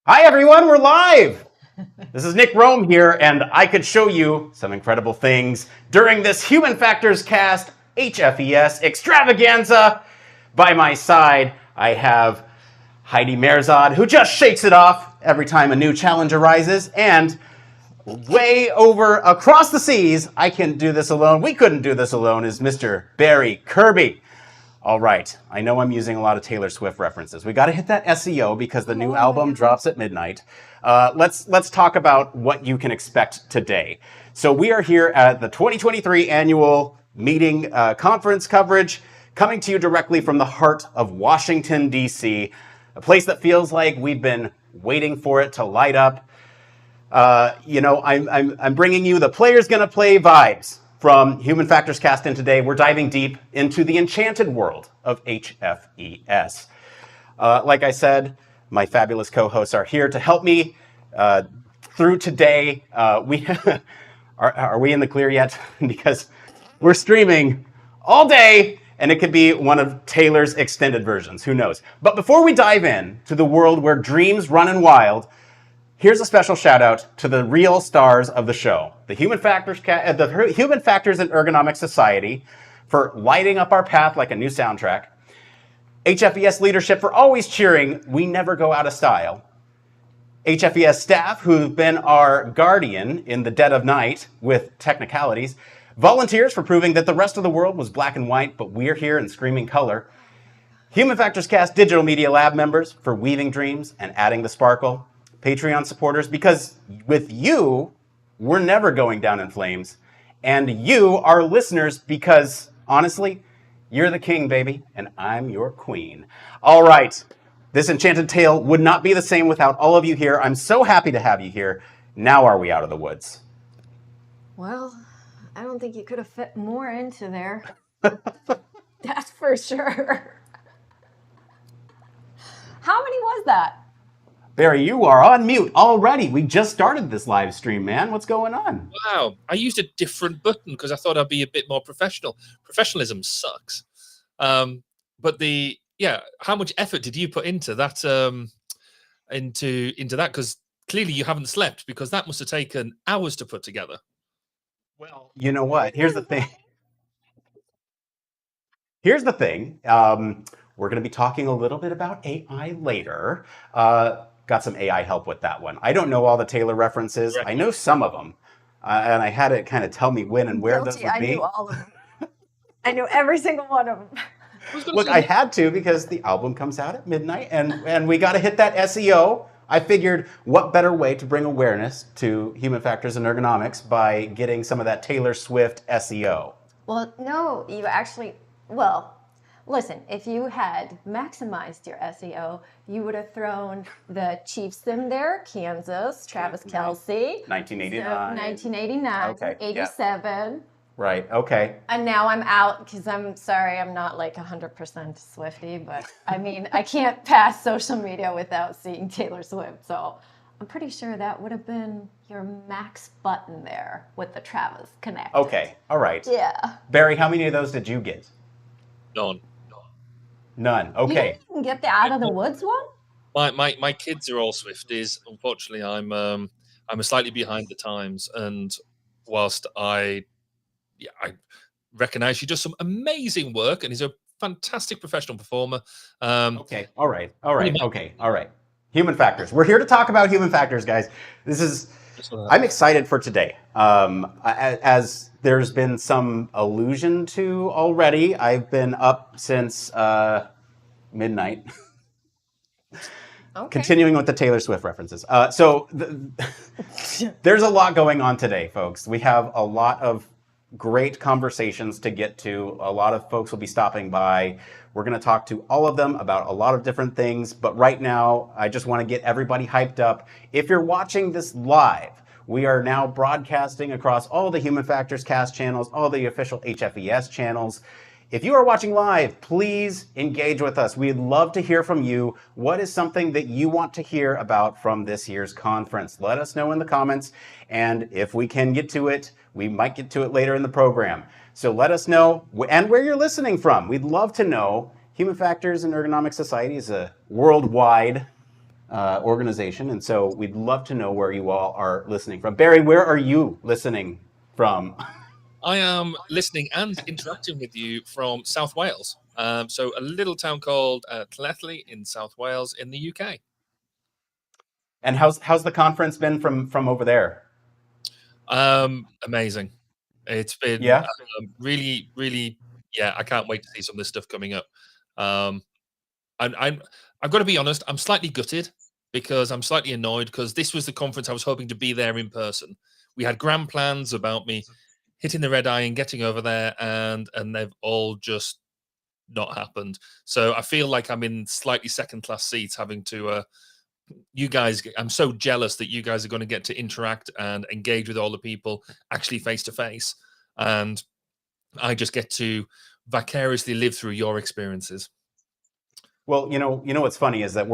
Hi everyone, we're live! This is Nick Roome here, and I could show you some incredible things during this Human Factors Cast HFES extravaganza. By my side, I have Heidi Mehrzad, who just shakes it off every time a new challenge arises, and way over across the seas, I can do this alone, we couldn't do this alone, is Mr. Barry Kirby. All right, I know I'm using a lot of Taylor Swift references. We got to hit that SEO because the new album drops at midnight. Let's talk about what you can expect today. So we are here at the 2023 annual meeting conference coverage, coming to you directly from the heart of Washington, D.C., a place that feels like we've been waiting for it to light up. I'm bringing you the Players Gonna Play vibes from Human Factors Cast, and today we're diving deep into the enchanted world of HFES. Like I said, my fabulous co-hosts are here to help me through today. Are we in the clear yet? Because we're streaming all day, and it could be one of Taylor's extended versions. Who knows? But before we dive in to the world where dreams run wild, here's a special shout out to the real stars of the show, the Human Factors and Ergonomics Society for lighting up our path like a new soundtrack. HFES leadership for always cheering, we never go out of style. HFES staff who've been our guardian in the dead of night with technicalities. Volunteers for proving that the rest of the world was black and white, but we're here in screaming color. Human Factors Cast Digital Media Lab members for weaving dreams and adding the sparkle. Patreon supporters, because with you, we're never going down in flames. And you, our listeners, because honestly, you're the king, baby, and I'm your queen. All right, this enchanted tale would not be the same without all of you here. I'm so happy to have you here. Now are we out of the woods? Well, I don't think you could have fit more into there. That's for sure. How many was that? Barry, you are on mute already. We just started this live stream, man. What's going on? Wow, I used a different button because I thought I'd be a bit more professional. Professionalism sucks. But how much effort did you put into that? Into that? Because clearly you haven't slept, because that must have taken hours to put together. Well, you know what? Here's the thing. We're going to be talking a little bit about AI later. Got some AI help with that one. I don't know all the Taylor references. Right. I know some of them. And I had it kind of tell me when and where those would be. I knew all of them. I knew every single one of them. Look, I had to because the album comes out at midnight and we got to hit that SEO. I figured what better way to bring awareness to Human Factors and Ergonomics by getting some of that Taylor Swift SEO. Well, no, you actually, listen, if you had maximized your SEO, you would have thrown the Chiefs in there, Kansas, Travis Kelce. 1989. So 1989, okay, 87. Yeah. Right, okay. And now I'm out because I'm sorry, I'm not like 100% Swiftie, but I mean, I can't pass social media without seeing Taylor Swift. So I'm pretty sure that would have been your max button there with the Travis connect. Okay, all right. Yeah. Barry, how many of those did you get? None. Okay. You didn't even get the Out of the Woods one? My kids are all Swifties. Unfortunately, I'm slightly behind the times, and whilst I recognize he does some amazing work and he's a fantastic professional performer. Okay. All right. Human Factors. We're here to talk about Human Factors, guys. I'm excited for today. As there's been some allusion to already, I've been up since midnight. Okay. Continuing with the Taylor Swift references. There's a lot going on today, folks. We have a lot of great conversations to get to. A lot of folks will be stopping by. We're going to talk to all of them about a lot of different things. But right now, I just want to get everybody hyped up. If you're watching this live, we are now broadcasting across all the Human Factors Cast channels, all the official HFES channels. If you are watching live, please engage with us. We'd love to hear from you. What is something that you want to hear about from this year's conference? Let us know in the comments. And if we can get to it, we might get to it later in the program. So let us know and where you're listening from. We'd love to know. Human Factors and Ergonomics Society is a worldwide organization. And so we'd love to know where you all are listening from. Barry, where are you listening from? I am listening and interacting with you from South Wales. So a little town called Llanelli in South Wales in the UK. And how's the conference been from over there? Amazing. It's been Yeah. really, really, yeah. I can't wait to see some of this stuff coming up. I've got to be honest. I'm slightly gutted because I'm slightly annoyed because this was the conference I was hoping to be there in person. We had grand plans about me hitting the red eye and getting over there, and they've all just not happened. So I feel like I'm in slightly second class seats having to you guys, I'm so jealous that you guys are going to get to interact and engage with all the people actually face to face, and I just get to vicariously live through your experiences. Well, what's funny is that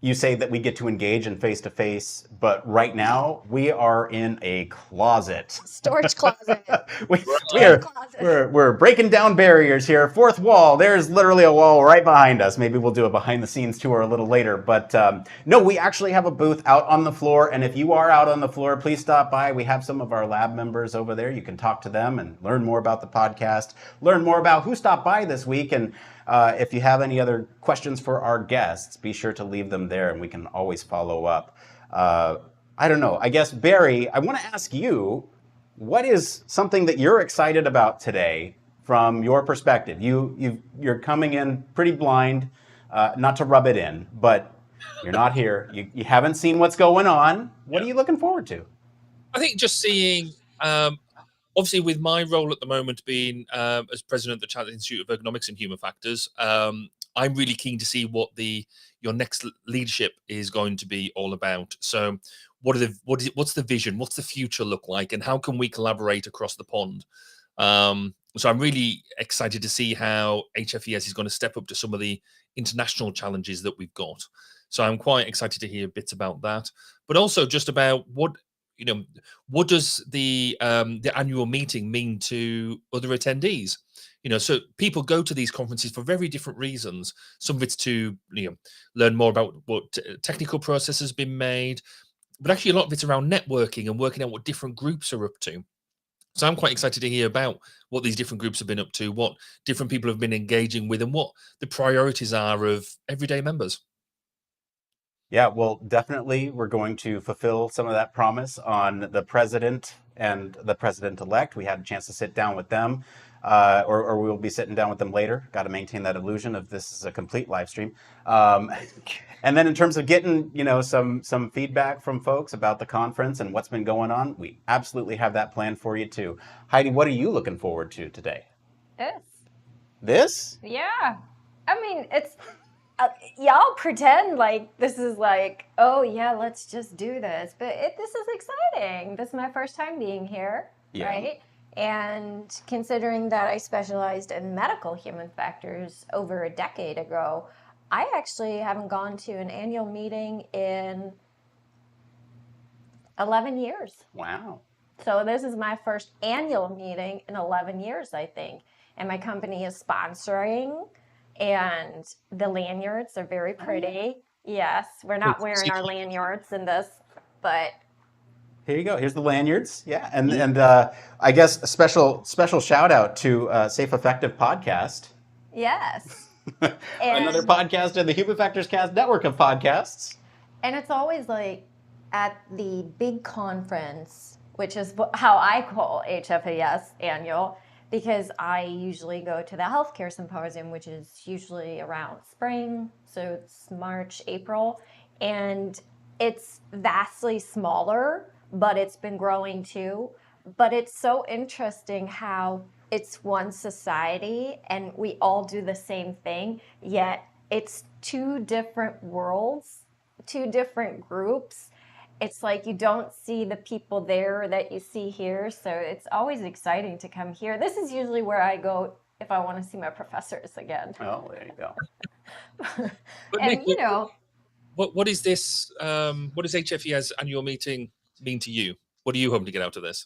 you say that we get to engage in face to face, but right now we are in a closet. Storage closet. We're breaking down barriers here. Fourth wall. There's literally a wall right behind us. Maybe we'll do a behind the scenes tour a little later. But no, we actually have a booth out on the floor. And if you are out on the floor, please stop by. We have some of our lab members over there. You can talk to them and learn more about the podcast, learn more about who stopped by this week. And if you have any other questions for our guests, be sure to leave them there and we can always follow up. I don't know. I guess, Barry, I want to ask you, what is something that you're excited about today from your perspective? You're coming in pretty blind, not to rub it in, but you're not here. You haven't seen what's going on. What are you looking forward to? I think just seeing, obviously with my role at the moment being as president of the Chandler Institute of Ergonomics and Human Factors, I'm really keen to see what your next leadership is going to be all about. So what's the vision? What's the future look like? And how can we collaborate across the pond? So I'm really excited to see how HFES is going to step up to some of the international challenges that we've got. So I'm quite excited to hear bits about that, but also just about what does the annual meeting mean to other attendees? So people go to these conferences for very different reasons. Some of it's to learn more about what technical process has been made, but actually a lot of it's around networking and working out what different groups are up to. So I'm quite excited to hear about what these different groups have been up to, what different people have been engaging with, and what the priorities are of everyday members. Yeah, well, definitely we're going to fulfill some of that promise on the president and the president-elect. We had a chance to sit down with them, or we will be sitting down with them later. Got to maintain that illusion of this is a complete live stream. And then in terms of getting, some feedback from folks about the conference and what's been going on, we absolutely have that planned for you too. Heidi, what are you looking forward to today? This? Yeah. I mean, it's... y'all pretend like this is like, oh yeah, let's just do this. But this is exciting. This is my first time being here, right? And considering that I specialized in medical human factors over a decade ago, I actually haven't gone to an annual meeting in 11 years. Wow. So this is my first annual meeting in 11 years, I think. And my company is sponsoring. And the lanyards are very pretty. Yes, we're not wearing our lanyards in this, but here you go. Here's the lanyards. Yeah, and I guess a special shout out to Safe Effective Podcast. Yes, another podcast in the Human Factors Cast network of podcasts. And it's always like at the big conference, which is how I call HFES annual. Because I usually go to the healthcare symposium, which is usually around spring, so it's March, April, and it's vastly smaller, but it's been growing too. But it's so interesting how it's one society and we all do the same thing, yet it's two different worlds, two different groups. It's like you don't see the people there that you see here. So it's always exciting to come here. This is usually where I go if I want to see my professors again. Oh, there you go. And Nick, what is this? What does HFES annual meeting mean to you? What are you hoping to get out of this?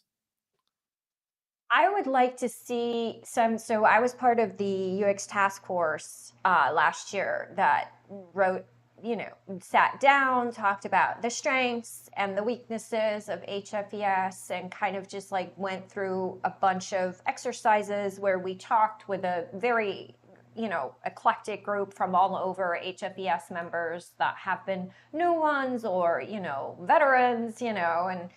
I would like to see so I was part of the UX task force last year that wrote you know, sat down, talked about the strengths and the weaknesses of HFES, and kind of just like went through a bunch of exercises where we talked with a very, you know, eclectic group from all over, HFES members that have been new ones or, you know, veterans, you know, and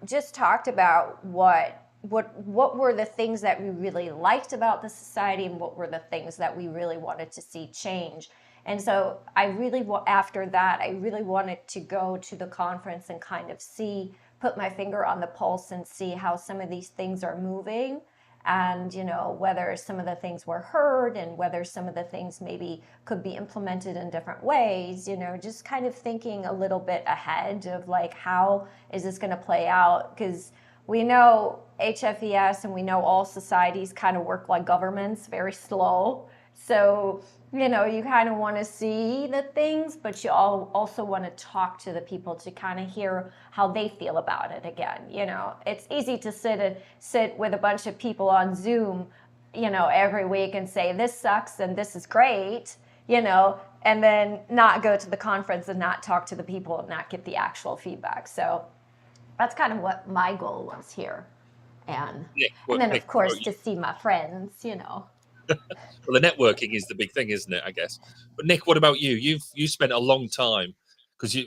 just talked about what were the things that we really liked about the society and what were the things that we really wanted to see change. And so I really, after that, I really wanted to go to the conference and kind of see, put my finger on the pulse and see how some of these things are moving, and, you know, whether some of the things were heard and whether some of the things maybe could be implemented in different ways, you know, just kind of thinking a little bit ahead of like, how is this going to play out? Because we know HFES and we know all societies kind of work like governments, very slow. So, you know, you kind of want to see the things, but you also want to talk to the people to kind of hear how they feel about it again. You know, it's easy to sit with a bunch of people on Zoom, you know, every week and say, this sucks and this is great, you know, and then not go to the conference and not talk to the people and not get the actual feedback. So that's kind of what my goal was here. And then, of course, to see my friends, you know. Well, the networking is the big thing, isn't it? I guess. But Nick, what about you? You spent a long time, because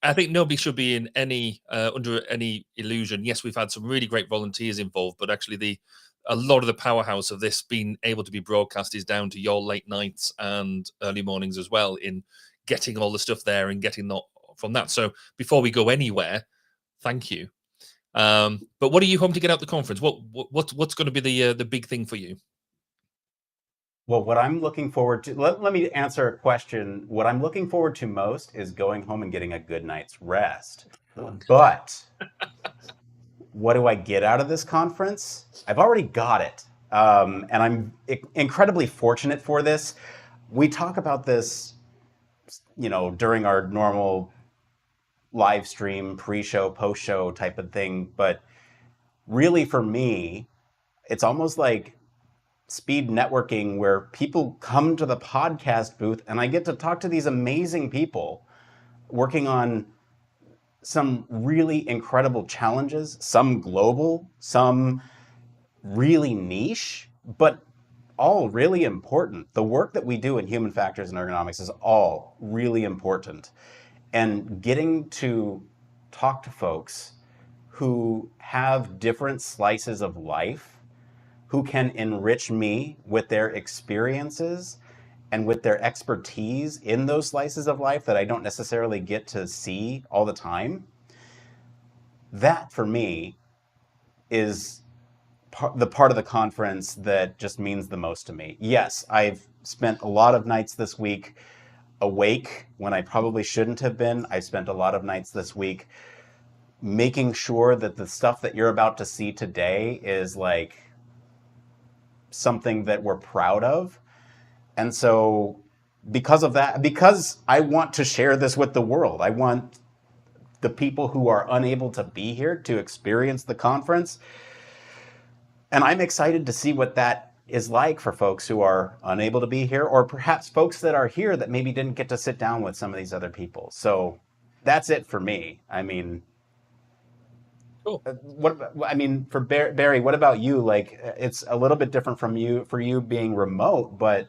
I think nobody should be in any under any illusion. Yes, we've had some really great volunteers involved, but actually a lot of the powerhouse of this being able to be broadcast is down to your late nights and early mornings as well in getting all the stuff there and getting that from that. So before we go anywhere, thank you. But what are you hoping to get out the conference? What's going to be the big thing for you? Well, what I'm looking forward to, let me answer a question. What I'm looking forward to most is going home and getting a good night's rest. But what do I get out of this conference? I've already got it. And I'm incredibly fortunate for this. We talk about this, you know, during our normal live stream, pre-show, post-show type of thing. But really for me, it's almost like speed networking, where people come to the podcast booth and I get to talk to these amazing people working on some really incredible challenges, some global, some really niche, but all really important. The work that we do in human factors and ergonomics is all really important. And getting to talk to folks who have different slices of life, who can enrich me with their experiences and with their expertise in those slices of life that I don't necessarily get to see all the time. That, for me, is the part of the conference that just means the most to me. Yes, I've spent a lot of nights this week awake when I probably shouldn't have been. I've spent a lot of nights this week making sure that the stuff that you're about to see today is like something that we're proud of. And so because of that, because I want to share this with the world, I want the people who are unable to be here to experience the conference. And I'm excited to see what that is like for folks who are unable to be here, or perhaps folks that are here that maybe didn't get to sit down with some of these other people. So that's it for me. I mean, cool. For Barry, what about you? Like, it's a little bit different for you being remote, but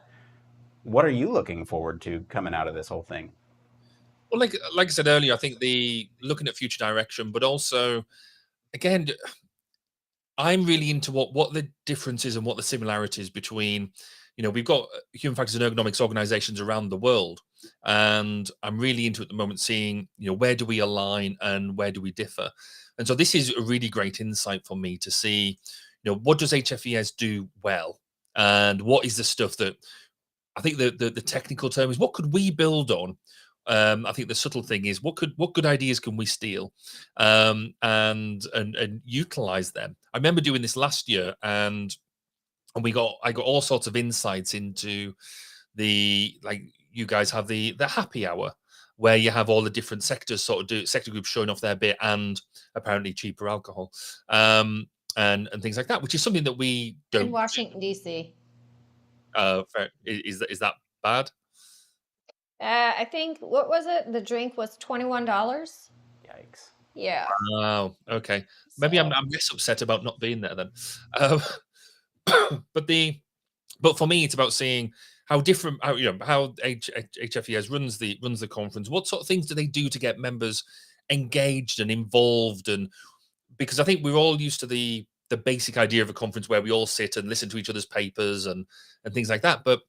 what are you looking forward to coming out of this whole thing? Well, like I said earlier, I think looking at future direction, but also, again, I'm really into what the differences and what the similarities between, you know, we've got human factors and ergonomics organizations around the world, and I'm really into at the moment seeing, you know, where do we align and where do we differ. And so this is a really great insight for me to see, you know, what does HFES do well, and what is the stuff that I think the technical term is, what could we build on? I think the subtle thing is, what good ideas can we steal and utilize them? I remember doing this last year, and I got all sorts of insights into like you guys have the happy hour, where you have all the different sectors sector groups showing off their bit, and apparently cheaper alcohol and things like that, which is something that we don't in Washington D.C. Is that bad? I think, what was it? The drink was $21. Yikes. Yeah. Oh, okay. Maybe I'm So, less upset about not being there then. Um, but for me, it's about seeing how different, how HFES runs the conference. What sort of things do they do to get members engaged and involved? And because I think we're all used to the basic idea of a conference where we all sit and listen to each other's papers and things like that. But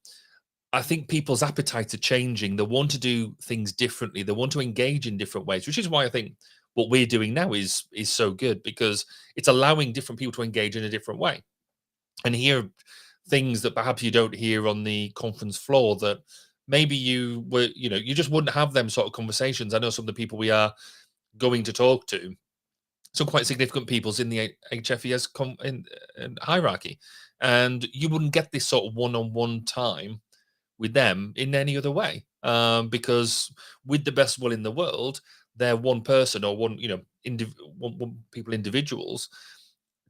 I think people's appetites are changing. They want to do things differently. They want to engage in different ways, which is why I think what we're doing now is so good, because it's allowing different people to engage in a different way and hear things that perhaps you don't hear on the conference floor, that maybe you just wouldn't have them sort of conversations. I know some of the people we are going to talk to, some quite significant peoples in the HFES hierarchy, and you wouldn't get this sort of one-on-one time with them in any other way, because with the best will in the world, they're one person or one people, individuals,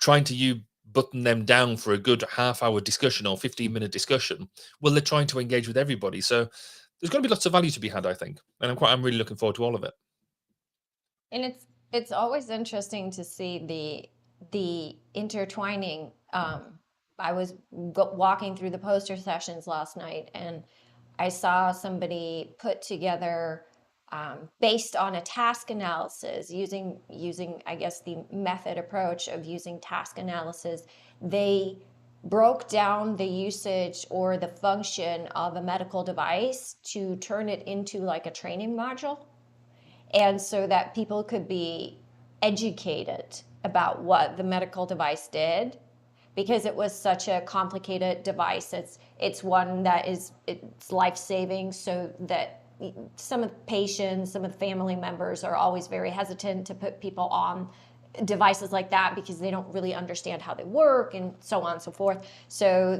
trying to button them down for a good half-hour discussion or 15-minute discussion. Well, they're trying to engage with everybody, so there's going to be lots of value to be had, I think, and I'm really looking forward to all of it. and it's always interesting to see the intertwining. I was walking through the poster sessions last night, and I saw somebody put together, based on a task analysis, using I guess the method approach of using task analysis. They broke down the usage or the function of a medical device to turn it into like a training module, and so that people could be educated about what the medical device did, because it was such a complicated device. It's one that it's life-saving, so that some of the patients, some of the family members are always very hesitant to put people on devices like that because they don't really understand how they work, and so on and so forth. So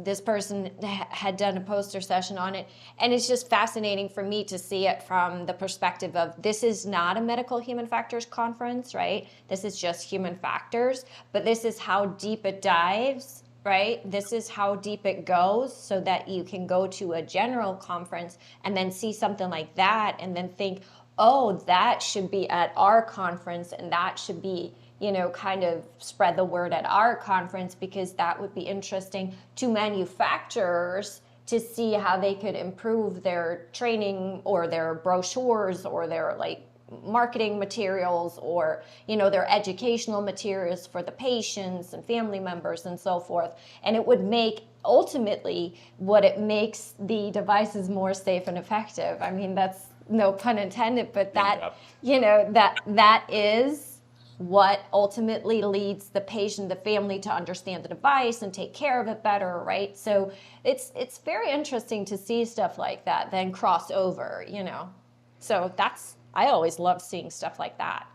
this person had done a poster session on it, and it's just fascinating for me to see it from the perspective of, this is not a medical human factors conference, right? This is just human factors, but this is how deep it dives, right? This is how deep it goes, so that you can go to a general conference and then see something like that and then think, oh, that should be at our conference, and that should be, kind of spread the word at our conference, because that would be interesting to manufacturers to see how they could improve their training or their brochures or their marketing materials, or their educational materials for the patients and family members and so forth. And it would make, ultimately, what it makes the devices more safe and effective. I mean, that's no pun intended, but that, that is what ultimately leads the patient, the family, to understand the device and take care of it better, right? So it's very interesting to see stuff like that then cross over, So I always love seeing stuff like that.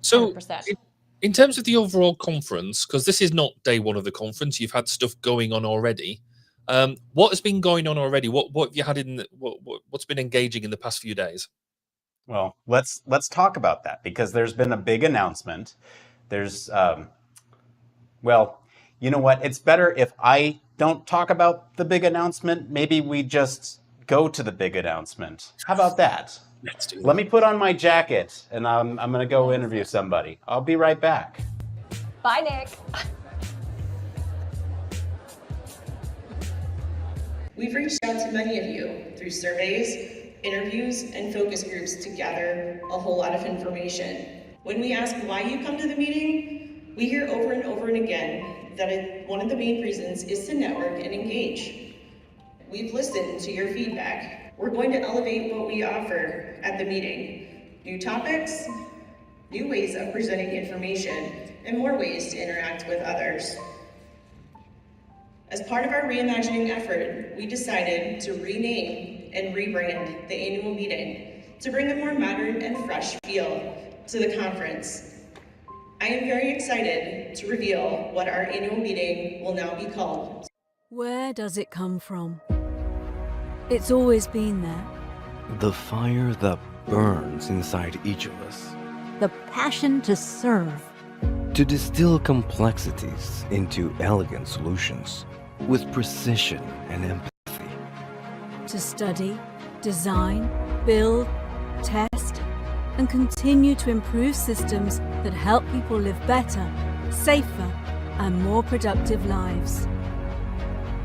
So 100%. in terms of the overall conference, because this is not day one of the conference, you've had stuff going on already. What has been going on already? What have you had what's been engaging in the past few days? Well, let's talk about that, because there's been a big announcement. There's well, you know what? It's better if I don't talk about the big announcement. Maybe we just go to the big announcement. How about that? Let's do Let me put on my jacket, and I'm going to go interview somebody. I'll be right back. Bye, Nick. We've reached out to many of you through surveys, interviews, and focus groups to gather a whole lot of information. When we ask why you come to the meeting, we hear over and over and again that one of the main reasons is to network and engage. We've listened to your feedback. We're going to elevate what we offer at the meeting. New topics, new ways of presenting information, and more ways to interact with others. As part of our reimagining effort, we decided to rename and rebrand the annual meeting to bring a more modern and fresh feel to the conference. I am very excited to reveal what our annual meeting will now be called. Where does it come from? It's always been there. The fire that burns inside each of us. The passion to serve. To distill complexities into elegant solutions with precision and empathy. To study, design, build, test, and continue to improve systems that help people live better, safer, and more productive lives.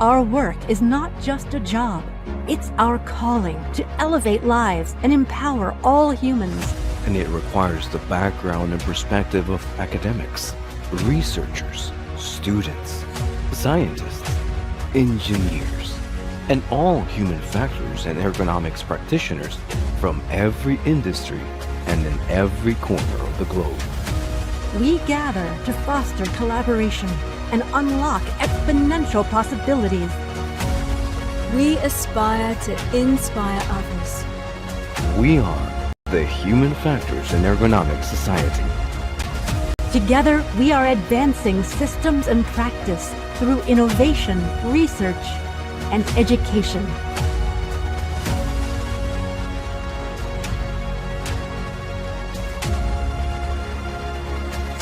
Our work is not just a job, it's our calling to elevate lives and empower all humans. And it requires the background and perspective of academics, researchers, students, scientists, engineers, and all human factors and ergonomics practitioners from every industry and in every corner of the globe. We gather to foster collaboration and unlock exponential possibilities. We aspire to inspire others. We are the Human Factors in Ergonomics Society. Together, we are advancing systems and practice through innovation, research, and education.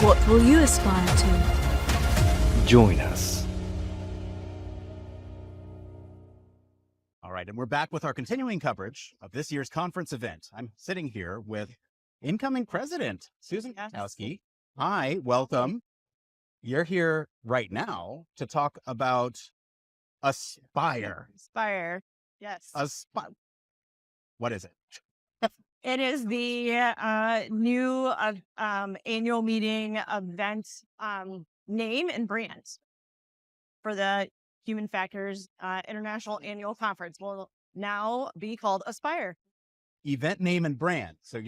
What will you aspire to? Join us. All right, and we're back with our continuing coverage of this year's conference event. I'm sitting here with incoming president, Susan Katowski. Hi, welcome. You're here right now to talk about Aspire. Aspire, yes. What is it? It is the new annual meeting event name and brand for the Human Factors International Annual Conference. Will now be called Aspire. Event name and brand. So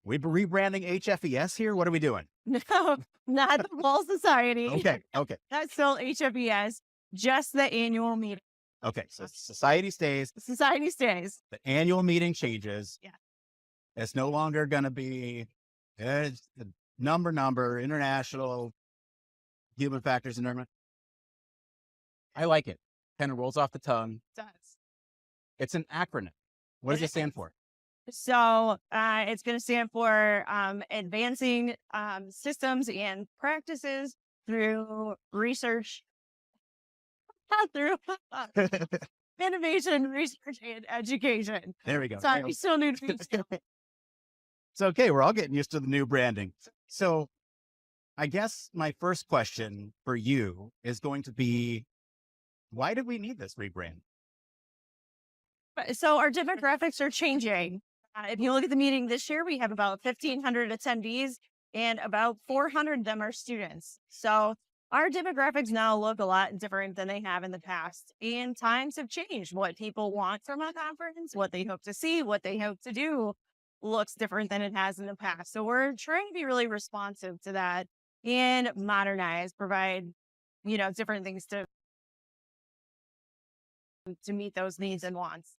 we're rebranding HFES here? What are we doing? No, not the whole society. Okay. That's still HFES, just the annual meeting. Okay, so society stays. Society stays. The annual meeting changes. Yeah. It's no longer going to be the number, international human factors and everything. I like it. Kind of rolls off the tongue. It does. It's an acronym. What does it stand for? So it's going to stand for advancing systems and practices through research, through innovation, research, and education. There we go. Sorry, we still need to It's okay. We're all getting used to the new branding. So I guess my first question for you is going to be, why did we need this rebrand? So our demographics are changing. If you look at the meeting this year, we have about 1,500 attendees and about 400 of them are students. So our demographics now look a lot different than they have in the past. And times have changed. What people want from a conference, what they hope to see, what they hope to do looks different than it has in the past. So we're trying to be really responsive to that and modernize, provide, different things to meet those needs and wants.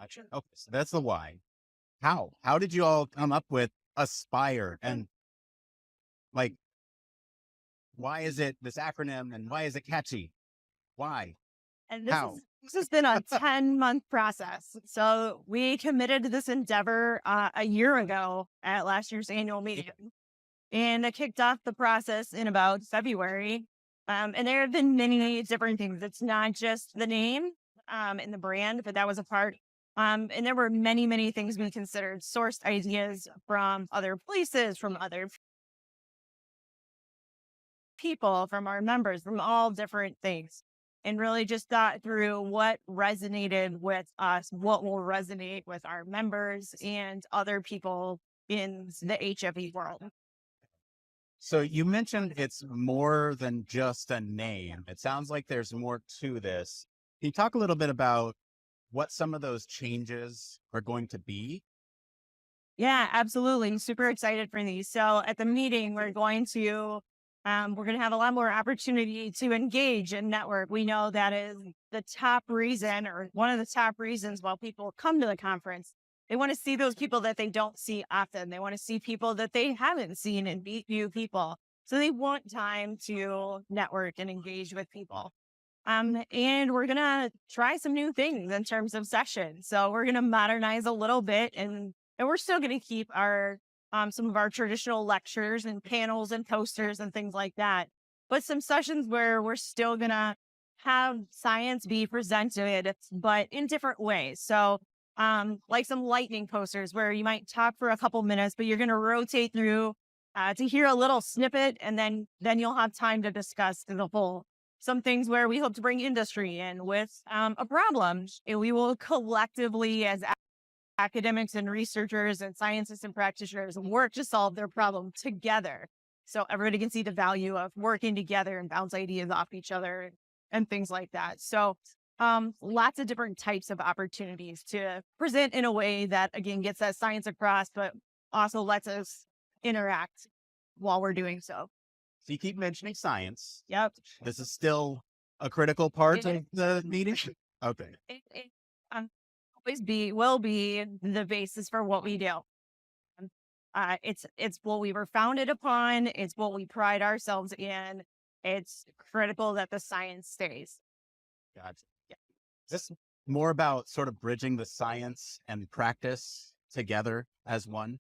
Okay, so that's the why. How did you all come up with Aspire? And why is it this acronym and why is it catchy? Why? And this has been a 10-month process. So we committed to this endeavor a year ago at last year's annual meeting. And I kicked off the process in about February. And there have been many different things. It's not just the name and the brand, but that was a part. And there were many, many things we considered, sourced ideas from other places, from other people, from our members, from all different things. And really just thought through what resonated with us, what will resonate with our members and other people in the HFE world. So you mentioned it's more than just a name. It sounds like there's more to this. Can you talk a little bit about what some of those changes are going to be? Yeah, absolutely. I'm super excited for these. So at the meeting, we're going to have a lot more opportunity to engage and network. We know that is the top reason, or one of the top reasons why people come to the conference. They want to see those people that they don't see often. They want to see people that they haven't seen and meet new people. So they want time to network and engage with people. And we're going to try some new things in terms of sessions. So we're going to modernize a little bit and we're still going to keep our some of our traditional lectures and panels and posters and things like that. But some sessions where we're still going to have science be presented, but in different ways. So like some lightning posters where you might talk for a couple minutes, but you're going to rotate through to hear a little snippet, and then you'll have time to discuss the whole. Some things where we hope to bring industry in with a problem, and we will collectively, as academics and researchers and scientists and practitioners, work to solve their problem together. So everybody can see the value of working together and bounce ideas off each other and things like that. So lots of different types of opportunities to present in a way that, again, gets that science across, but also lets us interact while we're doing so. So you keep mentioning science. Yep. This is still a critical part of the meeting? Okay. It will be the basis for what we do. It's what we were founded upon. It's what we pride ourselves in. It's critical that the science stays. Gotcha. Yeah. Is this more about sort of bridging the science and practice together as one?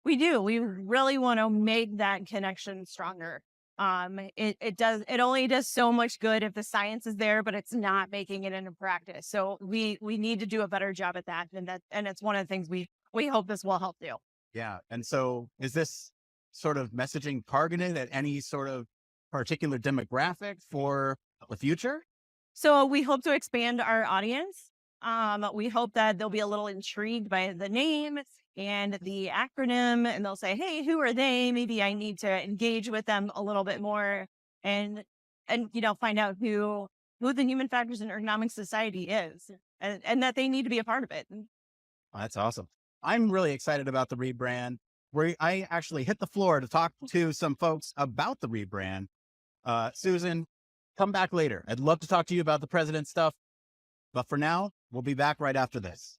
We do. We really want to make that connection stronger. It only does so much good if the science is there, but it's not making it into practice. So we need to do a better job at that. And it's one of the things we hope this will help do. Yeah. And so is this sort of messaging targeted at any sort of particular demographic for the future? So we hope to expand our audience. We hope that they'll be a little intrigued by the name and the acronym, and they'll say, hey, who are they? Maybe I need to engage with them a little bit more and find out who the Human Factors and Ergonomics Society is, and that they need to be a part of it. Oh, that's awesome. I'm really excited about the rebrand. I actually hit the floor to talk to some folks about the rebrand. Susan, come back later. I'd love to talk to you about the president stuff. But for now, we'll be back right after this.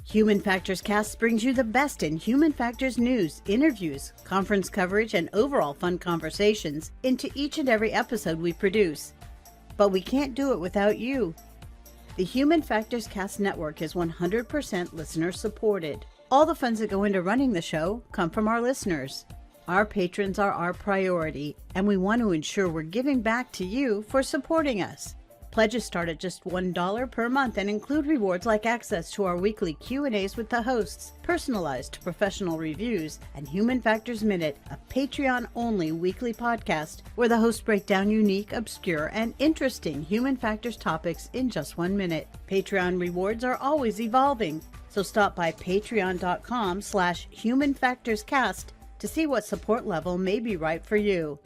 Human Factors Cast brings you the best in human factors news, interviews, conference coverage, and overall fun conversations into each and every episode we produce. But we can't do it without you. The Human Factors Cast network is 100% listener supported. All the funds that go into running the show come from our listeners. Our patrons are our priority, and we want to ensure we're giving back to you for supporting us. Pledges start at just $1 per month and include rewards like access to our weekly Q&As with the hosts, personalized professional reviews, and Human Factors Minute, a Patreon-only weekly podcast where the hosts break down unique, obscure, and interesting human factors topics in just 1 minute. Patreon rewards are always evolving, so stop by patreon.com/humanfactorscast to see what support level may be right for you.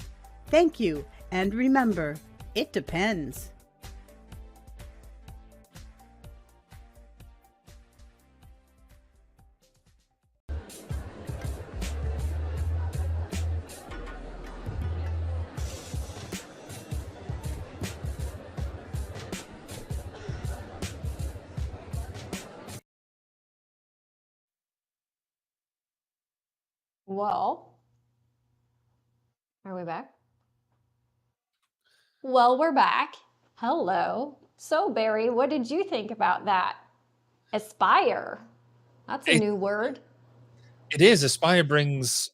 Thank you, and remember, it depends. Well, are we back? Well, we're back. Hello. So, Barry, what did you think about that? Aspire. That's a new word. It is. Aspire brings,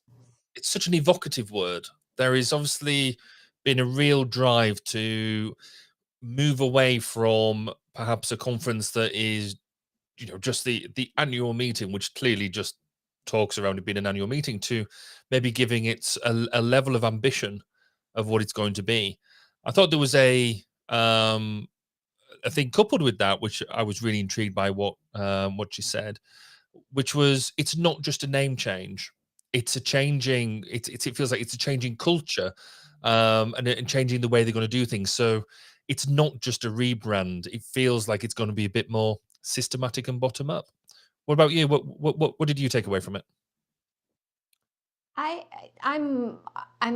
it's such an evocative word. There is obviously been a real drive to move away from perhaps a conference that is, just the annual meeting, which clearly just talks around it being an annual meeting, to maybe giving it a level of ambition of what it's going to be. I thought there was a thing coupled with that, which I was really intrigued by what she said, which was, it's not just a name change. It's a changing, it feels like it's a changing culture and changing the way they're going to do things. So it's not just a rebrand. It feels like it's going to be a bit more systematic and bottom up. What about you? What did you take away from it? I'm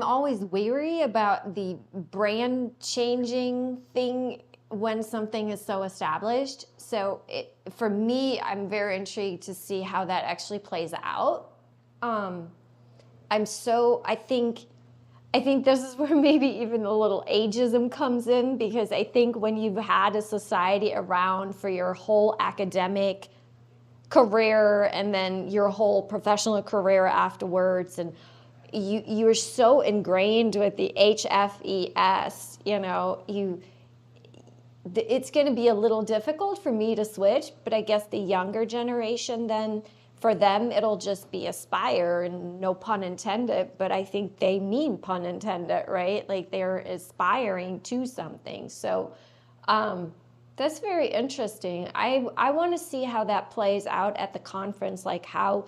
always weary about the brand changing thing when something is so established. So for me, I'm very intrigued to see how that actually plays out. I think I think this is where maybe even a little ageism comes in, because I think when you've had a society around for your whole academic career and then your whole professional career afterwards, and you're so ingrained with the HFES, it's going to be a little difficult for me to switch. But I guess the younger generation, then for them it'll just be aspire, and no pun intended, but I think they mean pun intended, right? Like they're aspiring to something. So that's very interesting. I want to see how that plays out at the conference. Like how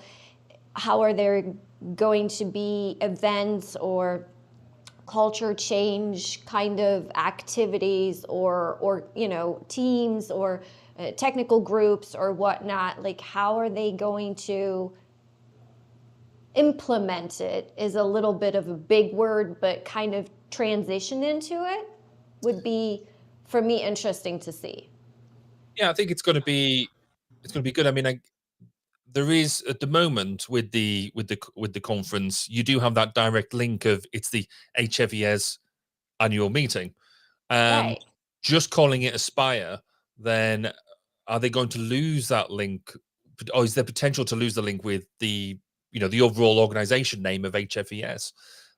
are there going to be events or culture change kind of activities, or teams or technical groups or whatnot? Like how are they going to implement it is a little bit of a big word, but kind of transition into it would be, for me, interesting to see. Yeah, I think it's going to be good. I mean, there is at the moment with the conference, you do have that direct link of it's the HFES annual meeting, and Right. just calling it Aspire, then are they going to lose that link, or is there potential to lose the link with the the overall organization name of HFES?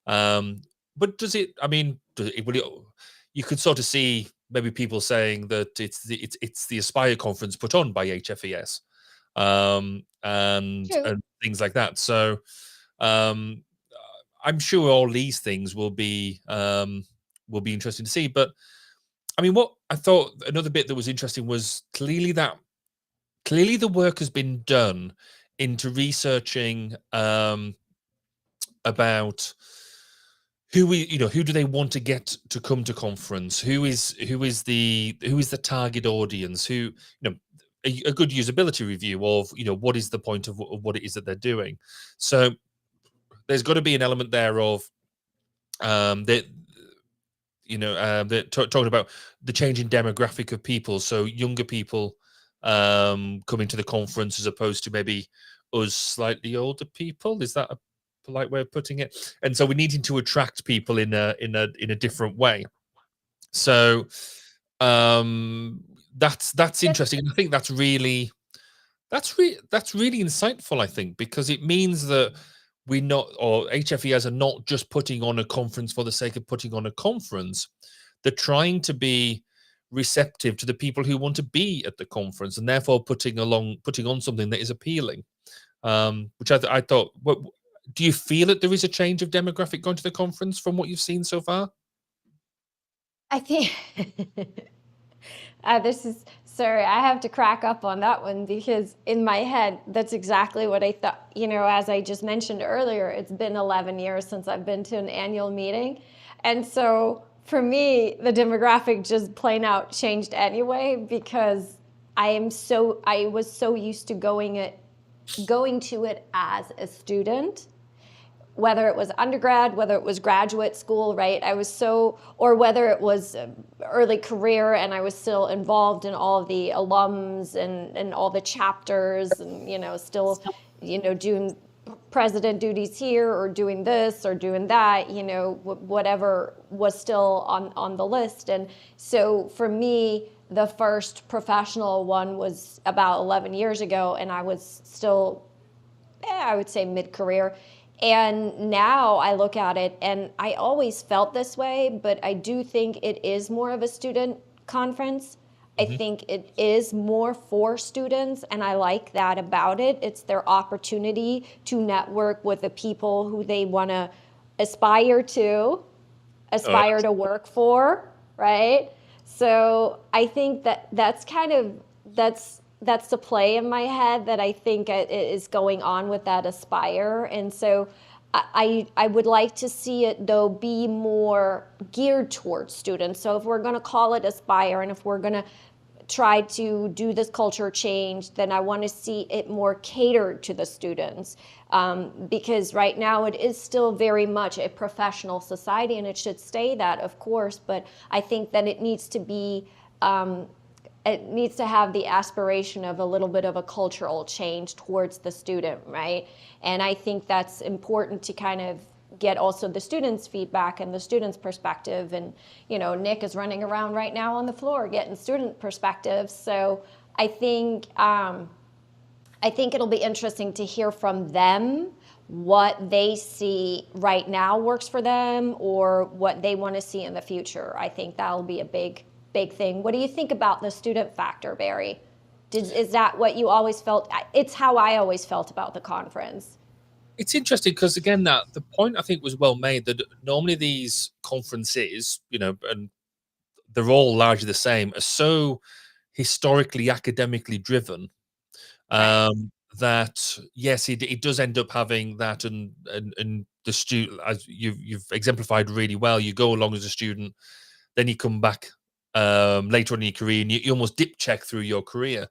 But does it? I mean, you could sort of see maybe people saying that it's the Aspire conference put on by HFES, and things like that. So I'm sure all these things will be interesting to see. But I mean, what I thought another bit that was interesting was clearly the work has been done into researching about who do they want to get to come to conference, who is the target audience, who a good usability review of what is the point of what it is that they're doing. So there's got to be an element there of that talking about the changing demographic of people, so younger people coming to the conference as opposed to maybe us slightly older people. Is that a polite way of putting it? And so we're needing to attract people in a different way. So that's interesting, and I think that's really insightful, I think, because it means that HFES are not just putting on a conference for the sake of putting on a conference. They're trying to be receptive to the people who want to be at the conference, and therefore putting on something that is appealing. Which I thought. What do you feel that there is a change of demographic going to the conference from what you've seen so far? I think sorry, I have to crack up on that one, because in my head, that's exactly what I thought. As I just mentioned earlier, it's been 11 years since I've been to an annual meeting. And so for me, the demographic just plain out changed anyway, because I was so used to going to it as a student, whether it was undergrad, whether it was graduate school, right? Or whether it was early career and I was still involved in all of the alums and all the chapters, and, still, doing president duties here or doing this or doing that, whatever was still on the list. And so for me, the first professional one was about 11 years ago, and I was still, I would say mid-career. And now I look at it, and I always felt this way, but I do think it is more of a student conference. I think it is more for students, and I like that about it. It's their opportunity to network with the people who they want to aspire to work for, right? So I think that's the play in my head that I think is going on with that Aspire. And so I would like to see it, though, be more geared towards students. So if we're going to call it Aspire, and if we're going to try to do this culture change, then I want to see it more catered to the students. Because right now it is still very much a professional society, and it should stay that, of course. But I think that it needs to be it needs to have the aspiration of a little bit of a cultural change towards the student, right? And I think that's important to kind of get also the students' feedback and the students' perspective. And, you know, Nick is running around right now on the floor getting student perspectives. So I think it'll be interesting to hear from them what they see right now works for them or what they want to see in the future. I think that'll be a big thing. What do you think about the student factor, Barry? Is that what you always felt? It's how I always felt about the conference. It's interesting because, again, that the point I think was well made that normally these conferences, you know, and they're all largely the same, are so historically academically driven that yes, it does end up having that, and the student, as you've exemplified really well, you go along as a student, then you come back later on in your career, and you almost dip check through your career.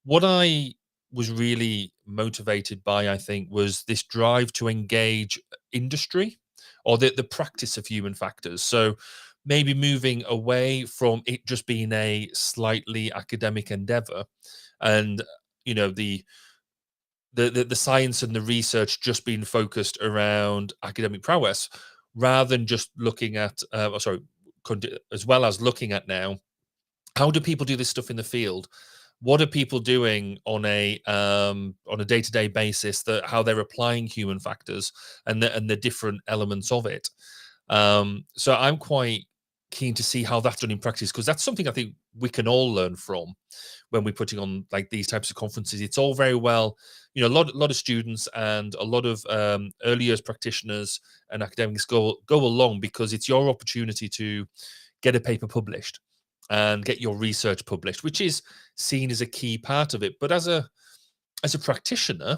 What I was really motivated by, I think, was this drive to engage industry or the practice of human factors. So maybe moving away from it just being a slightly academic endeavor, and you know the science and the research just being focused around academic prowess, rather than just looking at as well as looking at now, how do people do this stuff in the field? What are people doing on a day-to-day basis, that how they're applying human factors and the different elements of it. So I'm quite keen to see how that's done in practice, because that's something I think we can all learn from when we're putting on like these types of conferences. It's all very well, you know, a lot of students and a lot of early years practitioners and academics go along because it's your opportunity to get a paper published and get your research published, which is seen as a key part of it. But as a practitioner,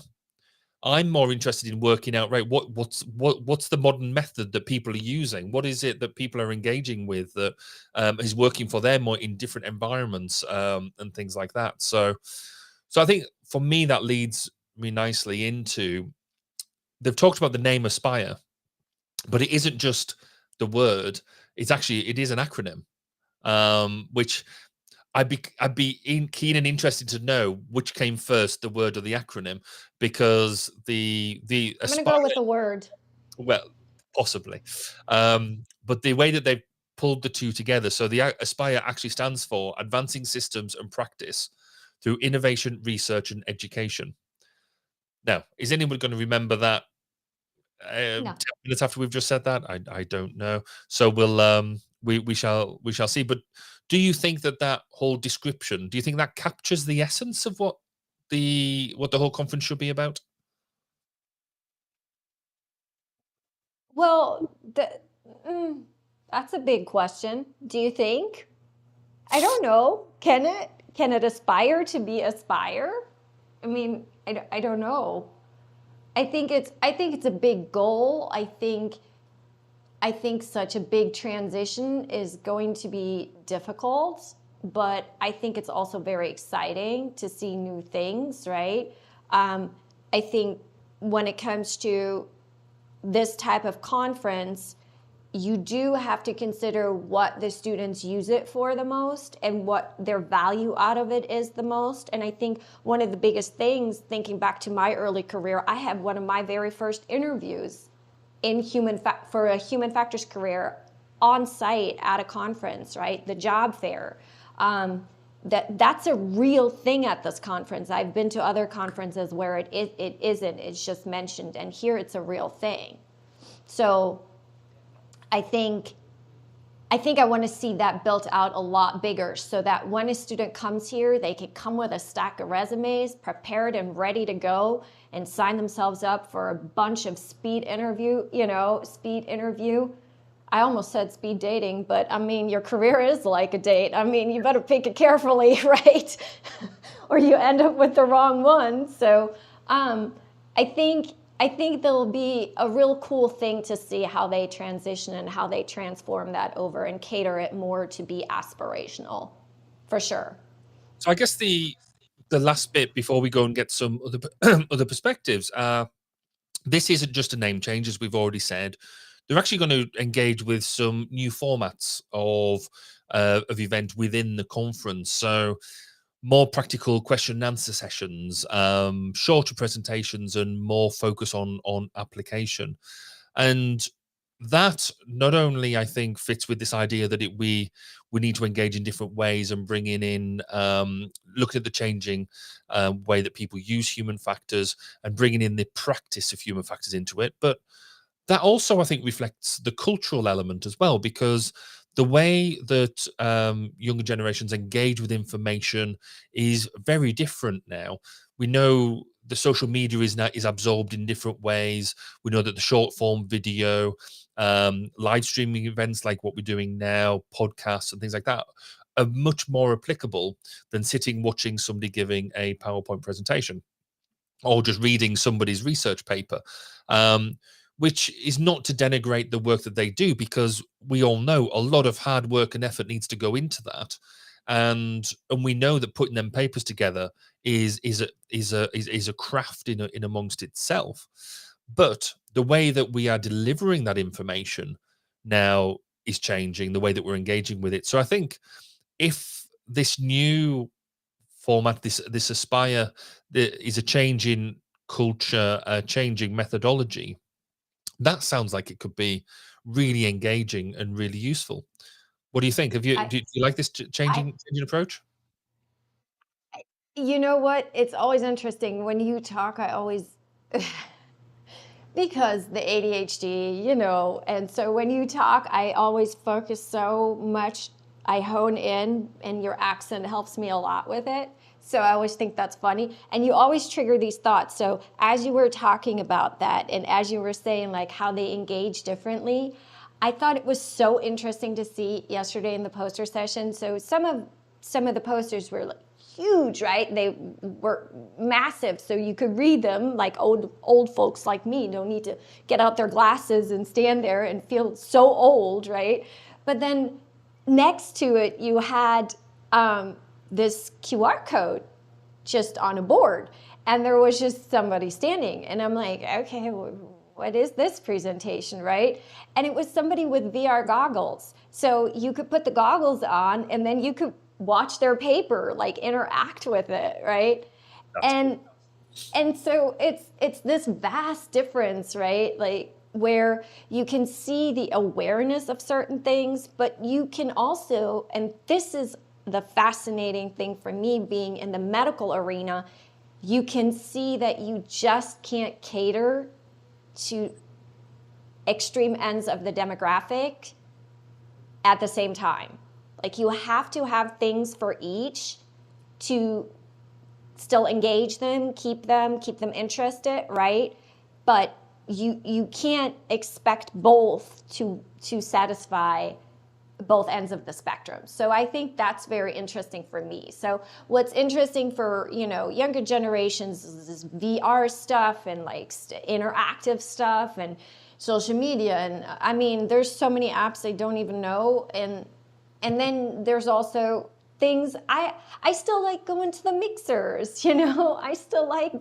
I'm more interested in working out, right, what's the modern method that people are using? What is it that people are engaging with that is working for them or in different environments and things like that. So I think for me, that leads me nicely into, they've talked about the name Aspire, but it isn't just the word. It is an acronym, which I'd be keen and interested to know which came first, the word or the acronym, because the I'm going to go with the word. Well, possibly, but the way that they've pulled the two together, so the Aspire actually stands for Advancing Systems and Practice through Innovation, Research, and Education. Now, is anyone going to remember that? No. 10 minutes after we've just said that, I don't know. So we'll we shall see. But do you think that whole description, do you think that captures the essence of what the whole conference should be about? Well, that's a big question. Do you think? I don't know. Can it aspire to be Aspire? I mean, I don't know. I think it's a big goal. I think such a big transition is going to be difficult, but I think it's also very exciting to see new things, right? I think when it comes to this type of conference, you do have to consider what the students use it for the most and what their value out of it is the most. And I think one of the biggest things, thinking back to my early career, I had one of my very first interviews for a human factors career on site at a conference, right? The job fair. That's a real thing at this conference. I've been to other conferences where it isn't. It's just mentioned, and here it's a real thing. So I think I want to see that built out a lot bigger, so that when a student comes here, they can come with a stack of resumes, prepared and ready to go, and sign themselves up for a bunch of speed interview. I almost said speed dating, but I mean, your career is like a date. I mean, you better pick it carefully, right? Or you end up with the wrong one. So I think there'll be a real cool thing to see how they transition and how they transform that over and cater it more to be aspirational, for sure. So I guess the last bit before we go and get some other perspectives, this isn't just a name change, as we've already said. They're actually going to engage with some new formats of event within the conference. So more practical question and answer sessions, shorter presentations, and more focus on application. And that not only, I think, fits with this idea that we need to engage in different ways and bringing in looking at the changing way that people use human factors and bringing in the practice of human factors into it, but that also, I think, reflects the cultural element as well, because the way that younger generations engage with information is very different now. We know the social media is absorbed in different ways. We know that the short form video, live streaming events like what we're doing now, podcasts and things like that, are much more applicable than sitting watching somebody giving a PowerPoint presentation or just reading somebody's research paper. Which is not to denigrate the work that they do, because we all know a lot of hard work and effort needs to go into that, and we know that putting them papers together is a craft in amongst itself. But the way that we are delivering that information now is changing, the way that we're engaging with it. So I think if this new format, this Aspire, there is a change in culture, a changing methodology, that sounds like it could be really engaging and really useful. What do you think? Do you like this changing approach? You know what? It's always interesting when you talk. I always because the ADHD, and so when you talk, I always focus so much. I hone in, and your accent helps me a lot with it. So I always think that's funny. And you always trigger these thoughts. So as you were talking about that, and as you were saying like how they engage differently, I thought it was so interesting to see yesterday in the poster session. So some of the posters were like huge, right? They were massive, so you could read them like old folks like me don't need to get out their glasses and stand there and feel so old, right? But then next to it, you had this QR code just on a board, and there was just somebody standing, and I'm like, okay, what is this presentation, right? And it was somebody with VR goggles, so you could put the goggles on, and then you could watch their paper, like interact with it, right? That's cool. And so it's this vast difference, right? Like where you can see the awareness of certain things, but you can also, and this is the fascinating thing for me being in the medical arena, you can see that you just can't cater to extreme ends of the demographic at the same time. Like you have to have things for each to still engage them, keep them interested, right? But you can't expect both to satisfy both ends of the spectrum. So I think that's very interesting for me. So what's interesting for, younger generations is VR stuff and like interactive stuff and social media. And I mean, there's so many apps I don't even know. And then there's also things, I still like going to the mixers, I still like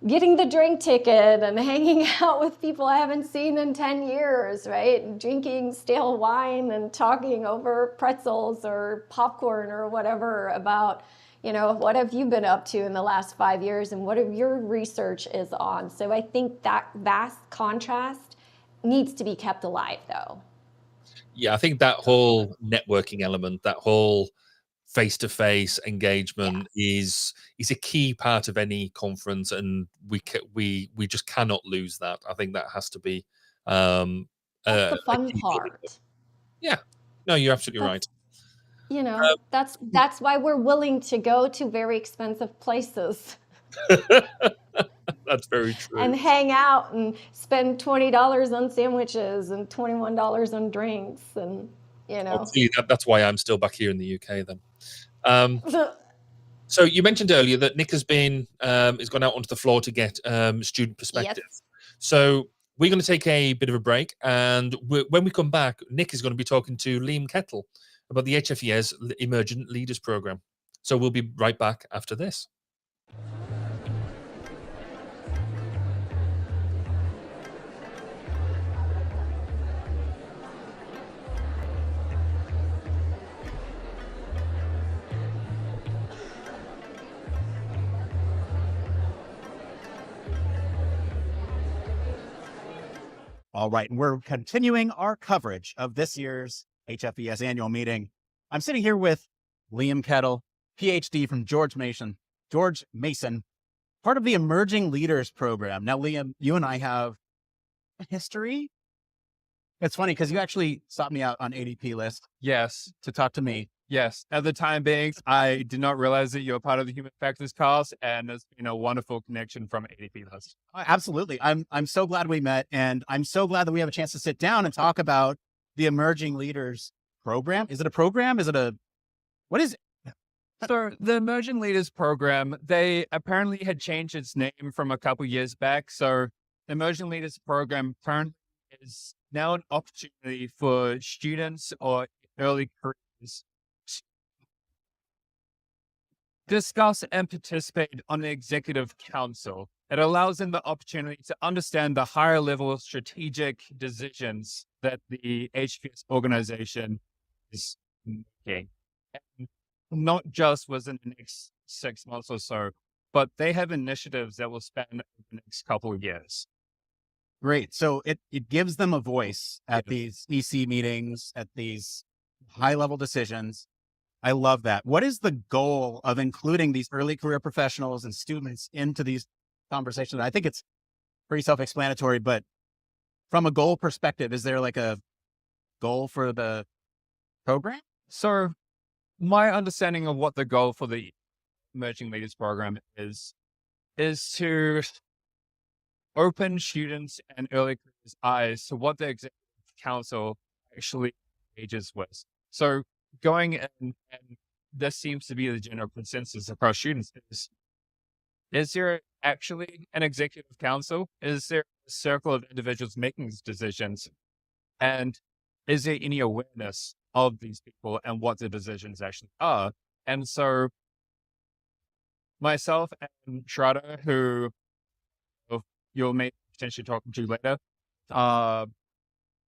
getting the drink ticket and hanging out with people I haven't seen in 10 years, right? And drinking stale wine and talking over pretzels or popcorn or whatever about, what have you been up to in the last 5 years and what of your research is on. So I think that vast contrast needs to be kept alive though. Yeah, I think that whole networking element, that whole face-to-face engagement is a key part of any conference, and we just cannot lose that. I think that has to be that's the fun part. Yeah, no, you're absolutely right. That's why we're willing to go to very expensive places. That's very true. And hang out and spend $20 on sandwiches and $21 on drinks, and that's why I'm still back here in the UK then. So you mentioned earlier that Nick has gone out onto the floor to get student perspective. Yes. So we're going to take a bit of a break, and when we come back, Nick is going to be talking to Liam Kettle about the HFES Emergent Leaders Program. So we'll be right back after this. All right, and we're continuing our coverage of this year's HFES annual meeting. I'm sitting here with Liam Kettle, PhD from George Mason, part of the Emerging Leaders Program. Now, Liam, you and I have a history. It's funny because you actually sought me out on ADP list. Yes. To talk to me. Yes. At the time being, I did not realize that you were part of the human factors cast, and it's been a wonderful connection from ADP list. Absolutely. I'm so glad we met, and I'm so glad that we have a chance to sit down and talk about the Emerging Leaders Program. Is it a program? What is it? So the Emerging Leaders Program, they apparently had changed its name from a couple years back. So the Emerging Leaders Program currently is now an opportunity for students or early careers to discuss and participate on the executive council. It allows them the opportunity to understand the higher level strategic decisions that the HFES organization is making. And not just within the next 6 months or so, but they have initiatives that will span over the next couple of years. Great. So it gives them a voice at these EC meetings, at these high level decisions. I love that. What is the goal of including these early career professionals and students into these conversations? I think it's pretty self-explanatory, but from a goal perspective, is there like a goal for the program? So my understanding of what the goal for the Emerging Leaders Program is to open students and early careers' eyes to what the executive council actually engages with. So going in, and this seems to be the general consensus across students, is there actually an executive council? Is there a circle of individuals making these decisions? And is there any awareness of these people and what the decisions actually are? And so myself and Shraddha, who you'll may potentially talk to later,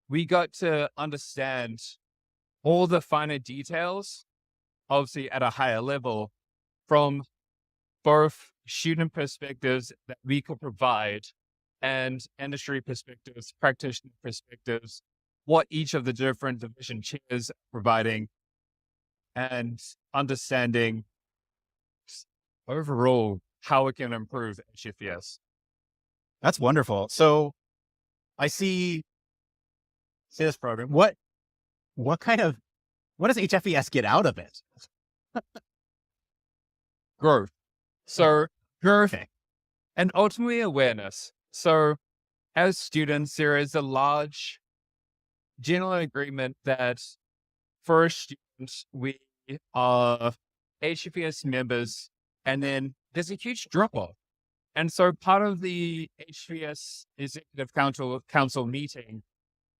we got to understand all the finer details, obviously at a higher level, from both student perspectives that we could provide and industry perspectives, practitioner perspectives, what each of the different division chairs are providing, and understanding overall how it can improve HFES. That's wonderful. So I see this program. What does HFES get out of it? Growth. So growth and ultimately awareness. So as students, there is a large general agreement that for students, we are HFES members, and then there's a huge drop-off. And so part of the HFES Executive Council meeting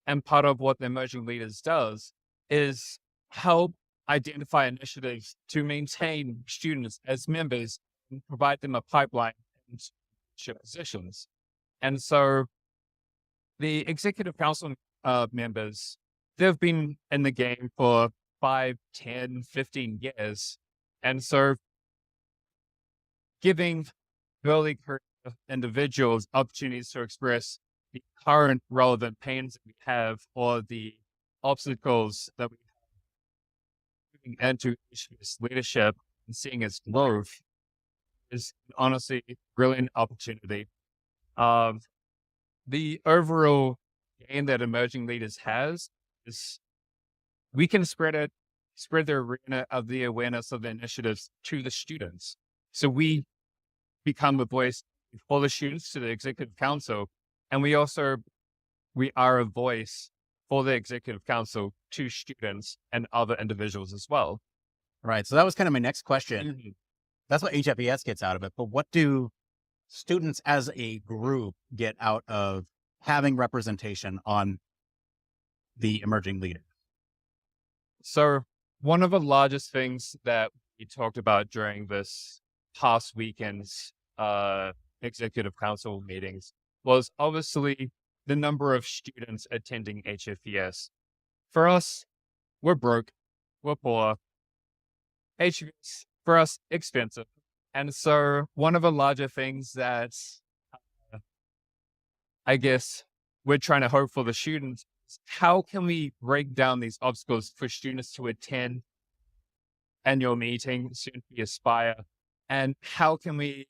and part of what the Emerging Leaders does is help identify initiatives to maintain students as members and provide them a pipeline and leadership positions. And so the Executive Council members, they've been in the game for 5, 10, 15 years. And so giving early career individuals opportunities to express the current relevant pains that we have or the obstacles that we have moving into HFES leadership and seeing its growth is honestly a brilliant opportunity. The overall gain that Emerging Leaders has is we can spread the arena of the awareness of the initiatives to the students. So we become a voice for the students to the Executive Council, and we are a voice for the Executive Council to students and other individuals as well. Right. So that was kind of my next question. Mm-hmm. That's what HFES gets out of it. But what do students as a group get out of having representation on the Emerging Leaders? So one of the largest things that we talked about during this past weekend's Executive Council meetings was obviously the number of students attending HFES. For us, we're broke, we're poor. HFES, for us, expensive. And so one of the larger things that I guess we're trying to hope for the students. How can we break down these obstacles for students to attend annual meeting, soon to be Aspire? And how can we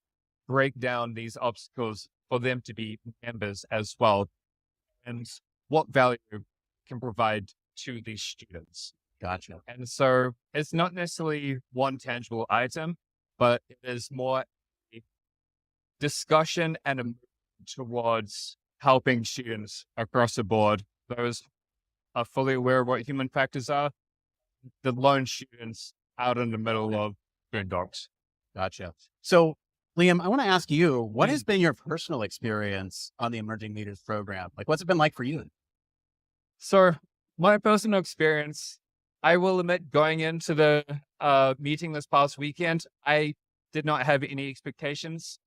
break down these obstacles for them to be members as well? And what value can provide to these students? Gotcha. And so it's not necessarily one tangible item, but it is more a discussion and a move towards helping students across the board. Those are fully aware of what human factors are. The lone students out in the middle of boondocks. Gotcha. So, Liam, I want to ask you, what has been your personal experience on the Emerging Leaders Program? Like, what's it been like for you? So, my personal experience, I will admit, going into the meeting this past weekend, I did not have any expectations.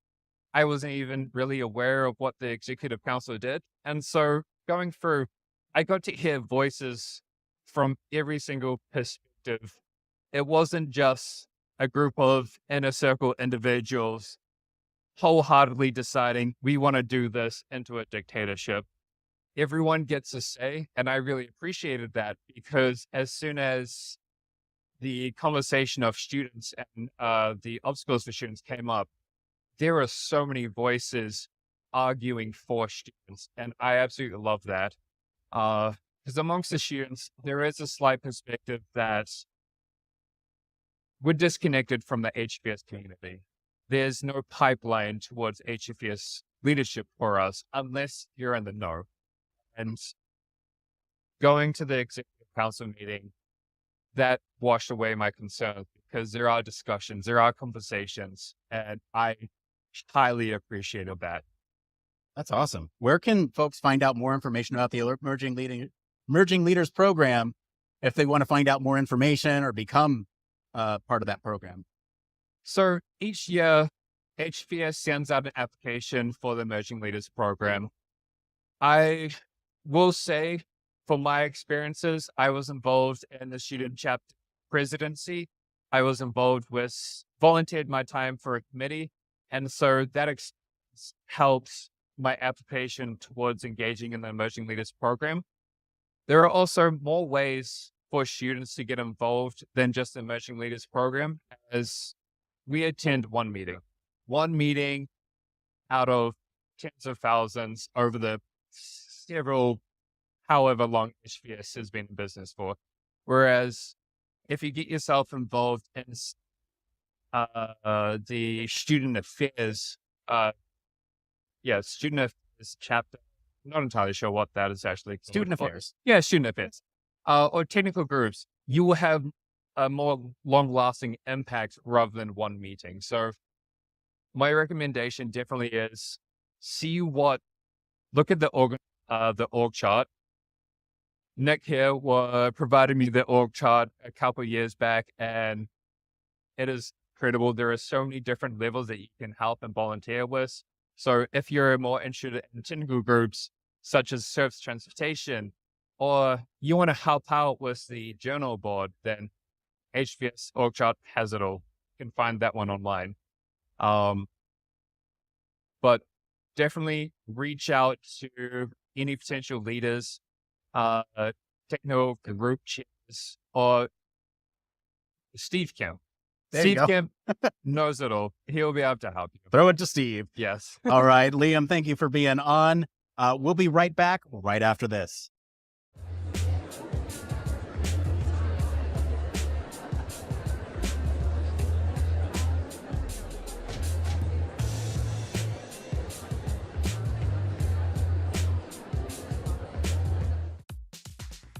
I wasn't even really aware of what the executive council did. And so going through, I got to hear voices from every single perspective. It wasn't just a group of inner circle individuals wholeheartedly deciding we want to do this into a dictatorship. Everyone gets a say, and I really appreciated that, because as soon as the conversation of students and the obstacles for students came up, there are so many voices arguing for students, and I absolutely love that. Because amongst the students, there is a slight perspective that we're disconnected from the HFES community. There's no pipeline towards HFES leadership for us unless you're in the know. And going to the executive council meeting, that washed away my concerns, because there are discussions, there are conversations, and I highly appreciated that. That's awesome. Where can folks find out more information about the Emerging Leaders Program if they want to find out more information or become part of that program? So each year, HFES sends out an application for the Emerging Leaders Program. I will say, from my experiences, I was involved in the student chapter presidency. I was involved with, volunteered my time for a committee. And so that experience helps my application towards engaging in the Emerging Leaders Program. There are also more ways for students to get involved than just the Emerging Leaders Program, as we attend one meeting out of tens of thousands over the several, however long HFES has been in business for. Whereas if you get yourself involved in the student affairs, student affairs chapter, I'm not entirely sure what that is actually. Student affairs. Yeah, student affairs. Or technical groups, you will have a more long-lasting impact rather than one meeting. So my recommendation definitely is look at the org chart. Nick here provided me the org chart a couple of years back, and it is incredible. There are so many different levels that you can help and volunteer with. So if you're more interested in technical groups such as service transportation, or you want to help out with the journal board, then HFES org chart has it all. You can find that one online. But definitely reach out to any potential leaders, technical group chairs, or Steve Kemp. Steve Kemp knows it all. He'll be able to help you. Throw it to Steve. Yes. All right, Liam, thank you for being on. We'll be right back right after this.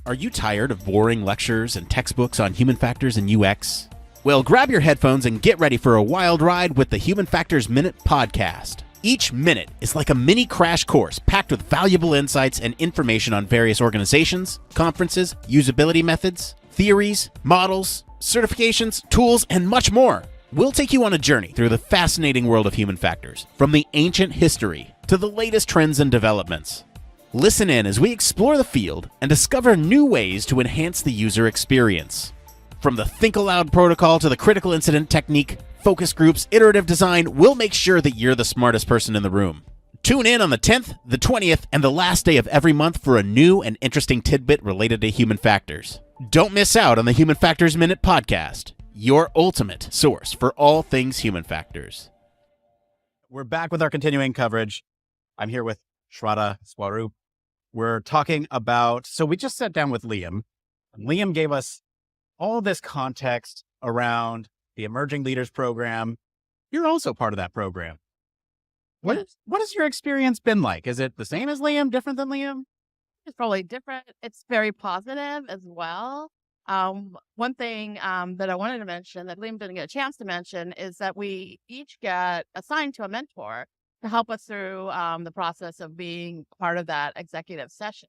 Are you tired of boring lectures and textbooks on human factors and UX? Well, grab your headphones and get ready for a wild ride with the Human Factors Minute podcast. Each minute is like a mini crash course packed with valuable insights and information on various organizations, conferences, usability methods, theories, models, certifications, tools, and much more. We'll take you on a journey through the fascinating world of human factors, from the ancient history to the latest trends and developments. Listen in as we explore the field and discover new ways to enhance the user experience. From the Think Aloud protocol to the critical incident technique, focus groups, iterative design, we'll make sure that you're the smartest person in the room. Tune in on the 10th, the 20th, and the last day of every month for a new and interesting tidbit related to human factors. Don't miss out on the Human Factors Minute podcast, your ultimate source for all things human factors. We're back with our continuing coverage. I'm here with Shraddha Swaroop. We're talking about, so we just sat down with Liam. Liam gave us all this context around the Emerging Leaders Program. You're also part of that program. What has your experience been like? Is it the same as Liam, different than Liam? It's probably different. It's very positive as well. One thing that I wanted to mention that Liam didn't get a chance to mention is that we each get assigned to a mentor to help us through the process of being part of that executive session.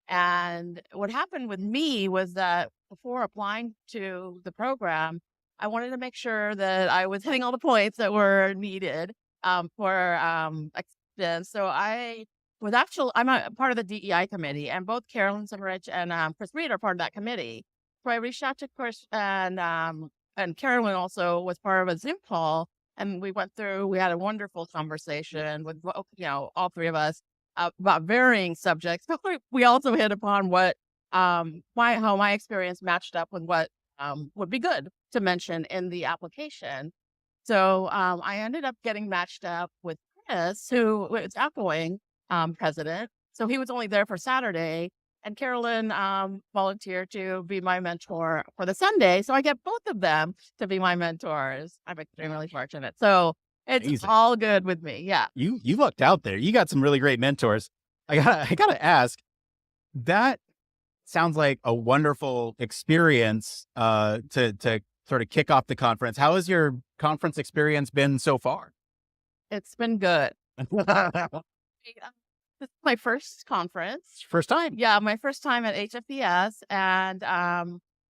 And what happened with me was that before applying to the program, I wanted to make sure that I was hitting all the points that were needed for acceptance. So I'm a part of the DEI committee, and both Carolyn Simmerich and Chris Reed are part of that committee. So I reached out to Chris, and Carolyn also was part of a Zoom call, and we had a wonderful conversation with, all three of us about varying subjects. But we also hit upon how my experience matched up with what would be good to mention in the application. So I ended up getting matched up with Chris, who was outgoing president. So he was only there for Saturday, and Carolyn volunteered to be my mentor for the Sunday. So I get both of them to be my mentors. I'm extremely fortunate. So it's Amazing. all good with me. Yeah. You lucked out there. You got some really great mentors. I gotta ask, that sounds like a wonderful experience to sort of kick off the conference. How has your conference experience been so far? It's been good. This is my first conference. First time? Yeah, my first time at HFES, and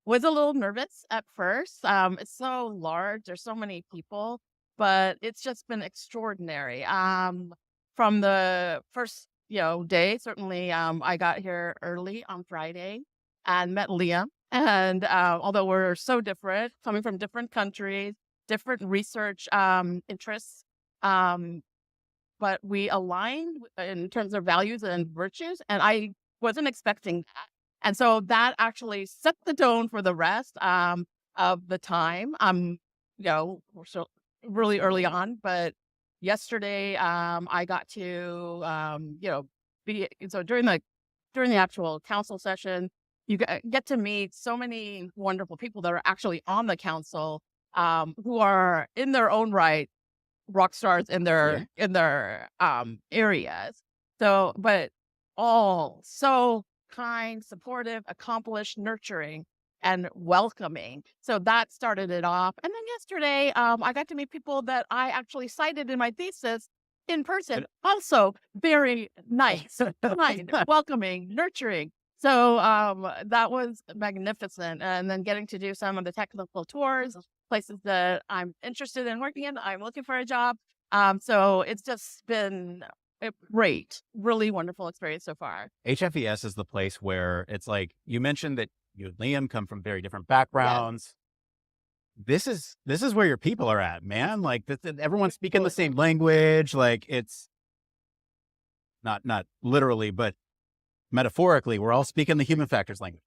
was a little nervous at first. It's so large. There's so many people, but it's just been extraordinary. From the first day, certainly I got here early on Friday and met Liam. And although we're so different, coming from different countries, different research interests, but we aligned in terms of values and virtues, and I wasn't expecting that. And so that actually set the tone for the rest of the time. We're still really early on, but yesterday I got to, during the actual council session, you get to meet so many wonderful people that are actually on the council who are in their own right rock stars in their areas. So, but all so kind, supportive, accomplished, nurturing, and welcoming. So that started it off. And then yesterday, I got to meet people that I actually cited in my thesis in person. Also very nice, kind, welcoming, nurturing. So that was magnificent. And then getting to do some of the technical tours, places that I'm interested in working in. I'm looking for a job. So it's just been a great, really wonderful experience so far. HFES is the place where it's like, you mentioned that you and Liam come from very different backgrounds. Yes. This is where your people are at, man. Like everyone's speaking the same language. Like it's not literally, but metaphorically, we're all speaking the human factors language.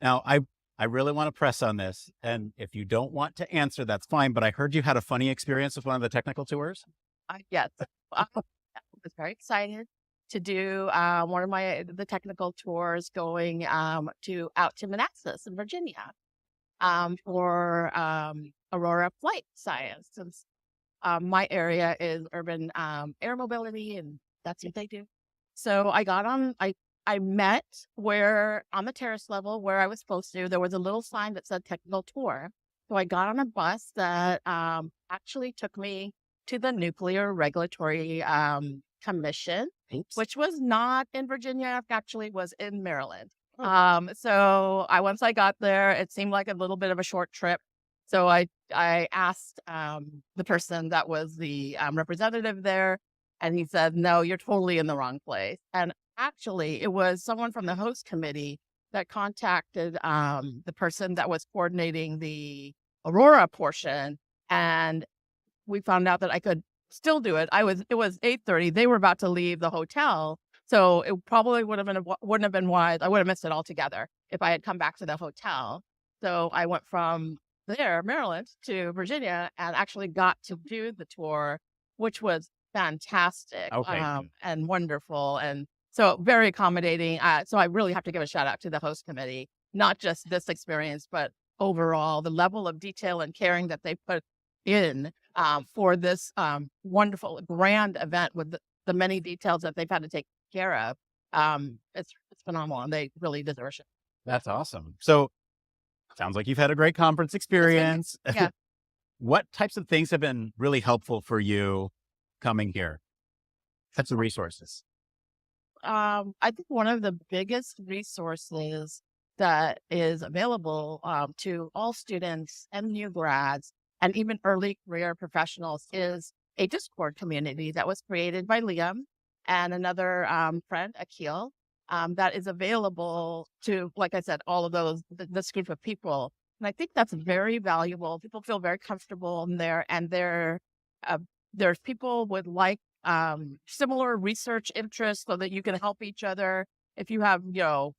Now, I really want to press on this, and if you don't want to answer, that's fine, but I heard you had a funny experience with one of the technical tours? Yes. I was very excited to do one of the technical tours going out to Manassas in Virginia for Aurora Flight Science. Since my area is urban air mobility, and that's what they do. So I met where on the terrace level where I was supposed to, there was a little sign that said technical tour. So I got on a bus that actually took me to the Nuclear Regulatory Commission, which was not in Virginia, actually was in Maryland. So once I got there, it seemed like a little bit of a short trip. So I asked the person that was the representative there, and he said, "No, you're totally in the wrong place." And actually, it was someone from the host committee that contacted the person that was coordinating the Aurora portion, and we found out that I could still do it. It was 8:30. They were about to leave the hotel. So it probably wouldn't have been wise. I would have missed it altogether if I had come back to the hotel. So I went from there, Maryland, to Virginia, and actually got to do the tour, which was fantastic. Okay. And wonderful. And so very accommodating. So I really have to give a shout out to the host committee, not just this experience, but overall, the level of detail and caring that they put in for this wonderful, grand event with the many details that they've had to take care of. It's phenomenal, and they really deserve it. That's awesome. So sounds like you've had a great conference experience. Yeah. What types of things have been really helpful for you coming here? Types of resources. I think one of the biggest resources that is available to all students and new grads and even early career professionals is a Discord community that was created by Liam and another friend, Akil, that is available to, like I said, all of this group of people. And I think that's very valuable. People feel very comfortable in there, and there's people with similar research interests so that you can help each other. If you have,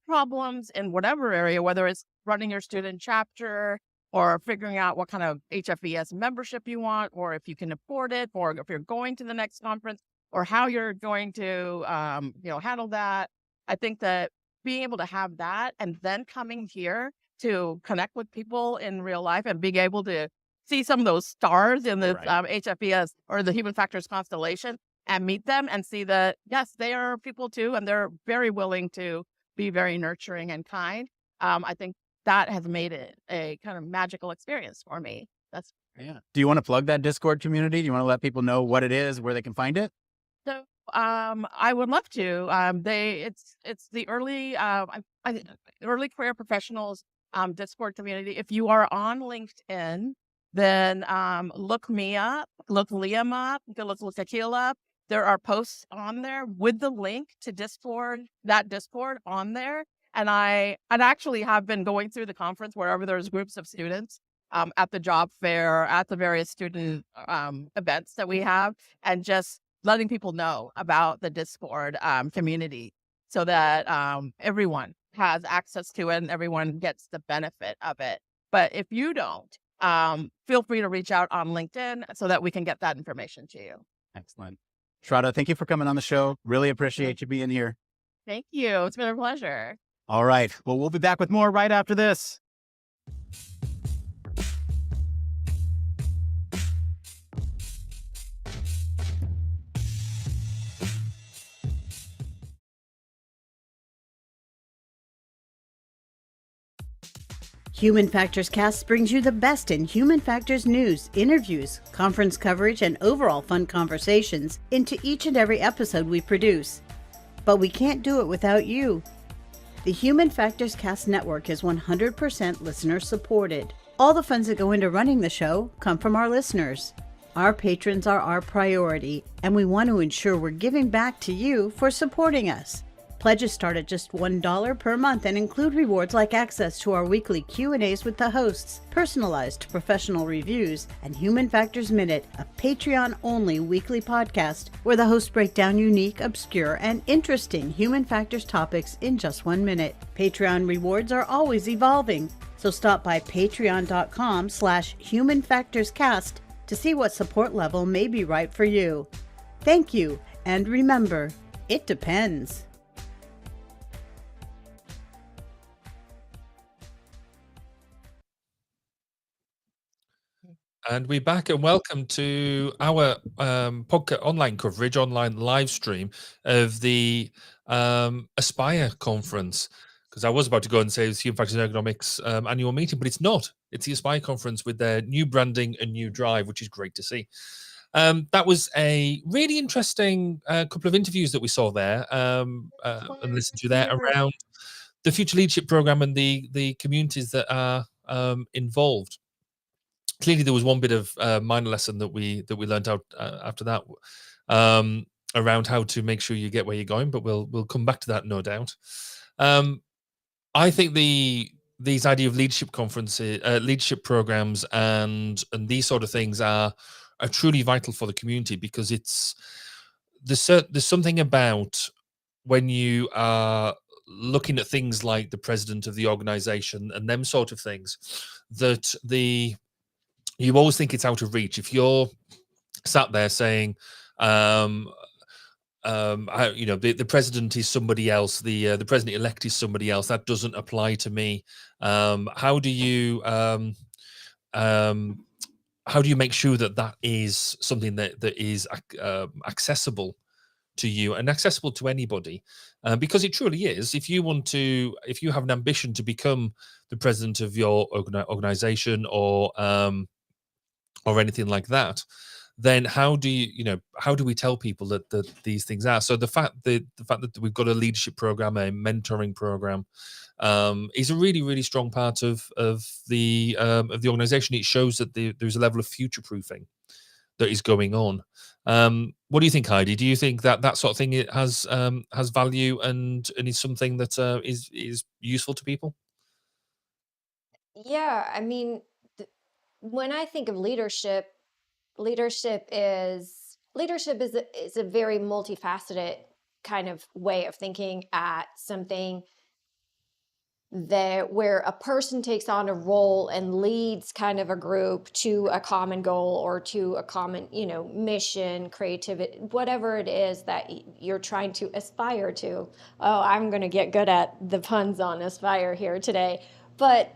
problems in whatever area, whether it's running your student chapter or figuring out what kind of HFES membership you want, or if you can afford it, or if you're going to the next conference, or how you're going to, handle that. I think that being able to have that and then coming here to connect with people in real life and being able to see some of those stars in the HFES or the human factors constellation and meet them and see that, yes, they are people too, and they're very willing to be very nurturing and kind. I think that has made it a kind of magical experience for me. Do you want to plug that Discord community? Do you want to let people know what it is, where they can find it? So I would love to. It's the early career professionals Discord community. If you are on LinkedIn, then look me up, look Liam up, you can look Akil up. There are posts on there with the link to Discord on there. And I actually have been going through the conference wherever there's groups of students at the job fair, at the various student events that we have, and just letting people know about the Discord community so that everyone has access to it and everyone gets the benefit of it. But if you don't, feel free to reach out on LinkedIn so that we can get that information to you. Excellent. Shraddha, thank you for coming on the show. Really appreciate you being here. Thank you. It's been a pleasure. All right. Well, we'll be back with more right after this. Human Factors Cast brings you the best in human factors news, interviews, conference coverage, and overall fun conversations into each and every episode we produce. But we can't do it without you. The Human Factors Cast network is 100% listener supported. All the funds that go into running the show come from our listeners. Our patrons are our priority, and we want to ensure we're giving back to you for supporting us. Pledges start at just $1 per month and include rewards like access to our weekly Q&As with the hosts, personalized professional reviews, and Human Factors Minute, a Patreon-only weekly podcast where the hosts break down unique, obscure, and interesting human factors topics in just 1 minute. Patreon rewards are always evolving, so stop by patreon.com/humanfactorscast to see what support level may be right for you. Thank you, and remember, it depends. And we're back, and welcome to our podcast online live stream of the Aspire conference. Because I was about to go and say it's Human Factors and Ergonomics annual meeting, but it's not. It's the Aspire conference with their new branding and new drive, which is great to see. That was a really interesting couple of interviews that we saw there and listened to there around the Future Leadership Program and the communities that are involved. Clearly, there was one bit of minor lesson that we learned out after that around how to make sure you get where you're going, but we'll come back to that, no doubt. I think these idea of leadership conferences, leadership programs, and these sort of things are are truly vital for the community, because there's something about when you are looking at things like the president of the organization and them sort of things, that you always think it's out of reach. If you're sat there saying, the president is somebody else, the president elect is somebody else, that doesn't apply to me. How do you make sure that that is something that is accessible to you and accessible to anybody? Because it truly is. If you have an ambition to become the president of your organization or anything like that, then how do we tell people that these things are? So the fact that we've got a leadership program, a mentoring program, is a really, really strong part of the organization. It shows that there's a level of future proofing that is going on. What do you think, Heidi? Do you think that sort of thing has value and is something that is useful to people? Yeah, I mean, when I think of leadership, leadership is a very multifaceted kind of way of thinking at something where a person takes on a role and leads kind of a group to a common goal or to a common, mission, creativity, whatever it is that you're trying to aspire to. Oh, I'm going to get good at the puns on aspire here today. But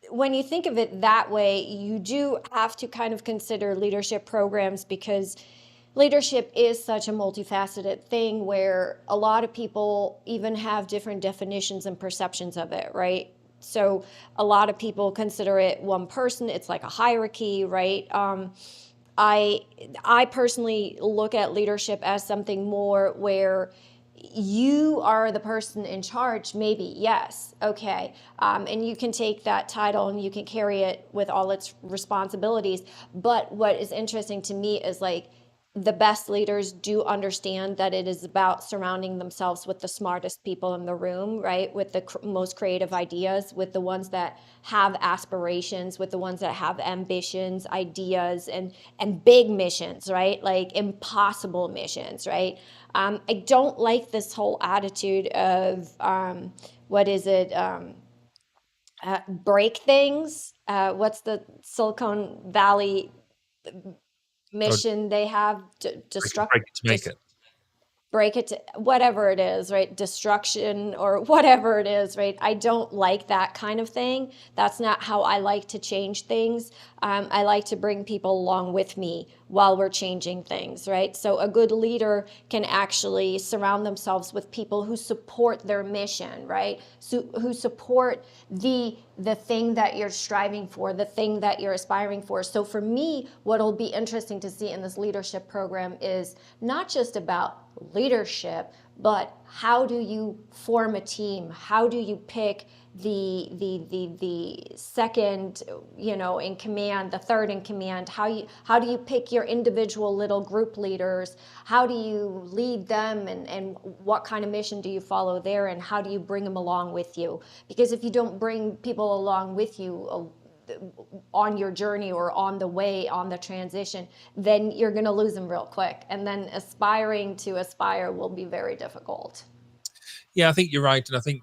when you think of it that way, you do have to kind of consider leadership programs, because leadership is such a multifaceted thing where a lot of people even have different definitions and perceptions of it, right? So a lot of people consider it one person. It's like a hierarchy, right? I personally look at leadership as something more where you are the person in charge, maybe, yes, okay, and you can take that title and you can carry it with all its responsibilities. But what is interesting to me is, like, the best leaders do understand that it is about surrounding themselves with the smartest people in the room, right? With the most creative ideas, with the ones that have aspirations, with the ones that have ambitions, ideas, and big missions, right? Like impossible missions, right? I don't like this whole attitude of, break things. What's the Silicon Valley mission they have? Break it to make it. Break it to whatever it is, right? Destruction or whatever it is, right? I don't like that kind of thing. That's not how I like to change things. I like to bring people along with me while we're changing things, right? So a good leader can actually surround themselves with people who support their mission, right? So, who support the thing that you're striving for, the thing that you're aspiring for. So for me, what'll be interesting to see in this leadership program is not just about leadership, but how do you form a team? How do you pick the second, in command, the third in command? How do you pick your individual little group leaders? How do you lead them, and what kind of mission do you follow there, and how do you bring them along with you? Because if you don't bring people along with you on your journey or on the way, on the transition, then you're going to lose them real quick. And then aspiring to aspire will be very difficult. Yeah, I think you're right. And I think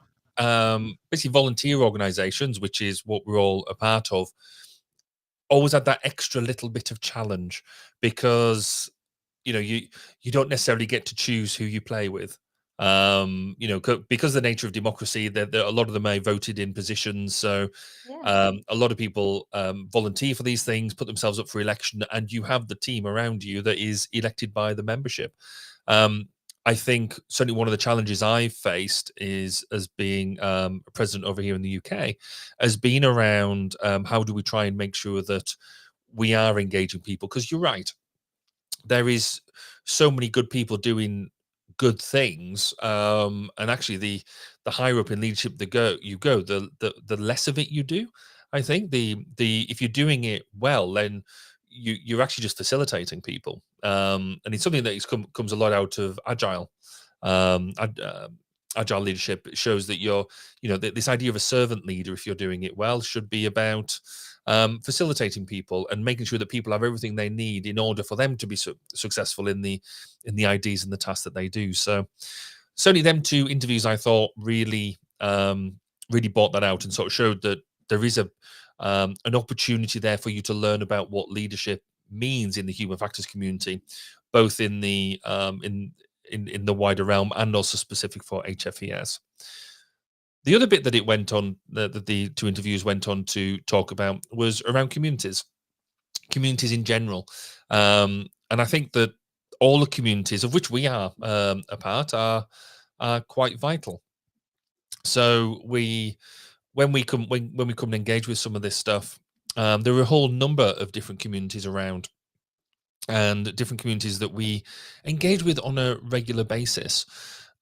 basically volunteer organizations, which is what we're all a part of, always had that extra little bit of challenge, because you don't necessarily get to choose who you play with. Because of the nature of democracy, that a lot of them are voted in positions. So a lot of people volunteer for these things, put themselves up for election, and you have the team around you that is elected by the membership. I think certainly one of the challenges I've faced is, as being a president over here in the UK, has been around how do we try and make sure that we are engaging people? Because you're right, there is so many good people doing good things, and actually the higher up in leadership you go, the less of it you do. I think if you're doing it well, then you're actually just facilitating people, and it's something that comes a lot out of agile. agile leadership. It shows that you're, this idea of a servant leader, if you're doing it well, should be about facilitating people and making sure that people have everything they need in order for them to be successful in the ideas and the tasks that they do. So certainly them two interviews, I thought, really brought that out and sort of showed that there is an opportunity there for you to learn about what leadership means in the human factors community, both in the in the wider realm and also specific for HFES. The other bit that it went on, that the two interviews went on to talk about, was around communities in general. And I think that all the communities of which we are a part are quite vital. So when we come and engage with some of this stuff, there are a whole number of different communities around, and different communities that we engage with on a regular basis.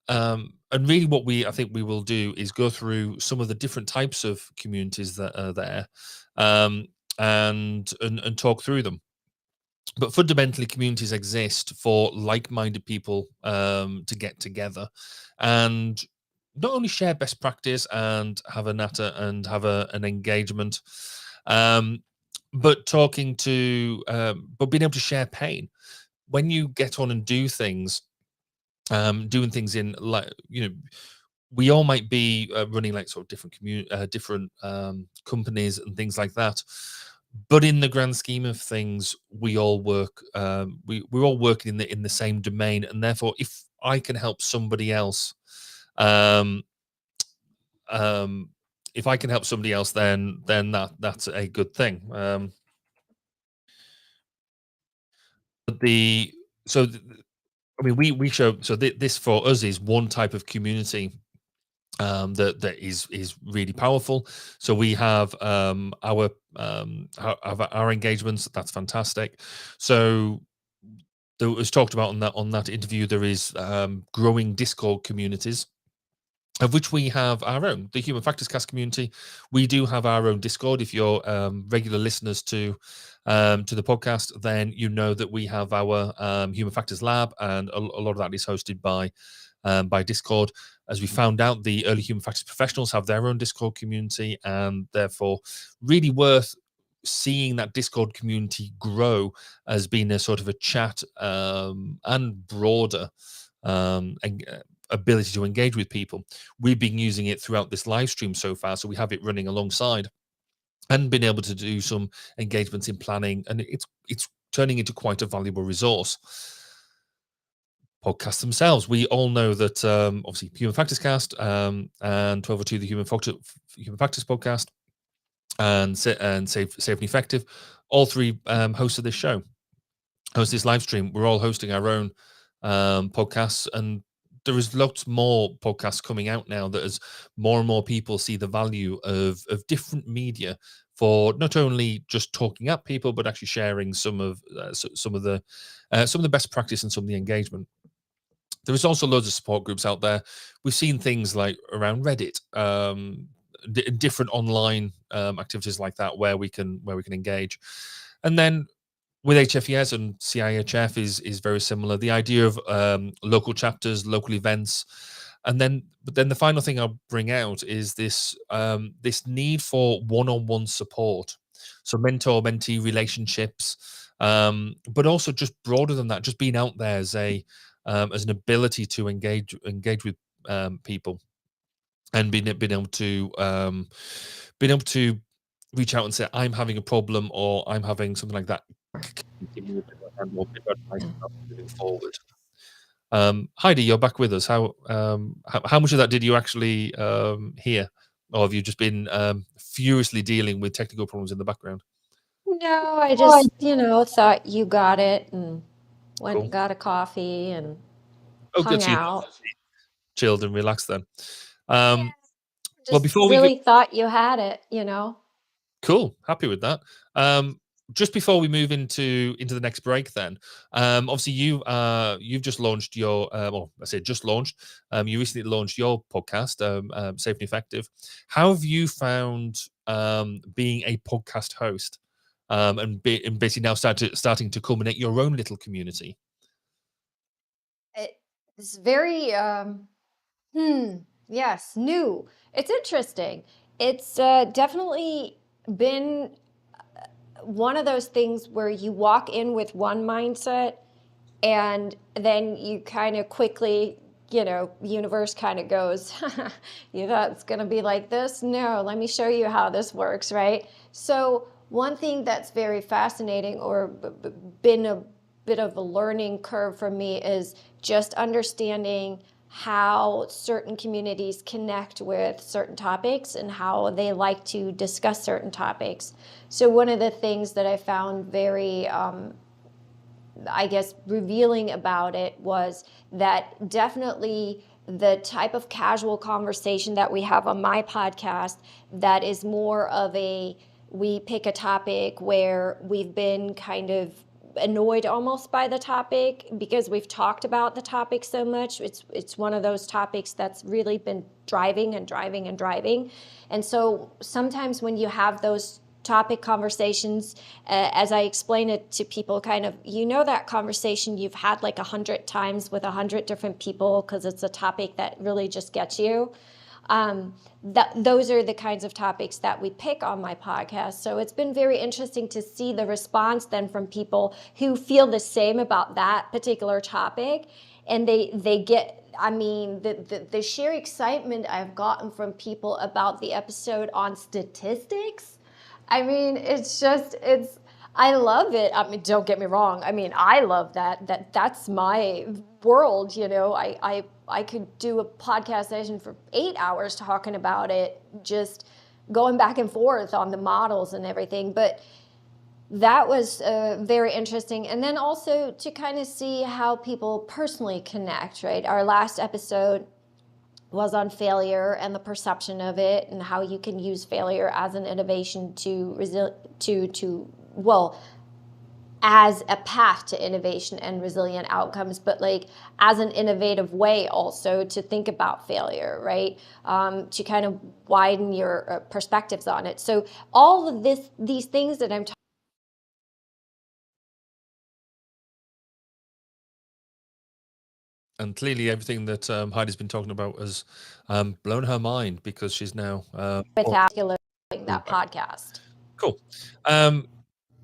And really what I think we will do is go through some of the different types of communities that are there, and talk through them. But fundamentally, communities exist for like-minded people to get together and not only share best practice and have a natter and have an engagement, but being able to share pain. When you get on and do things, doing things in, like, we all might be running like sort of different companies and things like that, but in the grand scheme of things, we all work. We're all working in the same domain, and therefore, if I can help somebody else, if I can help somebody else, then that's a good thing. We show, so this for us is one type of community that is really powerful. So we have our engagements. That's fantastic. So there was talked about on that interview, there is growing Discord communities, of which we have our own, the Human Factors Cast community. We do have our own Discord. If you're regular listeners to the podcast, then you know that we have our Human Factors Lab, and a lot of that is hosted by Discord. As we found out, the early human factors professionals have their own Discord community, and therefore really worth seeing that Discord community grow as being a sort of a chat and broader ability to engage with people. We've been using it throughout this live stream so far, so we have it running alongside and been able to do some engagements in planning, and it's turning into quite a valuable resource. Podcasts themselves, we all know that obviously Human Factors Cast and 1202, the Human Factors podcast, and Safe and Effective, all three hosts of this show, host this live stream. We're all hosting our own podcasts, and there is lots more podcasts coming out now, that as more and more people see the value of different media for not only just talking at people, but actually sharing some of the best practice and some of the engagement. There is also loads of support groups out there. We've seen things like around Reddit, different online activities like that where we can engage. And then with HFES and CIHF is very similar. The idea of local chapters, local events, but then the final thing I'll bring out is this need for one-on-one support. So mentor-mentee relationships, but also just broader than that, just being out there as an ability to engage with people, and being able to reach out and say, I'm having a problem, or I'm having something like that. Moving forward. Heidi, you're back with us. How much of that did you actually hear, or have you just been furiously dealing with technical problems in the background? No, I just, thought you got it and went Cool. and got a coffee and Oh, hung good. So out. Chilled and relaxed then. Just before really we thought you had it, Cool. Happy with that. Just before we move into the next break, then, obviously you've just launched your, well, I say just launched. You recently launched your podcast, Safe and Effective. How have you found being a podcast host, and basically now starting to culminate your own little community? It's very Yes, new. It's interesting. It's definitely been one of those things where you walk in with one mindset and then you kind of quickly, universe kind of goes, you thought it's going to be like this? No, let me show you how this works, right? So one thing that's very fascinating or been a bit of a learning curve for me is just understanding how certain communities connect with certain topics and how they like to discuss certain topics. So one of the things that I found very, I guess, revealing about it was that definitely the type of casual conversation that we have on my podcast that is more of we pick a topic where we've been kind of annoyed almost by the topic because we've talked about the topic so much. It's one of those topics that's really been driving and driving and driving. And so sometimes when you have those topic conversations, as I explain it to people, kind of, that conversation you've had like 100 times with 100 different people because it's a topic that really just gets you. Those are the kinds of topics that we pick on my podcast. So it's been very interesting to see the response then from people who feel the same about that particular topic. And they get, the sheer excitement I've gotten from people about the episode on statistics. I love it. Don't get me wrong. I love that's my world. I could do a podcast session for 8 hours talking about it, just going back and forth on the models and everything. But that was very interesting. And then also to kind of see how people personally connect, right? Our last episode was on failure and the perception of it and how you can use failure as an innovation as a path to innovation and resilient outcomes, but like as an innovative way also to think about failure, right? To kind of widen your perspectives on it. So all of these things that I'm talking And clearly, everything that Heidi's been talking about has blown her mind because she's now without that podcast. Cool.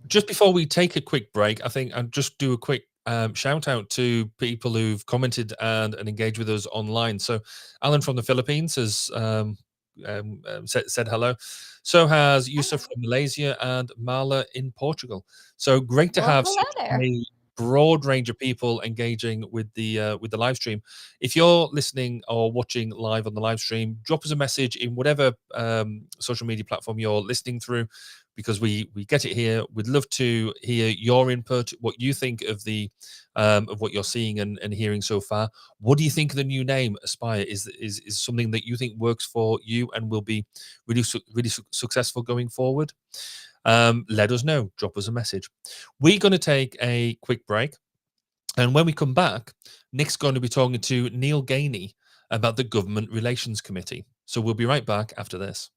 Just before we take a quick break, I think I'll just do a quick shout out to people who've commented and engaged with us online. So Alan from the Philippines has said hello. So has Yusuf from Malaysia and Marla in Portugal. So great to have a broad range of people engaging with the live stream. If you're listening or watching live on the live stream, drop us a message in whatever social media platform you're listening through, because we get it here. We'd love to hear your input, what you think of the of what you're seeing and hearing so far. What do you think of the new name Aspire? Is something that you think works for you and will be really successful going forward? Let us know. Drop us a message. We're going to take a quick break, and when we come back, Nick's going to be talking to Neil Gainey about the Government Relations Committee. So we'll be right back after this.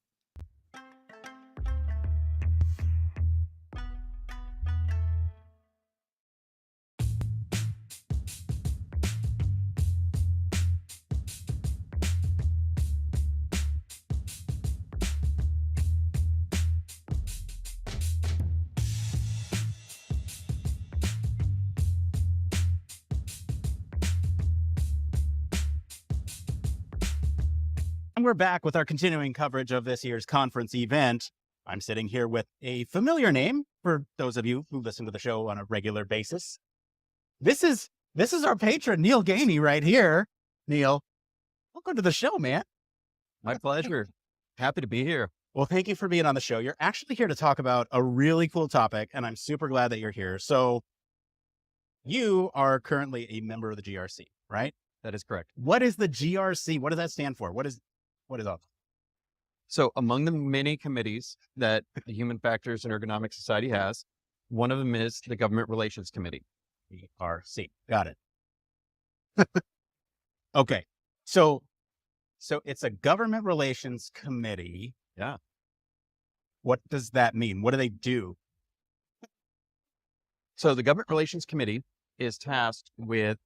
And we're back with our continuing coverage of this year's conference event. I'm sitting here with a familiar name for those of you who listen to the show on a regular basis. This is our patron, Neil Gainey, right here. Neil, welcome to the show, man. My pleasure. Happy to be here. Well, thank you for being on the show. You're actually here to talk about a really cool topic, and I'm super glad that you're here. So you are currently a member of the GRC, right? That is correct. What is the GRC? What does that stand for? What is up? So among the many committees that the Human Factors and Ergonomics Society has, one of them is the Government Relations Committee. GRC. Got it. Okay. So it's a Government Relations Committee. Yeah. What does that mean? What do they do? So the Government Relations Committee is tasked with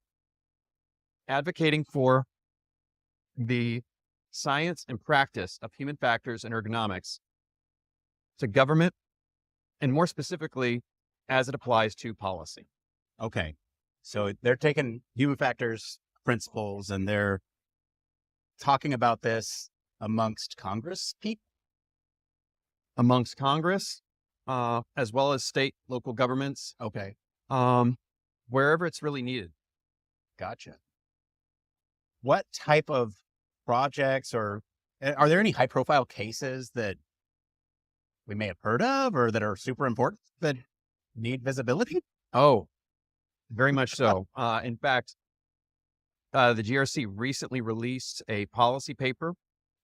advocating for the science and practice of human factors and ergonomics to government, and more specifically, as it applies to policy. Okay. So they're taking human factors principles and they're talking about this amongst Congress people? Amongst Congress, as well as state, local governments. Okay. Wherever it's really needed. Gotcha. What type of projects or are there any high profile cases that we may have heard of or that are super important that need visibility? Oh, very much so. In fact, the GRC recently released a policy paper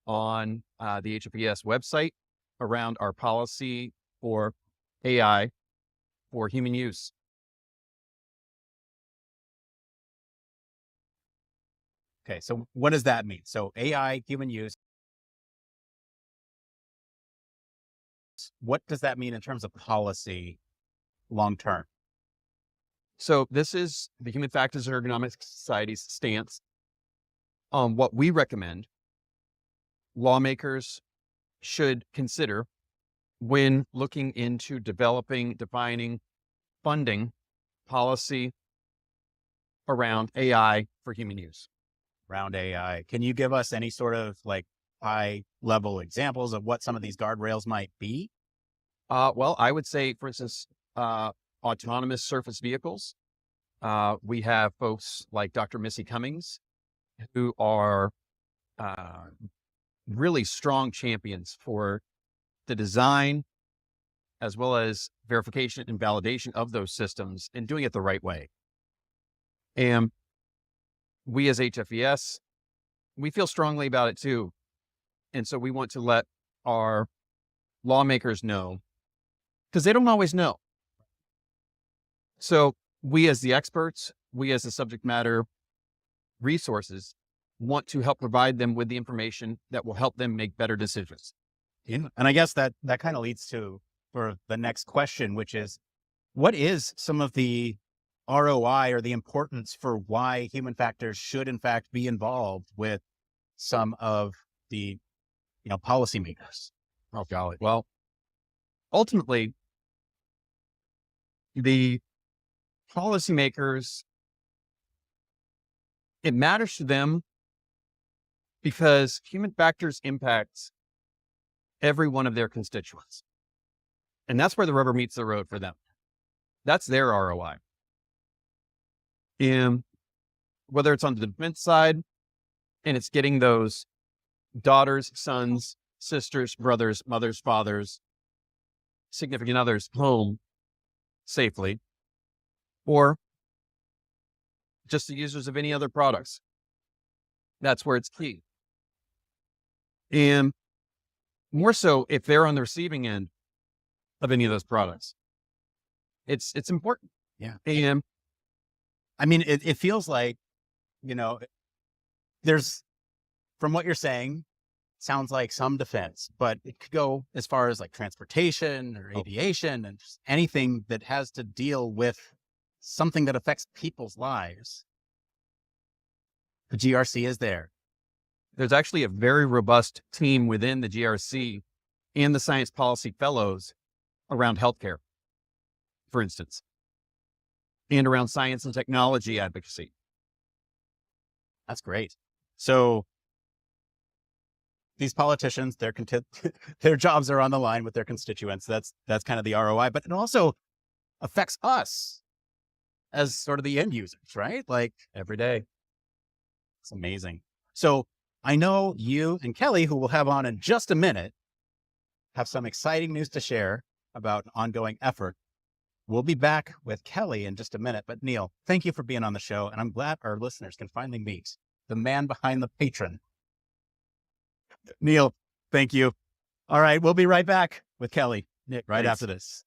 on the HFES website around our policy for AI for human use. Okay, so what does that mean? So AI, human use. What does that mean in terms of policy long term? So this is the Human Factors and Ergonomics Society's stance on what we recommend lawmakers should consider when looking into developing, defining, funding policy around AI for human use. Around AI. Can you give us any sort of like high level examples of what some of these guardrails might be? Well, I would say, for instance, autonomous surface vehicles. We have folks like Dr. Missy Cummings, who are really strong champions for the design as well as verification and validation of those systems and doing it the right way. And we as HFES, we feel strongly about it too. And so we want to let our lawmakers know, because they don't always know. So we as the experts, we as the subject matter resources, want to help provide them with the information that will help them make better decisions. And I guess that kind of leads to for the next question, which is, what is some of the ROI or the importance for why human factors should in fact be involved with some of the, policymakers? Oh, golly. Well, ultimately, the policymakers, it matters to them because human factors impacts every one of their constituents. And that's where the rubber meets the road for them. That's their ROI. And whether it's on the defense side and it's getting those daughters, sons, sisters, brothers, mothers, fathers, significant others home safely, or just the users of any other products. That's where it's key. And more so if they're on the receiving end of any of those products. It's important. Yeah. And I mean, it feels like, there's, from what you're saying, sounds like some defense, but it could go as far as like transportation or aviation and just anything that has to deal with something that affects people's lives. The GRC is there. There's actually a very robust team within the GRC and the Science Policy Fellows around healthcare, for instance, and around science and technology advocacy. That's great. So these politicians, their jobs are on the line with their constituents. That's kind of the ROI, but it also affects us as sort of the end users, right? Like every day. It's amazing. So I know you and Kelly, who we'll have on in just a minute, have some exciting news to share about an ongoing effort. We'll be back with Kelly in just a minute, but Neil, thank you for being on the show. And I'm glad our listeners can finally meet the man behind the patron. Neil, thank you. All right, we'll be right back with Kelly right after this.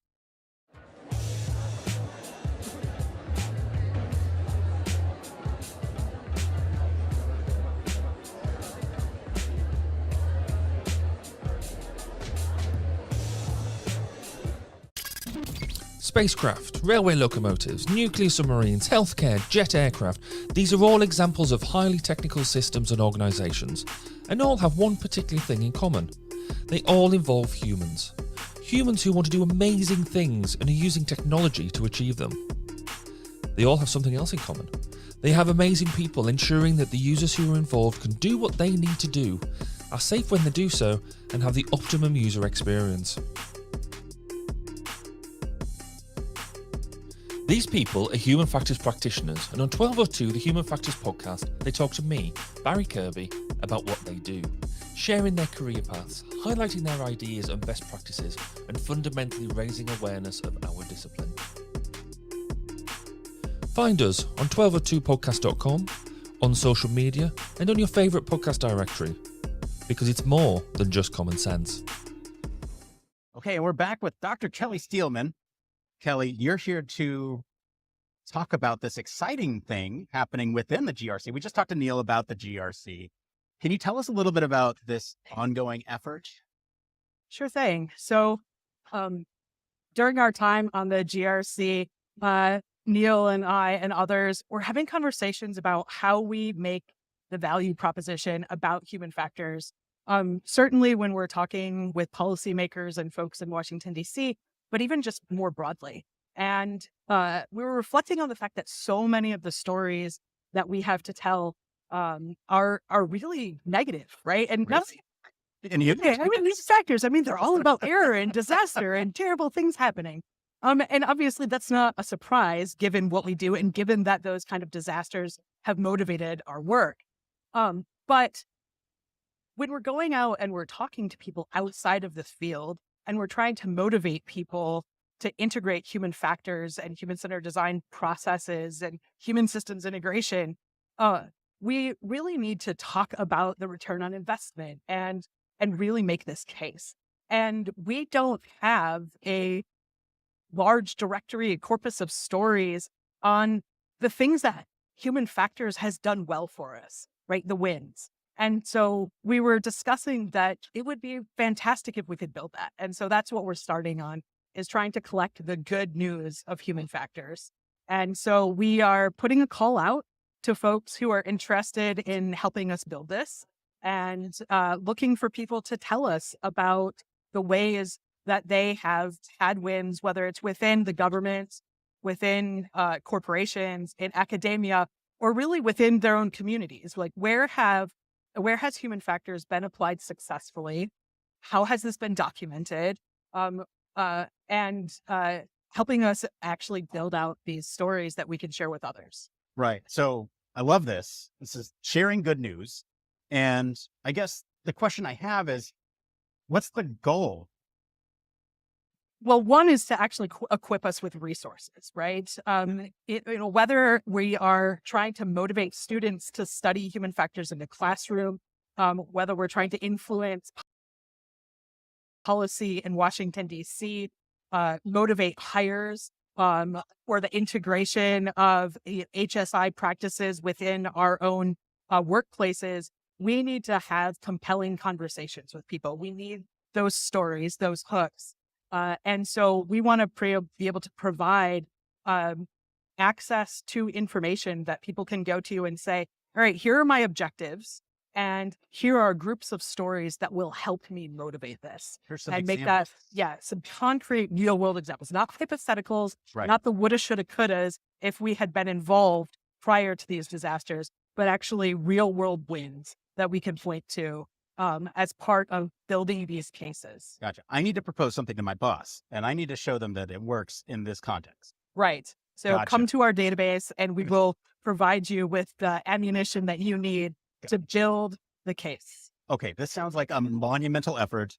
Spacecraft, railway locomotives, nuclear submarines, healthcare, jet aircraft, these are all examples of highly technical systems and organisations, and all have one particular thing in common. They all involve humans. Humans who want to do amazing things and are using technology to achieve them. They all have something else in common. They have amazing people ensuring that the users who are involved can do what they need to do, are safe when they do so, and have the optimum user experience. These people are human factors practitioners, and on 1202, the Human Factors podcast, they talk to me, Barry Kirby, about what they do, sharing their career paths, highlighting their ideas and best practices, and fundamentally raising awareness of our discipline. Find us on 1202podcast.com, on social media, and on your favourite podcast directory, because it's more than just common sense. Okay, and we're back with Dr. Kelly Steelman. Kelly, you're here to talk about this exciting thing happening within the GRC. We just talked to Neil about the GRC. Can you tell us a little bit about this ongoing effort? Sure thing. So during our time on the GRC, Neil and I and others were having conversations about how we make the value proposition about human factors. Certainly when we're talking with policymakers and folks in Washington, D.C., but even just more broadly. And we were reflecting on the fact that so many of the stories that we have to tell are really negative, right? And these factors, they're all about error and disaster and terrible things happening. And obviously that's not a surprise given what we do and given that those kind of disasters have motivated our work. But when we're going out and we're talking to people outside of this field, and we're trying to motivate people to integrate human factors and human-centered design processes and human systems integration, we really need to talk about the return on investment and really make this case. And we don't have a large directory, a corpus of stories on the things that human factors has done well for us, right? The wins. And so we were discussing that it would be fantastic if we could build that. And so that's what we're starting on, is trying to collect the good news of human factors. And so we are putting a call out to folks who are interested in helping us build this and looking for people to tell us about the ways that they have had wins, whether it's within the government, within corporations, in academia, or really within their own communities. Like where has human factors been applied successfully? How has this been documented? And helping us actually build out these stories that we can share with others. Right. So I love this. This is sharing good news. And I guess the question I have is, what's the goal? Well, one is to actually equip us with resources, right? Whether we are trying to motivate students to study human factors in the classroom, whether we're trying to influence policy in Washington, D.C., motivate hires, or the integration of HSI practices within our own workplaces, we need to have compelling conversations with people. We need those stories, those hooks. And so we want to be able to provide access to information that people can go to and say, all right, here are my objectives. And here are groups of stories that will help me motivate this. Here's some and examples. make that, some concrete real world examples, not hypotheticals, Right. not the woulda, shoulda, couldas if we had been involved prior to these disasters, but actually real world wins that we can point to as part of building these cases. Gotcha. I need to propose something to my boss, and I need to show them that it works in this context. Right. So Gotcha. come to our database and we will provide you with the ammunition that you need to build the case. Okay, this sounds like a monumental effort.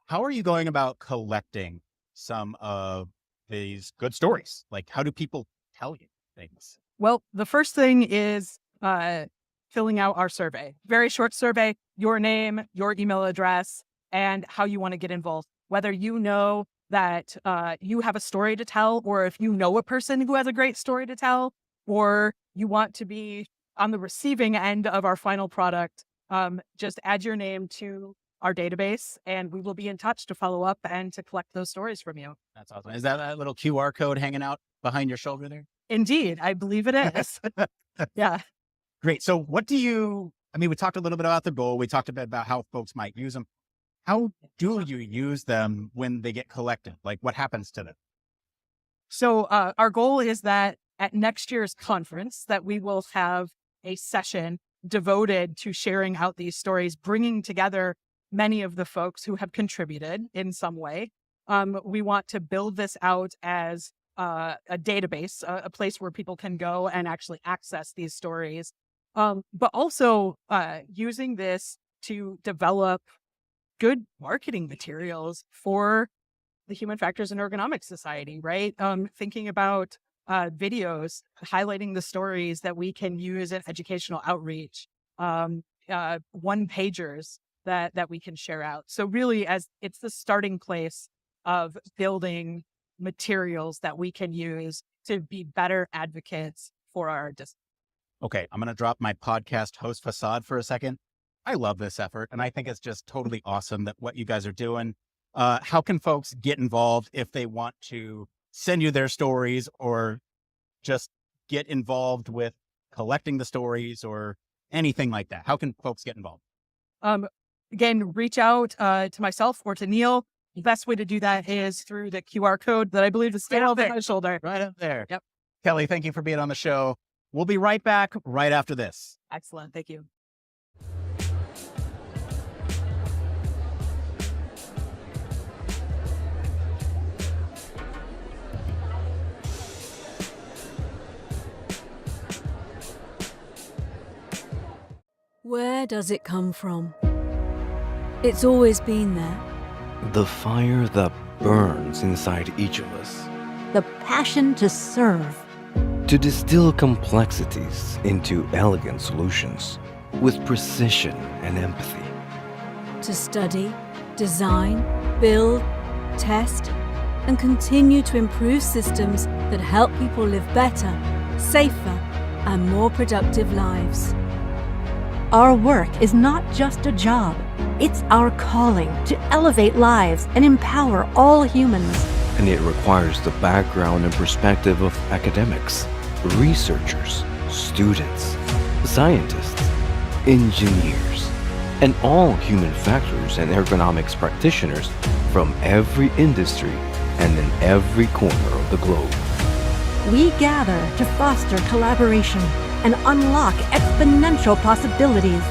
How are you going about collecting some of these good stories? Like, how do people tell you things? Well, the first thing is filling out our survey. Very short survey, your name, your email address, and how you want to get involved. Whether you know that you have a story to tell, or if you know a person who has a great story to tell, or you want to be on the receiving end of our final product, just add your name to our database, and we will be in touch to follow up and to collect those stories from you. That's awesome. Is that little QR code hanging out behind your shoulder there? Indeed, I believe it is. Yeah. Great. So what do you, I mean, we talked a little bit about the goal. We talked a bit about how folks might use them. How do you use them when they get collected? Like what happens to them? So our goal is that at next year's conference that we will have a session devoted to sharing out these stories, bringing together many of the folks who have contributed in some way. We want to build this out as a database, a place where people can go and actually access these stories, but also using this to develop good marketing materials for the Human Factors and Ergonomics Society, right? Thinking about videos highlighting the stories that we can use in educational outreach, one-pagers that we can share out. So really, as it's the starting place of building materials that we can use to be better advocates for our discipline. Okay, I'm going to drop my podcast host facade for a second. I love this effort, and I think it's just totally awesome that what you guys are doing. How can folks get involved if they want to send you their stories or just get involved with collecting the stories or anything like that? How can folks get involved? Again, reach out to myself or to Neil. The best way to do that is through the QR code that I believe is still over my shoulder. Right up there. Yep. Kelly, thank you for being on the show. We'll be right back right after this. Excellent. Thank you. Where does it come from? It's always been there. The fire that burns inside each of us. The passion to serve. To distill complexities into elegant solutions with precision and empathy. To study, design, build, test, and continue to improve systems that help people live better, safer, and more productive lives. Our work is not just a job, it's our calling to elevate lives and empower all humans. And it requires the background and perspective of academics, researchers, students, scientists, engineers, and all human factors and ergonomics practitioners from every industry and in every corner of the globe. We gather to foster collaboration and unlock exponential possibilities.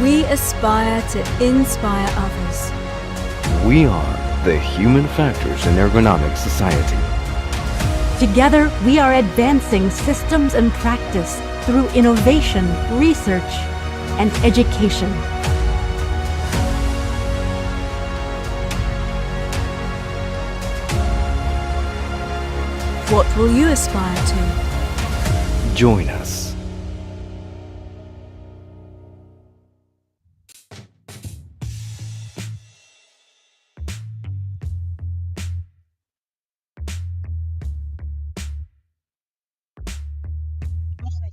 We aspire to inspire others. We are the Human Factors and Ergonomics Society. Together, we are advancing systems and practice through innovation, research, and education. What will you aspire to? Join us.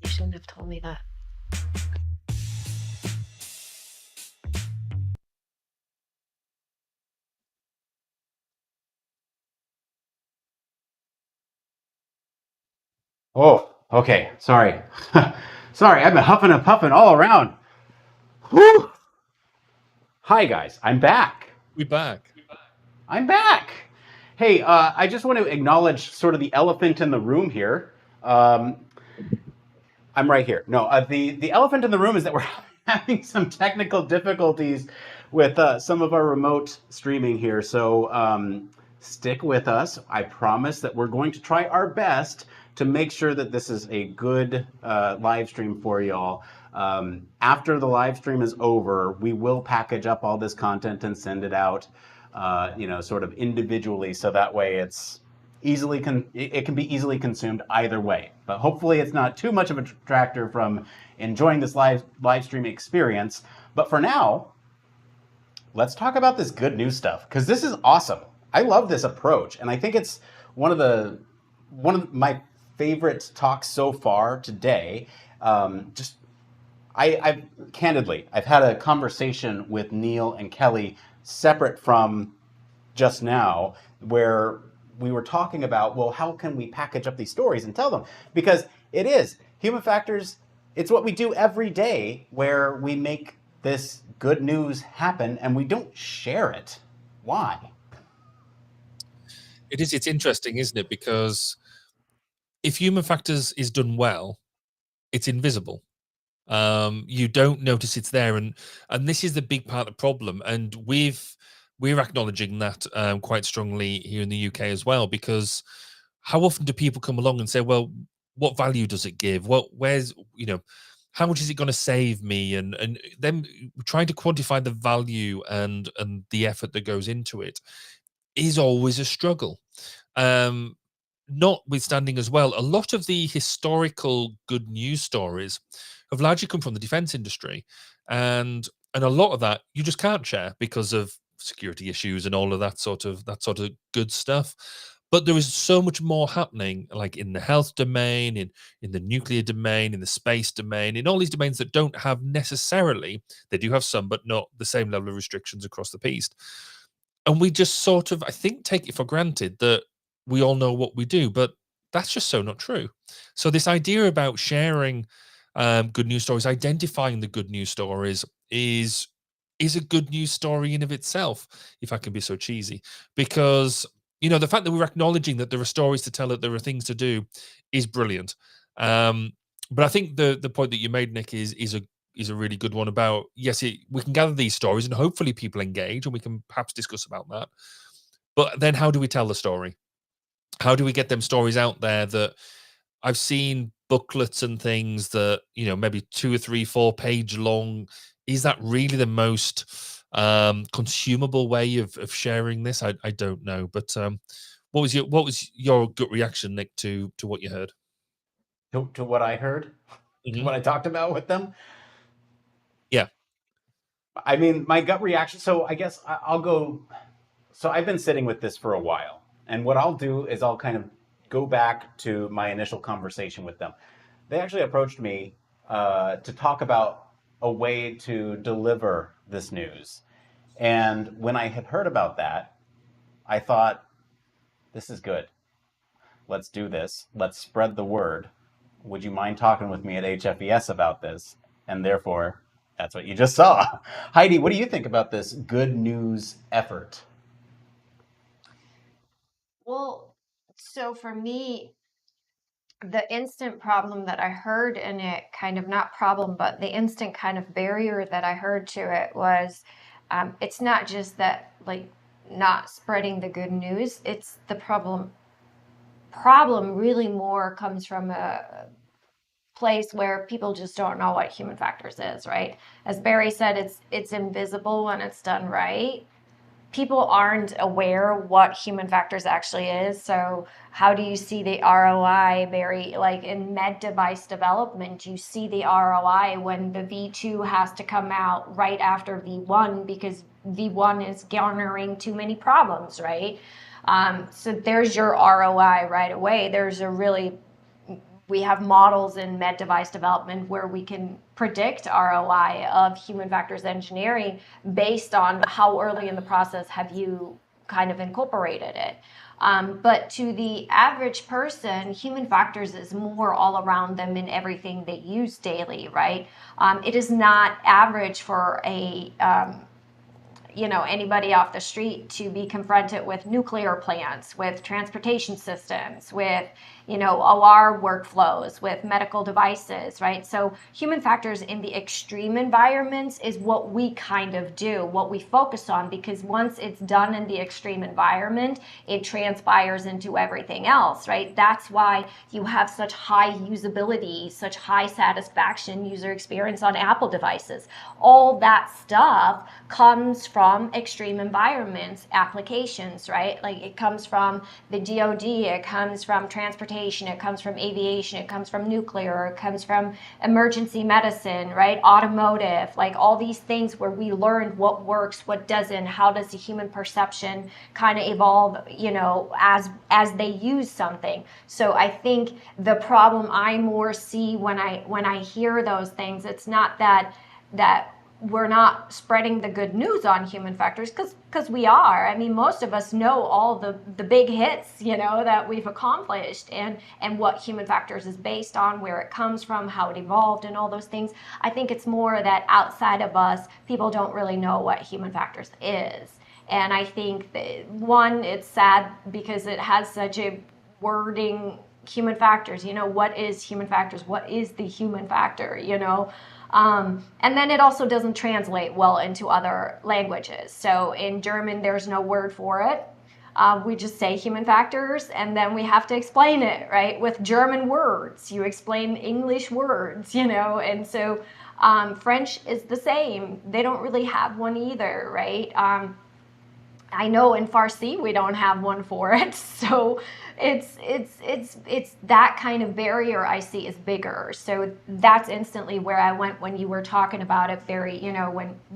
You shouldn't have told me that. Oh, okay. Sorry. Sorry, I've been huffing and puffing all around. Whew. Hi, guys. I'm back. We back. I'm back. Hey, I just want to acknowledge sort of the elephant in the room here. I'm right here. No, the elephant in the room is that we're having some technical difficulties with some of our remote streaming here. So stick with us. I promise that we're going to try our best to make sure that this is a good live stream for y'all. After the live stream is over, we will package up all this content and send it out, sort of individually, so that way it's easily it can be easily consumed either way. But hopefully it's not too much of a detractor from enjoying this live stream experience. But for now, let's talk about this good news stuff, because this is awesome. I love this approach, and I think it's one of my favorite talks so far today. I've candidly, I've had a conversation with Neil and Kelly separate from just now, where we were talking about, well, how can we package up these stories and tell them? Because it is human factors. It's what we do every day, where we make this good news happen and we don't share it. Why? It is. It's interesting, isn't it? Because if human factors is done well, it's invisible. You don't notice it's there, and this is the big part of the problem. And we're acknowledging that quite strongly here in the UK as well, because how often do people come along and say, well, what value does it give? Where's, how much is it going to save me? And then trying to quantify the value and the effort that goes into it is always a struggle. Notwithstanding as well, a lot of the historical good news stories have largely come from the defense industry, and a lot of that you just can't share because of security issues and all of that sort of good stuff. But there is so much more happening, like in the health domain, in the nuclear domain, in the space domain, in all these domains that don't have necessarily, they do have some, but not the same level of restrictions across the piece. And we just sort of, I think, take it for granted that we all know what we do, but that's just so not true. So this idea about sharing good news stories, identifying the good news stories is a good news story in of itself, if I can be so cheesy, because the fact that we're acknowledging that there are stories to tell, that there are things to do, is brilliant. But I think the point that you made, Nick, is a really good one about, yes, we can gather these stories and hopefully people engage, and we can perhaps discuss about that. But then how do we tell the story? How do we get them stories out there? That I've seen booklets and things that, maybe 2 or 3, 4 page long. Is that really the most consumable way of sharing this? I don't know. But what was your gut reaction, Nick, to what you heard? To what I heard? Mm-hmm. What I talked about with them? Yeah. I mean, my gut reaction, so I guess I'll go. So I've been sitting with this for a while. And what I'll do is I'll kind of go back to my initial conversation with them. They actually approached me to talk about a way to deliver this news. And when I had heard about that, I thought, this is good. Let's do this. Let's spread the word. Would you mind talking with me at HFES about this? And therefore, that's what you just saw. Heidi, what do you think about this good news effort? Well, so for me, the instant problem that I heard in it, kind of not problem, but the instant kind of barrier that I heard to it was, it's not just that, like, not spreading the good news. It's the problem really more comes from a place where people just don't know what human factors is, right? As Barry said, it's invisible when it's done right. People aren't aware what human factors actually is. So how do you see the ROI, Barry? Like in med device development, you see the ROI when the V2 has to come out right after V1 because V1 is garnering too many problems, right? So there's your ROI right away. We have models in med device development where we can predict ROI of human factors engineering based on how early in the process have you kind of incorporated it. But to the average person, human factors is more all around them in everything they use daily, right? It is not average for anybody off the street to be confronted with nuclear plants, with transportation systems, with, OR workflows, with medical devices, right? So human factors in the extreme environments is what we kind of do, what we focus on, because once it's done in the extreme environment, it transpires into everything else, right? That's why you have such high usability, such high satisfaction user experience on Apple devices. All that stuff comes from from extreme environments, applications, right? Like it comes from the DoD, it comes from transportation, it comes from aviation, it comes from nuclear, it comes from emergency medicine, right? Automotive, like all these things where we learned what works, what doesn't, how does the human perception kind of evolve, you know, as they use something. So I think the problem I more see when I hear those things, it's not that we're not spreading the good news on human factors, because we are. I mean, most of us know all the big hits, you know, that we've accomplished, and what human factors is based on, where it comes from, how it evolved, and all those things. I think it's more that outside of us, people don't really know what human factors is. And I think that, one, it's sad because it has such a wording, human factors, you know, what is human factors? What is the human factor, you know? And then it also doesn't translate well into other languages. So in German, there's no word for it. We just say human factors, and then we have to explain it, right? With German words, you explain English words, you know, and so French is the same. They don't really have one either, right? I know in Farsi we don't have one for it, so it's that kind of barrier I see is bigger. So that's instantly where I went when you were talking about it, Barry. You know,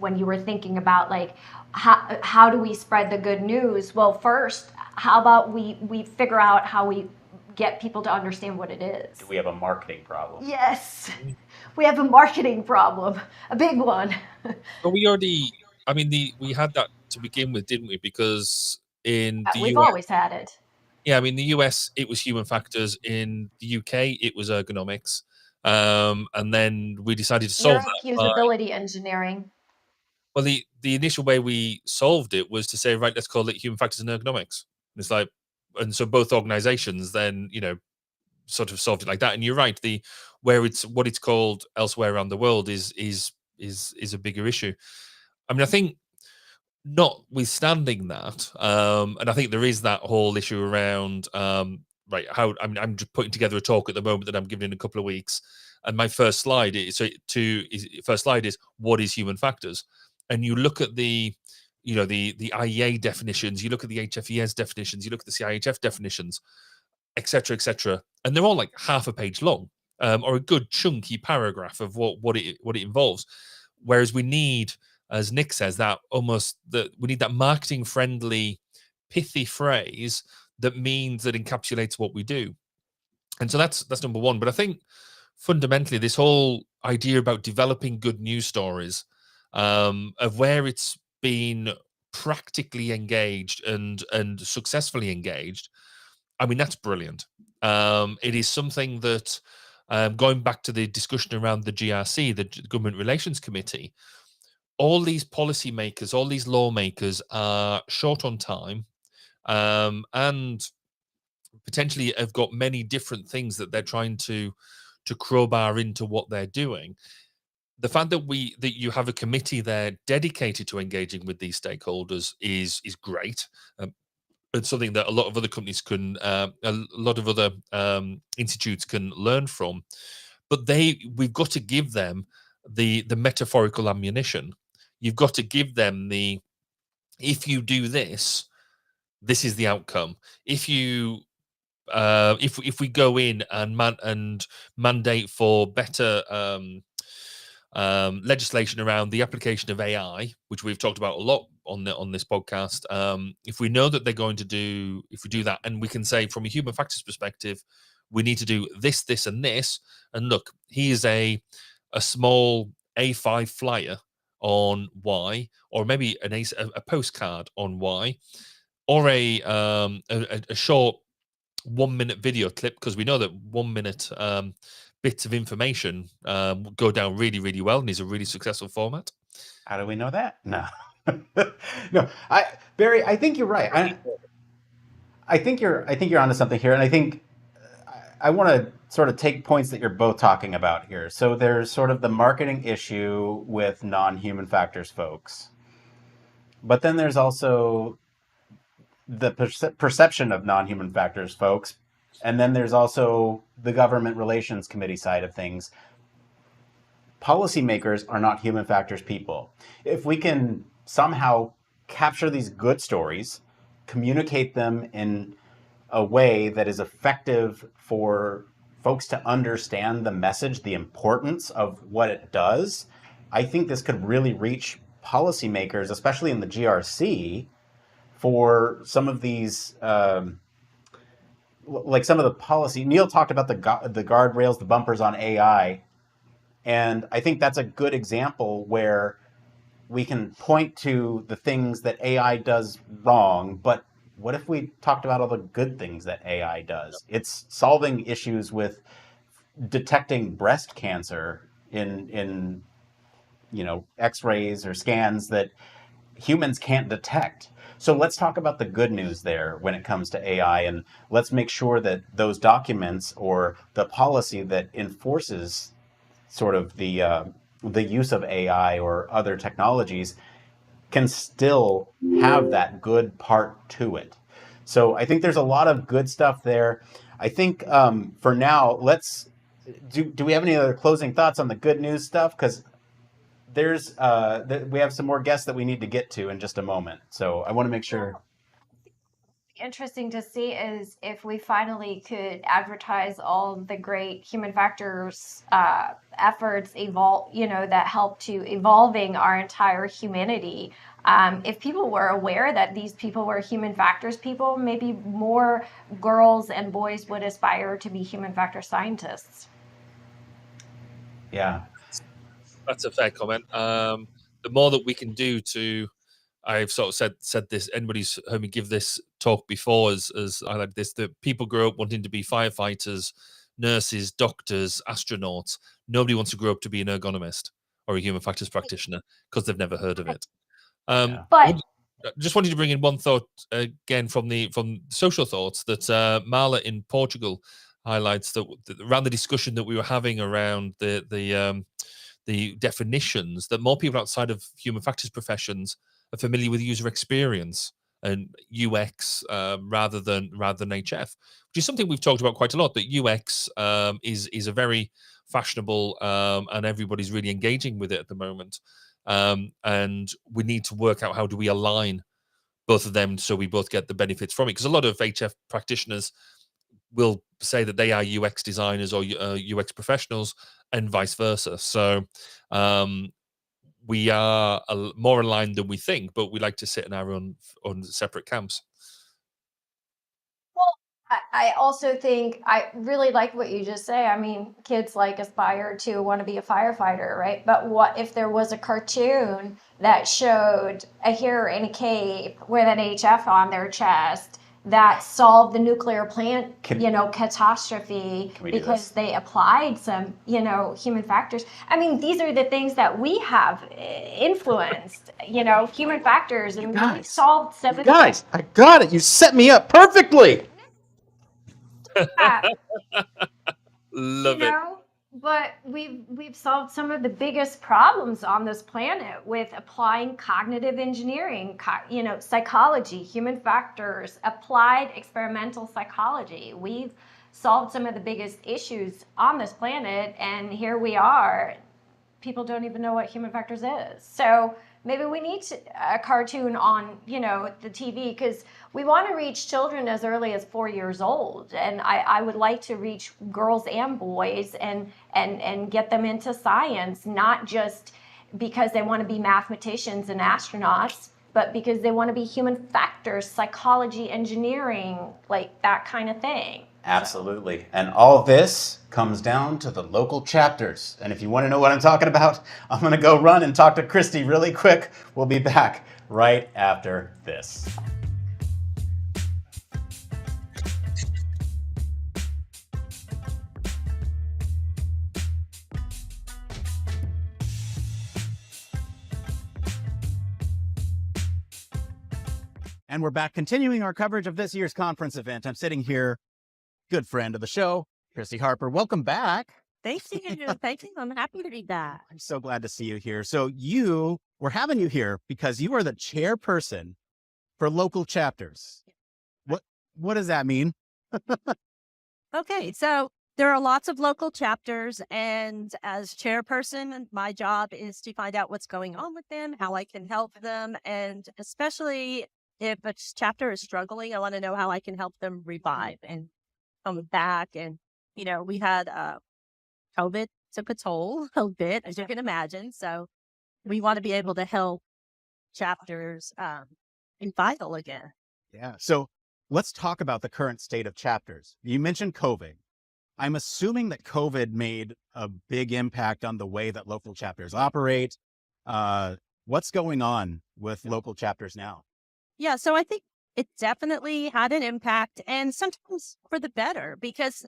when you were thinking about like how do we spread the good news? Well, first, how about we figure out how we get people to understand what it is? Do we have a marketing problem? Yes, we have a marketing problem, a big one. But we already, I mean, we had that to begin with, didn't we? Because in the We've US, always had it. yeah, I mean, the US, it was human factors. In the UK, it was ergonomics. And then we decided to solve that. Usability engineering. Well, the initial way we solved it was to say, right, let's call it human factors and ergonomics. It's like, and so both organizations then, you know, sort of solved it like that. And you're right, what it's called elsewhere around the world is a bigger issue. I mean, I think, notwithstanding that, and I think there is that whole issue around right, how I'm just putting together a talk at the moment that I'm giving in a couple of weeks, and my first slide is what is human factors, and you look at the IEA definitions, you look at the HFES definitions, you look at the CIHF definitions, etc., and they're all like half a page long, or a good chunky paragraph of what it involves, whereas we need, as Nick says, we need that marketing friendly, pithy phrase that encapsulates what we do. And so that's number one. But I think fundamentally this whole idea about developing good news stories, of where it's been practically engaged and successfully engaged, I mean, that's brilliant. It is something that, going back to the discussion around the GRC, the Government Relations Committee, all these policymakers, all these lawmakers are short on time, and potentially have got many different things that they're trying to crowbar into what they're doing. The fact that you have a committee there dedicated to engaging with these stakeholders is great. It's something that a lot of other companies can, a lot of other institutes can learn from. But we've got to give them the metaphorical ammunition. You've got to give them if you do this, this is the outcome. If you if we go in and mandate for better legislation around the application of AI, which we've talked about a lot on this podcast, if we know that they're going to do, if we do that, and we can say from a human factors perspective, we need to do this, this, and this, and look, here's a small A5 flyer on Y, or maybe a postcard on Y, or a short 1 minute video clip, because we know that 1 minute bits of information go down really, really well and is a really successful format. How do we know that? No. No, Barry, I think you're right. I think you're onto something here, and I think I want to sort of take points that you're both talking about here. So there's sort of the marketing issue with non-human factors folks, but then there's also the perception of non-human factors folks, and then there's also the government relations committee side of things. Policymakers are not human factors people. If we can somehow capture these good stories, communicate them in a way that is effective for folks to understand the message, the importance of what it does, I think this could really reach policymakers, especially in the GRC, for some of these, like some of the policy. Neil talked about the guardrails, the bumpers on AI, and I think that's a good example where we can point to the things that AI does wrong, but what if we talked about all the good things that AI does? It's solving issues with detecting breast cancer in X-rays or scans that humans can't detect. So let's talk about the good news there when it comes to AI, and let's make sure that those documents or the policy that enforces sort of the use of AI or other technologies can still have that good part to it. So I think there's a lot of good stuff there. I think for now, let's do we have any other closing thoughts on the good news stuff? Because there's we have some more guests that we need to get to in just a moment. So I want to make sure. Interesting to see is if we finally could advertise all the great human factors efforts that help to evolving our entire humanity. If people were aware that these people were human factors people, maybe more girls and boys would aspire to be human factor scientists. Yeah, that's a fair comment. The more that we can do to, I've sort of said this, anybody's heard me give this talk before as I like this, that people grow up wanting to be firefighters, nurses, doctors, astronauts. Nobody wants to grow up to be an ergonomist or a human factors practitioner because they've never heard of it. But just wanted to bring in one thought again from social thoughts that Marla in Portugal highlights that around the discussion that we were having around the definitions, that more people outside of human factors professions are familiar with user experience and UX rather than HF, which is something we've talked about quite a lot. That UX is a very fashionable and everybody's really engaging with it at the moment. And we need to work out how do we align both of them so we both get the benefits from it. Because a lot of HF practitioners will say that they are UX designers or UX professionals and vice versa. So we are more aligned than we think, but we like to sit in our own separate camps. Well, I also think I really like what you just say. I mean, kids aspire to want to be a firefighter, right? But what if there was a cartoon that showed a hero in a cape with an HF on their chest that solved the nuclear plant, catastrophe because they applied some, human factors. I mean, these are the things that we have influenced, human factors, and we solved some of the guys, I got it. You set me up perfectly. Love it. But we've solved some of the biggest problems on this planet with applying cognitive engineering, psychology, human factors, applied experimental psychology. We've solved some of the biggest issues on this planet, and here we are. People don't even know what human factors is. So maybe we need a cartoon on, the TV, because we want to reach children as early as 4 years old. And I would like to reach girls and boys and get them into science, not just because they want to be mathematicians and astronauts, but because they want to be human factors, psychology, engineering, that kind of thing. Absolutely. And all this comes down to the local chapters. And if you want to know what I'm talking about, I'm going to go run and talk to Christy really quick. We'll be back right after this. And we're back continuing our coverage of this year's conference event. I'm sitting here, good friend of the show, Christy Harper. Welcome back. Thank you. Thank you. I'm happy to be back. I'm so glad to see you here. So we're having you here because you are the chairperson for local chapters. What does that mean? Okay, so There are lots of local chapters, and as chairperson, my job is to find out what's going on with them, how I can help them, and especially if a chapter is struggling, I want to know how I can help them revive and come back. And, we had COVID took a toll a bit, as you can imagine. So we want to be able to help chapters be vital again. Yeah. So let's talk about the current state of chapters. You mentioned COVID. I'm assuming that COVID made a big impact on the way that local chapters operate. What's going on with local chapters now? Yeah, so I think it definitely had an impact, and sometimes for the better, because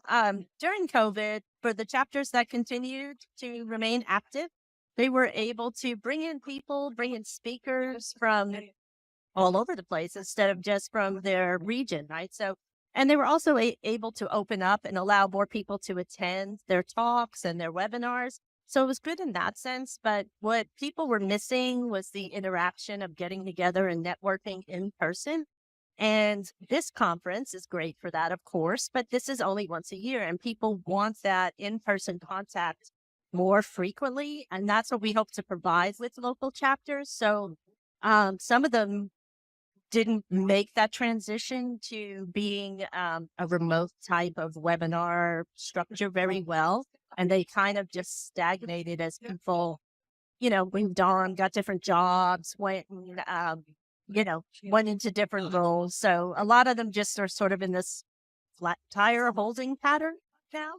during COVID, for the chapters that continued to remain active, they were able to bring in people, bring in speakers from all over the place instead of just from their region, right? So, and they were also able to open up and allow more people to attend their talks and their webinars. So it was good in that sense. But what people were missing was the interaction of getting together and networking in person. And this conference is great for that, of course, but this is only once a year, and people want that in-person contact more frequently. And that's what we hope to provide with local chapters. So some of them didn't make that transition to being a remote type of webinar structure very well. And they kind of just stagnated as people, moved on, got different jobs, went into different roles. So a lot of them just are sort of in this flat tire holding pattern now.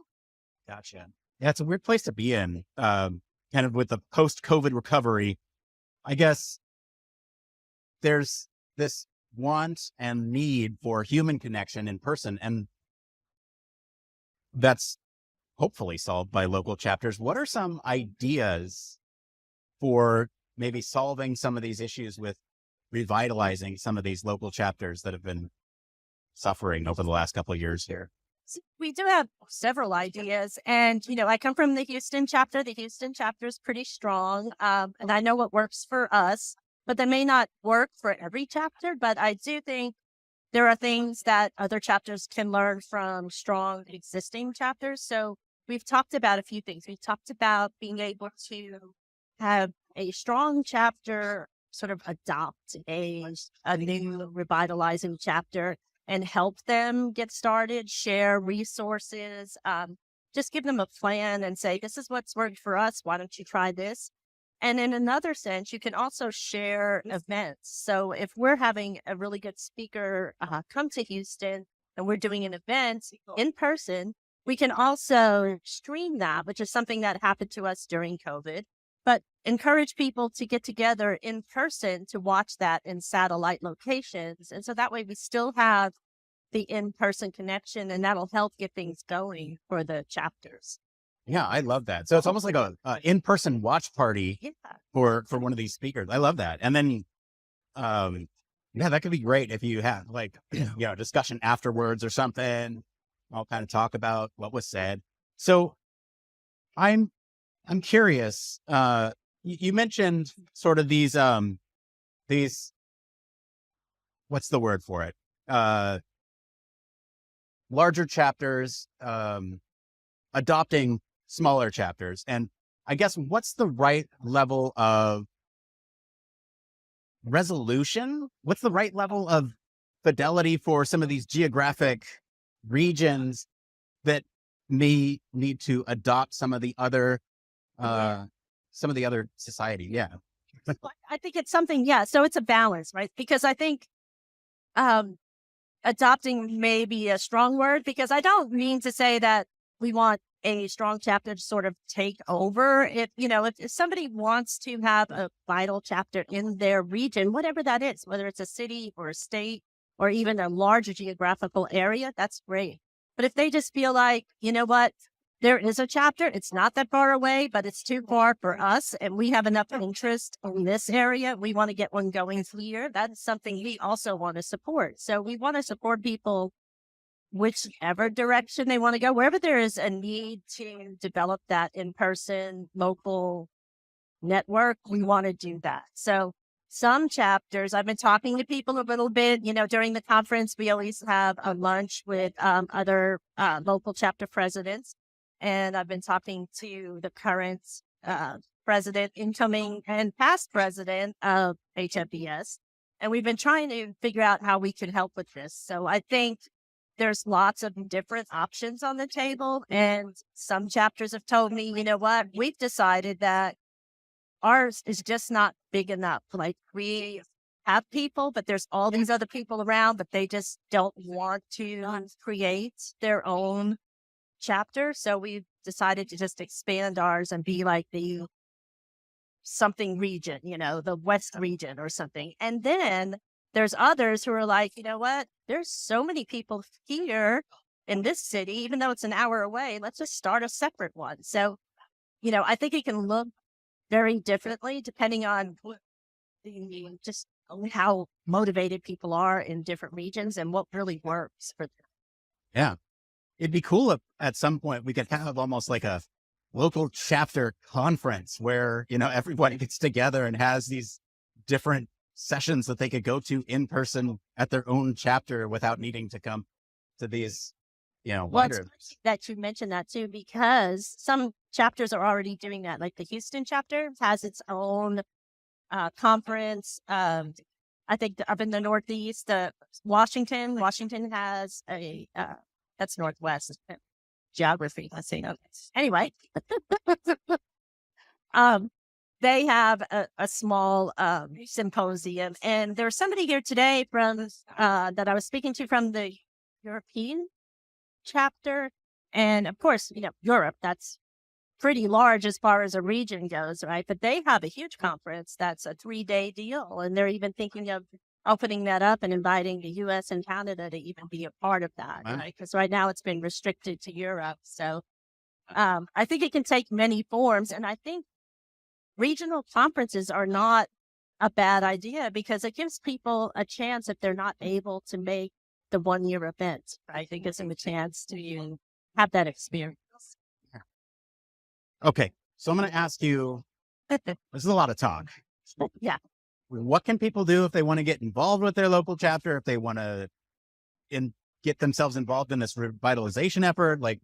Gotcha. Yeah, it's a weird place to be in, kind of with the post-COVID recovery. I guess there's this want and need for human connection in person, and that's hopefully solved by local chapters. What are some ideas for maybe solving some of these issues with revitalizing some of these local chapters that have been suffering over the last couple of years here? We do have several ideas, and I come from the Houston chapter. The Houston chapter is pretty strong, and I know what works for us, but that may not work for every chapter. But I do think there are things that other chapters can learn from strong existing chapters. So we've talked about a few things. We've talked about being able to have a strong chapter sort of adopt a new revitalizing chapter and help them get started, share resources, just give them a plan and say, this is what's worked for us. Why don't you try this? And in another sense, you can also share events. So if we're having a really good speaker come to Houston and we're doing an event in person, we can also stream that, which is something that happened to us during COVID, but encourage people to get together in person to watch that in satellite locations. And so that way we still have the in-person connection, and that'll help get things going for the chapters. Yeah, I love that. So it's almost like a in-person watch party for one of these speakers. I love that. And then, yeah, that could be great if you have like, discussion afterwards or something. I'll kind of talk about what was said. So I'm curious. You mentioned sort of these, what's the word for it? Larger chapters, adopting smaller chapters. And I guess what's the right level of resolution? What's the right level of fidelity for some of these geographic regions that may need to adopt some of the other society? Yeah. I think it's something, so it's a balance, right? Because I think adopting may be a strong word, because I don't mean to say that we want a strong chapter to sort of take over. If somebody wants to have a vital chapter in their region, whatever that is, whether it's a city or a state or even a larger geographical area, that's great. But if they just feel like, there is a chapter, it's not that far away, but it's too far for us, and we have enough interest in this area, we want to get one going here, that's something we also want to support. So we want to support people whichever direction they want to go, wherever there is a need to develop that in-person local network, we want to do that. So some chapters, I've been talking to people a little bit, during the conference, we always have a lunch with other local chapter presidents. And I've been talking to the current president, incoming and past president of HFES. And we've been trying to figure out how we could help with this. So I think there's lots of different options on the table. And some chapters have told me, you know what, we've decided that ours is just not big enough. Like, we have people, but there's all these other people around, but they just don't want to create their own chapter. So we've decided to just expand ours and be like the something region, the West region or something. And then there's others who are like, you know what, there's so many people here in this city, even though it's an hour away, let's just start a separate one. So, I think it can look very differently depending on just how motivated people are in different regions and what really works for them. Yeah. It'd be cool if at some point we could have almost like a local chapter conference where, everybody gets together and has these different sessions that they could go to in person at their own chapter without needing to come to these, wider. That you mentioned that too, because some chapters are already doing that. Like the Houston chapter has its own conference. I think up in the Northeast, Washington has a, that's Northwest geography. Let's say no. Anyway, they have a small symposium, and there's somebody here today from that I was speaking to from the European chapter, and of course, Europe. That's pretty large as far as a region goes, right? But they have a huge conference that's a 3-day deal, and they're even thinking of opening that up and inviting the U.S. and Canada to even be a part of that, right? Because right now it's been restricted to Europe. So I think it can take many forms, and I think regional conferences are not a bad idea because it gives people a chance if they're not able to make the 1-year event, right? It gives them a chance to have that experience. Okay, so I'm going to ask you, this is a lot of talk. Yeah. What can people do if they want to get involved with their local chapter, if they want to get themselves involved in this revitalization effort? Like,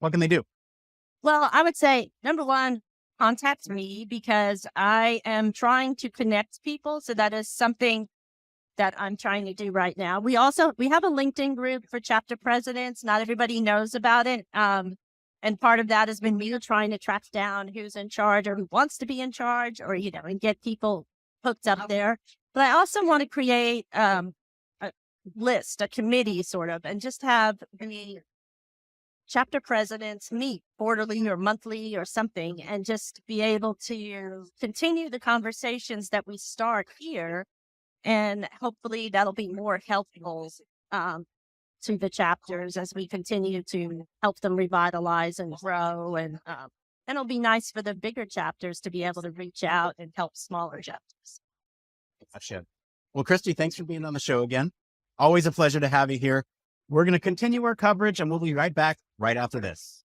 what can they do? Well, I would say, number one, contact me because I am trying to connect people. So that is something that I'm trying to do right now. We have a LinkedIn group for chapter presidents. Not everybody knows about it. And part of that has been me trying to track down who's in charge or who wants to be in charge or, and get people hooked up there. But I also want to create a list, a committee sort of, and just have the chapter presidents meet quarterly or monthly or something and just be able to continue the conversations that we start here. And hopefully that'll be more helpful to the chapters as we continue to help them revitalize and grow. And it'll be nice for the bigger chapters to be able to reach out and help smaller chapters. Gotcha. Well, Christy, thanks for being on the show again. Always a pleasure to have you here. We're going to continue our coverage and we'll be right back right after this.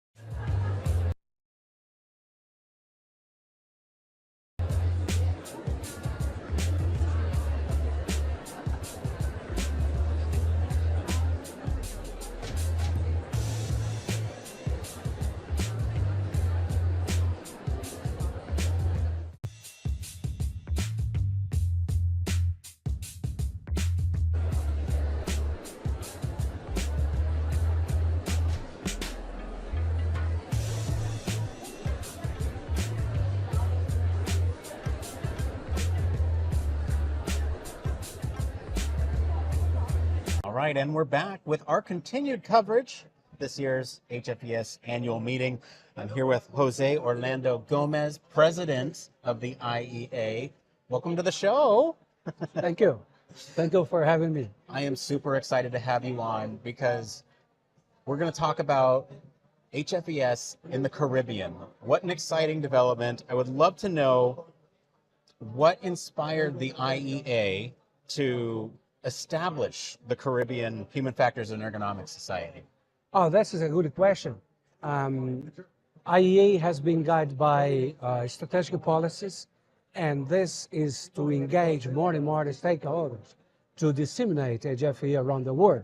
All right, and we're back with our continued coverage of this year's HFES annual meeting. I'm here with Jose Orlando Gomez, president of the IEA. Welcome to the show. Thank you. Thank you for having me. I am super excited to have you on because we're going to talk about HFES in the Caribbean. What an exciting development. I would love to know what inspired the IEA to establish the Caribbean Human Factors and Ergonomics Society? Oh, that's a good question. IEA has been guided by strategic policies And this is to engage more and more stakeholders to disseminate HFE around the world.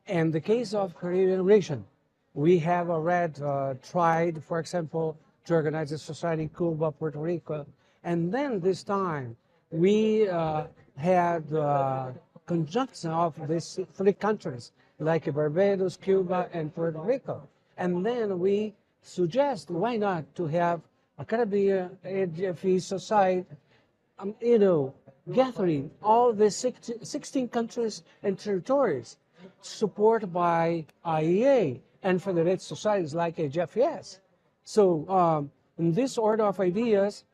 In the case of Caribbean region, we have already tried, for example, to organize a society in Cuba, Puerto Rico, and then this time we had conjunction of these three countries, like Barbados, Cuba, and Puerto Rico. And then we suggest, why not to have a Caribbean HFE society, gathering all the 16 countries and territories, supported by IEA and federated societies like HFES. So in this order of ideas,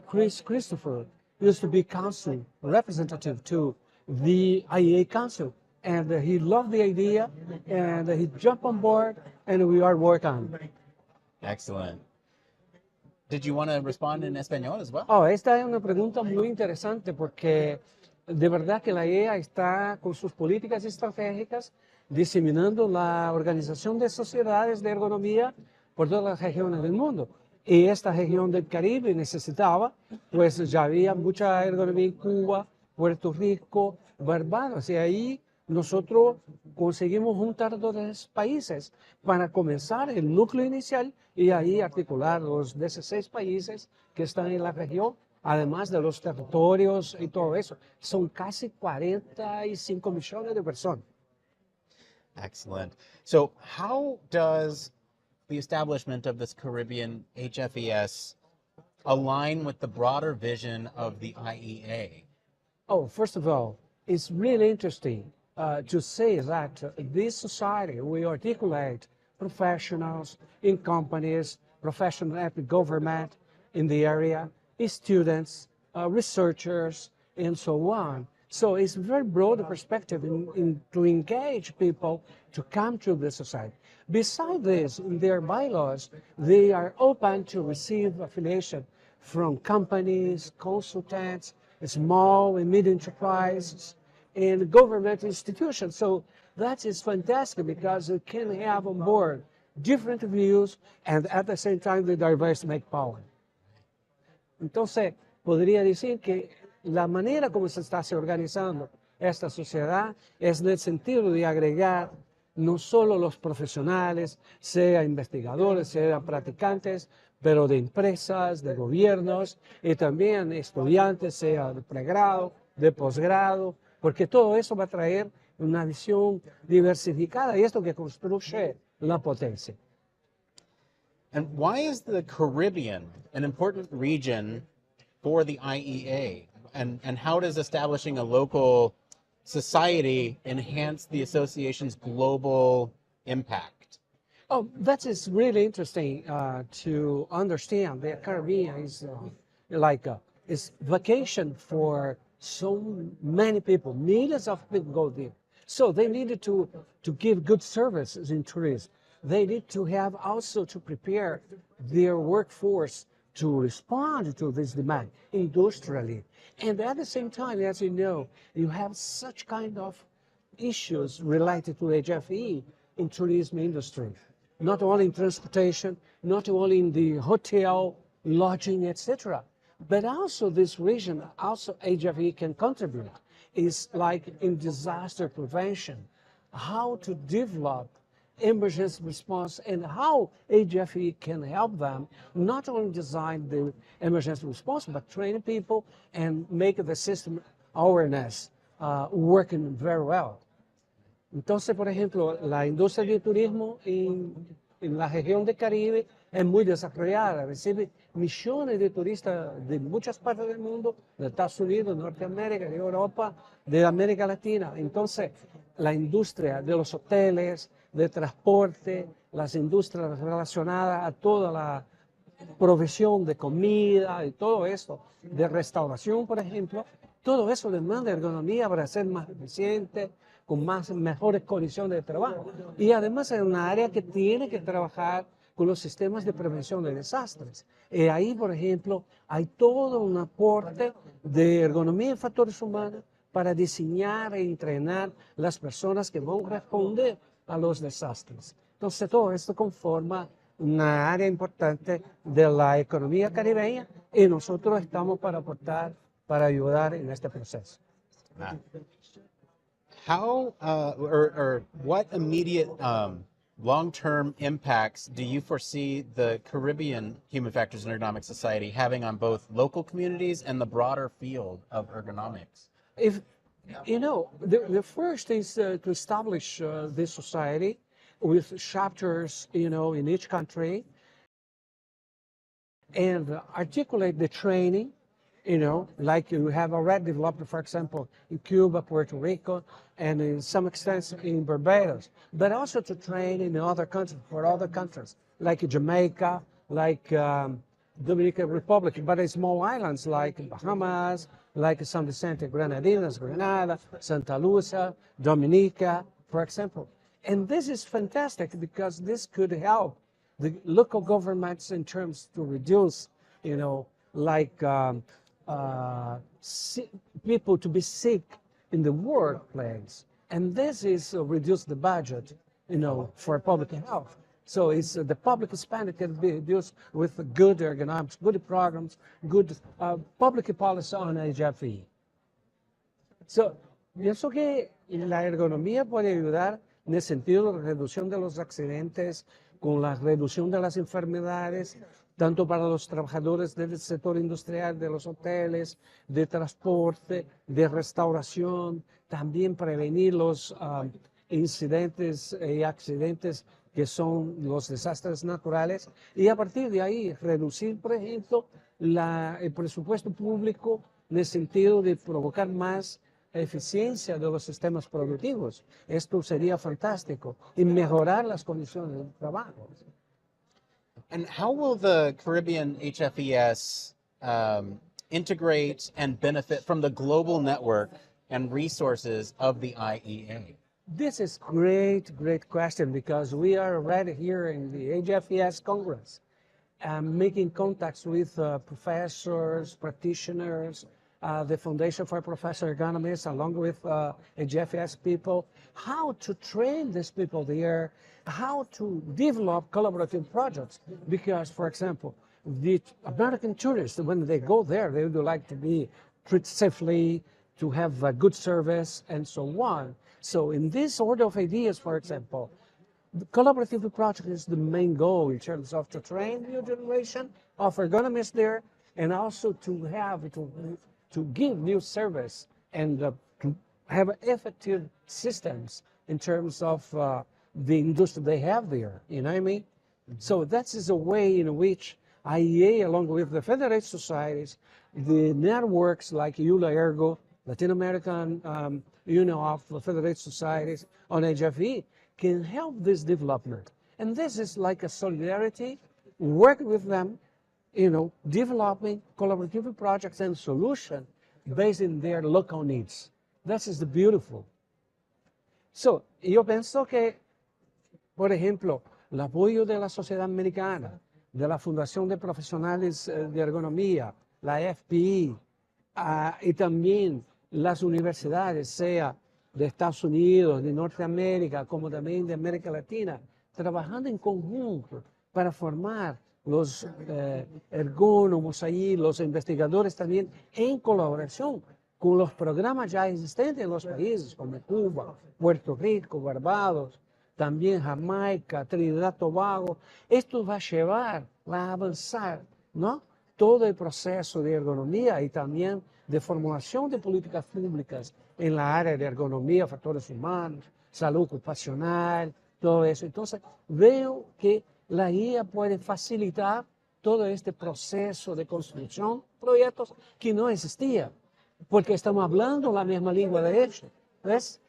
Christopher used to be council representative to the IEA Council, and he loved the idea, and he jumped on board, and we are working on it. Excellent. Did you want to respond in español as well? Oh, esta es una pregunta muy interesante porque de verdad que la IEA está con sus políticas estratégicas diseminando la organización de sociedades de ergonomía por todas las regiones del mundo. Y esta región del Caribe necesitaba, pues ya había mucha ergonomía en Cuba, Puerto Rico, Barbados, y ahí nosotros conseguimos juntar dos países para comenzar el núcleo inicial y ahí articular los 16 países que están en la región, además de los territorios y todo eso. Son casi 45 millones de personas. Excellent. So how does the establishment of this Caribbean HFES align with the broader vision of the IEA? Oh, first of all, it's really interesting to say that this society will articulate professionals in companies, professionals at the government in the area, students, researchers, and so on. So it's a very broad perspective to engage people to come to the society. Besides this, in their bylaws, they are open to receive affiliation from companies, consultants, small and medium enterprises, and government institutions. So that is fantastic because you can have on board different views and at the same time the diverse make power. Entonces, podría decir que la manera como se está organizando esta sociedad es en el sentido de agregar no solo los profesionales, sea investigadores, sea practicantes, pero de empresas, de gobiernos y también estudiantes, sea de pregrado, de posgrado, porque todo eso va a traer una visión diversificada y esto que construye la potencia. And why is the Caribbean an important region for the IEA? And how does establishing a local society enhance the association's global impact? Oh, that is really interesting to understand. The Caribbean is is vacation for so many people. Millions of people go there. So they needed to give good services in tourism. They need to have also to prepare their workforce to respond to this demand industrially. And at the same time, as you know, you have such kind of issues related to HFE in tourism industry. Not only in transportation, not only in the hotel, lodging, etc. But also this region, also HFE can contribute, is like in disaster prevention, how to develop emergency response and how HFE can help them not only design the emergency response, but train people and make the system awareness working very well. Entonces, por ejemplo, la industria del turismo en la región del Caribe es muy desarrollada, recibe millones de turistas de muchas partes del mundo, de Estados Unidos, de Norteamérica, de Europa, de América Latina. Entonces, la industria de los hoteles, de transporte, las industrias relacionadas a toda la provisión de comida y todo eso, de restauración, por ejemplo, todo eso demanda ergonomía para ser más eficiente, con mejores condiciones de trabajo. Y además es una área que tiene que trabajar con los sistemas de prevención de desastres. Y ahí, por ejemplo, hay todo un aporte de ergonomía en factores humanos para diseñar e entrenar las personas que van a responder a los desastres. Entonces, todo esto conforma una área importante de la economía caribeña y nosotros estamos para aportar, para ayudar en este proceso. How or what immediate long-term impacts do you foresee the Caribbean Human Factors and Ergonomics Society having on both local communities and the broader field of ergonomics? If you know, the first is to establish this society with chapters, you know, in each country, and articulate the training, you know, like you have already developed, for example, in Cuba, Puerto Rico, and in some extent in Barbados, but also to train in other countries, for other countries, like Jamaica, like Dominican Republic, but in small islands like Bahamas, like San Vicente, Grenadines, Grenada, Santa Lucia, Dominica, for example. And this is fantastic because this could help the local governments in terms to reduce, you know, like people to be sick in the workplace. And this is reduce the budget, you know, for public health. So it's the public spending can be reduced with good ergonomics, good programs, good public policy on HFE. So, pienso que la ergonomía puede ayudar en el sentido de reducción de los accidentes, con la reducción de las enfermedades, tanto para los trabajadores del sector industrial, de los hoteles, de transporte, de restauración, también prevenir los incidentes y accidentes que son los desastres naturales, y a partir de ahí reducir, por ejemplo, el presupuesto público en el sentido de provocar más eficiencia de los sistemas productivos. Esto sería fantástico, y mejorar las condiciones de trabajo. And how will the Caribbean HFES integrate and benefit from the global network and resources of the IEA? This is great question, because we are already here in the HFES Congress making contacts with professors, practitioners, the Foundation for Professional Ergonomists, along with HFES people, how to train these people there, how to develop collaborative projects. Because, for example, the American tourists, when they go there, they would like to be treated safely, to have a good service, and so on. So in this order of ideas, for example, the collaborative project is the main goal in terms of to train new generation of ergonomists there, and also to have to give new service and to have effective systems in terms of the industry they have there, you know what I mean? So that is a way in which IEA, along with the federated societies, the networks like EULA Ergo, Latin American Union of Federated Societies on HFE, can help this development. And this is like a solidarity, work with them, you know, developing collaborative projects and solutions based in their local needs. This is the beautiful. So, yo pienso que, por ejemplo, el apoyo de la sociedad americana, de la Fundación de Profesionales de Ergonomía, la FPI, y también las universidades, sea de Estados Unidos, de Norteamérica, como también de América Latina, trabajando en conjunto para formar los ergónomos ahí, los investigadores también, en colaboración con los programas ya existentes en los países como Cuba, Puerto Rico, Barbados, también Jamaica, Trinidad, Tobago. Esto va a llevar, va a avanzar, ¿no?, todo el proceso de ergonomía y también de formulación de políticas públicas en la área de ergonomía, factores humanos, salud ocupacional, todo eso. Entonces, veo que la guía puede facilitar todo este proceso de construcción, proyectos que no existían, porque estamos hablando la misma lengua de hecho. ¿Ves?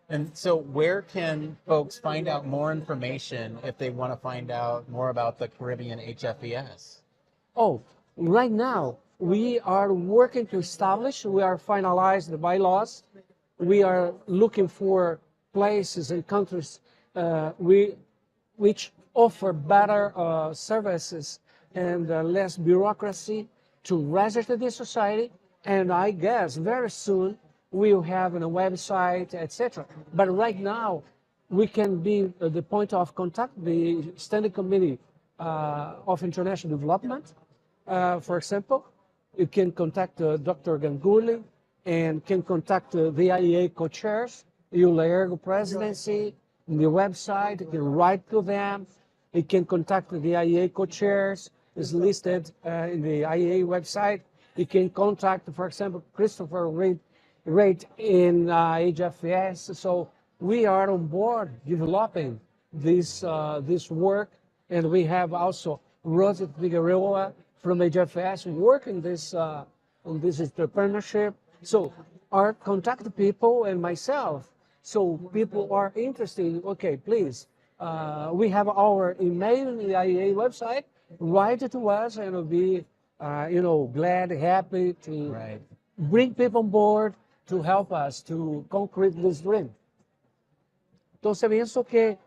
And so where can folks find out more information if they want to find out more about the Caribbean HFES? Oh, right now, we are working to establish, we are finalizing the bylaws. We are looking for places and countries which offer better services and less bureaucracy to register the society. And I guess very soon we'll have a website, etc. But right now, we can be the point of contact, the Standing Committee of International Development. For example, you can contact Dr. Ganguly and can contact the IEA co-chairs, Ergo presidency, the website, you can write to them. You can contact the IEA co-chairs, is listed in the IEA website. You can contact, for example, Christopher Reid in HFES. So we are on board developing this work, and we have also Rosa Figueroa from HFES working on this partnership. So our contact people and myself. So people are interested. Okay, please. We have our email in the IEA website. Write it to us, and we'll be, glad, happy to bring people on board to help us to concrete this dream. Entonces pienso que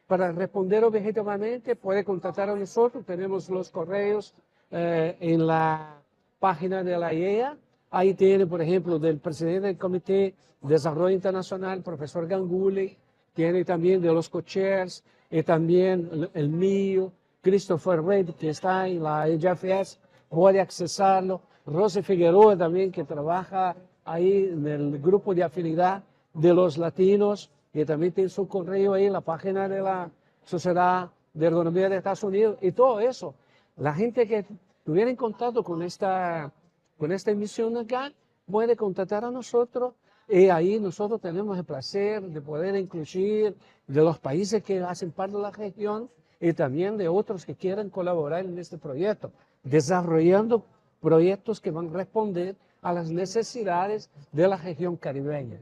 para responder objetivamente puede contactar a nosotros. Tenemos los correos en la página de la IEA. Ahí tiene, por ejemplo, del presidente del Comité de Desarrollo Internacional, profesor Ganguly. Tiene también de los co-chairs, y también el mío, Christopher Reid, que está en la HFES, puede accesarlo. Rosa Figueroa también, que trabaja ahí en el grupo de afinidad de los latinos, que también tiene su correo ahí en la página de la Sociedad de Ergonomía de Estados Unidos. Y todo eso, la gente que estuviera en contacto con esta emisión acá, puede contactar a nosotros. Y ahí nosotros tenemos el placer de poder incluir de los países que hacen parte de la región y también de otros que quieran colaborar en este proyecto, desarrollando proyectos que van a responder a las necesidades de la región caribeña.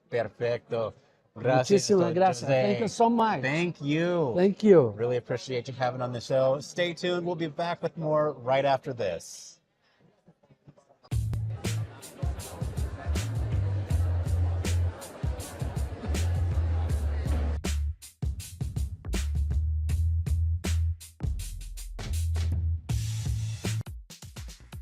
Perfecto. Gracias. Muchísimas gracias. Jose. Thank you so much. Thank you. Thank you. Really appreciate you having on the show. Stay tuned. We'll be back with more right after this.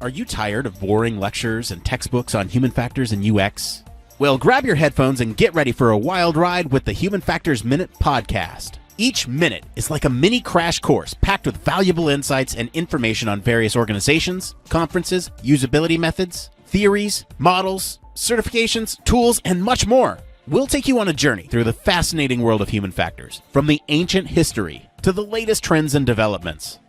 Are you tired of boring lectures and textbooks on human factors and UX? Well, grab your headphones and get ready for a wild ride with the Human Factors Minute podcast. Each minute is like a mini crash course packed with valuable insights and information on various organizations, conferences, usability methods, theories, models, certifications, tools, and much more. We'll take you on a journey through the fascinating world of human factors, from the ancient history to the latest trends and developments.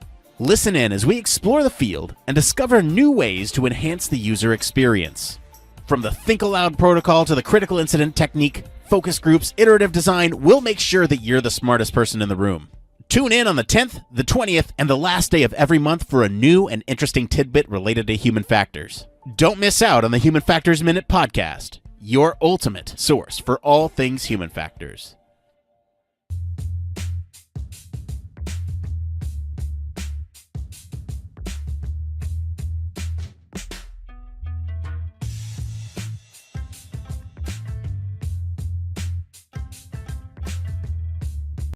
Listen in as we explore the field and discover new ways to enhance the user experience. From the Think Aloud protocol to the critical incident technique, focus groups, iterative design, we'll make sure that you're the smartest person in the room. Tune in on the 10th, the 20th, and the last day of every month for a new and interesting tidbit related to human factors. Don't miss out on the Human Factors Minute podcast, your ultimate source for all things human factors.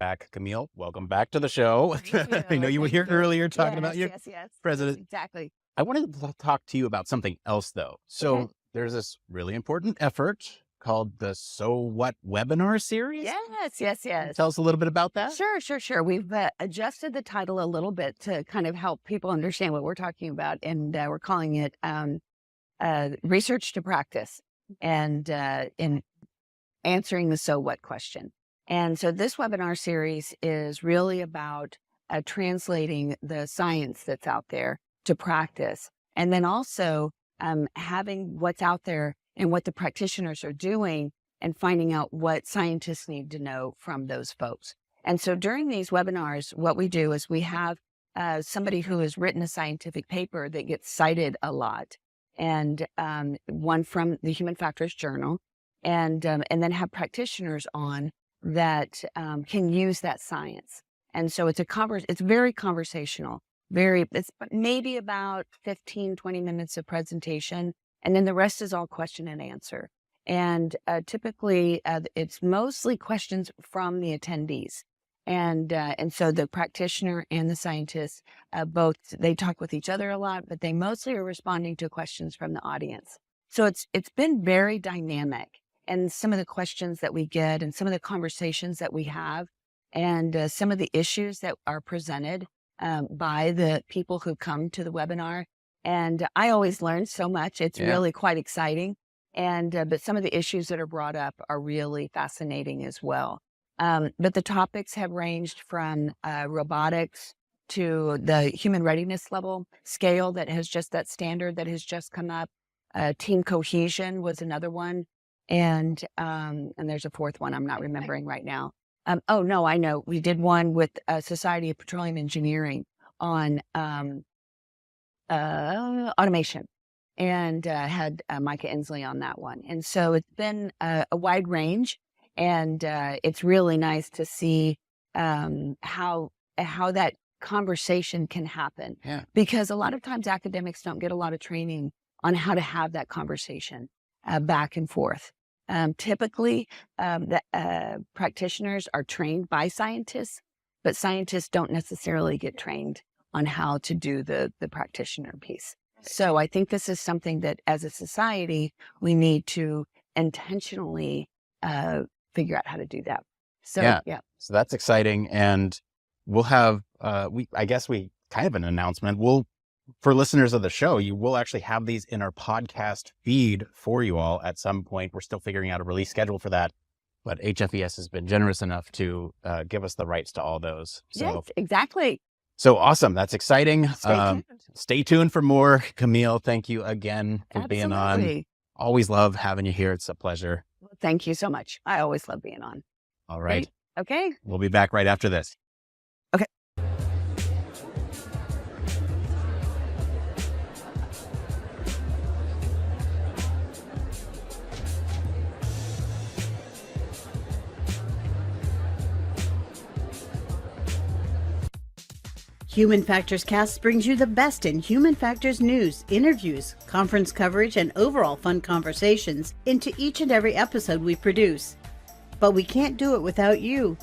Back, Camille. Welcome back to the show. I know you were here earlier talking about your president. Exactly. I wanted to talk to you about something else, though. So there's this really important effort called the So What webinar series. Yes. Tell us a little bit about that. Sure. We've adjusted the title a little bit to kind of help people understand what we're talking about, and we're calling it Research to Practice, and in answering the so what question. And so this webinar series is really about translating the science that's out there to practice, and then also having what's out there and what the practitioners are doing and finding out what scientists need to know from those folks. And so during these webinars, what we do is we have somebody who has written a scientific paper that gets cited a lot, and one from the Human Factors Journal, and then have practitioners on that can use that science. And so it's it's very conversational, it's maybe about 15, 20 minutes of presentation. And then the rest is all question and answer. And typically it's mostly questions from the attendees. And so the practitioner and the scientists, both, they talk with each other a lot, but they mostly are responding to questions from the audience. So it's been very dynamic. and some of the questions that we get and some of the conversations that we have and some of the issues that are presented by the people who come to the webinar. And I always learn so much. It's really quite exciting. And but some of the issues that are brought up are really fascinating as well. But the topics have ranged from robotics to the human readiness level scale that standard that has just come up. Team cohesion was another one. And there's a fourth one I'm not remembering right now. Oh, no, I know. We did one with Society of Petroleum Engineering on automation, and had Micah Inslee on that one. And so it's been a wide range, and it's really nice to see how that conversation can happen. Yeah. Because a lot of times academics don't get a lot of training on how to have that conversation back and forth. Typically, the practitioners are trained by scientists, but scientists don't necessarily get trained on how to do the practitioner piece. So I think this is something that as a society, we need to intentionally figure out how to do that. So, yeah. So that's exciting. And we'll have, I guess we kind of an announcement. For listeners of the show, you will actually have these in our podcast feed for you all at some point. We're still figuring out a release schedule for that, but HFES has been generous enough to give us the rights to all those. So, yes, exactly. So awesome. That's exciting. Stay tuned. Stay tuned for more. Camille, thank you again for being on. Always love having you here. It's a pleasure. Thank you so much. I always love being on. All right. Great. Okay. We'll be back right after this. Okay. Human Factors Cast brings you the best in human factors news, interviews, conference coverage, and overall fun conversations into each and every episode we produce. But we can't do it without you.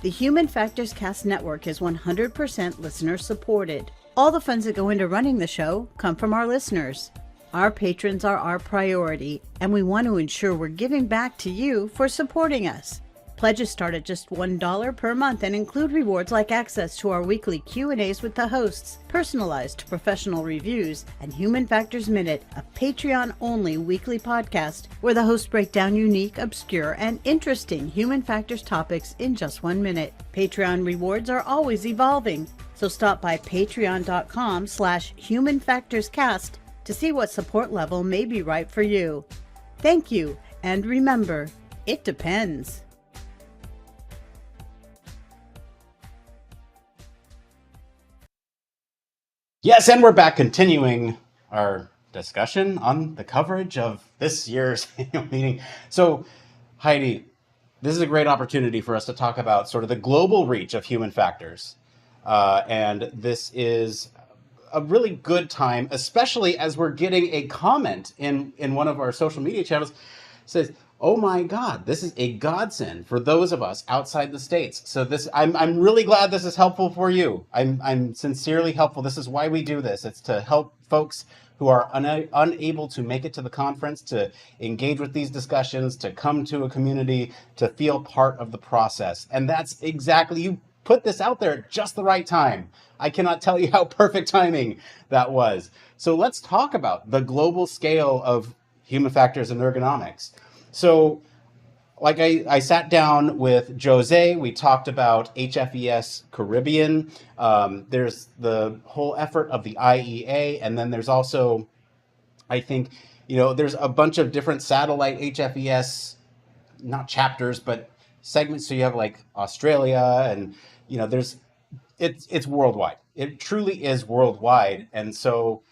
The Human Factors Cast network is 100% listener supported. All the funds that go into running the show come from our listeners. Our patrons are our priority, and we want to ensure we're giving back to you for supporting us. Pledges start at just $1 per month and include rewards like access to our weekly Q&As with the hosts, personalized professional reviews, and Human Factors Minute, a Patreon-only weekly podcast where the hosts break down unique, obscure, and interesting human factors topics in just 1 minute. Patreon rewards are always evolving, so stop by patreon.com/humanfactorscast to see what support level may be right for you. Thank you, and remember, it depends. Yes, and we're back continuing our discussion on the coverage of this year's annual meeting. So, Heidi, this is a great opportunity for us to talk about sort of the global reach of human factors. And this is a really good time, especially as we're getting a comment in one of our social media channels says, oh my God, this is a godsend for those of us outside the States. So this, I'm really glad this is helpful for you. I'm sincerely helpful. This is why we do this. It's to help folks who are unable to make it to the conference, to engage with these discussions, to come to a community, to feel part of the process. And that's exactly, you put this out there at just the right time. I cannot tell you how perfect timing that was. So let's talk about the global scale of human factors and ergonomics. So like I sat down with Jose, we talked about HFES Caribbean. There's the whole effort of the IEA. And then there's also, I think, there's a bunch of different satellite HFES, not chapters, but segments. So you have like Australia and, it's worldwide. It truly is worldwide. And so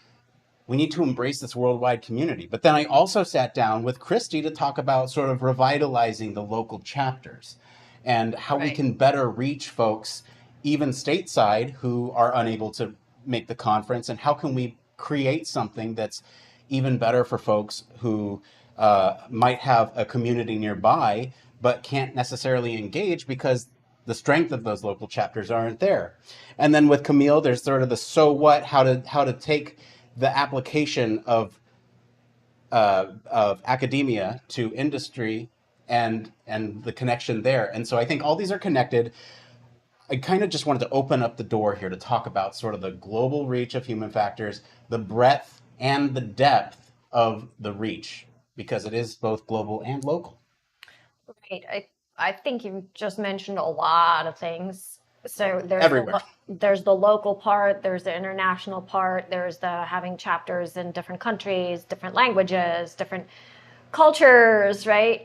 we need to embrace this worldwide community. But then I also sat down with Christy to talk about sort of revitalizing the local chapters and how we can better reach folks, even stateside, who are unable to make the conference, and how can we create something that's even better for folks who might have a community nearby but can't necessarily engage because the strength of those local chapters aren't there. And then with Camille, there's sort of the so what, how to take the application of of academia to industry and the connection there. And so I think all these are connected. I kind of just wanted to open up the door here to talk about sort of the global reach of human factors, the breadth and the depth of the reach, because it is both global and local. Right. I think you just mentioned a lot of things. So Everywhere. there's the local part, there's the international part, there's the having chapters in different countries, different languages, different cultures, right?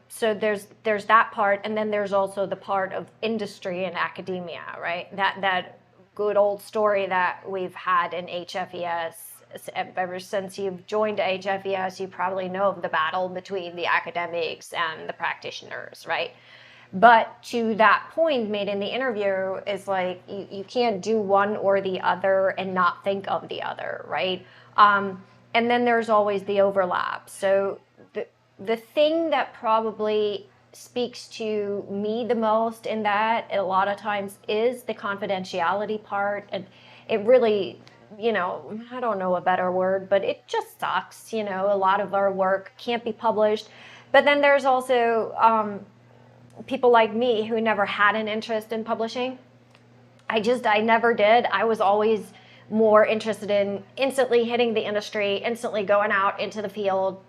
So there's that part, and then there's also the part of industry and academia, right? That good old story that we've had in HFES. Ever since you've joined HFES, you probably know of the battle between the academics and the practitioners, right? But to that point made in the interview is like, you can't do one or the other and not think of the other, right? And then there's always the overlap. So the thing that probably speaks to me the most in that a lot of times is the confidentiality part. And it really, I don't know a better word, but it just sucks. A lot of our work can't be published. But then there's also people like me who never had an interest in publishing. I never did. I was always more interested in instantly hitting the industry, instantly going out into the field,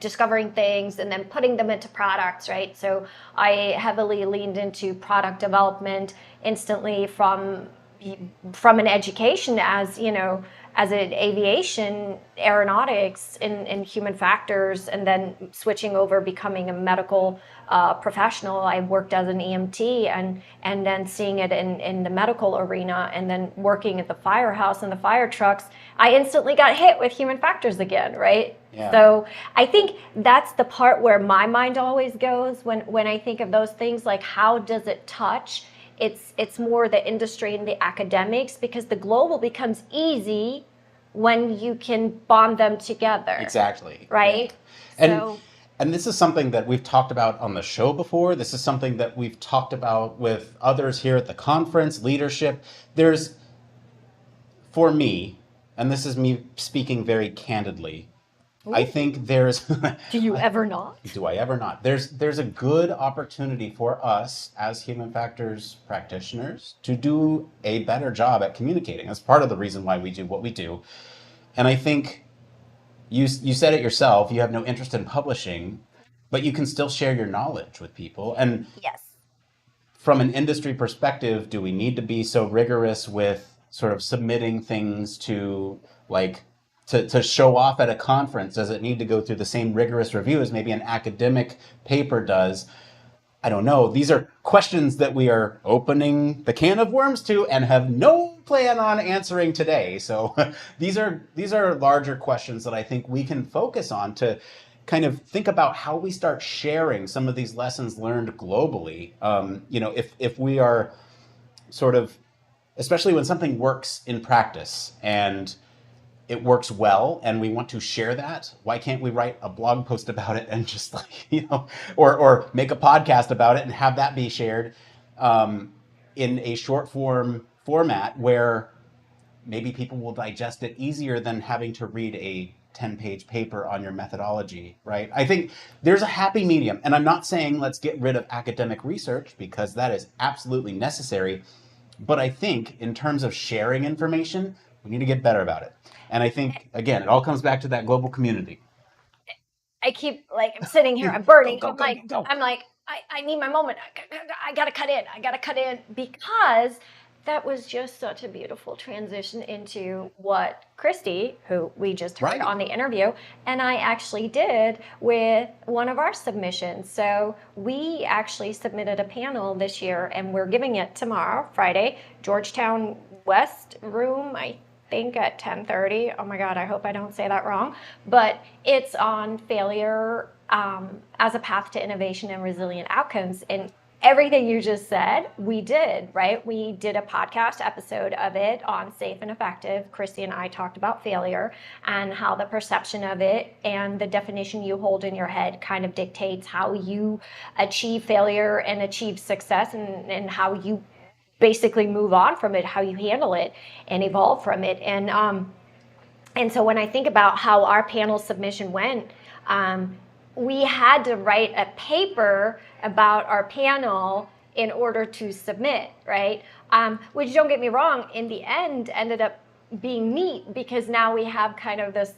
discovering things, and then putting them into products, right? So I heavily leaned into product development instantly from an education as an aviation, aeronautics, and human factors, and then switching over, becoming a medical professional. I worked as an EMT and then seeing it in the medical arena, and then working at the firehouse and the fire trucks, I instantly got hit with human factors again, right? Yeah. So I think that's the part where my mind always goes when I think of those things, like how does it touch? It's more the industry and the academics, because the global becomes easy when you can bond them together. Exactly. Right? Yeah. And this is something that we've talked about on the show before. This is something that we've talked about with others here at the conference, leadership. There's, for me, and this is me speaking very candidly, Ooh. I think there's... Do you ever not? Do I ever not? There's a good opportunity for us as human factors practitioners to do a better job at communicating. That's part of the reason why we do what we do. And I think you said it yourself, you have no interest in publishing, but you can still share your knowledge with people. And yes. From an industry perspective, do we need to be so rigorous with sort of submitting things to to show off at a conference? Does it need to go through the same rigorous review as maybe an academic paper does? I don't know. These are questions that we are opening the can of worms to and have no plan on answering today. So these are larger questions that I think we can focus on to kind of think about how we start sharing some of these lessons learned globally. If we are sort of, especially when something works in practice and it works well and we want to share that, why can't we write a blog post about it and just or make a podcast about it and have that be shared in a short form format where maybe people will digest it easier than having to read a 10-page paper on your methodology, right? I think there's a happy medium, and I'm not saying let's get rid of academic research, because that is absolutely necessary. But I think in terms of sharing information, we need to get better about it. And I think, again, it all comes back to that global community. I keep I'm sitting here, I'm burning. I'm like, I need my moment. I gotta cut in because that was just such a beautiful transition into what Christy, who we just heard on the interview, and I actually did with one of our submissions. So we actually submitted a panel this year, and we're giving it tomorrow, Friday, Georgetown West Room, I think at 10:30. Oh my God, I hope I don't say that wrong. But it's on failure as a path to innovation and resilient outcomes. And everything you just said, we did, right? We did a podcast episode of it on safe and effective. Christy and I talked about failure and how the perception of it and the definition you hold in your head kind of dictates how you achieve failure and achieve success, and how you basically move on from it, how you handle it and evolve from it. And And so when I think about how our panel submission went, we had to write a paper about our panel in order to submit, right? Which, don't get me wrong, in the end ended up being neat because now we have kind of this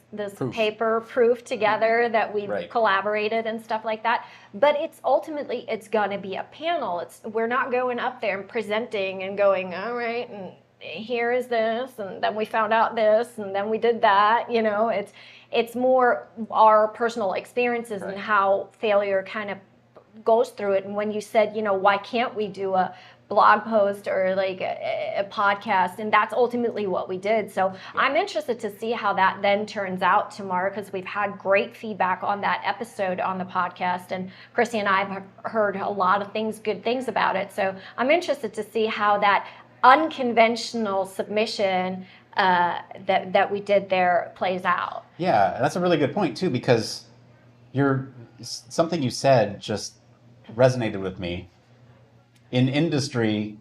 paper proof together that we collaborated and stuff like that. But it's ultimately, it's gonna be a panel. We're not going up there and presenting and going, all right, and here is this, and then we found out this, and then we did that. You know, it's more our personal experiences and how failure kind of goes through it. And when you said, you know, why can't we do a blog post or like a podcast, and that's ultimately what we did. So I'm interested to see how that then turns out tomorrow, because we've had great feedback on that episode on the podcast, and Chrissy and I have heard a lot of good things about it. So I'm interested to see how that unconventional submission that we did there plays out. Yeah, that's a really good point too, because something you said just resonated with me. In industry,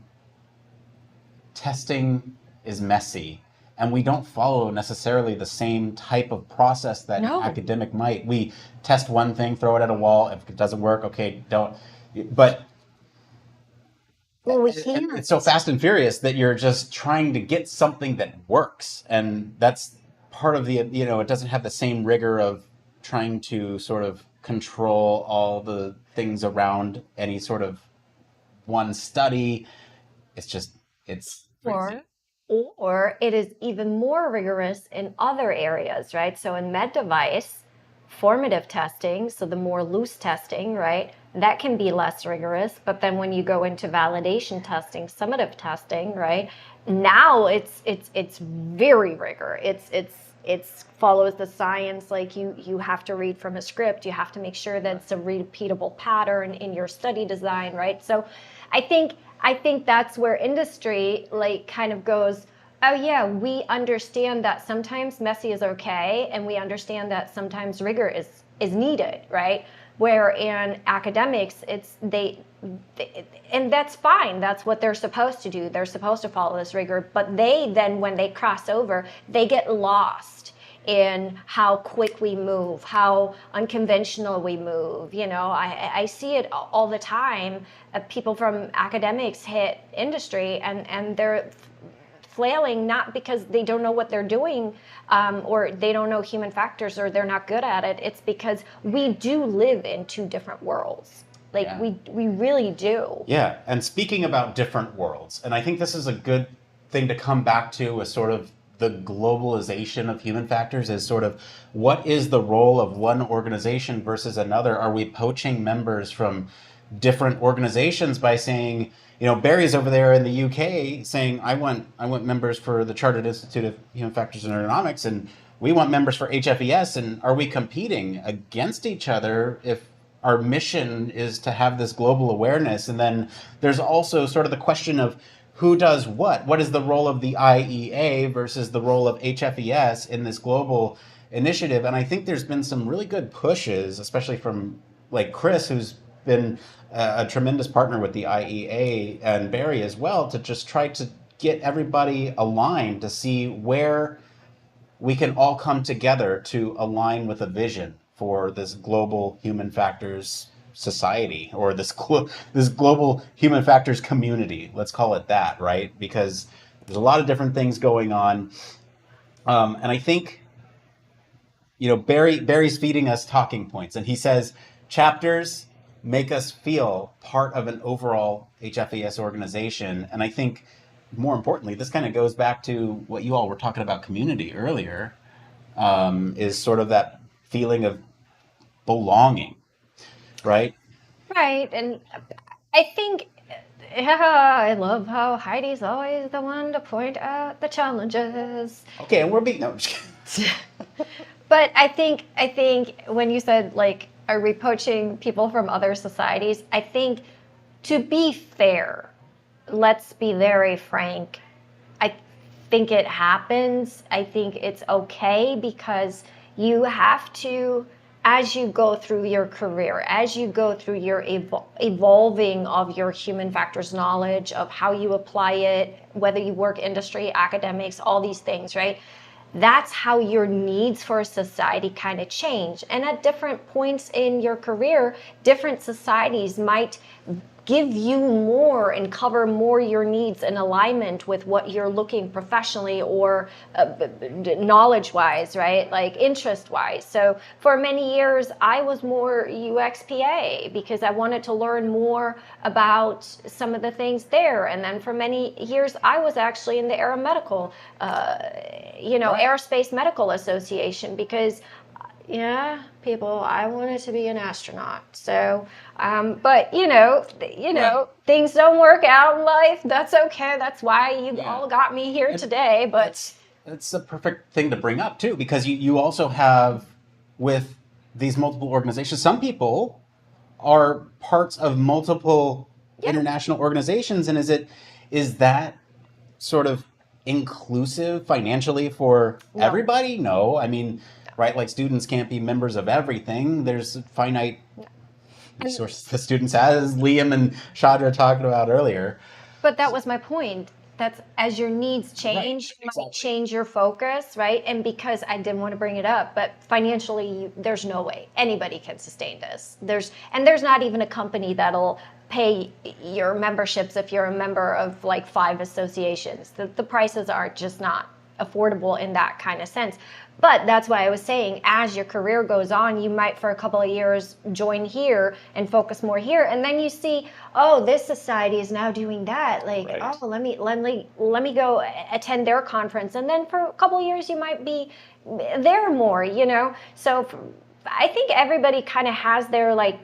testing is messy, and we don't follow necessarily the same type of process that an academic might. We test one thing, throw it at a wall. If it doesn't work, okay, don't. But we can't. It's so fast and furious that you're just trying to get something that works, and that's part of the, you know, it doesn't have the same rigor of trying to sort of control all the things around any sort of one study. It's crazy. Or it is even more rigorous in other areas, right? So in med device, formative testing, so the more loose testing, right, that can be less rigorous. But then when you go into validation testing, summative testing, right, now it's very rigor. It's follows the science. Like you have to read from a script. You have to make sure that it's a repeatable pattern in your study design, right? So I think that's where industry like kind of goes, oh yeah, we understand that sometimes messy is okay, and we understand that sometimes rigor is needed, right? Where in academics, and that's fine. That's what they're supposed to do. They're supposed to follow this rigor, but they then, when they cross over, they get lost in how quick we move, how unconventional we move. You know, I see it all the time. People from academics hit industry and they're flailing, not because they don't know what they're doing or they don't know human factors or they're not good at it. It's because we do live in two different worlds. Like we really do. Yeah, and speaking about different worlds, and I think this is a good thing to come back to, as sort of the globalization of human factors, is sort of what is the role of one organization versus another? Are we poaching members from different organizations by saying, you know, Barry's over there in the UK saying, I want members for the Chartered Institute of Human Factors and Ergonomics, and we want members for HFES, and are we competing against each other if our mission is to have this global awareness? And then there's also sort of the question of who does what? What is the role of the IEA versus the role of HFES in this global initiative? And I think there's been some really good pushes, especially from like Chris, who's been a tremendous partner with the IEA, and Barry as well, to just try to get everybody aligned to see where we can all come together to align with a vision for this global human factors society, or this global human factors community. Let's call it that, right? Because there's a lot of different things going on. And I think, you know, Barry's feeding us talking points, and he says chapters make us feel part of an overall HFES organization. And I think more importantly, this kind of goes back to what you all were talking about community earlier, is sort of that feeling of belonging, right? Right. And I think, I love how Heidi's always the one to point out the challenges. Okay, and we're beating, no, I'm just kidding. But I think when you said, like, are we poaching people from other societies? I think, to be fair, let's be very frank, I think it happens. I think it's okay, because you have to, as you go through your career, as you go through your evolving of your human factors knowledge, of how you apply it, whether you work industry, academics, all these things, right? that's how your needs for a society kind of change. And at different points in your career, different societies might give you more and cover more your needs in alignment with what you're looking professionally or knowledge-wise, right? Like interest-wise. So for many years, I was more UXPA because I wanted to learn more about some of the things there. And then for many years, I was actually in the aeromedical, Aerospace Medical Association because people, I wanted to be an astronaut. So, but things don't work out in life. That's okay. That's why you all got me here today. But it's a perfect thing to bring up too, because you also have with these multiple organizations, some people are parts of multiple international organizations. And is that sort of inclusive financially for everybody? No, I mean, right? Like students can't be members of everything. There's finite resources the students have, as Liam and Chandra talked about earlier. But that was my point. That's as your needs change, you might change your focus, right? And because I didn't want to bring it up, but financially, there's no way anybody can sustain this. There's not even a company that'll pay your memberships if you're a member of like 5 associations. The prices are just not affordable in that kind of sense. But that's why I was saying, as your career goes on, you might for a couple of years join here and focus more here, and then you see, oh, this society is now doing that. Like, oh, let me go attend their conference, and then for a couple of years you might be there more. So I think everybody kind of has their like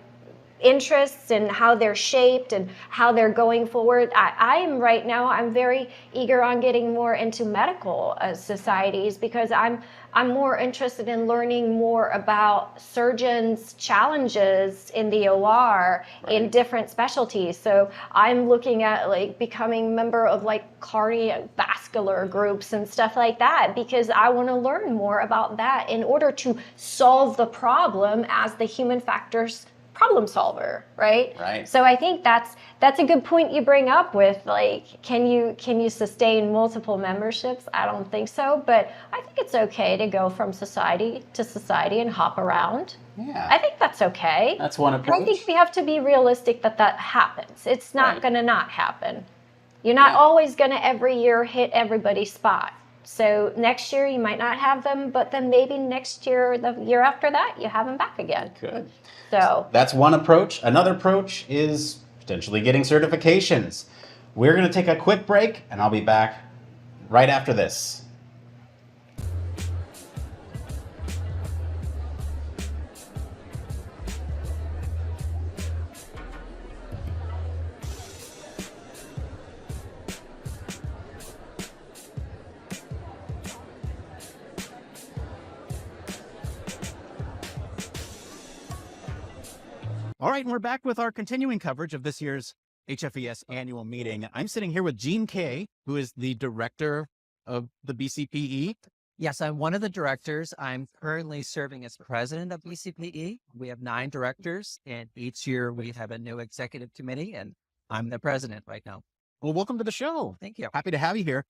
interests and how they're shaped and how they're going forward. I am right now, I'm very eager on getting more into medical societies because I'm more interested in learning more about surgeons' challenges in the OR in different specialties. So I'm looking at like becoming a member of like cardiovascular groups and stuff like that because I want to learn more about that in order to solve the problem as the human factors problem solver, right? Right. So I think that's a good point you bring up with like, can you sustain multiple memberships? I don't think so, but I think it's okay to go from society to society and hop around. Yeah. I think that's okay. That's one approach. I think we have to be realistic that happens. It's not going to not happen. You're not always going to every year hit everybody's spot. So next year you might not have them, but then maybe next year, the year after that, you have them back again. Good. So that's one approach. Another approach is potentially getting certifications. We're going to take a quick break, and I'll be back right after this. All right, and we're back with our continuing coverage of this year's HFES annual meeting. I'm sitting here with Jean Kay, who is the director of the BCPE. Yes, I'm one of the directors. I'm currently serving as president of BCPE. We have 9 directors, and each year we have a new executive committee, and I'm the president right now. Well, welcome to the show. Thank you. Happy to have you here.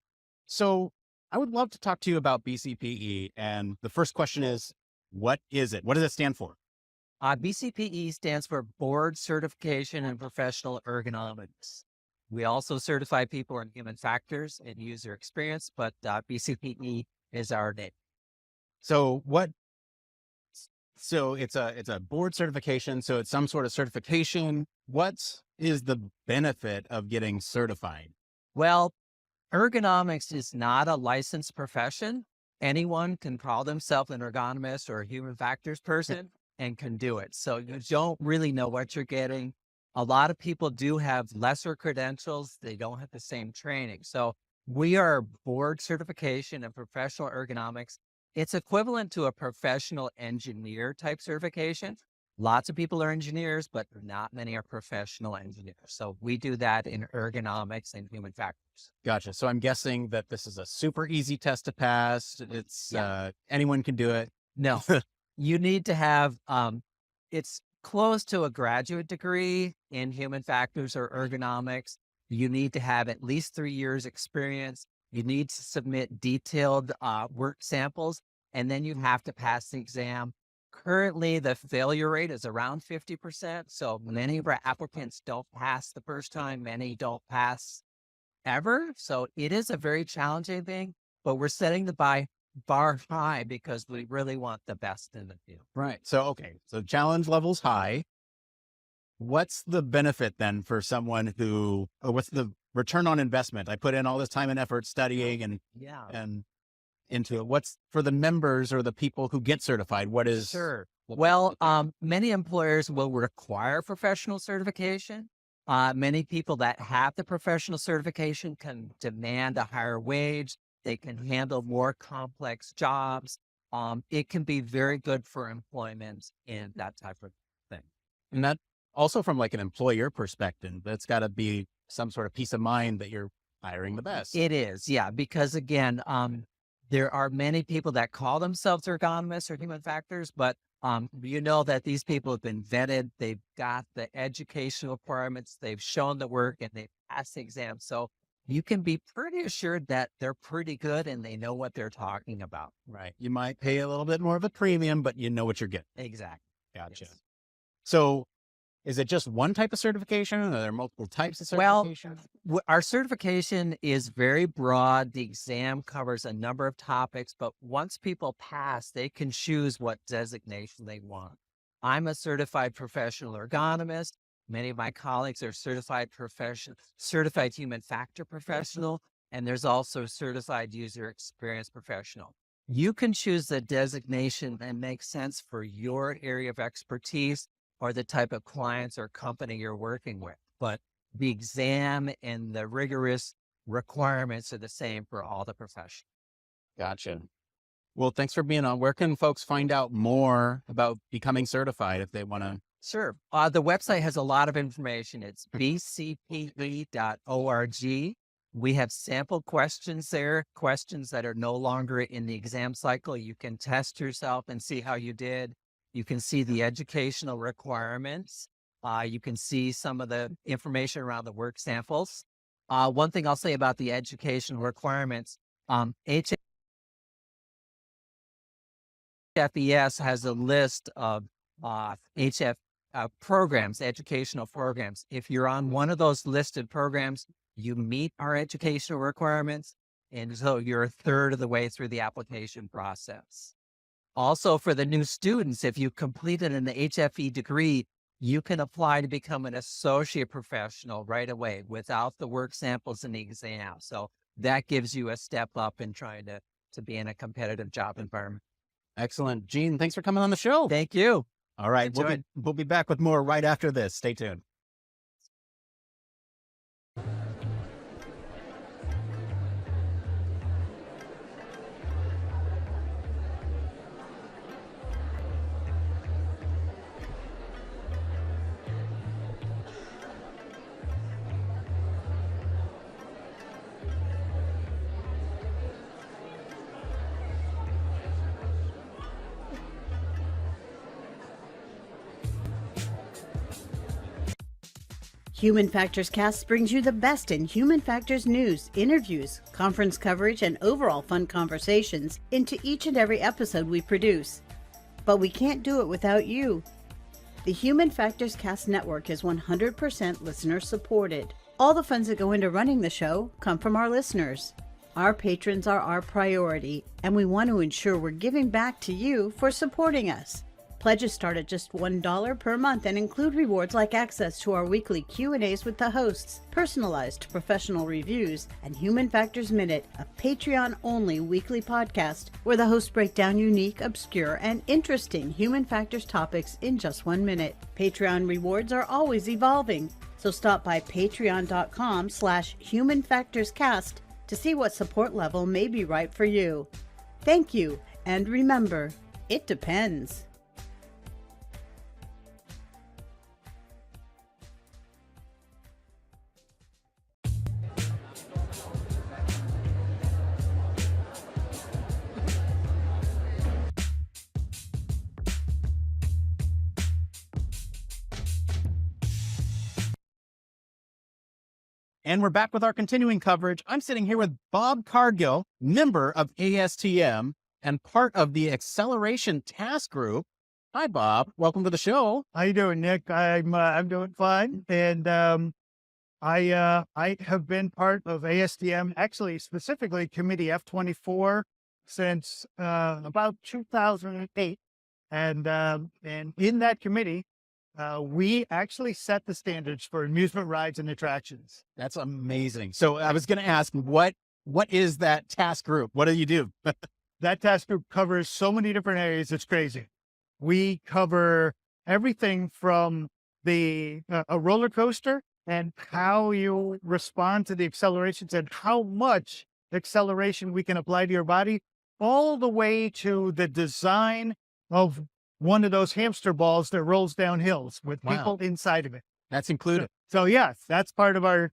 So I would love to talk to you about BCPE. And the first question is, what is it? What does it stand for? BCPE stands for Board Certification in Professional Ergonomics. We also certify people in human factors and user experience, but BCPE is our name. So it's a board certification. So it's some sort of certification. What is the benefit of getting certified? Well, ergonomics is not a licensed profession. Anyone can call themselves an ergonomist or a human factors person and can do it. So you don't really know what you're getting. A lot of people do have lesser credentials. They don't have the same training. So we are board certification in professional ergonomics. It's equivalent to a professional engineer type certification. Lots of people are engineers, but not many are professional engineers. So we do that in ergonomics and human factors. Gotcha. So I'm guessing that this is a super easy test to pass. It's anyone can do it. No, you need to have, it's close to a graduate degree in human factors or ergonomics. You need to have at least 3 years experience. You need to submit detailed work samples, and then you have to pass the exam. Currently, the failure rate is around 50%. So many of our applicants don't pass the first time. Many don't pass ever. So it is a very challenging thing, but we're setting the bar high because we really want the best in the field. Right. So, okay. So challenge level's high. What's the benefit then for someone who, or what's the return on investment? I put in all this time and effort studying and into it. What's for the members or the people who get certified? What is? Sure. Well, many employers will require professional certification. Many people that have the professional certification can demand a higher wage. They can handle more complex jobs. It can be very good for employment and that type of thing. And that also from like an employer perspective, that's got to be some sort of peace of mind that you're hiring the best. It is, yeah, because again, there are many people that call themselves ergonomists or human factors, but you know that these people have been vetted. They've got the educational requirements. They've shown the work and they've passed the exam. So you can be pretty assured that they're pretty good and they know what they're talking about. Right. You might pay a little bit more of a premium, but you know what you're getting. Exactly. Gotcha. Yes. So is it just one type of certification? Or are there multiple types of certification? Well, our certification is very broad. The exam covers a number of topics, but once people pass, they can choose what designation they want. I'm a certified professional ergonomist. Many of my colleagues are certified human factor professional, and there's also certified user experience professional. You can choose the designation that makes sense for your area of expertise or the type of clients or company you're working with. But the exam and the rigorous requirements are the same for all the professions. Gotcha. Well, thanks for being on. Where can folks find out more about becoming certified if they want to? Sure. The website has a lot of information. It's bcpe.org. We have sample questions there, questions that are no longer in the exam cycle. You can test yourself and see how you did. You can see the educational requirements. You can see some of the information around the work samples. One thing I'll say about the educational requirements, HFES has a list of programs, educational programs. If you're on one of those listed programs, you meet our educational requirements, and so you're a third of the way through the application process. Also, for the new students, if you completed an HFE degree, you can apply to become an associate professional right away without the work samples and the exam. So that gives you a step up in trying to be in a competitive job environment. Excellent. Gene, thanks for coming on the show. Thank you. All right. We'll be back with more right after this. Stay tuned. Human Factors Cast brings you the best in human factors news, interviews, conference coverage, and overall fun conversations into each and every episode we produce. But we can't do it without you. The Human Factors Cast network is 100% listener supported. All the funds that go into running the show come from our listeners. Our patrons are our priority, and we want to ensure we're giving back to you for supporting us. Pledges start at just $1 per month and include rewards like access to our weekly Q&As with the hosts, personalized professional reviews, and Human Factors Minute, a Patreon-only weekly podcast where the hosts break down unique, obscure, and interesting human factors topics in just 1 minute. Patreon rewards are always evolving, so stop by patreon.com/humanfactorscast to see what support level may be right for you. Thank you, and remember, it depends. And we're back with our continuing coverage. I'm sitting here with Bob Cargill, member of ASTM and part of the Acceleration Task Group. Hi, Bob. Welcome to the show. How you doing, Nick? I'm doing fine, and I have been part of ASTM, actually specifically Committee F24, since about 2008, and in that committee, we actually set the standards for amusement rides and attractions. That's amazing. So I was going to ask, what is that task group? What do you do? That task group covers so many different areas. It's crazy. We cover everything from a roller coaster and how you respond to the accelerations and how much acceleration we can apply to your body, all the way to the design of one of those hamster balls that rolls down hills with people inside of it. That's included. So yes, that's part of our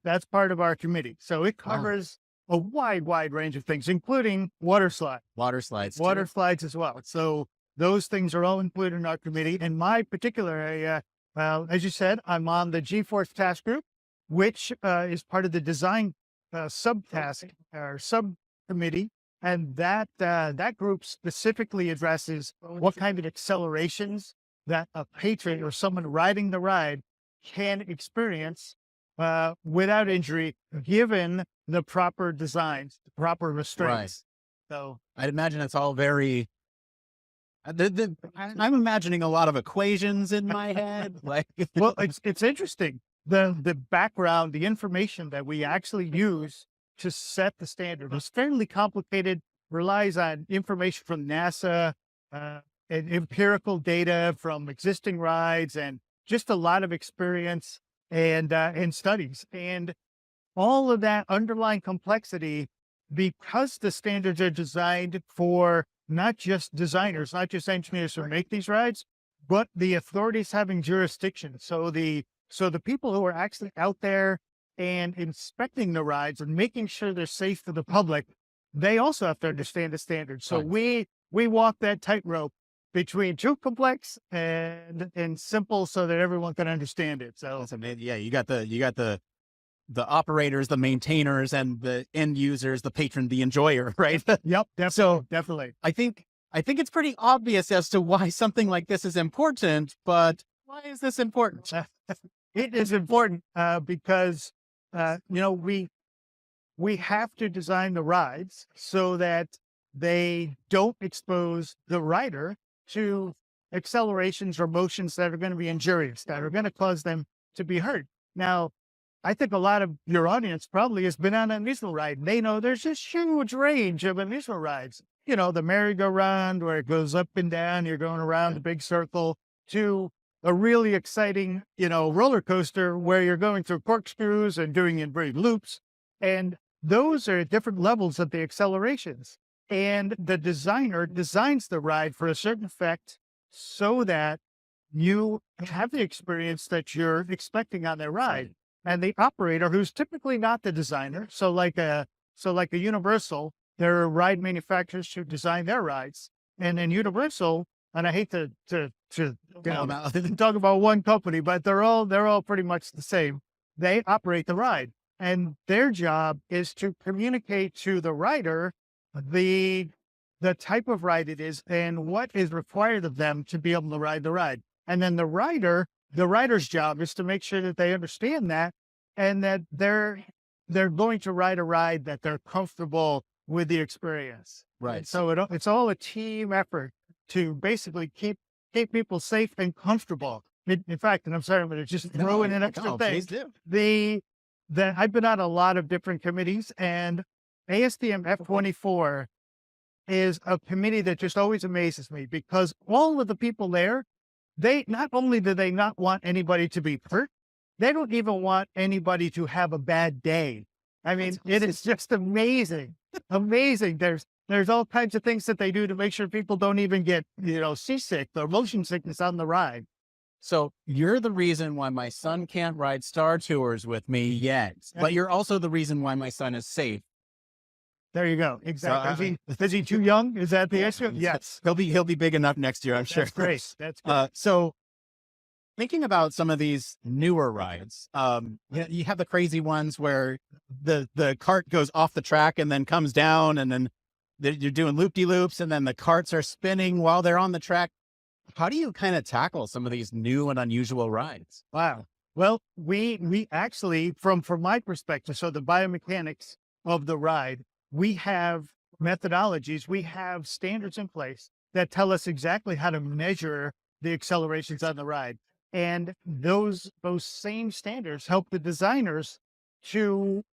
committee. So it covers a wide range of things, including water slides as well. So those things are all included in our committee. In my particular area, as you said, I'm on the G-Force Task Group, which is part of the design subtask or subcommittee. And that group specifically addresses what kind of accelerations that a patron or someone riding the ride can experience without injury, given the proper designs, the proper restraints. Right. So I'd imagine it's all very. I'm imagining a lot of equations in my head. Well, it's interesting. The background, the information that we actually use to set the standard is fairly complicated, relies on information from NASA, and empirical data from existing rides, and just a lot of experience and studies. And all of that underlying complexity, because the standards are designed for not just designers, not just engineers who make these rides, but the authorities having jurisdiction. So the people who are actually out there and inspecting the rides and making sure they're safe for the public, they also have to understand the standards. So we walk that tightrope between too complex and simple so that everyone can understand it. So that's amazing. Yeah, you got the operators, the maintainers, and the end users, the patron, the enjoyer, right? Yep, definitely. I think it's pretty obvious as to why something like this is important, but why is this important? It is important because we have to design the rides so that they don't expose the rider to accelerations or motions that are going to be injurious, that are going to cause them to be hurt. Now, I think a lot of your audience probably has been on an amusement ride. They know there's this huge range of amusement rides. You know, the merry-go-round where it goes up and down, you're going around the big circle, to a really exciting, roller coaster where you're going through corkscrews and doing inverted loops. And those are different levels of the accelerations. And the designer designs the ride for a certain effect so that you have the experience that you're expecting on their ride. And the operator, who's typically not the designer, so like a Universal, there are ride manufacturers who design their rides. And in Universal, and I hate to talk about one company, but they're all pretty much the same. They operate the ride, and their job is to communicate to the rider the type of ride it is and what is required of them to be able to ride the ride. And then the rider's job is to make sure that they understand that and that they're going to ride a ride that they're comfortable with the experience. Right. And so it's all a team effort to basically keep people safe and comfortable. In fact, and I'm sorry, I'm going to just throw in an extra thing. Please do. I've been on a lot of different committees, and ASTM F24 is a committee that just always amazes me, because all of the people there, they not only do they not want anybody to be hurt, they don't even want anybody to have a bad day. I mean, it is just amazing. Amazing. There's all kinds of things that they do to make sure people don't even get, seasick or motion sickness on the ride. So you're the reason why my son can't ride Star Tours with me yet, but you're also the reason why my son is safe. There you go. Exactly. Is he too young? Is that the issue? Yes. He'll be big enough next year, I'm sure. That's great. That's great. So thinking about some of these newer rides, you have the crazy ones where the cart goes off the track and then comes down, and then you're doing loop-de-loops, and then the carts are spinning while they're on the track. How do you kind of tackle some of these new and unusual rides? Wow. Well, we actually, from my perspective, so the biomechanics of the ride, we have methodologies, we have standards in place that tell us exactly how to measure the accelerations on the ride. And those same standards help the designers to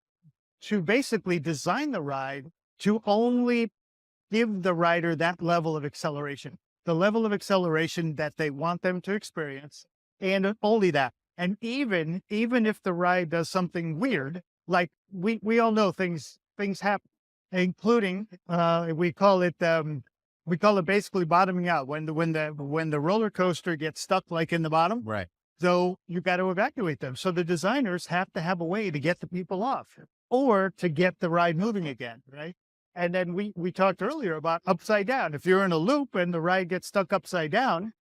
basically design the ride to only give the rider that level of acceleration, the level of acceleration that they want them to experience, and only that. And even if the ride does something weird, like we all know things happen, including we call it basically bottoming out, when the roller coaster gets stuck like in the bottom. Right. So you got to evacuate them. So the designers have to have a way to get the people off or to get the ride moving again, right? And then we talked earlier about upside down. If you're in a loop and the ride gets stuck upside down,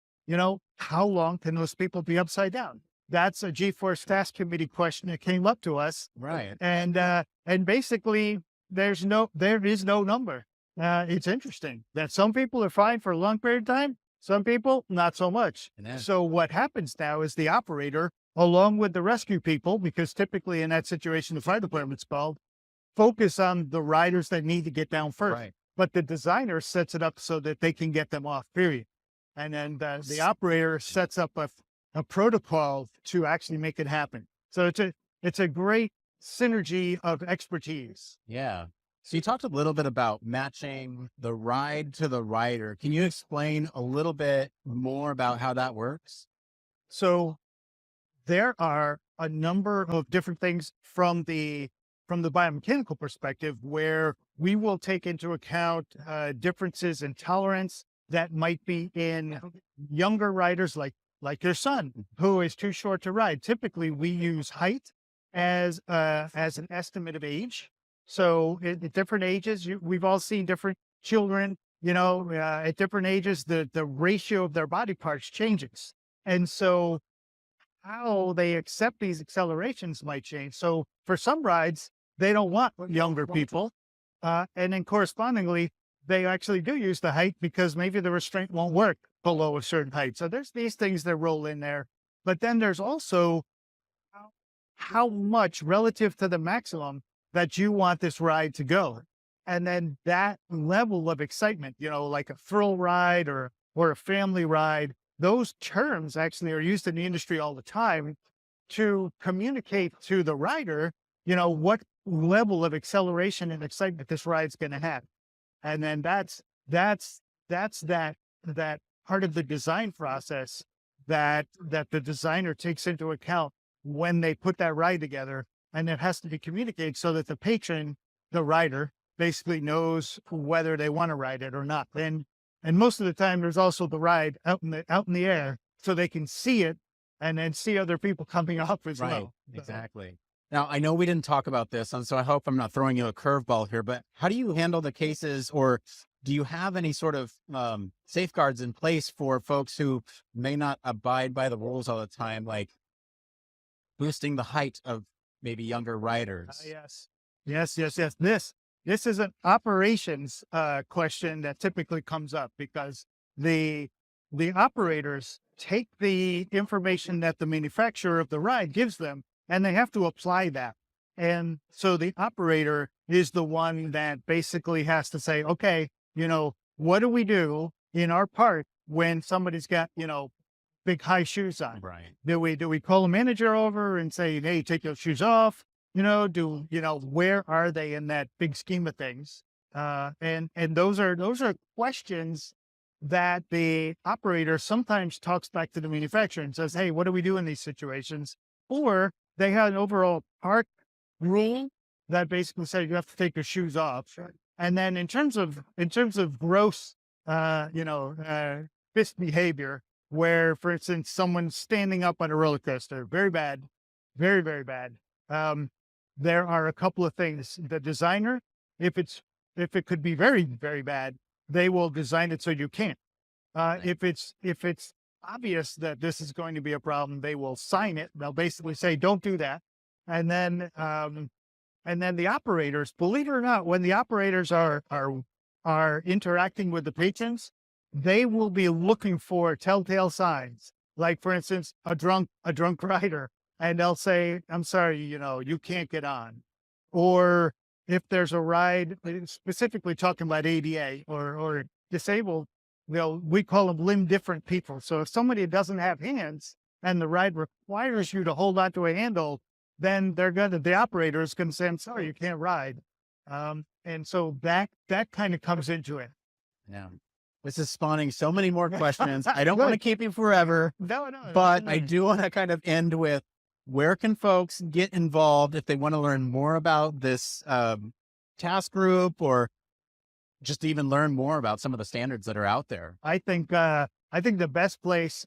how long can those people be upside down? That's a G-Force Task Committee question that came up to us. Right. And basically there is no number. It's interesting that some people are fine for a long period of time. Some people, not so much. So what happens now is the operator, along with the rescue people, because typically in that situation, the fire department's called, focus on the riders that need to get down first. Right. But the designer sets it up so that they can get them off, period. And then the operator sets up a protocol to actually make it happen. So it's a great synergy of expertise. Yeah. So you talked a little bit about matching the ride to the rider. Can you explain a little bit more about how that works? So there are a number of different things from the biomechanical perspective where we will take into account differences in tolerance that might be in younger riders, like your son, who is too short to ride. Typically, we use height as an estimate of age. So at different ages, we've all seen different children, at different ages, the ratio of their body parts changes. And so how they accept these accelerations might change. So for some rides, they don't want younger people. And then correspondingly, they actually do use the height because maybe the restraint won't work below a certain height. So there's these things that roll in there. But then there's also how much relative to the maximum that you want this ride to go. And then that level of excitement, like a thrill ride or a family ride, those terms actually are used in the industry all the time to communicate to the rider, what level of acceleration and excitement this ride's going to have. And then that's that part of the design process that the designer takes into account when they put that ride together. And it has to be communicated so that the patron, the rider, basically knows whether they want to ride it or not. And most of the time, there's also the ride out in the air, so they can see it and then see other people coming up as well. Exactly. Now, I know we didn't talk about this, and so I hope I'm not throwing you a curveball here, but how do you handle the cases, or do you have any sort of safeguards in place for folks who may not abide by the rules all the time, like boosting the height of maybe younger riders? Yes. This is an operations question that typically comes up because the operators take the information that the manufacturer of the ride gives them, and they have to apply that. And so the operator is the one that basically has to say, okay, what do we do in our park when somebody's got, big high shoes on? Right. Do we call a manager over and say, hey, take those shoes off? Where are they in that big scheme of things? And those are questions that the operator sometimes talks back to the manufacturer and says, hey, what do we do in these situations? Or they have an overall park rule that basically says you have to take your shoes off. And then in terms of gross, fist behavior, where, for instance, someone's standing up on a roller coaster, very bad, very, very bad. There are a couple of things. The designer, if it could be very, very bad, they will design it so you can't. If it's obvious that this is going to be a problem, they will sign it. They'll basically say, don't do that. And then the operators, believe it or not, when the operators are interacting with the patrons, they will be looking for telltale signs. Like, for instance, a drunk rider, and they'll say, I'm sorry, you can't get on. Or if there's a ride, specifically talking about ADA or disabled, we call them limb different people. So if somebody doesn't have hands and the ride requires you to hold onto a handle, then the operator is going to say, I'm sorry, you can't ride. And so that kind of comes into it. Yeah. This is spawning so many more questions. I don't want to keep you forever, no, but I do want to kind of end with, where can folks get involved if they want to learn more about this task group, or just even learn more about some of the standards that are out there? I think the best place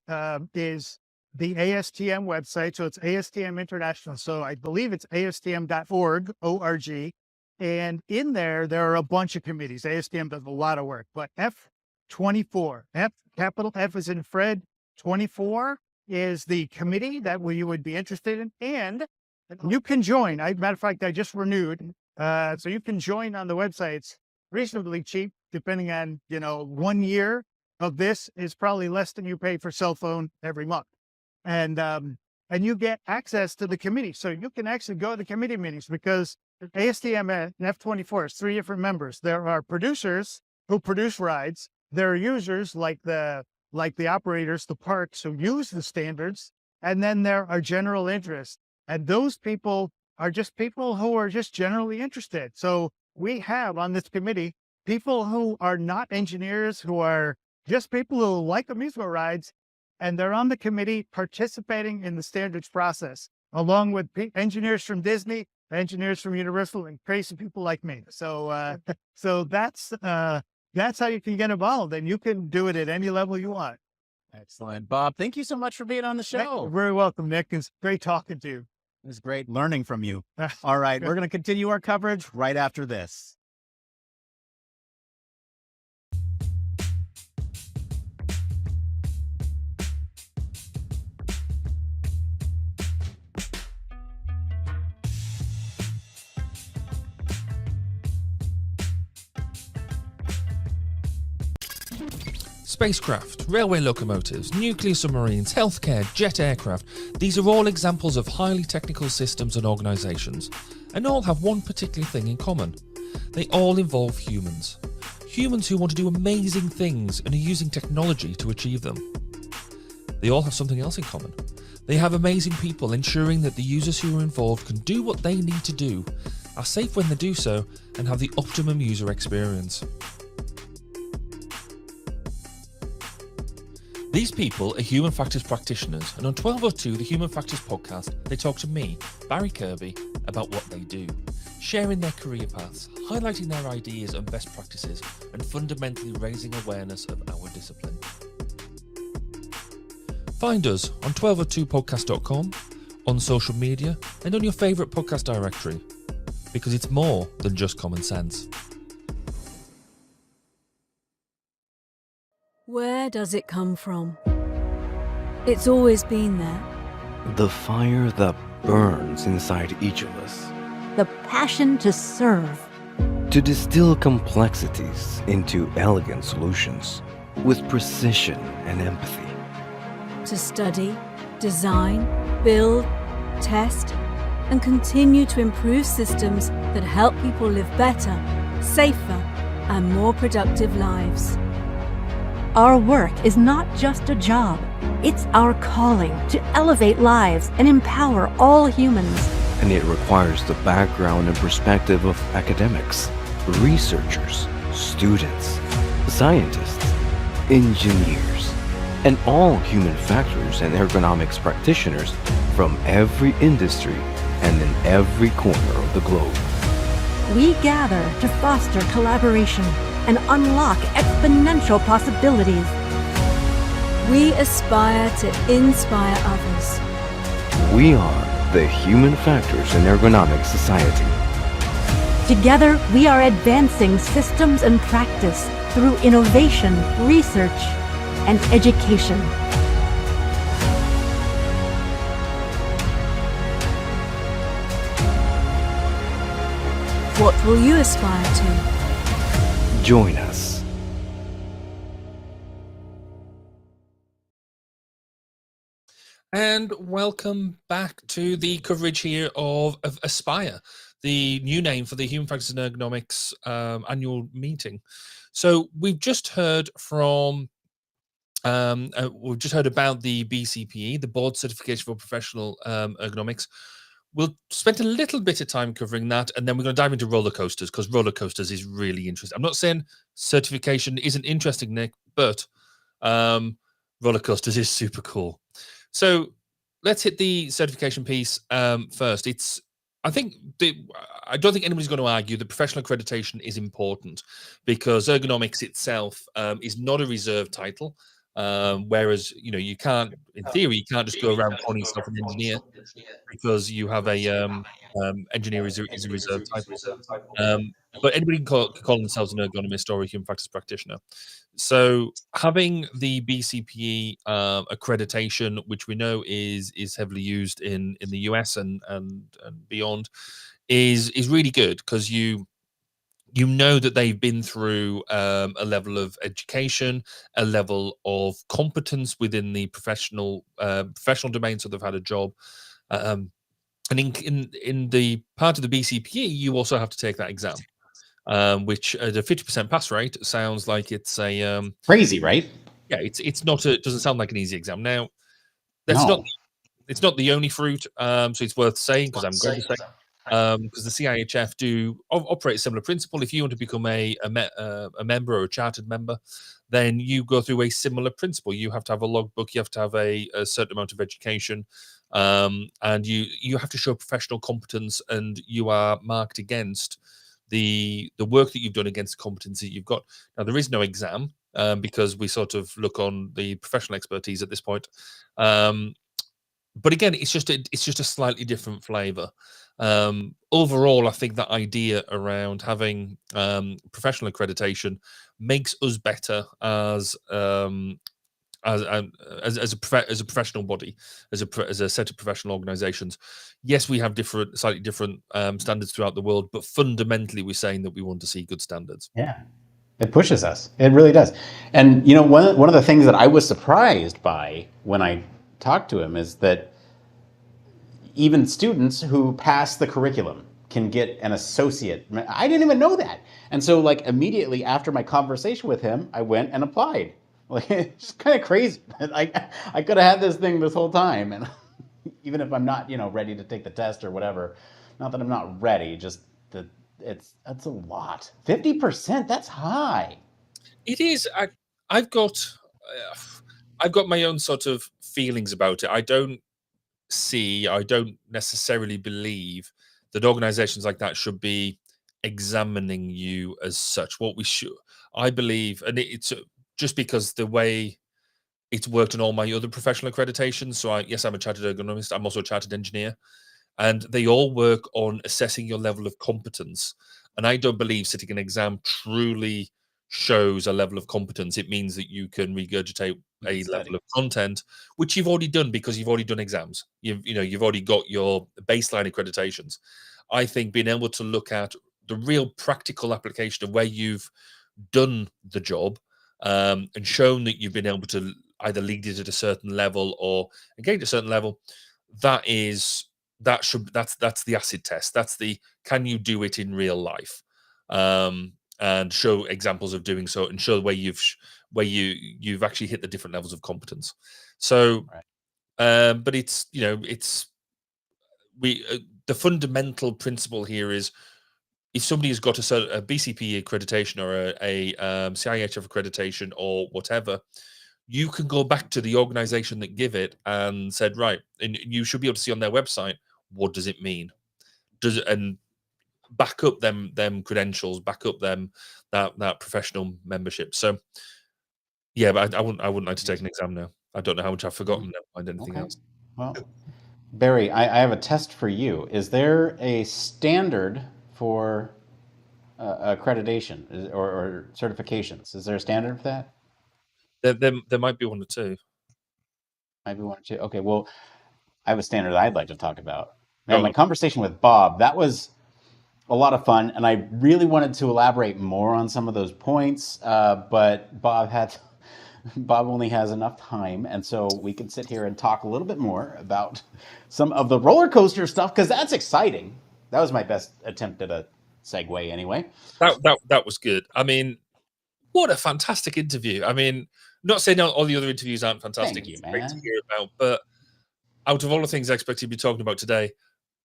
is the ASTM website. So it's ASTM International. So I believe it's ASTM.org, O-R-G. And in there are a bunch of committees. ASTM does a lot of work, but F24, capital F is in Fred, 24 is the committee that you would be interested in. And you can join. Matter of fact, I just renewed. So you can join on the website. It's reasonably cheap, depending on, 1 year of this is probably less than you pay for cell phone every month. And you get access to the committee. So you can actually go to the committee meetings, because ASTM and F24 is 3 different members. There are producers who produce rides. There are users like the operators, the parks, who use the standards. And then there are general interests. And those people are just people who are just generally interested. So we have on this committee people who are not engineers, who are just people who like amusement rides, and they're on the committee participating in the standards process, along with engineers from Disney, engineers from Universal, and crazy people like me. So so that's how you can get involved, and you can do it at any level you want. Excellent. Bob, thank you so much for being on the show. You're very welcome, Nick. It's great talking to you. It was great learning from you. All right, we're going to continue our coverage right after this. Spacecraft, railway locomotives, nuclear submarines, healthcare, jet aircraft, these are all examples of highly technical systems and organisations, and all have one particular thing in common. They all involve humans. Humans who want to do amazing things and are using technology to achieve them. They all have something else in common. They have amazing people ensuring that the users who are involved can do what they need to do, are safe when they do so, and have the optimum user experience. These people are human factors practitioners, and on 1202, the Human Factors podcast, they talk to me, Barry Kirby, about what they do, sharing their career paths, highlighting their ideas and best practices, and fundamentally raising awareness of our discipline. Find us on 1202podcast.com, on social media, and on your favourite podcast directory, because it's more than just common sense. Where does it come from? It's always been there. The fire that burns inside each of us. The passion to serve. To distill complexities into elegant solutions with precision and empathy. To study, design, build, test, and continue to improve systems that help people live better, safer, and more productive lives. Our work is not just a job. It's our calling to elevate lives and empower all humans. And it requires the background and perspective of academics, researchers, students, scientists, engineers, and all human factors and ergonomics practitioners from every industry and in every corner of the globe. We gather to foster collaboration and unlock exponential possibilities. We aspire to inspire others. We are the Human Factors and Ergonomics Society. Together, we are advancing systems and practice through innovation, research, and education. What will you aspire to? Join us. And welcome back to the coverage here of Aspire, the new name for the Human Factors and Ergonomics annual meeting. So we've just heard from, we've just heard about the BCPE, the Board Certification for Professional Ergonomics. We'll spend a little bit of time covering that, and then we're going to dive into roller coasters, because roller coasters is really interesting. I'm not saying certification isn't interesting, Nick, but roller coasters is super cool. So let's hit the certification piece first. I don't think anybody's going to argue that professional accreditation is important, because ergonomics itself is not a reserved title. Whereas, you can't, in theory, you can't just go around calling yourself an engineer, because you have a engineer is a reserved title. But anybody can call themselves an ergonomist or a human factors practitioner. So having the BCPE accreditation, which we know is heavily used in the US and beyond, is really good, because you know that they've been through a level of education, a level of competence within the professional domain, so they've had a job. And in the part of the BCPE, you also have to take that exam, which at a 50% pass rate sounds like it's a crazy, right? Yeah, it doesn't sound like an easy exam. Now, it's not the only fruit, so it's worth saying, because I'm going to say, because the CIHF do operate a similar principle. If you want to become a member or a chartered member, then you go through a similar principle. You have to have a logbook, you have to have a certain amount of education, and you have to show professional competence, and you are marked against the work that you've done against the competency you've got. Now, there is no exam, because we sort of look on the professional expertise at this point. But again, it's just a slightly different flavor. Overall, I think that idea around having professional accreditation makes us better as a professional body, as a set of professional organizations. Yes, we have slightly different standards throughout the world, but fundamentally, we're saying that we want to see good standards. Yeah. It pushes us. It really does. And one of the things that I was surprised by when I talked to him is that even students who pass the curriculum can get an associate. I didn't even know that. And so immediately after my conversation with him, I went and applied. It's just kind of crazy. I could have had this thing this whole time, and even if I'm not, ready to take the test or whatever, not that I'm not ready, just that that's a lot. 50%, that's high. It is. I've got my own sort of feelings about it. I don't necessarily believe that organizations like that should be examining you as such. What we should, I believe, and it's just because the way it's worked on all my other professional accreditations. So yes, I'm a chartered ergonomist. I'm also a chartered engineer, and they all work on assessing your level of competence. And I don't believe sitting an exam truly shows a level of competence. It means that you can regurgitate a level of content, which you've already done, because you've already done exams. You've already got your baseline accreditations. I think being able to look at the real practical application of where you've done the job, and shown that you've been able to either lead it at a certain level or engage at a certain level, that's the acid test. That's the, can you do it in real life, and show examples of doing so, and show where you've actually hit the different levels of competence. So, but the fundamental principle here is, if somebody has got a BCP accreditation or a CIHF accreditation or whatever, you can go back to the organization that give it and said, right, and you should be able to see on their website, what does it mean? And back up them credentials, back up them that professional membership. So yeah, but I wouldn't like to take an exam now. I don't know how much I've forgotten. Never mind anything else. Well, Barry, I have a test for you. Is there a standard for accreditation or certifications? Is there a standard for that? There might be one or two. Might be one or two. Okay, well, I have a standard I'd like to talk about. Now, my conversation with Bob, that was a lot of fun, and I really wanted to elaborate more on some of those points, but Bob only has enough time, and so we can sit here and talk a little bit more about some of the roller coaster stuff, because that's exciting. That was my best attempt at a segue, anyway. That was good. I mean, what a fantastic interview. I mean, not saying all the other interviews aren't fantastic. Thank you, it's great to man. hear about, but out of all the things I expected to be talking about today,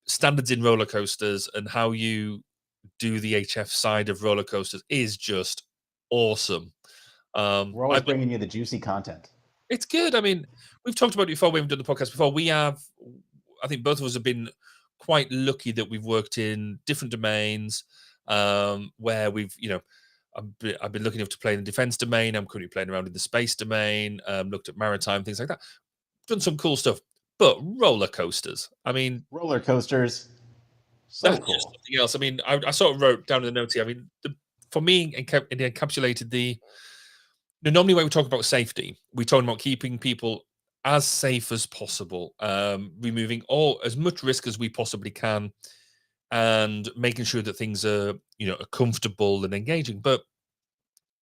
standards in roller coasters and how you do the HF side of roller coasters is just awesome. We're always bringing you the juicy content. It's good. I mean, we've talked about it before. We haven't done the podcast before. I think both of us have been quite lucky that we've worked in different domains where we've, I've been lucky enough to play in the defense domain. I'm currently playing around in the space domain, looked at maritime, things like that. Done some cool stuff. But roller coasters, I mean... Roller coasters, so that's cool. just something else. I mean, I sort of wrote down in the notes here, I mean, for me, it encapsulated the normally when we talk about safety, we're talking about keeping people as safe as possible, removing as much risk as we possibly can, and making sure that things are, are comfortable and engaging. But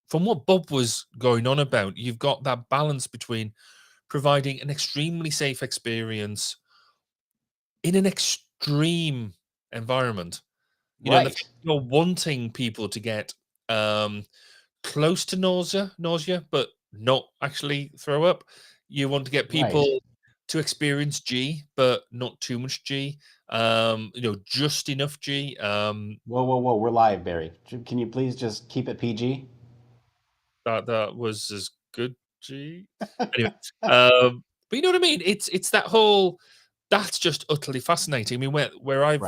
from what Bob was going on about, you've got that balance between providing an extremely safe experience in an extreme environment. Right. You're wanting people to get close to nausea, but not actually throw up. You want to get people to experience G, but not too much G. Just enough G. Whoa! We're live, Barry. Can you please just keep it PG? That was as good G. Anyway, but you know what I mean. It's that whole. That's just utterly fascinating. I mean, where I've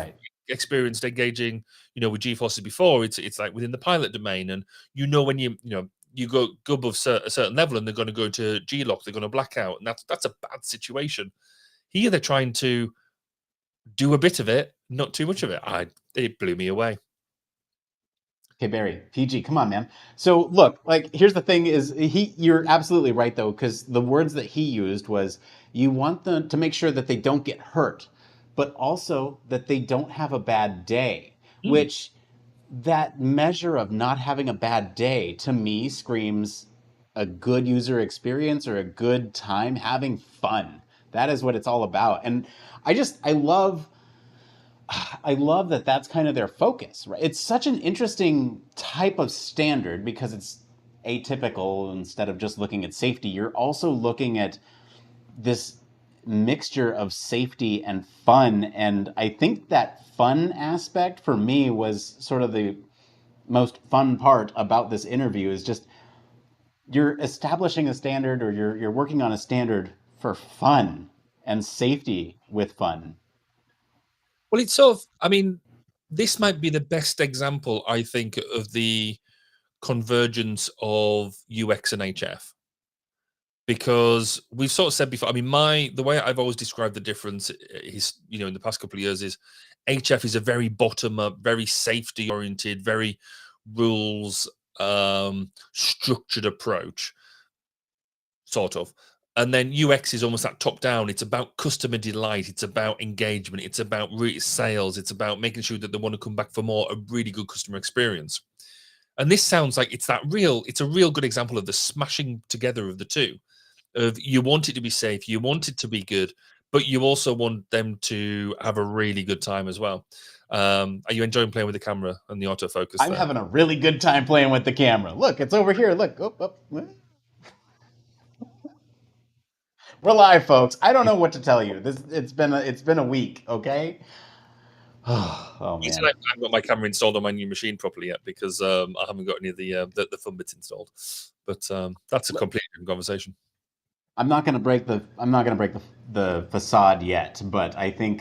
experienced engaging, with G forces before, it's like within the pilot domain, and when you go above a certain level and they're going to go to G lock, they're going to black out, and that's a bad situation. Here they're trying to do a bit of it, not too much of it. It blew me away. Okay, Barry, PG, come on, man. So look, here's the thing is you're absolutely right though, because the words that he used was you want them to make sure that they don't get hurt, but also that they don't have a bad day, which that measure of not having a bad day to me screams a good user experience or a good time having fun. That is what it's all about. And I love that that's kind of their focus, right? It's such an interesting type of standard because it's atypical. Instead of just looking at safety, you're also looking at this mixture of safety and fun. And I think that fun aspect for me was sort of the most fun part about this interview is just you're establishing a standard, or you're working on a standard for fun and safety with fun. Well, it's sort of, I mean, this might be the best example, I think, of the convergence of UX and HF. Because we've sort of said before, I mean, the way I've always described the difference is, in the past couple of years is HF is a very bottom-up, very safety-oriented, very rules structured approach, sort of. And then UX is almost that top down. It's about customer delight. It's about engagement. It's about sales. It's about making sure that they want to come back for more, a really good customer experience. And this sounds like it's a real good example of the smashing together of the two. Of you want it to be safe, you want it to be good, but you also want them to have a really good time as well. Are you enjoying playing with the camera and the autofocus? I'm having a really good time playing with the camera. Look, it's over here. Look, We're live, folks. I don't know what to tell you. It's been a week, okay? Oh man. I haven't got my camera installed on my new machine properly yet because I haven't got any of the fun bits installed. But that's a completely different conversation. I'm not going to break the facade yet, but I think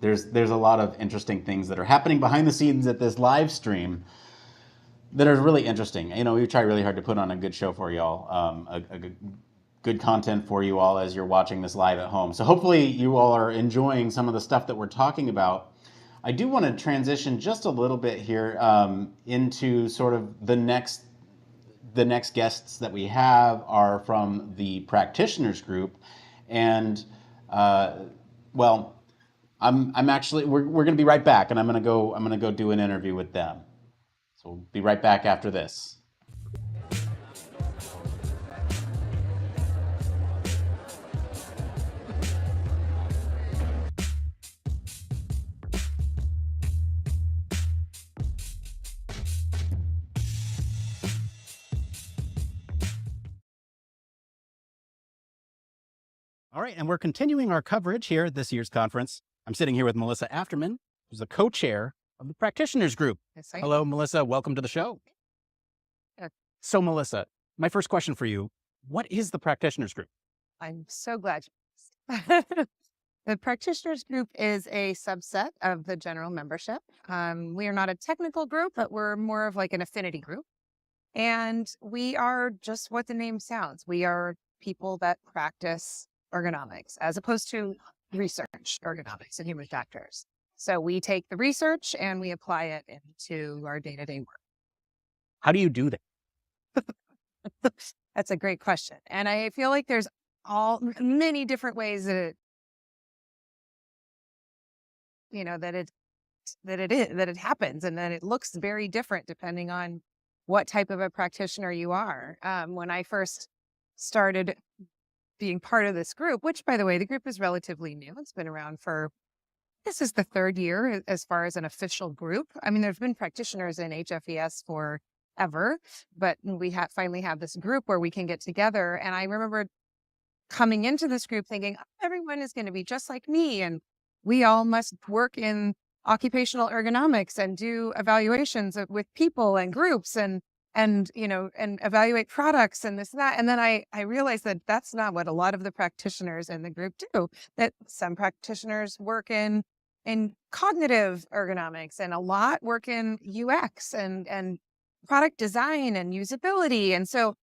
there's a lot of interesting things that are happening behind the scenes at this live stream that are really interesting. We try really hard to put on a good show for y'all, a good content for you all as you're watching this live at home. So hopefully you all are enjoying some of the stuff that we're talking about. I do want to transition just a little bit here into sort of the next guests that we have are from the practitioners group. And, I'm actually we're going to be right back, and I'm going to go do an interview with them. So we'll be right back after this. All right, and we're continuing our coverage here at this year's conference. I'm sitting here with Melissa Afterman, who's the co-chair of the practitioners group. Yes, I am. Hello, Melissa. Welcome to the show. So, Melissa, my first question for you, what is the practitioners group? I'm so glad. The practitioners group is a subset of the general membership. We are not a technical group, but we're more of like an affinity group. And we are just what the name sounds. We are people that practice ergonomics as opposed to research ergonomics and human factors. So we take the research and we apply it into our day-to-day work. How do you do that? That's a great question. And I feel like there's many different ways that it, you know, that it happens, and that it looks very different depending on what type of a practitioner you are. When I first started being part of this group, which, by the way, the group is relatively new. It's been around this is the third year as far as an official group. I mean, there's been practitioners in HFES forever, but we finally have this group where we can get together. And I remember coming into this group thinking, everyone is going to be just like me, and we all must work in occupational ergonomics and do evaluations with people and groups and evaluate products and this and that. And then I realized that that's not what a lot of the practitioners in the group do, that some practitioners work in cognitive ergonomics, and a lot work in UX and product design and usability. And so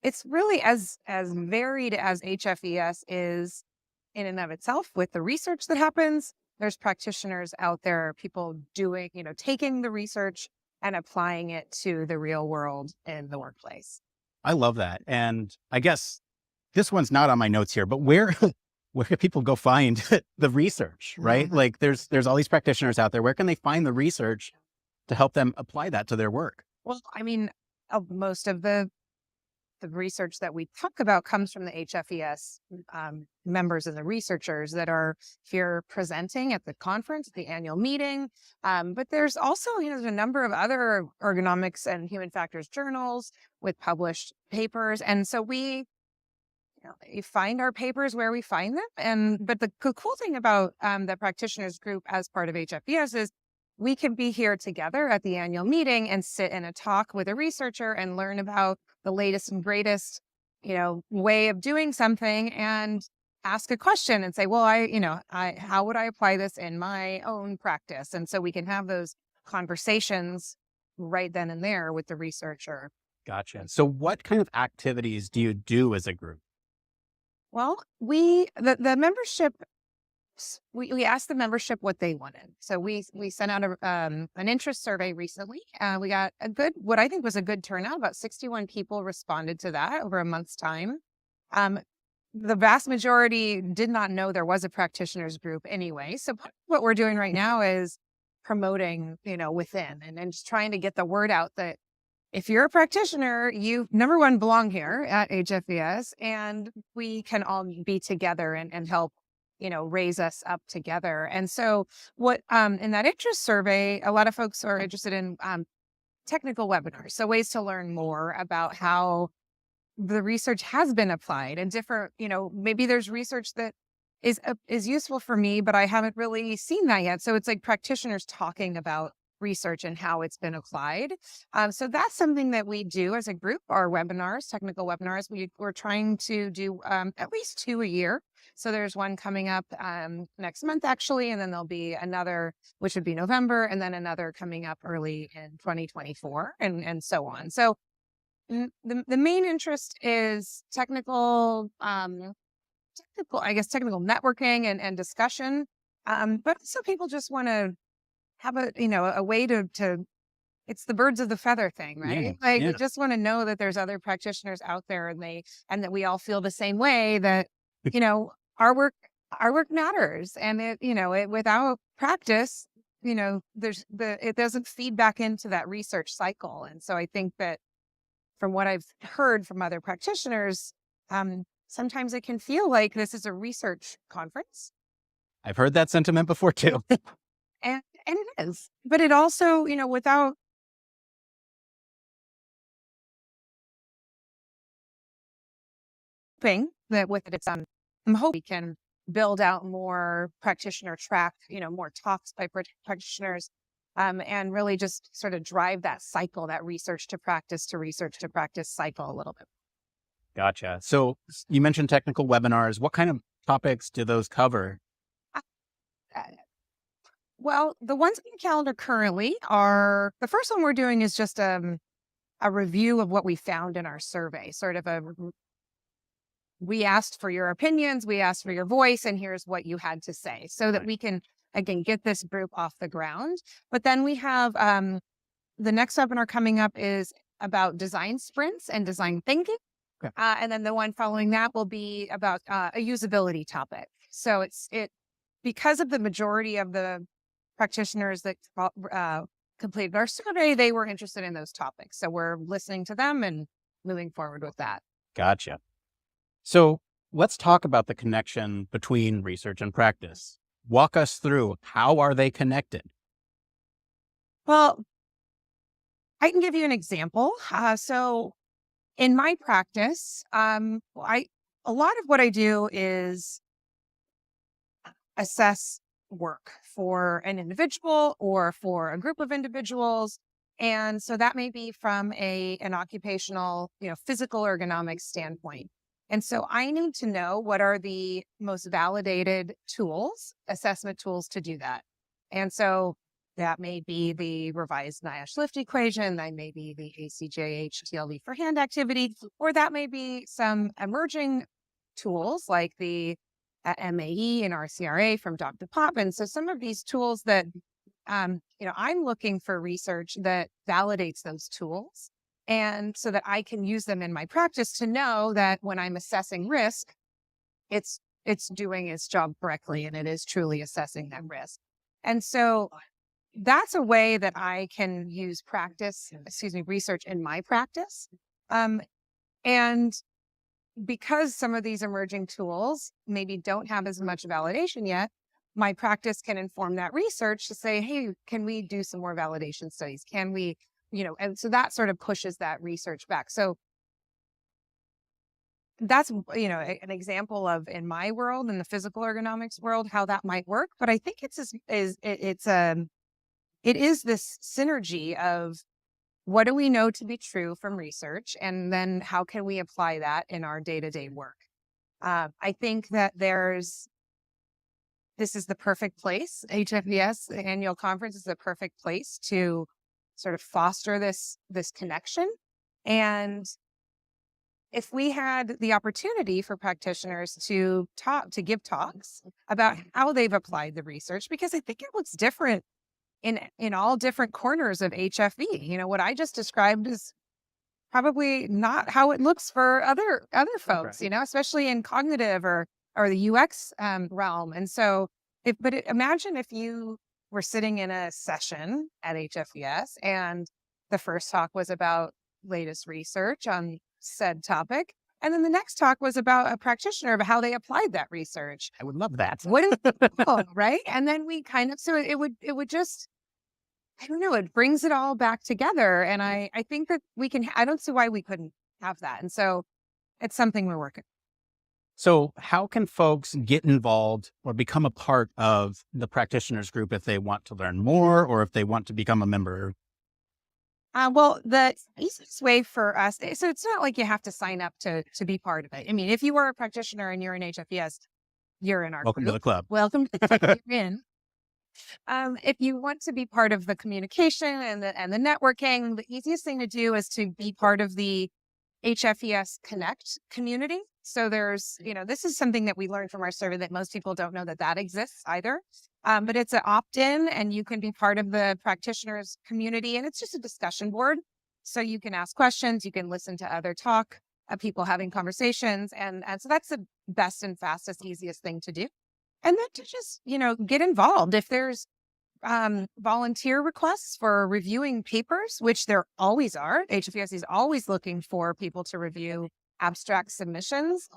it's really as varied as HFES is in and of itself with the research that happens. There's practitioners out there, people doing, taking the research and applying it to the real world in the workplace. I love that. And I guess this one's not on my notes here, but where can people go find the research, right? Mm-hmm. Like there's all these practitioners out there. Where can they find the research to help them apply that to their work? Well, I mean, most of the research that we talk about comes from the HFES members and the researchers that are here presenting at the conference, at the annual meeting. But there's also, there's a number of other ergonomics and human factors journals with published papers. And so we find our papers where we find them. But the cool thing about the practitioners group as part of HFES is we can be here together at the annual meeting and sit in a talk with a researcher and learn about the latest and greatest, way of doing something, and ask a question and say, well, how would I apply this in my own practice? And so we can have those conversations right then and there with the researcher. Gotcha. So what kind of activities do you do as a group? Well, the membership, we asked the membership what they wanted. So we sent out an interest survey recently. We got what I think was a good turnout. About 61 people responded to that over a month's time. The vast majority did not know there was a practitioners group anyway. So what we're doing right now is promoting, within and just trying to get the word out that if you're a practitioner, you, number one, belong here at HFES, and we can all be together and help raise us up together. And so what, in that interest survey, a lot of folks are interested in technical webinars. So ways to learn more about how the research has been applied and different, maybe there's research that is useful for me, but I haven't really seen that yet. So it's like practitioners talking about research and how it's been applied. So that's something that we do as a group, our webinars, technical webinars. We're trying to do at least 2 a year. So there's one coming up next month, actually, and then there'll be another, which would be November, and then another coming up early in 2024, and so on. So the main interest is technical networking and discussion. But so people just want to have a way to it's the birds of the feather thing, right? We just want to know that there's other practitioners out there and that we all feel the same way, that, our work our work matters. And without practice, it doesn't feed back into that research cycle. And so I think that from what I've heard from other practitioners, sometimes it can feel like this is a research conference. I've heard that sentiment before too. And it is. But it also, without that with it, I'm hoping we can build out more practitioner track, more talks by practitioners, and really just sort of drive that cycle, that research to practice cycle a little bit. Gotcha. So you mentioned technical webinars. What kind of topics do those cover? Well, the ones on the calendar currently are, the first one we're doing is just a review of what we found in our survey, sort of we asked for your opinions, we asked for your voice, and here's what you had to say, so that we can, again, get this group off the ground. But then we have the next webinar coming up is about design sprints and design thinking. Okay. And then the one following that will be about a usability topic. So because of the majority of the practitioners that completed our survey, they were interested in those topics. So we're listening to them and moving forward with that. Gotcha. So let's talk about the connection between research and practice. Walk us through, how are they connected? Well, I can give you an example. So in my practice, a lot of what I do is assess work for an individual or for a group of individuals. And so that may be from an occupational, physical ergonomics standpoint. And so I need to know what are the most validated tools, assessment tools to do that. And so that may be the revised NIOSH lift equation, that may be the ACJH TLV for hand activity, or that may be some emerging tools like the MAE and RCRA from Dr. Poppins. So some of these tools that, I'm looking for research that validates those tools. And so that I can use them in my practice to know that when I'm assessing risk, it's doing its job correctly and it is truly assessing that risk. And so that's a way that I can use research in my practice. And because some of these emerging tools maybe don't have as much validation yet, my practice can inform that research to say, hey, can we do some more validation studies? Can we, and so that sort of pushes that research back. So that's, an example of, in my world, in the physical ergonomics world, how that might work. But I think it is this synergy of what do we know to be true from research, and then how can we apply that in our day-to-day work? I think that this is the perfect place. HFES, the annual conference, is the perfect place to sort of foster this connection. And if we had the opportunity for practitioners to give talks about how they've applied the research, because I think it looks different in all different corners of HFE. What I just described is probably not how it looks for other folks, right. Especially in cognitive or the UX realm. And so, imagine if you were sitting in a session at HFES and the first talk was about latest research on said topic, and then the next talk was about a practitioner of how they applied that research. I would love that. Wouldn't right? And then we so it would just, I don't know, it brings it all back together. And I think that I don't see why we couldn't have that. And so it's something we're working. So how can folks get involved or become a part of the practitioners group if they want to learn more or if they want to become a member? Well, the easiest way for us, so it's not like you have to sign up to be part of it. I mean, if you are a practitioner and you're in HFES, you're in our Welcome group. to the club. Welcome to the club. You're in. If you want to be part of the communication and the networking, the easiest thing to do is to be part of the HFES Connect community. So there's, this is something that we learned from our survey that most people don't know that exists either. But it's an opt-in and you can be part of the practitioners community, and it's just a discussion board. So you can ask questions, you can listen to other people having conversations. And so that's the best and fastest, easiest thing to do. And then to just, get involved. If there's volunteer requests for reviewing papers, which there always are. HFES is always looking for people to review abstract submissions.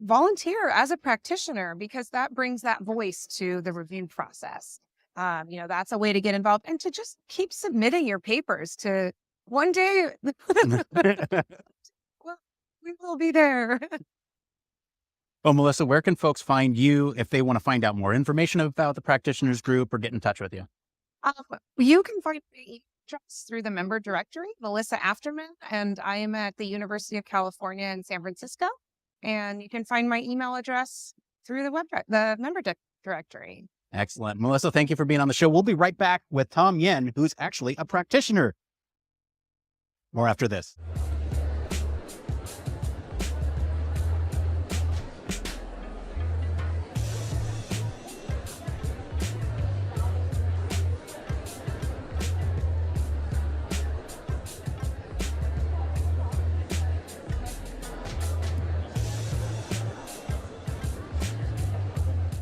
Volunteer as a practitioner, because that brings that voice to the review process. That's a way to get involved and to just keep submitting your papers to one day. Well, we will be there. Well, Melissa, where can folks find you if they want to find out more information about the practitioners group or get in touch with you? You can find me through the member directory, Melissa Afterman, and I am at the University of California in San Francisco. And you can find my email address through the member directory. Excellent. Melissa, thank you for being on the show. We'll be right back with Tom Yen, who's actually a practitioner. More after this.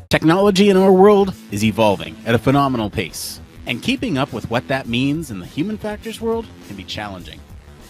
Technology in our world is evolving at a phenomenal pace, and keeping up with what that means in the human factors world can be challenging.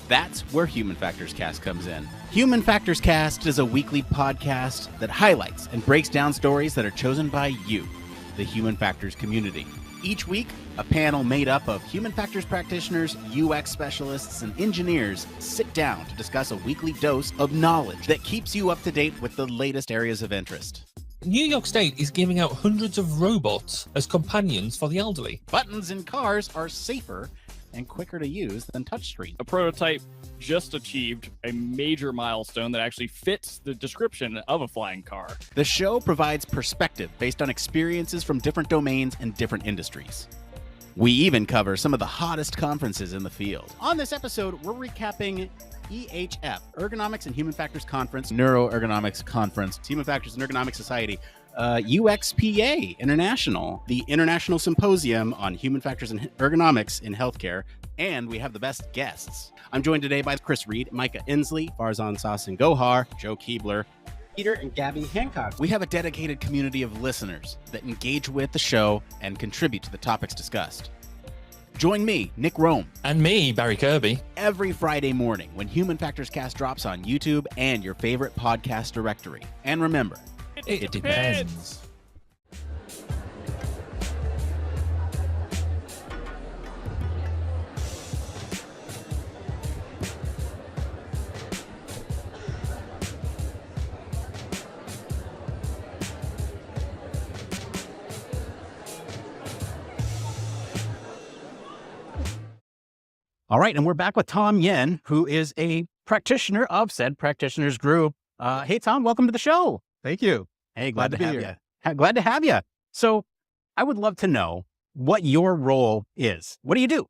That's where Human Factors Cast comes in. Human Factors Cast is a weekly podcast that highlights and breaks down stories that are chosen by you, the human factors community. Each week, a panel made up of human factors practitioners, UX specialists, and engineers sit down to discuss a weekly dose of knowledge that keeps you up to date with the latest areas of interest. New York State is giving out hundreds of robots as companions for the elderly. Buttons in cars are safer and quicker to use than touchscreen. A prototype just achieved a major milestone that actually fits the description of a flying car. The show provides perspective based on experiences from different domains and different industries. We even cover some of the hottest conferences in the field. On this episode, we're recapping EHF, Ergonomics and Human Factors Conference, Neuroergonomics Conference, Human Factors and Ergonomics Society, UXPA International, the International Symposium on Human Factors and Ergonomics in Healthcare, and we have the best guests. I'm joined today by Chris Reed, Micah Inslee, Farzan Sassin Gohar, Joe Keebler, Peter and Gabby Hancock. We have a dedicated community of listeners that engage with the show and contribute to the topics discussed. Join me, Nick Roome. And me, Barry Kirby. Every Friday morning when Human Factors Cast drops on YouTube and your favorite podcast directory. And remember, it depends. All right, and we're back with Tom Yen, who is a practitioner of said practitioners group. Hey, Tom, welcome to the show. Thank you. Hey, glad to be have here. you. Glad to have you. So I would love to know what your role is. What do you do?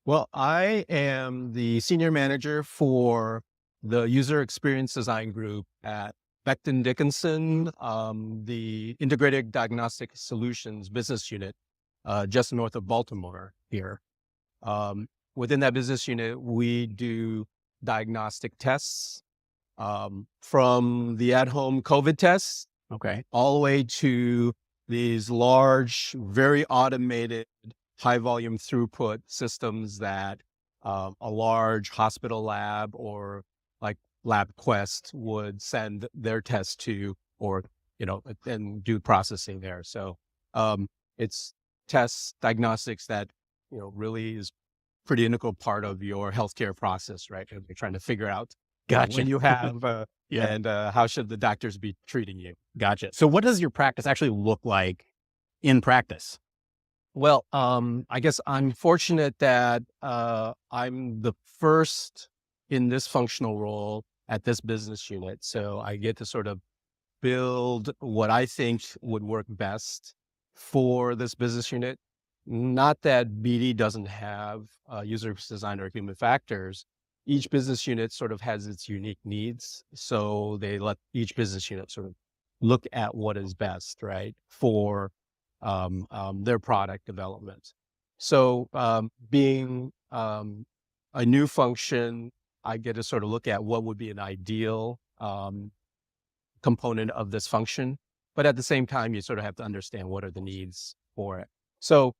Well, I am the senior manager for the user experience design group at Becton Dickinson, the Integrated Diagnostic Solutions business unit, just north of Baltimore here. Within that business unit, we do diagnostic tests, from the at-home COVID tests, all the way to these large, very automated, high-volume throughput systems that a large hospital lab or like LabQuest would send their tests to, or and do processing there. So it's tests, diagnostics that really is pretty integral part of your healthcare process, right? You're trying to figure out when you have, and how should the doctors be treating you? Gotcha. So what does your practice actually look like in practice? Well, I guess I'm fortunate that I'm the first in this functional role at this business unit. So I get to sort of build what I think would work best for this business unit. Not that BD doesn't have user design or human factors. Each business unit sort of has its unique needs. So they let each business unit sort of look at what is best, right, for their product development. So being a new function, I get to sort of look at what would be an ideal component of this function. but at the same time, you sort of have to understand what are the needs for it. So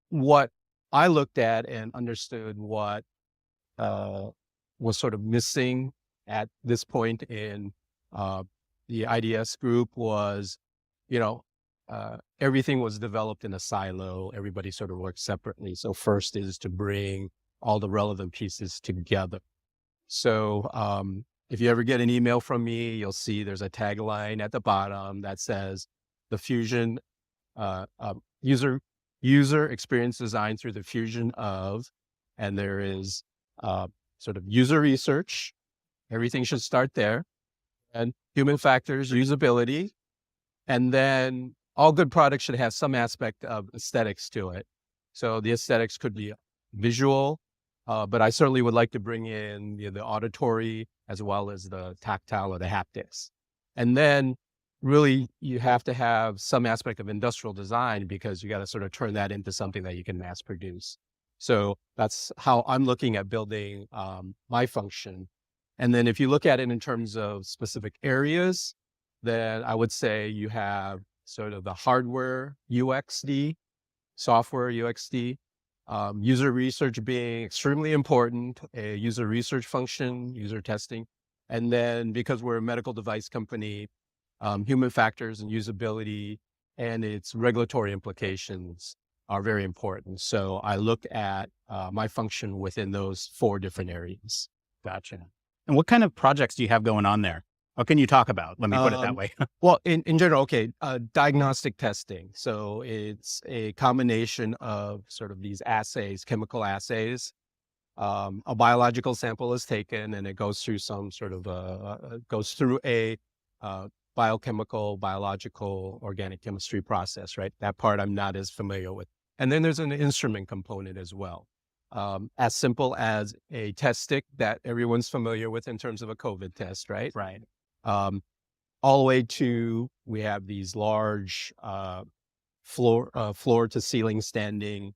what I looked at and understood what was sort of missing at this point in the IDS group was, everything was developed in a silo. Everybody sort of worked separately. So first is to bring all the relevant pieces together. So if you ever get an email from me, you'll see there's a tagline at the bottom that says the fusion user experience design through the fusion of, and there is sort of user research. Everything should start there, and human factors, usability, and then all good products should have some aspect of aesthetics to it. So the aesthetics could be visual, but I certainly would like to bring in the auditory as well as the tactile or the haptics. And then really you have to have some aspect of industrial design because you got to sort of turn that into something that you can mass produce. So that's how I'm looking at building my function. And then if you look at it in terms of specific areas, then I would say you have sort of the hardware UXD, software UXD, user research being extremely important, a user research function, user testing. And then because we're a medical device company, human factors and usability and its regulatory implications are very important. So I look at my function within those 4 different areas. Gotcha. And what kind of projects do you have going on there? What can you talk about? Let me put it that way. Well, in general, okay, diagnostic testing. So it's a combination of sort of these assays, chemical assays. A biological sample is taken and it goes through some sort of a biochemical, biological, organic chemistry process, right? That part I'm not as familiar with. And then there's an instrument component as well. As simple as a test stick that everyone's familiar with in terms of a COVID test, right? Right. All the way to, we have these large floor to ceiling standing,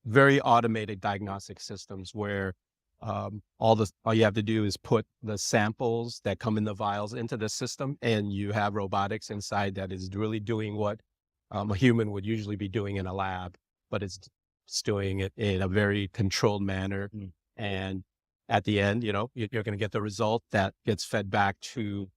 very automated diagnostic systems where all you have to do is put the samples that come in the vials into the system, and you have robotics inside that is really doing what a human would usually be doing in a lab, but it's doing it in a very controlled manner. And at the end, you're going to get the result that gets fed back to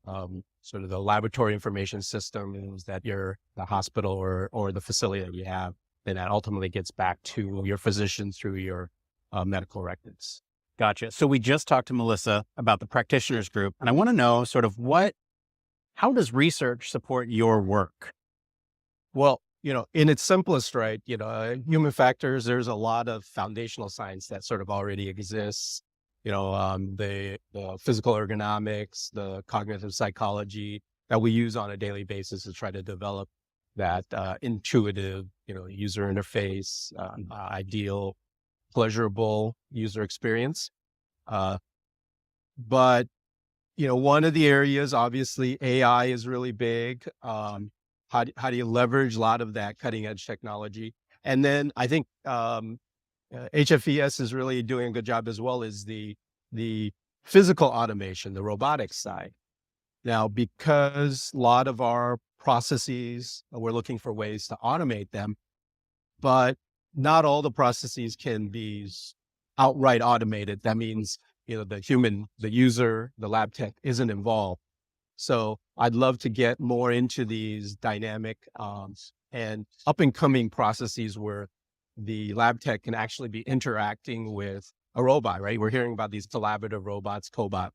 sort of the laboratory information systems that the hospital or the facility that you have, and that ultimately gets back to your physician through your medical records. Gotcha. So we just talked to Melissa about the practitioners group, and I want to know sort of how does research support your work? Well, in its simplest, right, human factors, there's a lot of foundational science that sort of already exists. The physical ergonomics, the cognitive psychology that we use on a daily basis to try to develop that intuitive, user interface, ideal, pleasurable user experience. But, one of the areas, obviously, AI is really big. How do you leverage a lot of that cutting edge technology? And then I think HFES is really doing a good job as well as the physical automation, the robotics side. Now, because a lot of our processes, we're looking for ways to automate them, but not all the processes can be outright automated. That means, the human, the user, the lab tech isn't involved. So I'd love to get more into these dynamic and up and coming processes where the lab tech can actually be interacting with a robot, right? We're hearing about these collaborative robots, cobot.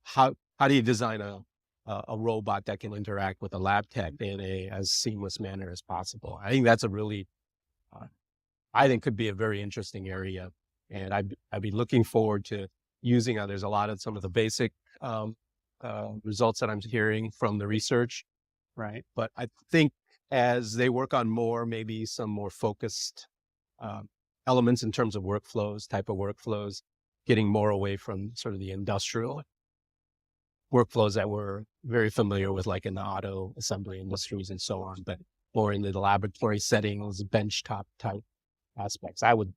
How do you design a robot that can interact with a lab tech in as seamless manner as possible? I think that's a really, could be a very interesting area. And I'd be looking forward to using it. There's a lot of some of the basic results that I'm hearing from the research. Right. But I think as they work on maybe some more focused elements in terms of type of workflows, getting more away from sort of the industrial workflows that we're very familiar with, like in the auto assembly industries and so on, but more in the laboratory settings, benchtop type aspects. I would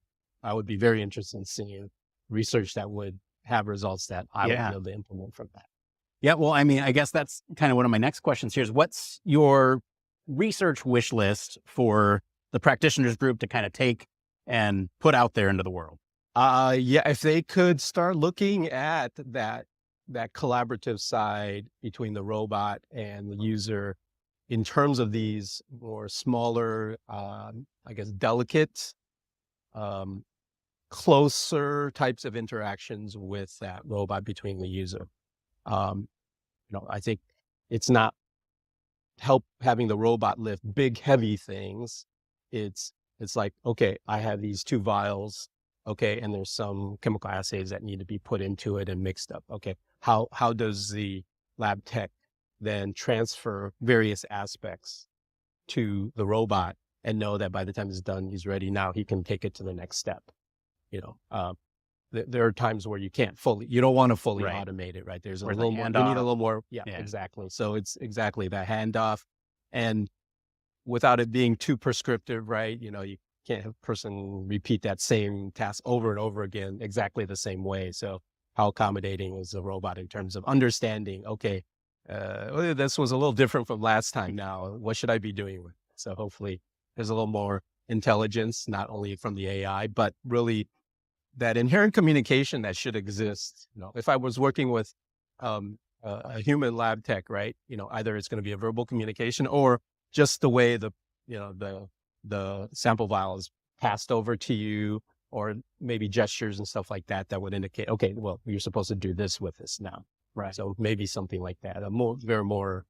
be very interested in seeing research that would have results that I would be able to implement from that. Yeah, well, I mean, I guess that's kind of one of my next questions here is what's your research wish list for the practitioners group to kind of take and put out there into the world? Yeah, if they could start looking at that collaborative side between the robot and the user in terms of these more smaller, I guess, delicate, closer types of interactions with that robot between the user. I think it's not help having the robot lift big, heavy things. It's like, okay, I have these 2 vials, okay, and there's some chemical assays that need to be put into it and mixed up. Okay, how does the lab tech then transfer various aspects to the robot and know that by the time it's done, he's ready. Now he can take it to the next step. There are times where you don't want to fully automate it, right? There's a little more, you need a little more. Yeah, exactly. So it's exactly that handoff, and without it being too prescriptive, right? You can't have a person repeat that same task over and over again, exactly the same way. So how accommodating is the robot in terms of understanding, okay, this was a little different from last time. Now, what should I be doing with it? So hopefully there's a little more intelligence, not only from the AI, but really that inherent communication that should exist. If I was working with a human lab tech, right? Either it's going to be a verbal communication or just the way the sample vial is passed over to you, or maybe gestures and stuff like that would indicate, okay, well, you're supposed to do this with this now. Right. So maybe something like that, very more,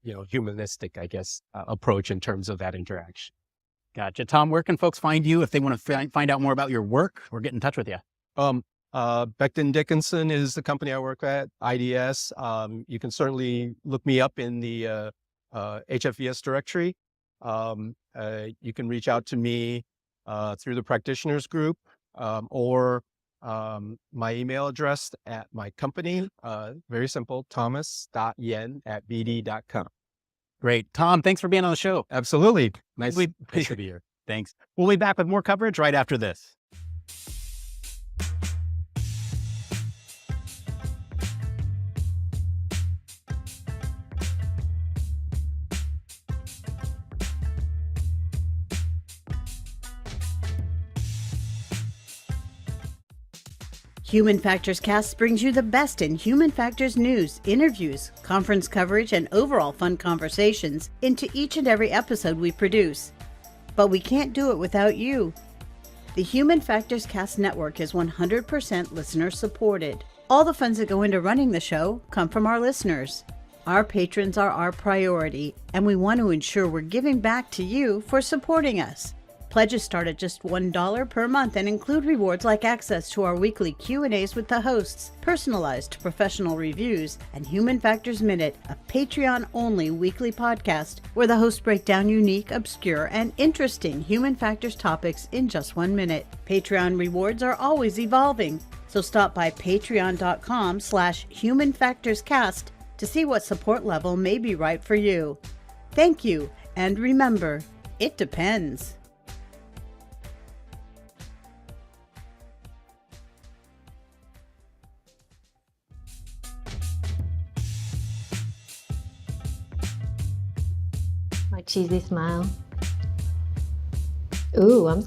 humanistic, I guess, approach in terms of that interaction. Gotcha. Tom, where can folks find you if they want to find out more about your work or get in touch with you? Becton Dickinson is the company I work at, IDS. You can certainly look me up in the HFES directory. You can reach out to me through the practitioners group or my email address at my company. Very simple, thomas.yen@bd.com. Great. Tom, thanks for being on the show. Absolutely. Nice to be here. Thanks. We'll be back with more coverage right after this. Human Factors Cast brings you the best in human factors news, interviews, conference coverage, and overall fun conversations into each and every episode we produce. But we can't do it without you. The Human Factors Cast network is 100% listener supported. All the funds that go into running the show come from our listeners. Our patrons are our priority, and we want to ensure we're giving back to you for supporting us. Pledges start at just $1 per month and include rewards like access to our weekly Q&As with the hosts, personalized professional reviews, and Human Factors Minute, a Patreon-only weekly podcast where the hosts break down unique, obscure, and interesting human factors topics in just 1 minute. Patreon rewards are always evolving, so stop by patreon.com/humanfactorscast to see what support level may be right for you. Thank you, and remember, it depends. My cheesy smile. Ooh, I'm.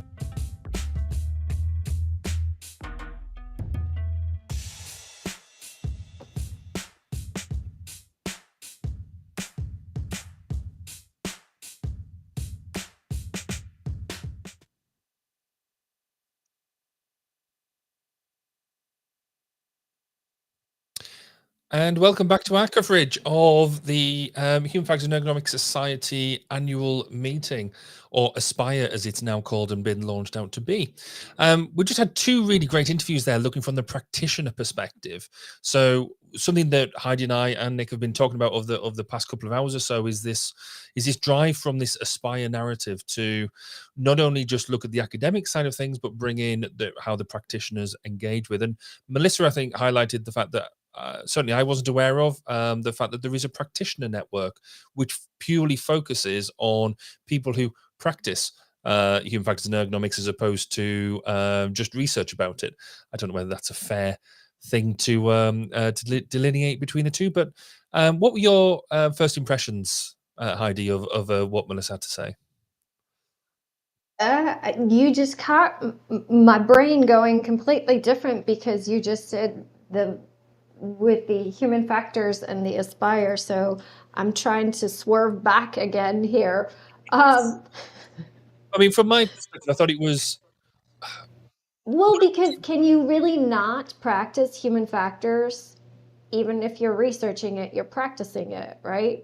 And welcome back to our coverage of the Human Factors and Ergonomics Society annual meeting, or Aspire as it's now called and been launched out to be. We just had 2 really great interviews there looking from the practitioner perspective. So something that Heidi and I and Nick have been talking about of the past couple of hours or so is this drive from this Aspire narrative to not only just look at the academic side of things, but bring in how the practitioners engage with. And Melissa, I think, highlighted the fact that certainly I wasn't aware of, the fact that there is a practitioner network which purely focuses on people who practice human factors and ergonomics as opposed to just research about it. I don't know whether that's a fair thing to delineate between the two. But what were your first impressions, Heidi, of what Melissa had to say? You just caught my brain going completely different, because you just said with the human factors and the aspire. So I'm trying to swerve back again here. I mean, from my perspective, I thought it was. Well, because can you really not practice human factors? Even if you're researching it, you're practicing it, right?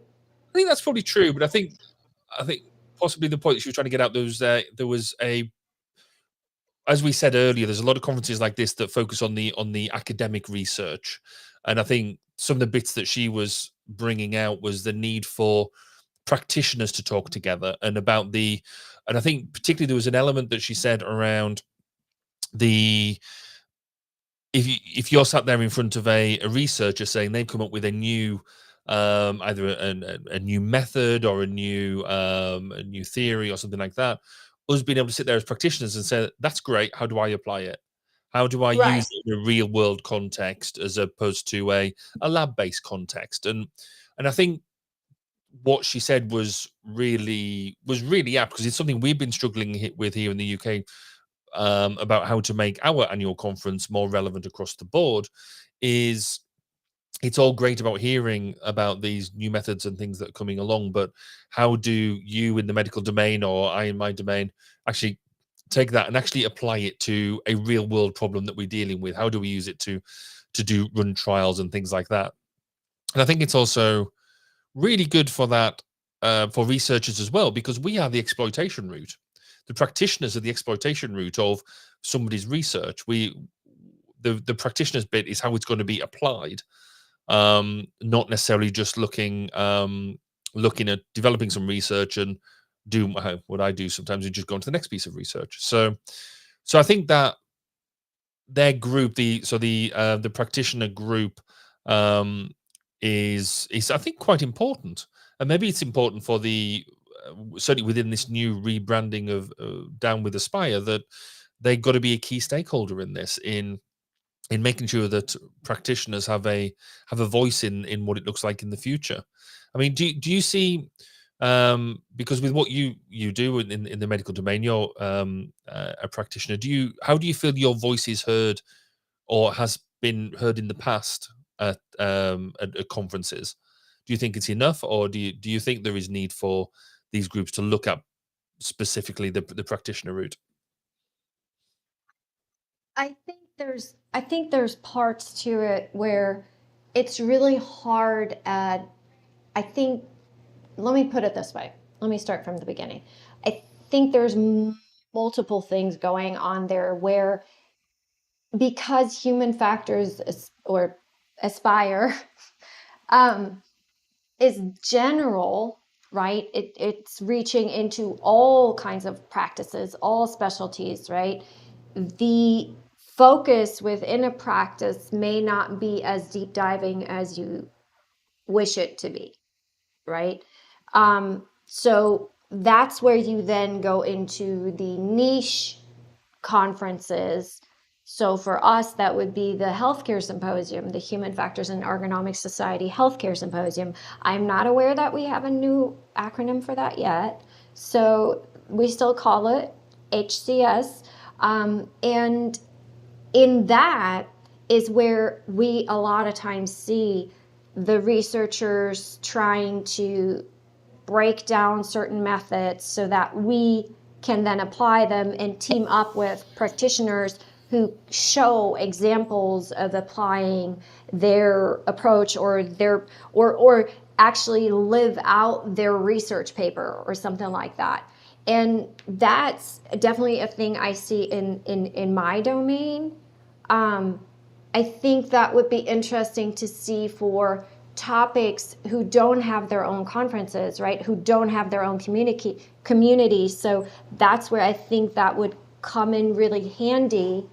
I think that's probably true, but I think possibly the point that she was trying to get out, there was a, as we said earlier, there's a lot of conferences like this that focus on the academic research, and I think some of the bits that she was bringing out was the need for practitioners to talk together, and I think particularly there was an element that she said around if you're sat there in front of a researcher saying they've come up with a new either a new method or a new theory or something like that, us being able to sit there as practitioners and say, that's great, how do I apply it? How do I use it in a real world context as opposed to a lab-based context? And I think what she said was really apt, because it's something we've been struggling with here in the UK, about how to make our annual conference more relevant across the board. Is it's all great about hearing about these new methods and things that are coming along, but how do you in the medical domain, or I in my domain, actually take that and actually apply it to a real world problem that we're dealing with? How do we use it to run trials and things like that? And I think it's also really good for that, for researchers as well, because we are the exploitation route. The practitioners are the exploitation route of somebody's research. The practitioner's bit is how it's going to be applied, not necessarily just looking at developing some research and do what I do sometimes, and just go on to the next piece of research. So I think that their group, the practitioner group, is I think quite important, and maybe it's important for the certainly within this new rebranding of Down with Aspire, that they've got to be a key stakeholder in this, in making sure that practitioners have a voice in what it looks like in the future. I mean, do you see, because with what you do in the medical domain, you're a practitioner. How do you feel your voice is heard, or has been heard in the past at conferences? Do you think it's enough, or do you think there is need for these groups to look at specifically the practitioner route? I think there's parts to it where it's really hard at, let me put it this way. Let me start from the beginning. I think there's multiple things going on there where, because human factors or aspire is general, right? It's reaching into all kinds of practices, all specialties, right? The focus within a practice may not be as deep diving as you wish it to be, right? So that's where you then go into the niche conferences. So for us, that would be the Healthcare Symposium, the Human Factors and Ergonomics Society Healthcare Symposium. I'm not aware that we have a new acronym for that yet. So we still call it HCS. And in that is where we a lot of times see the researchers trying to break down certain methods so that we can then apply them and team up with practitioners who show examples of applying their approach or actually live out their research paper or something like that. And that's definitely a thing I see in my domain. I think that would be interesting to see for topics who don't have their own conferences, right? Who don't have their own community. So that's where I think that would come in really handy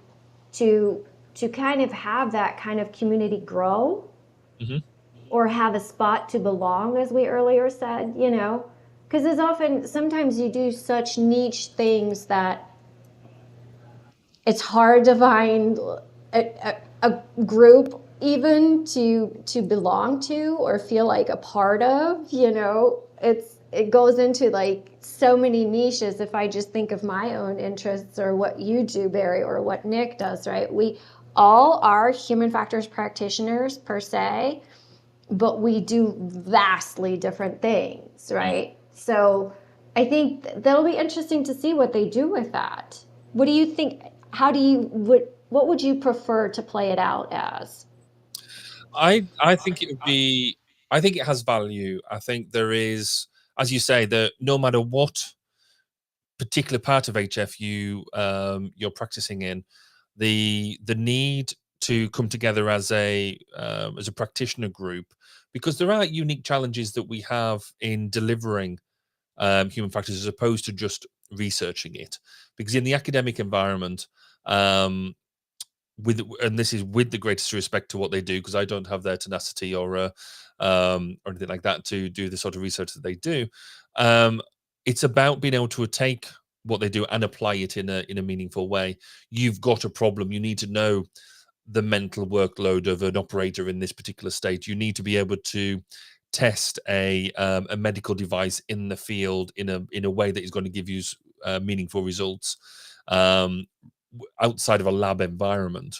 to kind of have that kind of community grow, or have a spot to belong, as we earlier said, you know, because sometimes you do such niche things that it's hard to find a group even to belong to or feel like a part of, you know, it goes into like so many niches. If I just think of my own interests or what you do, Barry, or what Nick does, right? We all are human factors practitioners per se, but we do vastly different things, right? So I think that'll be interesting to see what they do with that. What do you think? What would you prefer to play it out as? I think it would be. I think it has value. I think there is, as you say, that no matter what particular part of HF you're practicing in, the need to come together as a practitioner group, because there are unique challenges that we have in delivering human factors as opposed to just researching it. Because in the academic environment, and this is with the greatest respect to what they do, because I don't have their tenacity or anything like that to do the sort of research that they do. It's about being able to take what they do and apply it in a meaningful way. You've got a problem. You need to know the mental workload of an operator in this particular state. You need to be able to test a medical device in the field in a way that is going to give you meaningful results outside of a lab environment.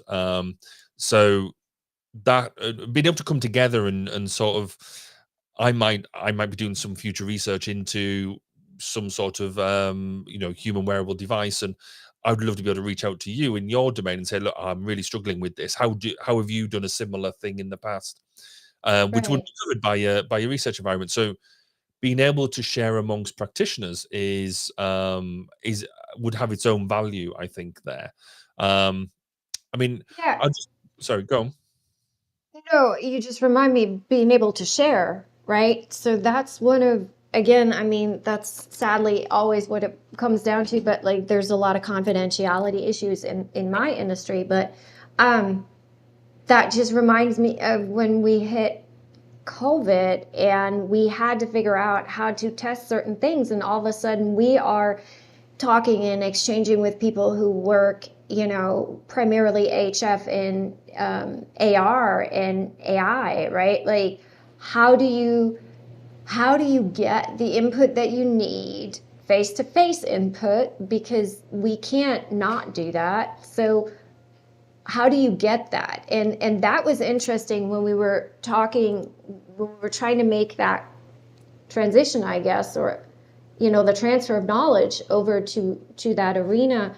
So that being able to come together and sort of, I might be doing some future research into some sort of human wearable device, and I would love to be able to reach out to you in your domain and say, look, I'm really struggling with this. How have you done a similar thing in the past? Which would be covered by your research environment. So being able to share amongst practitioners is would have its own value, I think, there. I mean, Yeah. sorry, go on. No, you just remind me of being able to share, right? So that's one of, again, I mean, that's sadly always what it comes down to, but like there's a lot of confidentiality issues in my industry, but that just reminds me of when we hit COVID and we had to figure out how to test certain things, and all of a sudden we are talking and exchanging with people who work, you know, primarily HF and AR and AI, right? Like, how do you get the input that you need, face-to-face input, because we can't not do that. So how do you get that? And that was interesting when we were talking, when we were trying to make that transition, I guess, or, you know, the transfer of knowledge over to that arena.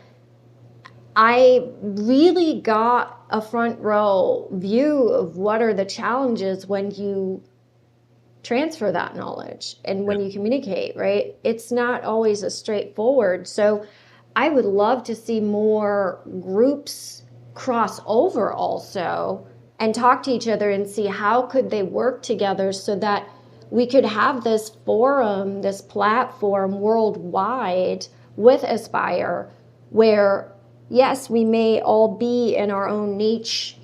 I really got a front row view of what are the challenges when you transfer that knowledge and when you communicate, right? It's not always as straightforward. So I would love to see more groups cross over also and talk to each other and see how could they work together so that we could have this forum, this platform worldwide with Aspire, where yes, we may all be in our own niche,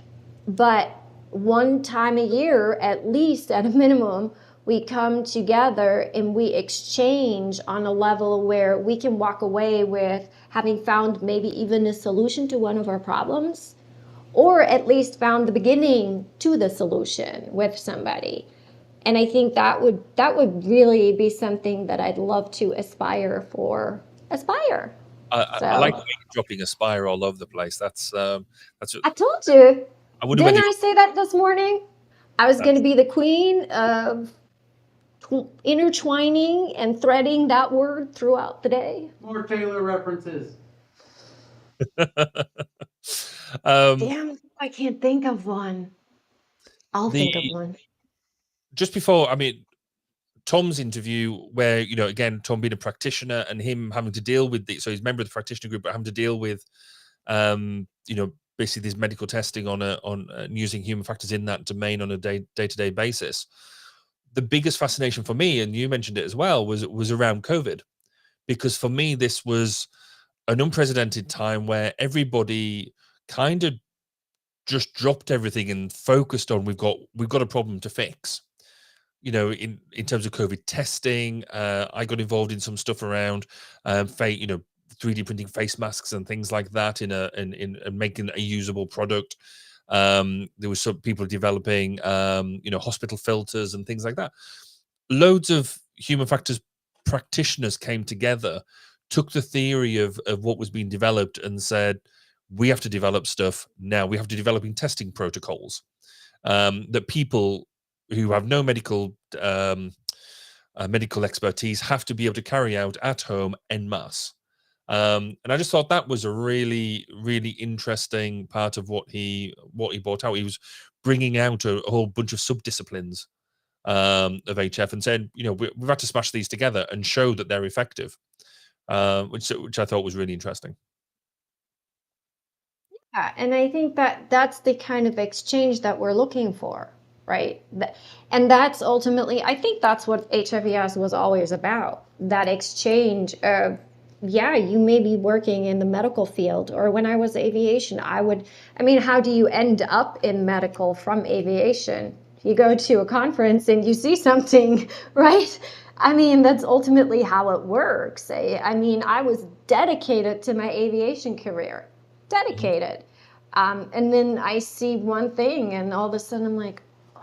but one time a year, at least at a minimum, we come together and we exchange on a level where we can walk away with having found maybe even a solution to one of our problems, or at least found the beginning to the solution with somebody. And I think that would really be something that I'd love to aspire for. Aspire. I like dropping Aspire all over the place. That's I told you. Didn't I say that this morning? I was going to be the queen of intertwining and threading that word throughout the day. More Taylor references. Damn, I can't think of one. I'll think of one. Just before, I mean, Tom's interview, where, you know, again, Tom being a practitioner and him having to deal with so he's a member of the practitioner group, but having to deal with, you know, basically this medical testing on using human factors in that domain on a day-to-day basis. The biggest fascination for me, and you mentioned it as well, was around COVID, because for me this was an unprecedented time where everybody kind of just dropped everything and focused on we've got a problem to fix. You know, in terms of COVID testing, I got involved in some stuff around, you know, 3D printing face masks and things like that in making a usable product. There was some people developing, hospital filters and things like that. Loads of human factors practitioners came together, took the theory of what was being developed and said, we have to develop stuff now. We have to developing testing protocols that people who have no medical expertise have to be able to carry out at home en masse. And I just thought that was a really, really interesting part of what he brought out. He was bringing out a whole bunch of sub-disciplines of HF and saying, we've had to smash these together and show that they're effective, which I thought was really interesting. Yeah, and I think that that's the kind of exchange that we're looking for, right? And that's ultimately, I think that's what HFES was always about, that exchange of, yeah, you may be working in the medical field, or when I was aviation, how do you end up in medical from aviation? You go to a conference and you see something, right? That's ultimately how it works. I was dedicated to my aviation career. Dedicated. And then I see one thing and all of a sudden I'm like, oh,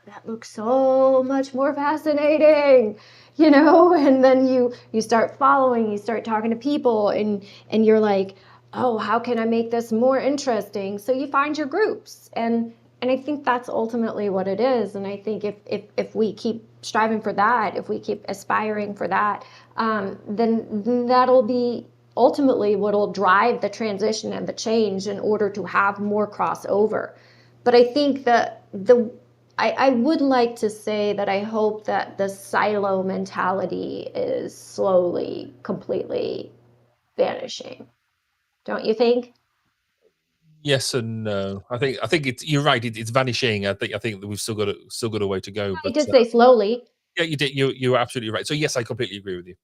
that looks so much more fascinating, and then you start following, you start talking to people and you're like, oh, how can I make this more interesting? So you find your groups and I think that's ultimately what it is. And I think if we keep striving for that, if we keep aspiring for that, then that'll be ultimately what'll drive the transition and the change in order to have more crossover. But I think that I would like to say that I hope that the silo mentality is slowly, completely vanishing. Don't you think? Yes and no. I think you're right. It's vanishing. I think that we've still got a way to go. I But did say slowly. yeah, you did. You were absolutely right. So yes, I completely agree with you.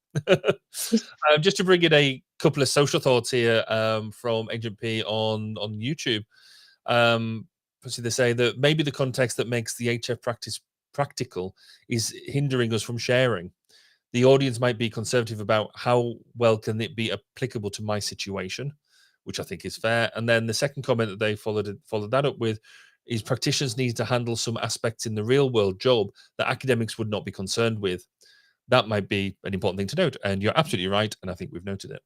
Just to bring in a couple of social thoughts here from Agent P on YouTube. So they say that maybe the context that makes the HF practice practical is hindering us from sharing. The audience might be conservative about how well can it be applicable to my situation, which I think is fair. And then the second comment that they followed that up with is practitioners need to handle some aspects in the real world job that academics would not be concerned with. That might be an important thing to note. And you're absolutely right. And I think we've noted it.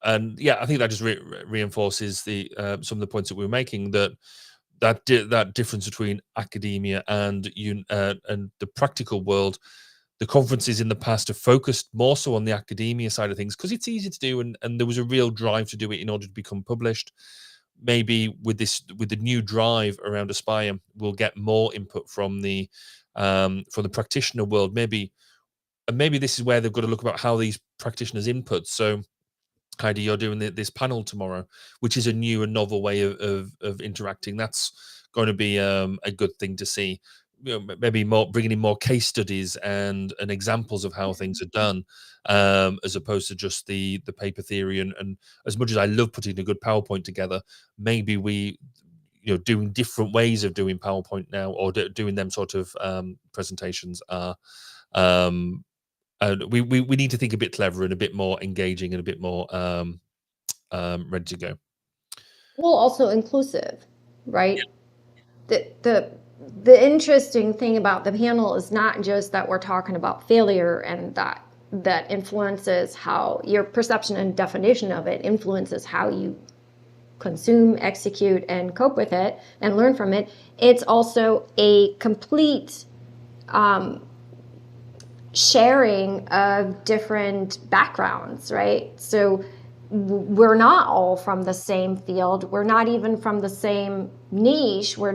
And yeah, I think that just reinforces the some of the points that we were making, that difference between academia and the practical world. The conferences in the past have focused more so on the academia side of things because it's easy to do, and there was a real drive to do it in order to become published. Maybe with the new drive around Aspire, we'll get more input from the practitioner world. Maybe this is where they've got to look about how these practitioners input. So Heidi, you're doing this panel tomorrow, which is a new and novel way of interacting. That's going to be a good thing to see. Maybe bringing in more case studies and examples of how things are done, as opposed to just the paper theory. And as much as I love putting a good PowerPoint together, maybe we doing different ways of doing PowerPoint now, or doing them sort of presentations are. We need to think a bit clever and a bit more engaging and a bit more ready to go. Well, also inclusive, right? Yeah. The interesting thing about the panel is not just that we're talking about failure and that influences how your perception and definition of it influences how you consume, execute, and cope with it and learn from it. It's also a complete sharing of different backgrounds, right? So we're not all from the same field. We're not even from the same niche. We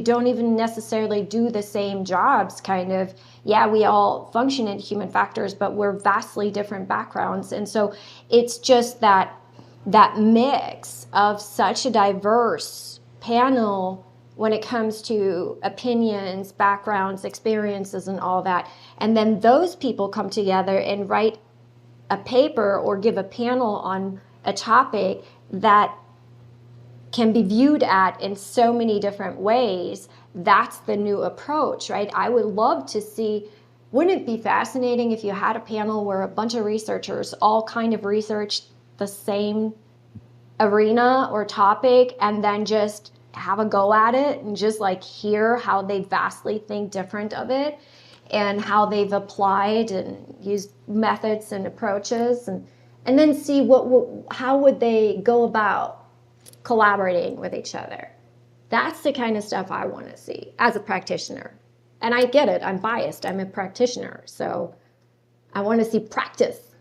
don't even necessarily do the same jobs, kind of. Yeah, we all function in human factors, but we're vastly different backgrounds. And so it's just that mix of such a diverse panel when it comes to opinions, backgrounds, experiences, and all that. And then those people come together and write a paper or give a panel on a topic that can be viewed at in so many different ways. That's the new approach, right? I would love to see, wouldn't it be fascinating if you had a panel where a bunch of researchers all kind of researched the same arena or topic and then just have a go at it and just like hear how they vastly think different of it and how they've applied and used methods and approaches, and then see how would they go about collaborating with each other. That's the kind of stuff I want to see as a practitioner. And I get it, I'm biased, I'm a practitioner, so I want to see practice.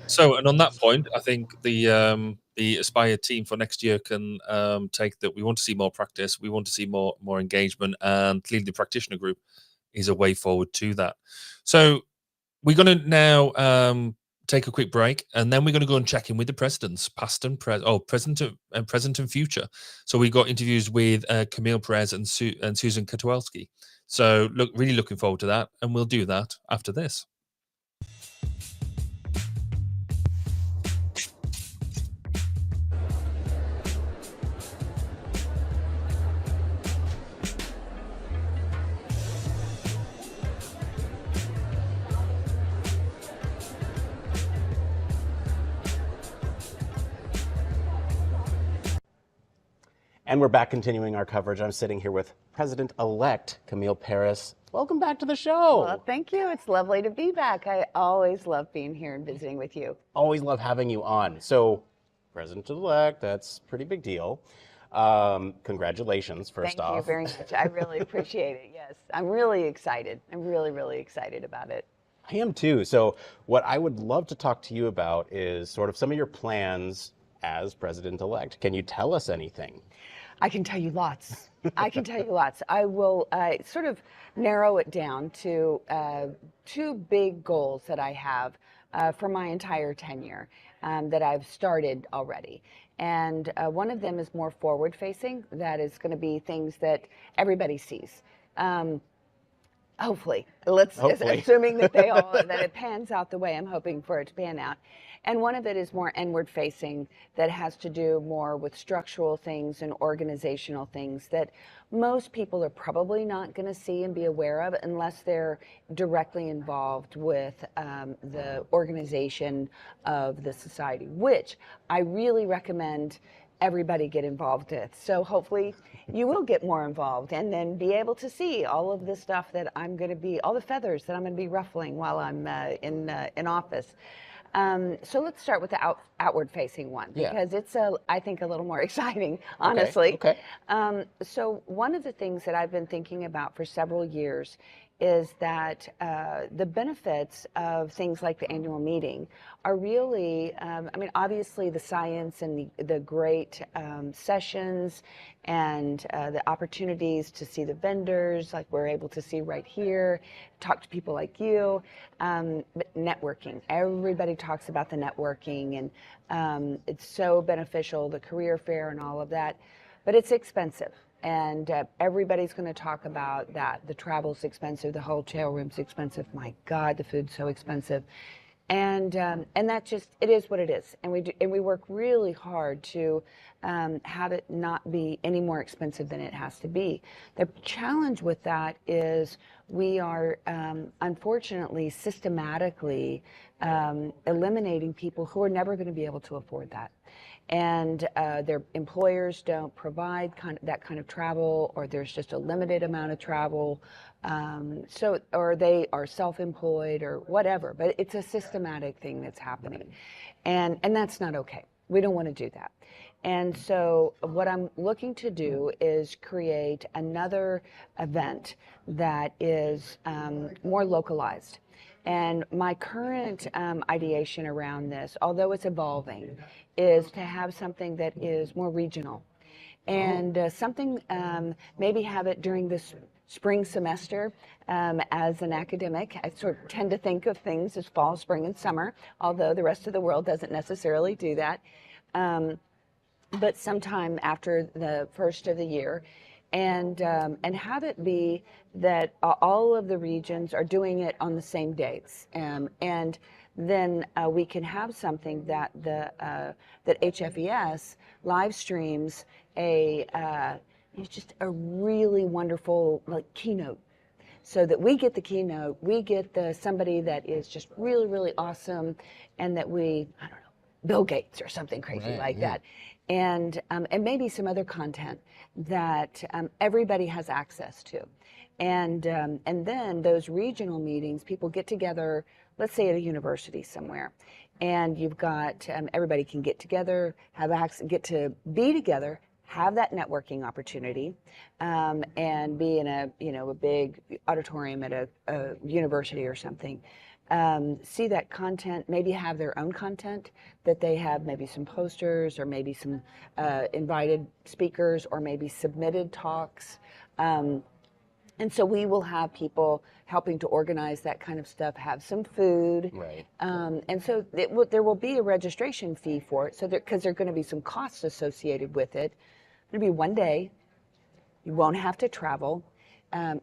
So, and on that point, I think the Aspire team for next year can take that. We want to see more practice, we want to see more engagement, and clearly the practitioner group is a way forward to that. So we're going to now take a quick break, and then we're going to go and check in with the presidents, past and present and future. So we got interviews with Camille Perez and Susan Katwelski. So really looking forward to that, and we'll do that after this. And we're back continuing our coverage. I'm sitting here with President-elect Camille Perez. Welcome back to the show. Well, thank you. It's lovely to be back. I always love being here and visiting with you. Always love having you on. So, President-elect, that's a pretty big deal. Congratulations, first off. Thank you very much. I really appreciate it. Yes, I'm really excited. I'm really, really excited about it. I am too. So what I would love to talk to you about is sort of some of your plans as President-elect. Can you tell us anything? I can tell you lots. I can tell you lots. I will sort of narrow it down to two big goals that I have for my entire tenure that I've started already. And one of them is more forward-facing. That is going to be things that everybody sees. Hopefully. Assuming that that it pans out the way I'm hoping for it to pan out. And one of it is more inward-facing, that has to do more with structural things and organizational things that most people are probably not going to see and be aware of unless they're directly involved with the organization of the society, which I really recommend everybody get involved with. So hopefully you will get more involved and then be able to see all of the stuff that I'm going to be, all the feathers that I'm going to be ruffling while I'm in office. So let's start with the outward-facing one, because it's, I think, a little more exciting, honestly. Okay. So one of the things that I've been thinking about for several years is that the benefits of things like the annual meeting are really, I mean, obviously the science and the great sessions and the opportunities to see the vendors, like we're able to see right here, talk to people like you, but networking. Everybody talks about the networking, and it's so beneficial, the career fair and all of that, but it's expensive. And everybody's going to talk about that. The travel's expensive, the hotel room's expensive. My God, the food's so expensive. And that just, it is what it is. And we work really hard to have it not be any more expensive than it has to be. The challenge with that is we are unfortunately systematically eliminating people who are never going to be able to afford that. And their employers don't provide that kind of travel, or there's just a limited amount of travel, or they are self-employed or whatever, but it's a systematic thing that's happening, and that's not okay. We don't want to do that. And so what I'm looking to do is create another event that is more localized. And my current ideation around this, although it's evolving, is to have something that is more regional. And something, maybe have it during this spring semester. As an academic, I sort of tend to think of things as fall, spring, and summer, although the rest of the world doesn't necessarily do that. But sometime after the first of the year, and have it be that all of the regions are doing it on the same dates, and then we can have something that that HFES live streams just a really wonderful keynote, so that we get the keynote, we get somebody that is just really, really awesome, and that we, I don't know, Bill Gates or something crazy like that. And maybe some other content that everybody has access to. And then those regional meetings, people get together, let's say at a university somewhere, and you've got, everybody can get together, get to be together, have that networking opportunity, and be in a big auditorium at a university or something. See that content, maybe have their own content that they have, maybe some posters or maybe some invited speakers or maybe submitted talks. And so we will have people helping to organize that kind of stuff, have some food. Right. And so there will be a registration fee for it, so because there are going to be some costs associated with it. It'll be one day. You won't have to travel.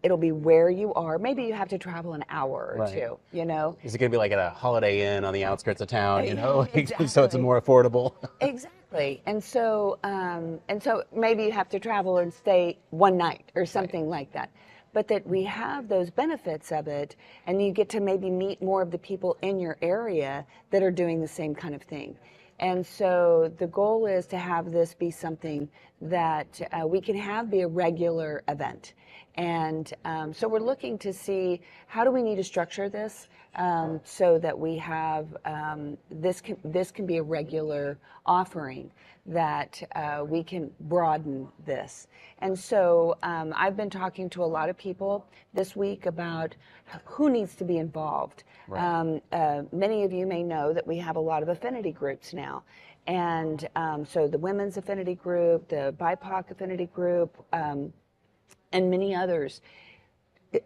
It'll be where you are. Maybe you have to travel an hour or two, you know. Is it going to be like at a Holiday Inn on the outskirts of town, you know, Exactly. so it's more affordable? Exactly. And so maybe you have to travel and stay one night or something like that. But that we have those benefits of it, and you get to maybe meet more of the people in your area that are doing the same kind of thing. And so the goal is to have this be something that we can have be a regular event. And so we're looking to see how do we need to structure this so that we have this can be a regular offering, that we can broaden this. And so I've been talking to a lot of people this week about who needs to be involved. Right. Many of you may know that we have a lot of affinity groups now. And so the women's affinity group, the BIPOC affinity group, and many others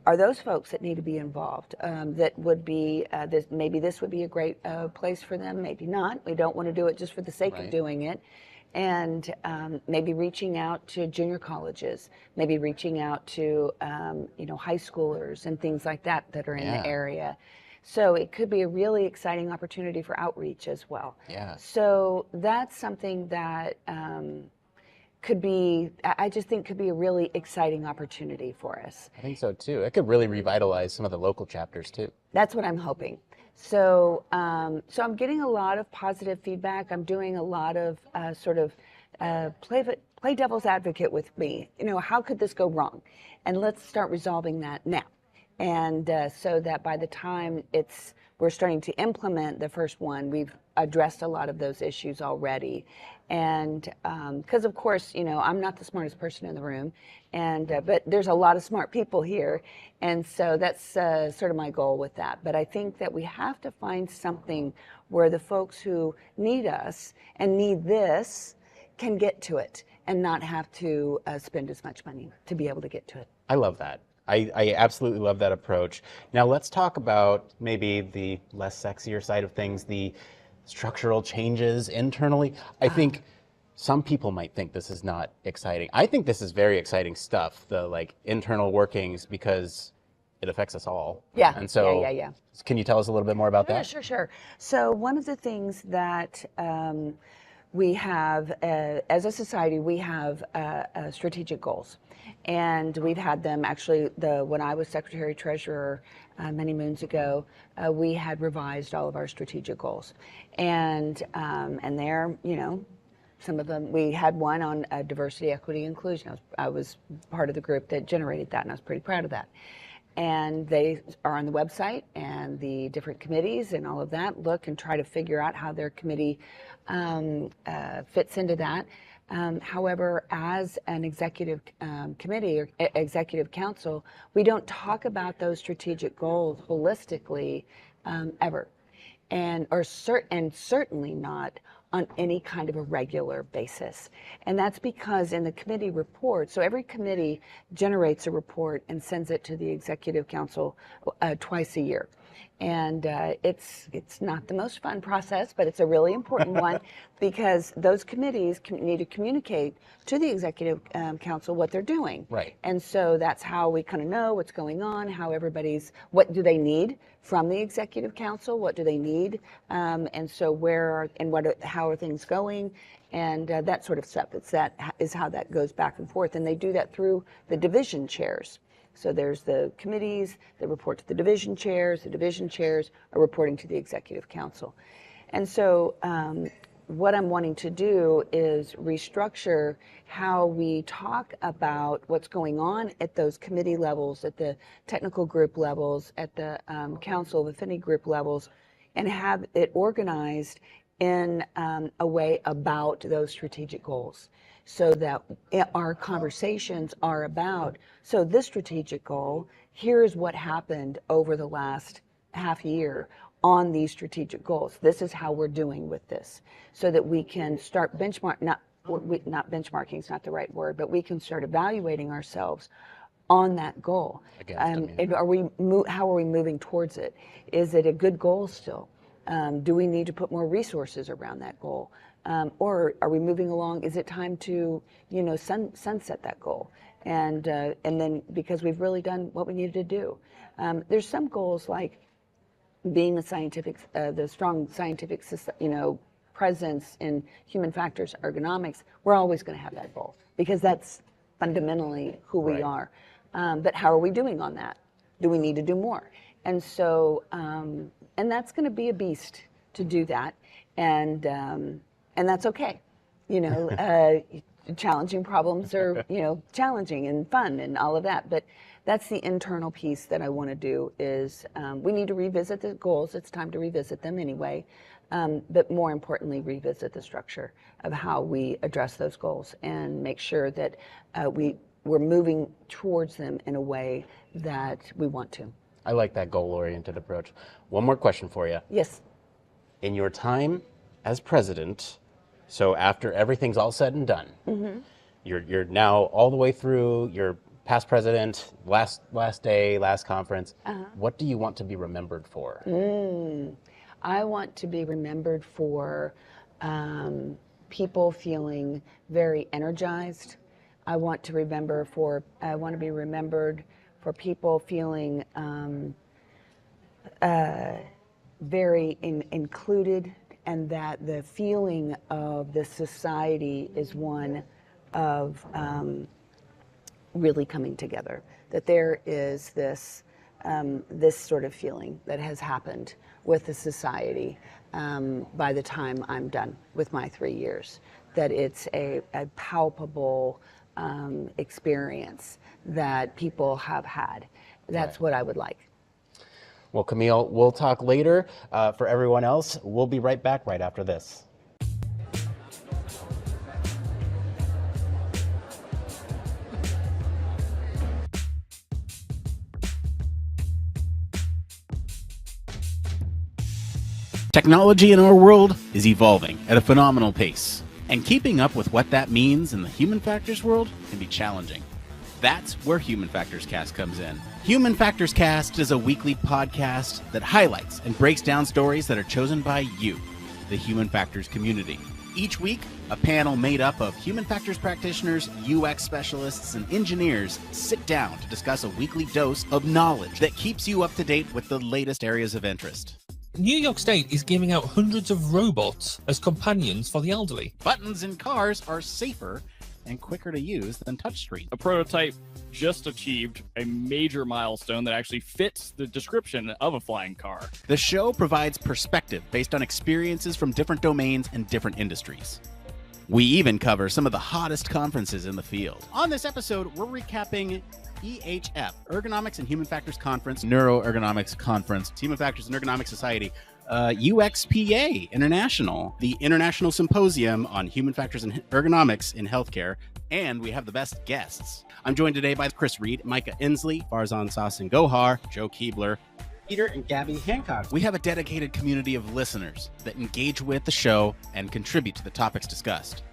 are those folks that need to be involved. That would be, maybe this would be a great place for them, maybe not. We don't want to do it just for the sake of doing it. And maybe reaching out to junior colleges, maybe reaching out to high schoolers and things like that that are in the area. So it could be a really exciting opportunity for outreach as well. Yeah. So that's something that could be, I just think could be a really exciting opportunity for us. I think so too. It could really revitalize some of the local chapters too. That's what I'm hoping. So, so I'm getting a lot of positive feedback. I'm doing a lot of play devil's advocate with me. You know, how could this go wrong? And let's start resolving that now. And so that by the time we're starting to implement the first one, we've addressed a lot of those issues already. And because of course, you know, I'm not the smartest person in the room, and but there's a lot of smart people here, and so that's sort of my goal with that. But I think that we have to find something where the folks who need us and need this can get to it and not have to spend as much money to be able to get to it. I love that. I absolutely love that approach. Now let's talk about maybe the less sexier side of things, the structural changes internally. I think some people might think this is not exciting. I think this is very exciting stuff, the like internal workings, because it affects us all. Yeah. And so yeah. Can you tell us a little bit more about that? Sure. So one of the things that we have, as a society, we have strategic goals. And we've had them actually, when I was Secretary Treasurer many moons ago, we had revised all of our strategic goals. And there, you know, some of them, we had one on diversity, equity, inclusion. I was part of the group that generated that, and I was pretty proud of that. And they are on the website, and the different committees and all of that look and try to figure out how their committee fits into that. However, as an executive committee or executive council, we don't talk about those strategic goals holistically ever, and certainly not on any kind of a regular basis. And that's because in the committee report, so every committee generates a report and sends it to the executive council twice a year. And it's not the most fun process, but it's a really important one, because those committees need to communicate to the executive council what they're doing. Right. And so that's how we kind of know what's going on, how what do they need from the executive council, what do they need, and so how are things going, and that sort of stuff. That is how that goes back and forth, and they do that through the division chairs. So there's the committees that report to the division chairs are reporting to the executive council. And so what I'm wanting to do is restructure how we talk about what's going on at those committee levels, at the technical group levels, at the council of affinity group levels, and have it organized in a way about those strategic goals, so that our conversations are about, so this strategic goal, here's what happened over the last half year on these strategic goals. This is how we're doing with this, so that we can start not benchmarking is not the right word, but we can start evaluating ourselves on that goal. And how are we moving towards it? Is it a good goal still? Do we need to put more resources around that goal? Or are we moving along? Is it time to, sunset that goal? And then, because we've really done what we needed to do. There's some goals like being the strong scientific, presence in human factors ergonomics. We're always going to have that goal because that's fundamentally who we are. But how are we doing on that? Do we need to do more? And so, and that's going to be a beast to do that, and that's okay. Challenging problems are challenging and fun and all of that. But that's the internal piece that I want to do. Is we need to revisit the goals. It's time to revisit them anyway. But more importantly, revisit the structure of how we address those goals and make sure that we're moving towards them in a way that we want to. I like that goal-oriented approach. One more question for you. Yes. In your time as president, so after everything's all said and done, you're now all the way through, you're past president, last day, last conference. What do you want to be remembered for? I want to be remembered for people feeling very energized. I want to be remembered for people feeling very included, and that the feeling of the society is one of really coming together. That there is this sort of feeling that has happened with the society by the time I'm done with my 3 years. That it's a palpable experience that people have had. That's what I would like. Well, Camille, we'll talk later. For everyone else, we'll be right back right after this. Technology in our world is evolving at a phenomenal pace, and keeping up with what that means in the human factors world can be challenging. That's where Human Factors Cast comes in. Human Factors Cast is a weekly podcast that highlights and breaks down stories that are chosen by you, the Human Factors community. Each week, a panel made up of human factors practitioners, UX specialists, and engineers sit down to discuss a weekly dose of knowledge that keeps you up to date with the latest areas of interest. New York State is giving out hundreds of robots as companions for the elderly. Buttons in cars are safer and quicker to use than touchscreen. A prototype just achieved a major milestone that actually fits the description of a flying car. The show provides perspective based on experiences from different domains and different industries. We even cover some of the hottest conferences in the field. On this episode, we're recapping EHF, Ergonomics and Human Factors Conference, Neuroergonomics Conference, Human Factors and Ergonomics Society, UXPA International, the International Symposium on Human Factors and Ergonomics in Healthcare, and we have the best guests. I'm joined today by Chris Reed, Micah Inslee, Farzan Sassin Gohar, Joe Keebler, Peter and Gabby Hancock. We have a dedicated community of listeners that engage with the show and contribute to the topics discussed.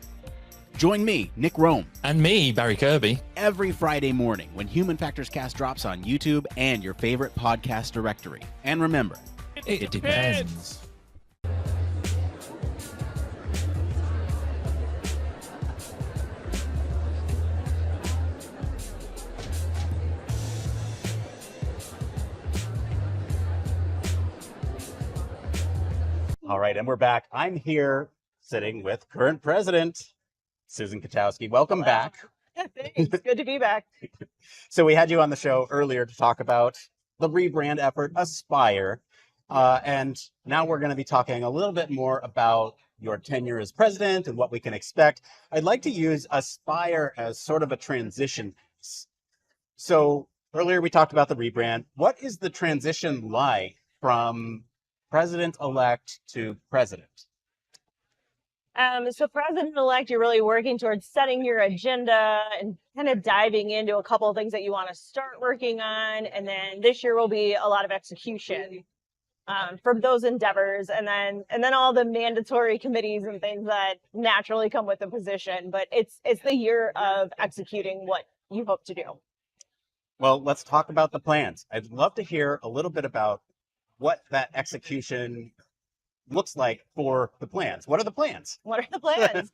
Join me, Nick Roome. And me, Barry Kirby. Every Friday morning when Human Factors Cast drops on YouTube and your favorite podcast directory. And remember, it depends. All right, and we're back. I'm here sitting with current president, Susan Katowski. Welcome back. Thanks. Good to be back. So we had you on the show earlier to talk about the rebrand effort, Aspire. And now we're going to be talking a little bit more about your tenure as president and what we can expect. I'd like to use Aspire as sort of a transition. So earlier we talked about the rebrand. What is the transition like from president-elect to president? So president-elect, you're really working towards setting your agenda and kind of diving into a couple of things that you want to start working on. And then this year will be a lot of execution from those endeavors. And then all the mandatory committees and things that naturally come with the position. But it's the year of executing what you hope to do. Well, let's talk about the plans. I'd love to hear a little bit about what that execution looks like for the plans. What are the plans? What are the plans?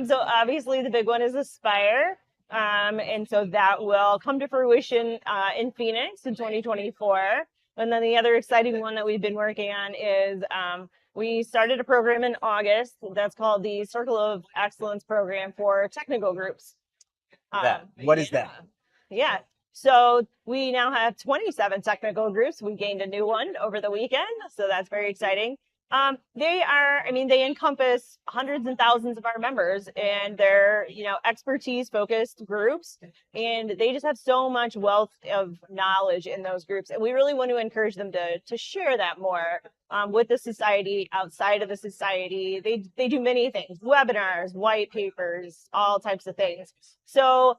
So obviously the big one is Aspire. And so that will come to fruition in Phoenix in 2024. And then the other exciting one that we've been working on is we started a program in August that's called the Circle of Excellence Program for technical groups. What is that? Yeah. So we now have 27 technical groups. We gained a new one over the weekend. So that's very exciting. They encompass hundreds and thousands of our members, and they're, expertise focused groups, and they just have so much wealth of knowledge in those groups. And we really want to encourage them to share that more with the society, outside of the society. They do many things, webinars, white papers, all types of things. So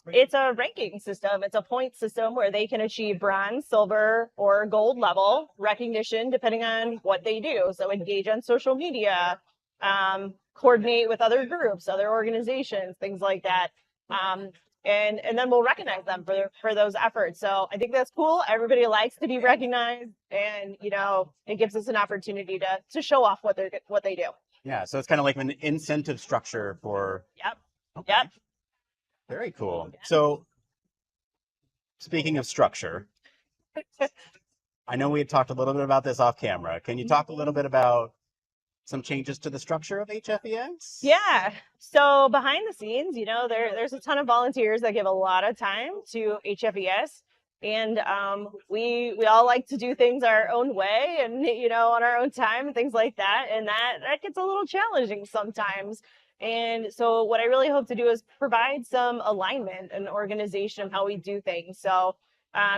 it's a ranking system. It's a point system where they can achieve bronze, silver, or gold level recognition depending on what they do. So engage on social media, coordinate with other groups, other organizations, things like that. And then we'll recognize them for those efforts. So I think that's cool. Everybody likes to be recognized, and it gives us an opportunity to show off what they do. Yeah, so it's kind of like an incentive structure for. Yep. Okay. Yep. Very cool. So, speaking of structure, I know we had talked a little bit about this off camera. Can you talk a little bit about some changes to the structure of HFES? Yeah. So behind the scenes, there's a ton of volunteers that give a lot of time to HFES. And we all like to do things our own way and, on our own time and things like that. And that gets a little challenging sometimes. And so what I really hope to do is provide some alignment and organization of how we do things. So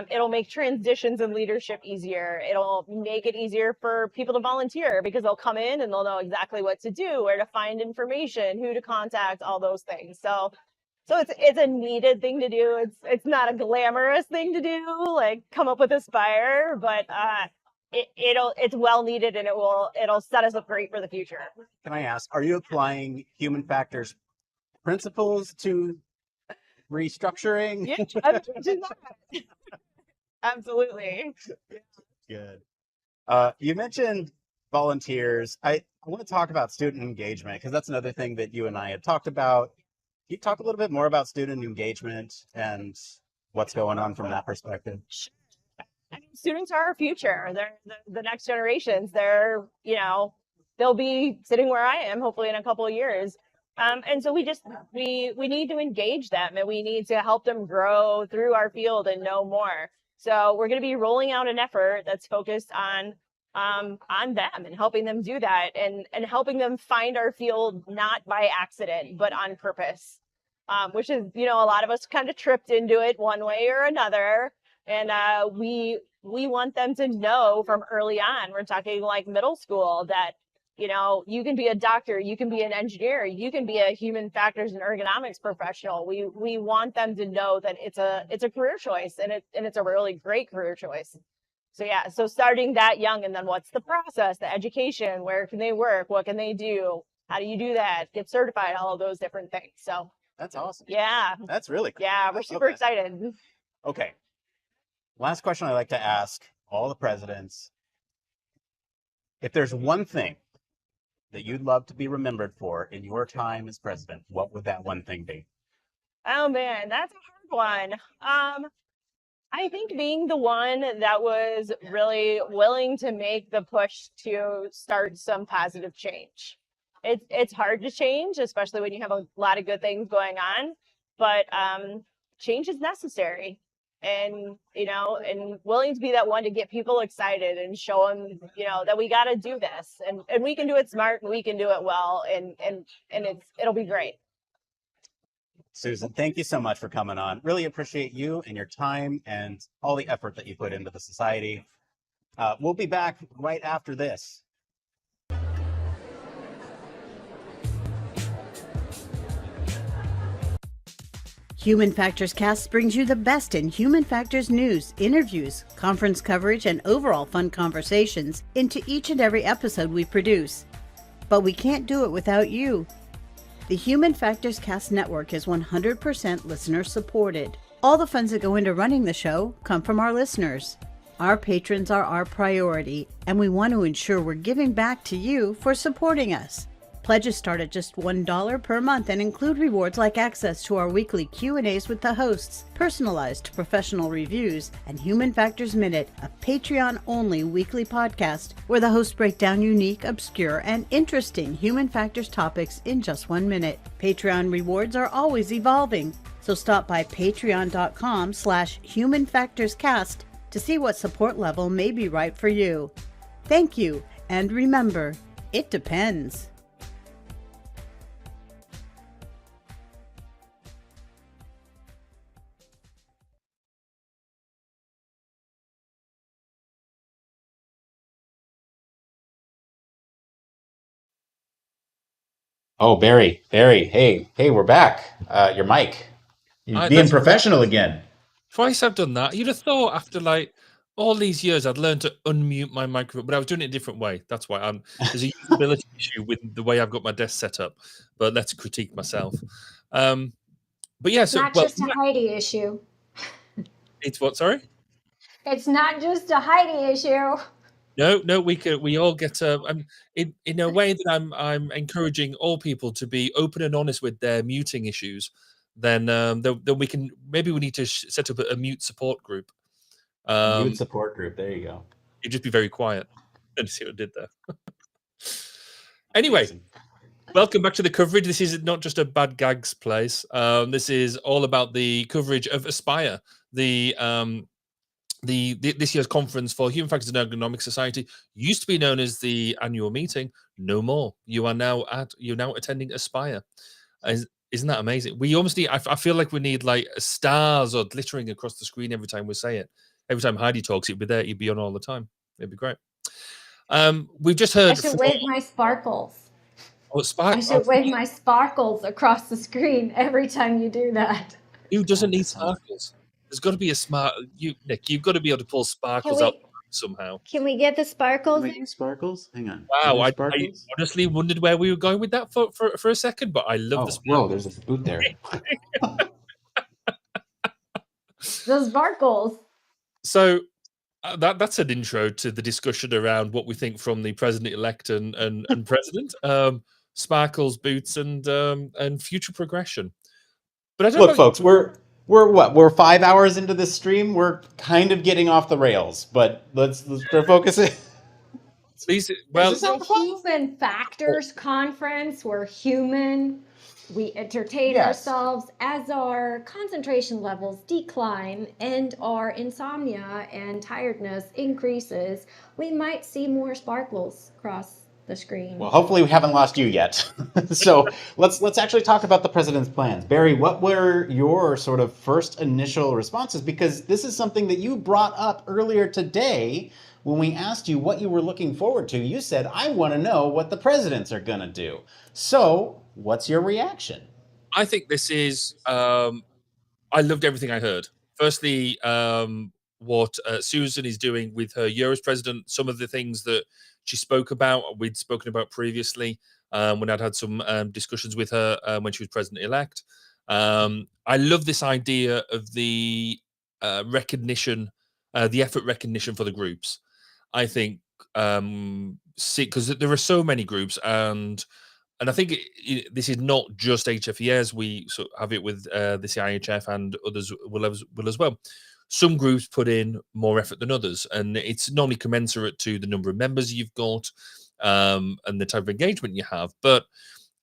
it'll make transitions in leadership easier. It'll make it easier for people to volunteer because they'll come in and they'll know exactly what to do, where to find information, who to contact, all those things. So it's a needed thing to do. It's not a glamorous thing to do, like come up with Aspire, but it's well needed, and it'll set us up great for the future. Can I ask, are you applying human factors principles to restructuring? Yeah, absolutely. Good. You mentioned volunteers. I want to talk about student engagement because that's another thing that you and I had talked about. Can you talk a little bit more about student engagement and what's going on from that perspective? Students are our future. They're the next generations. They'll be sitting where I am, hopefully in a couple of years. And so we need to engage them, and we need to help them grow through our field and know more. So we're going to be rolling out an effort that's focused on them and helping them do that, and helping them find our field not by accident, but on purpose, which is, a lot of us kind of tripped into it one way or another. And we want them to know from early on, we're talking like middle school, that, you can be a doctor, you can be an engineer, you can be a human factors and ergonomics professional. We want them to know that it's a career choice, and it's a really great career choice. So yeah, so starting that young, and then what's the process, the education, where can they work, what can they do, how do you do that, get certified, all of those different things. So that's awesome. Yeah. That's really cool. Yeah, we're super excited. Okay. Last question I like to ask all the presidents. If there's one thing that you'd love to be remembered for in your time as president, what would that one thing be? Oh man, that's a hard one. I think being the one that was really willing to make the push to start some positive change. It's hard to change, especially when you have a lot of good things going on, but change is necessary. and and willing to be that one to get people excited and show them that we got to do this, and we can do it smart, and we can do it well, and it'll be great. Susan, thank you so much for coming on. Really appreciate you and your time and all the effort that you put into the society. We'll be back right after this. Human Factors Cast brings you the best in human factors news, interviews, conference coverage, and overall fun conversations into each and every episode we produce. But we can't do it without you. The Human Factors Cast network is 100% listener supported. All the funds that go into running the show come from our listeners. Our patrons are our priority, and we want to ensure we're giving back to you for supporting us. Pledges start at just $1 per month and include rewards like access to our weekly Q&As with the hosts, personalized professional reviews, and Human Factors Minute, a Patreon-only weekly podcast where the hosts break down unique, obscure, and interesting human factors topics in just 1 minute. Patreon rewards are always evolving, so stop by patreon.com/humanfactorscast to see what support level may be right for you. Thank you, and remember, it depends. Oh, Barry, hey, we're back. Your mic. You're being professional again. Twice I've done that. You'd have thought after like all these years I'd learned to unmute my microphone, but I was doing it a different way. That's why there's a usability issue with the way I've got my desk set up. But let's critique myself. But yeah, It's not just a Heidi issue. It's what? Sorry. It's not just a Heidi issue. No, we all get in a way that I'm encouraging all people to be open and honest with their muting issues. Then we can maybe we need to set up a mute support group. Mute support group. There you go. You just be very quiet. And see what I did there. Anyway, welcome back to the coverage. This is not just a bad gags place. This is all about the coverage of Aspire, this year's conference for Human Factors and Ergonomics Society. Used to be known as the annual meeting. No more. You're now attending Aspire. Isn't that amazing? We almost need. I feel like we need like stars or glittering across the screen every time we say it. Every time Heidi talks, it'd be there. You'd be on all the time. It'd be great. We've just heard. I should wave my sparkles. Oh, I should wave my sparkles across the screen every time you do that. Who doesn't need sparkles? There's got to be a smart. Nick, you've got to be able to pull sparkles out somehow. Can we get the sparkles? Sparkles? Hang on. Wow, I honestly wondered where we were going with that for a second, but I love the sparkles. Whoa, there's a boot there. The sparkles. So that's an intro to the discussion around what we think from the president-elect and president. Sparkles, boots, and future progression. But I don't Look, know, folks, we're what? We're 5 hours into this stream. We're kind of getting off the rails, but let's focus it. Please, It's a human factors conference. We're human. We entertain ourselves. As our concentration levels decline and our insomnia and tiredness increases, we might see more sparkles across the screen. Well, hopefully we haven't lost you yet. So let's actually talk about the president's plans. Barry, what were your sort of first initial responses? Because this is something that you brought up earlier today when we asked you what you were looking forward to. You said, I want to know what the presidents are going to do. So what's your reaction? I think this is, I loved everything I heard. Firstly, what Susan is doing with her year as president, some of the things that she spoke about, we'd spoken about previously when I'd had some discussions with her when she was president-elect. I love this idea of the recognition, the effort recognition for the groups. I think, because there are so many groups, and I think this is not just HFES. We sort of have it with the CIHF, and others will as well. Some groups put in more effort than others, and it's normally commensurate to the number of members you've got and the type of engagement you have. But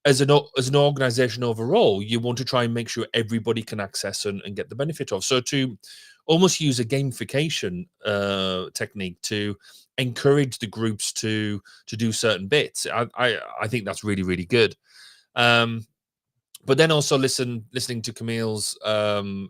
as an organization overall, you want to try and make sure everybody can access and get the benefit of. So to almost use a gamification technique to encourage the groups to do certain bits. I think that's really, really good. But then also listening to Camille's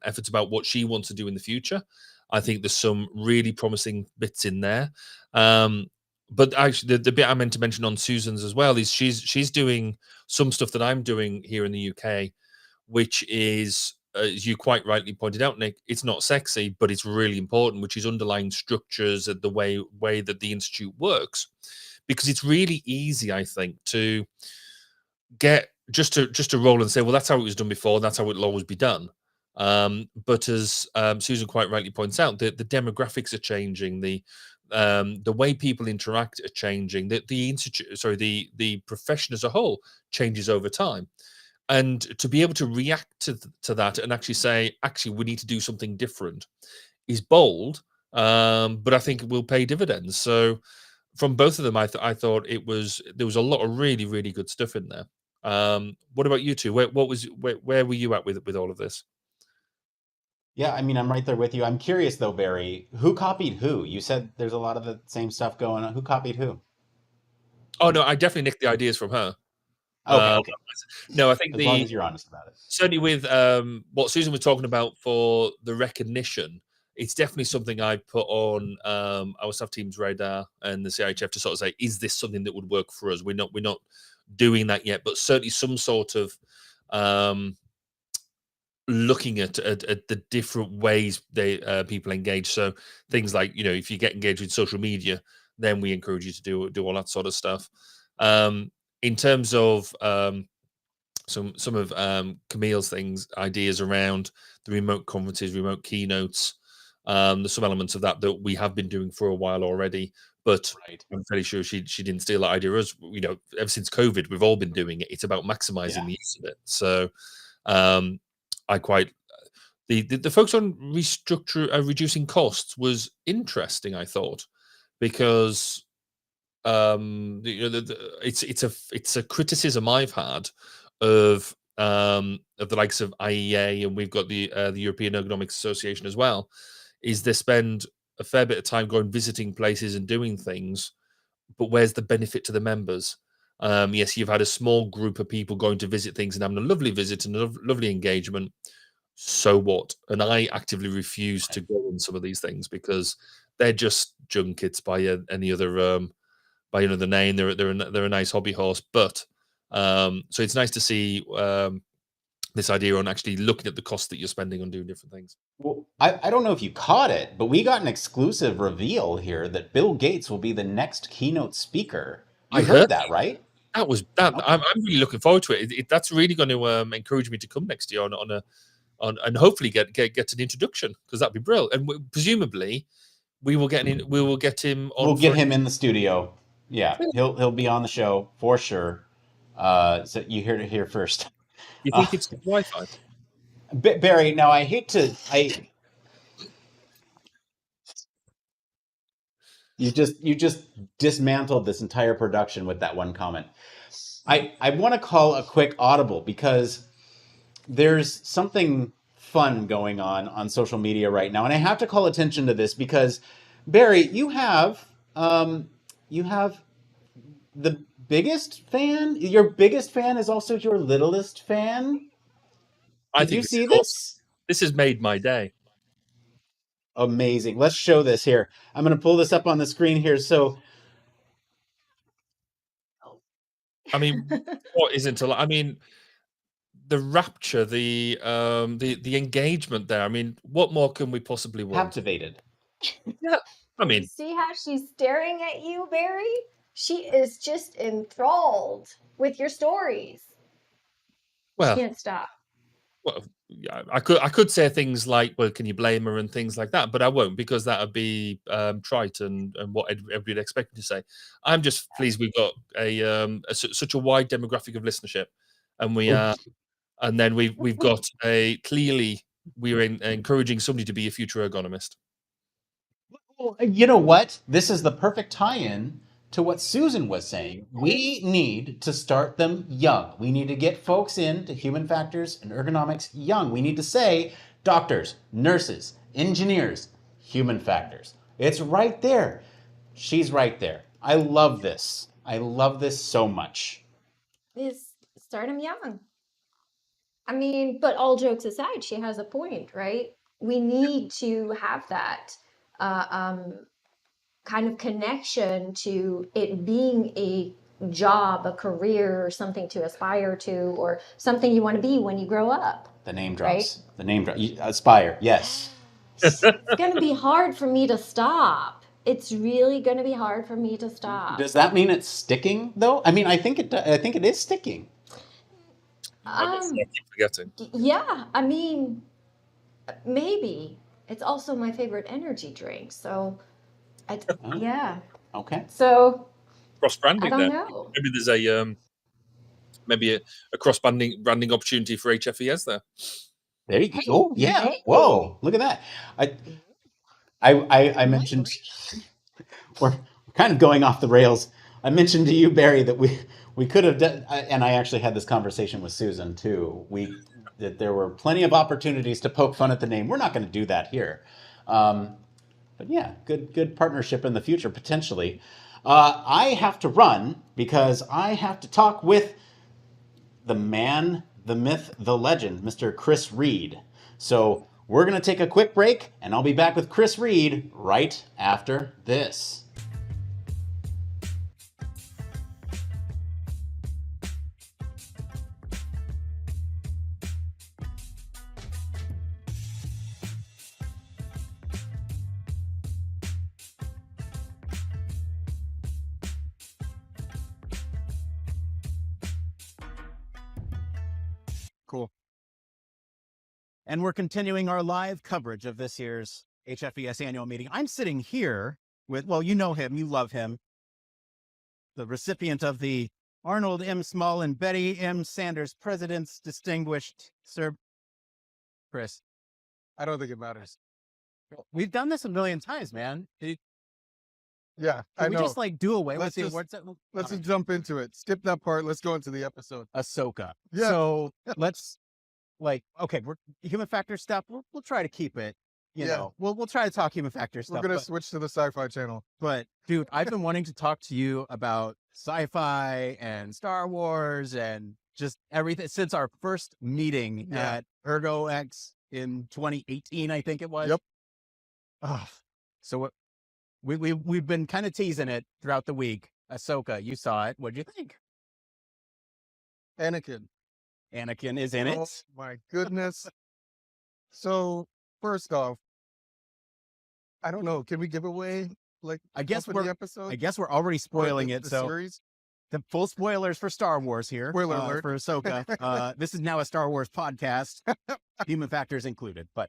efforts about what she wants to do in the future. I think there's some really promising bits in there. But actually, the bit I meant to mention on Susan's as well is she's doing some stuff that I'm doing here in the UK, which is, as you quite rightly pointed out, Nick, it's not sexy, but it's really important, which is underlying structures and the way that the institute works, because it's really easy, I think, to get just to roll and say, well, that's how it was done before, and that's how it'll always be done. But as Susan quite rightly points out, the demographics are changing, the way people interact are changing, the institute, sorry, the profession as a whole changes over time. And to be able to react to that and actually say, actually, we need to do something different is bold, but I think it will pay dividends. So from both of them, I thought there was a lot of really, really good stuff in there. What about you two? Where were you at with all of this? Yeah, I mean, I'm right there with you. I'm curious though, Barry, who copied who? You said there's a lot of the same stuff going on. Who copied who? Oh no, I definitely nicked the ideas from her. Okay. No, I think as long as you're honest about it. Certainly with what Susan was talking about for the recognition, it's definitely something I put on our staff team's radar and the CIHF to sort of say, is this something that would work for us? We're not doing that yet, but certainly some sort of looking at the different ways people engage. So things like, if you get engaged with social media, then we encourage you to do all that sort of stuff. In terms of some of Camille's ideas around the remote conferences, remote keynotes, there's some elements of that we have been doing for a while already, but I'm fairly sure she didn't steal that idea. As ever since COVID, we've all been doing it. It's about maximizing the use of it. So I quite the focus on reducing costs was interesting, I thought, because it's a criticism I've had of the likes of IEA, and we've got the European Ergonomics Association as well, is they spend a fair bit of time going visiting places and doing things, but where's the benefit to the members? Yes, you've had a small group of people going to visit things and having a lovely visit and a lovely engagement. So what? And I actively refuse to go on some of these things because they're just junkets by any other by another name. They're a nice hobby horse, but so it's nice to see this idea on actually looking at the cost that you're spending on doing different things. Well, I don't know if you caught it, but we got an exclusive reveal here that Bill Gates will be the next keynote speaker. I heard that, right? That was that. Okay. I'm really looking forward to it. That's really going to encourage me to come next year on and hopefully get an introduction, because that'd be brilliant. And presumably we will get him on. We'll get him in the studio. Yeah, he'll be on the show for sure. So you heard it here first. You think it's Wi-Fi? Barry, now I hate to you just dismantled this entire production with that one comment. I want to call a quick audible because there's something fun going on social media right now, and I have to call attention to this because Barry, you have the biggest fan. Your biggest fan is also your littlest fan. Did you see this? This has made my day. Amazing. Let's show this here. I'm going to pull this up on the screen here. So, I mean, what isn't a lot? I mean, the rapture, the engagement there. I mean, what more can we possibly want? Captivated. Yeah. I mean, see how she's staring at you, Barry? She is just enthralled with your stories. Well, she can't stop. Well, yeah, I could say things like, well, can you blame her and things like that, but I won't, because that would be trite and what everybody'd expect me to say. I'm just pleased we've got such a wide demographic of listenership, and and then we've got clearly we're encouraging somebody to be a future ergonomist. Well, you know what? This is the perfect tie-in to what Susan was saying. We need to start them young. We need to get folks into human factors and ergonomics young. We need to say doctors, nurses, engineers, human factors. It's right there. She's right there. I love this. I love this so much. Is start them young. I mean, but all jokes aside, she has a point, right? We need to have that kind of connection to it being a job, a career, or something to aspire to, or something you want to be when you grow up. The name Right? drops. The name drop. Aspire. Yes. It's going to be hard for me to stop. It's really going to be hard for me to stop. Does that mean it's sticking though? I mean, I think it is sticking. I keep forgetting. Yeah, I mean, maybe. It's also my favorite energy drink, so yeah. Okay. So Cross branding. I don't then know. maybe there's a cross branding opportunity for HFES there. There you go. Oh, yeah. Whoa, look at that. I mentioned we're kind of going off the rails. I mentioned to you, Barry, that we could have done, and I actually had this conversation with Susan too. That there were plenty of opportunities to poke fun at the name. We're not going to do that here. But yeah, good partnership in the future, potentially. I have to run because I have to talk with the man, the myth, the legend, Mr. Chris Reed. So we're going to take a quick break, and I'll be back with Chris Reed right after this. Cool. And we're continuing our live coverage of this year's HFES annual meeting. I'm sitting here with, well, you know him, you love him, the recipient of the Arnold M. Small and Betty M. Sanders President's Distinguished Sir Chris. I don't think it matters. We've done this a million times, man. Yeah, Can I we know. just like do away with Let's the just, awards? let's just jump into it. Skip that part. Let's go into the episode. Ahsoka. Yeah. So let's okay, we're human factor stuff. We'll try to keep it. You know, we'll try to talk human factor stuff. We're gonna switch to the sci-fi channel. But dude, I've been wanting to talk to you about sci-fi and Star Wars and just everything since our first meeting at Ergonomics in 2018, I think it was. Yep. So what we've been kind of teasing it throughout the week. Ahsoka, you saw it. What'd you think? Anakin is in it. Oh my goodness. So first off, I don't know. Can we give away I guess the episode? I guess we're already spoiling it. The So series? the full spoilers for Star Wars here. Spoiler alert. For Ahsoka. This is now a Star Wars podcast, human factors included. But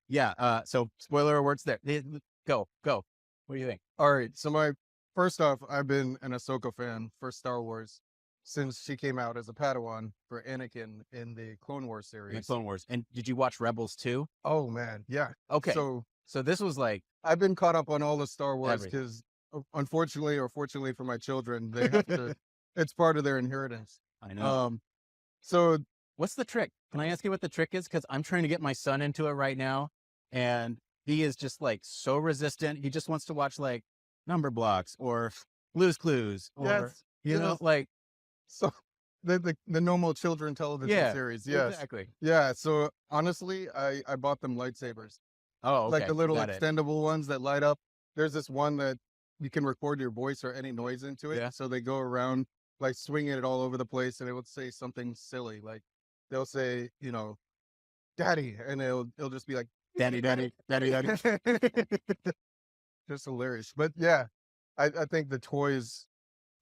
yeah, so spoiler alerts there. Go. What do you think? All right. So first off, I've been an Ahsoka fan for Star Wars since she came out as a Padawan for Anakin in the Clone Wars series. And did you watch Rebels too? Oh man, yeah. Okay. So this was like I've been caught up on all the Star Wars everything. because unfortunately or fortunately for my children, they have to. It's part of their inheritance. I know. So what's the trick? Can I ask you what the trick is? Because I'm trying to get my son into it right now, and he is just like so resistant. He just wants to watch like Number Blocks or Blue's Clues or you know like. So the normal children television series. Yes. Exactly. Yeah. So honestly, I bought them lightsabers. Oh, okay. Like the little Got it. extendable ones that light up. There's this one that you can record your voice or any noise into it. Yeah. So they go around like swinging it all over the place, and it would say something silly like they'll say, you know, "Daddy," and it'll just be like, "Daddy, daddy, daddy, daddy." Just hilarious. But yeah, I think the toys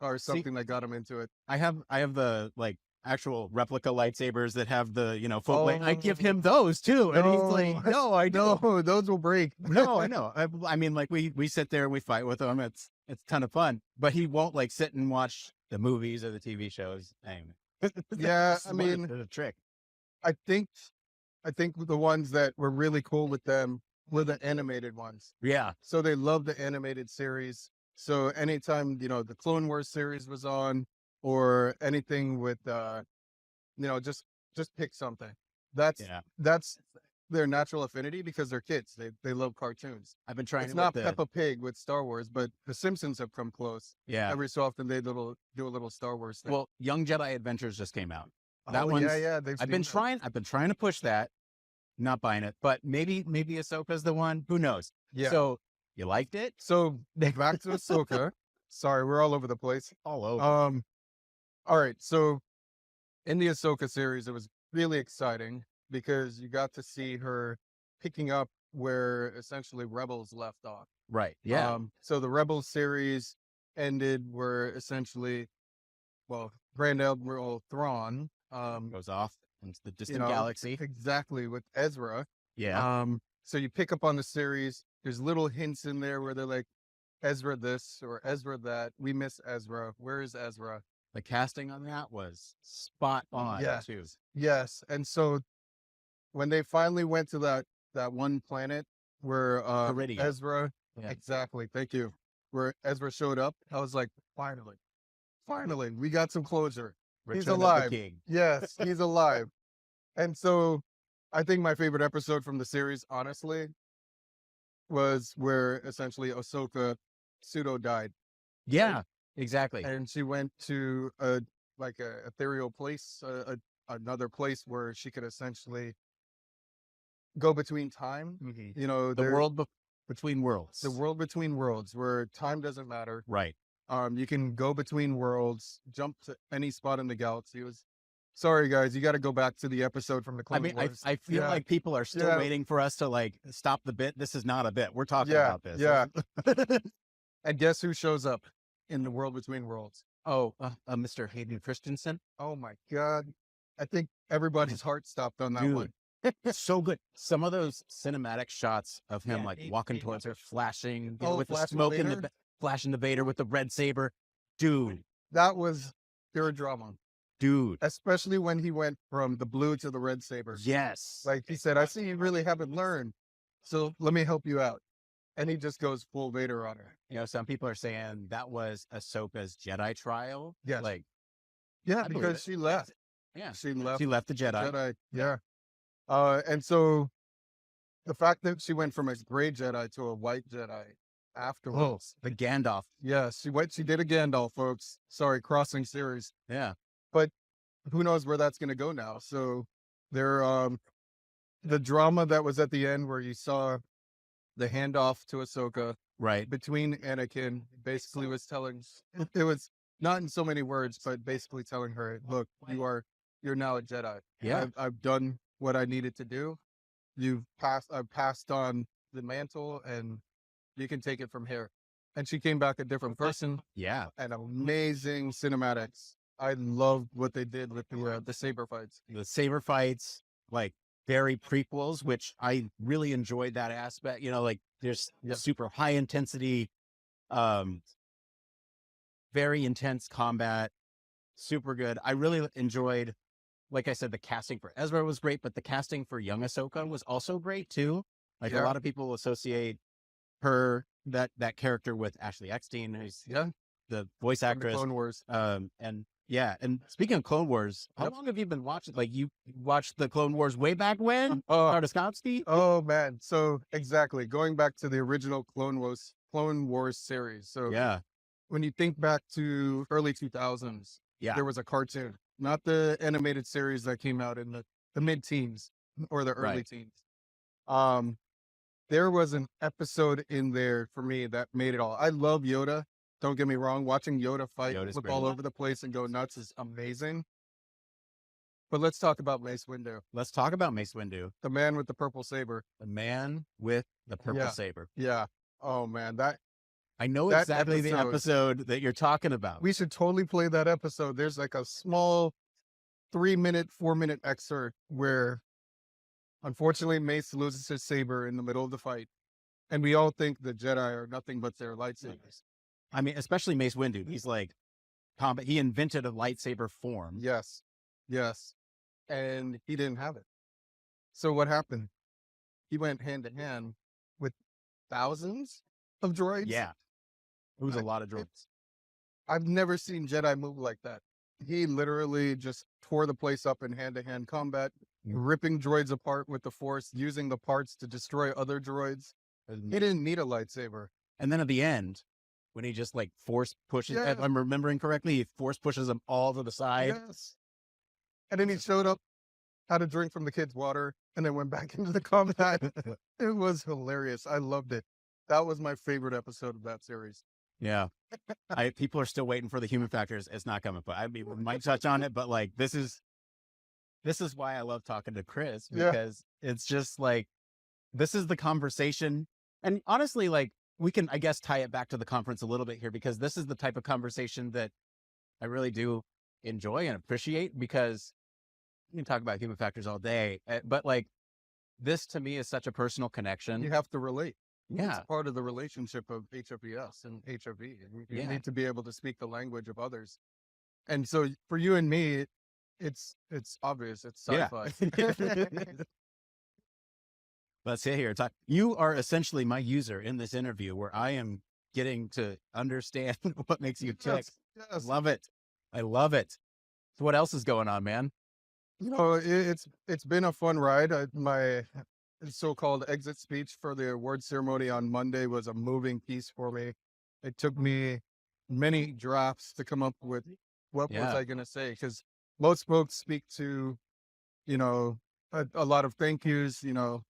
are something that got them into it. I have the like actual replica lightsabers that have the full blade. I give him those too, and he's like, "No, I don't. No, those will break." No, I know. I mean, like we sit there and we fight with them. It's a ton of fun. But he won't like sit and watch the movies or the TV shows. Anyway. Yeah, I mean, it's a trick. I think the ones that were really cool with them were the animated ones. Yeah. So they love the animated series. So anytime, the Clone Wars series was on or anything with, just pick something. That's their natural affinity because they're kids. They love cartoons. I've been trying It's it not with the, Peppa Pig with Star Wars, but the Simpsons have come close. Yeah. Every so often they do a little Star Wars thing. well, Young Jedi Adventures just came out. That Oh, one's, yeah, I've been trying to push that, not buying it, but maybe Ahsoka's the one. Who knows? Yeah. So you liked it? So back to Ahsoka. Sorry, we're all over the place. All over. All right. So in the Ahsoka series, it was really exciting because you got to see her picking up where essentially Rebels left off. Right. Yeah. So the Rebels series ended where essentially, well, Grand Admiral Thrawn goes off into the distant you know, galaxy. Exactly, with Ezra. Yeah. So you pick up on the series. There's little hints in there where they're like, Ezra this or Ezra that. We miss Ezra. Where is Ezra? The casting on that was spot on. Yes. Too. Yes. And so when they finally went to that one planet where Iridia. Ezra, Yeah. exactly, thank you, where Ezra showed up, I was like, finally, we got some closure. He's Return of the alive. King. Yes, he's alive. And so I think my favorite episode from the series, honestly, was where essentially Ahsoka pseudo died. Yeah, exactly. And she went to a ethereal place, another place where she could essentially go between time. Mhm. You know, The world between worlds. the world between worlds, where time doesn't matter. Right. You can go between worlds, jump to any spot in the galaxy. It was, sorry guys, you got to go back to the episode from the I Clone mean, Wars. I feel Yeah. like people are still Yeah. waiting for us to like stop the bit. This is not a bit. We're talking Yeah, about this. yeah. And guess who shows up in the world between worlds? Oh, Mr. Hayden Christensen. Oh my God. I think everybody's heart stopped on that Dude. one. So good. Some of those cinematic shots of him Yeah, like they- walking they- towards her, flashing, you know, Oh, with the flashing smoke in Vader? the flashing the Vader with the red saber. Dude, That was pure drama. dude. Especially when he went from the blue to the red saber. Yes. Like he said, I see you really haven't learned. So let me help you out. And he just goes full Vader on her. You know, some people are saying that was Ahsoka's Jedi trial. Yes. Like, Yeah, I believe because it. she left. yeah. She left. She left the Jedi. Yeah. And so the fact that she went from a gray Jedi to a white Jedi Oh, afterwards. the Gandalf. Yeah, she did a Gandalf, folks. Sorry, crossing series. Yeah. But who knows where that's gonna go now. So there the drama that was at the end where you saw the handoff to Ahsoka Right. between Anakin basically was telling it was not in so many words, but basically telling her, look, you're now a Jedi. Yeah. I've done what I needed to do. I've passed on the mantle and you can take it from here. And she came back a different person Yeah. and amazing cinematics. I loved what they did with the saber fights. The saber fights, like very prequels, which I really enjoyed that aspect. You know, like there's super high intensity, very intense combat, super good. I really enjoyed, like I said, the casting for Ezra was great, but the casting for young Ahsoka was also great too. Like a Yeah. lot of people associate her, that character with Ashley Eckstein, who's the voice From the actress. Clone Wars. And yeah, and speaking of Clone Wars, how long have you been watching? Like you watched the Clone Wars way back when? Tartakovsky? Oh man. So exactly. Going back to the original Clone Wars series. So Yeah. when you think back to early 2000s, Yeah. there was a cartoon, not the animated series that came out in the mid-teens or the early Right. teens. There was an episode in there for me that made it all. I love Yoda. Don't get me wrong. Watching Yoda fight, Yoda's flip great. all over the place and go nuts is amazing. But let's talk about Mace Windu, Let's talk about Mace Windu, the man with the purple saber. the man with the purple Yeah. saber. Yeah. Oh man, I know that exactly the episode- episode that you're talking about. we should totally play that episode. There's like a small 3-minute, 4-minute excerpt where unfortunately Mace loses his saber in the middle of the fight. And we all think the Jedi are nothing but their lightsabers. I mean, especially Mace Windu. He's like combat. He invented a lightsaber form. Yes. Yes. And he didn't have it. So what happened? He went hand to hand with thousands of droids. Yeah. It was a lot of droids. I've never seen Jedi move like that. He literally just tore the place up in hand-to-hand combat. ripping droids apart with the Force, using the parts to destroy other droids. He didn't need a lightsaber. And then at the end, when he just like force pushes, Yeah. if I'm remembering correctly, he force pushes them all to the side. Yes. And then he showed up, had a drink from the kids' water, and then went back into the combat. It was hilarious. I loved it. That was my favorite episode of that series. Yeah. People are still waiting for the human factors. It's not coming, but I mean, we might touch on it, but like, this is why I love talking to Chris, because it's just like, this is the conversation. And honestly, like, we can, I guess, tie it back to the conference a little bit here, because this is the type of conversation that I really do enjoy and appreciate, because we can talk about human factors all day, but like, this to me is such a personal connection. You have to relate. Yeah. It's part of the relationship of HFES and HFE. You need to be able to speak the language of others. And so for you and me, it's obvious. It's sci-fi. Let's sit here. You are essentially my user in this interview, where I am getting to understand what makes you tick. Yes. Love it. I love it. So what else is going on, man? You know, it's been a fun ride. My so-called exit speech for the award ceremony on Monday was a moving piece for me. It took me many drafts to come up with what was I going to say, because most folks speak to, you know, a lot of thank yous, you know,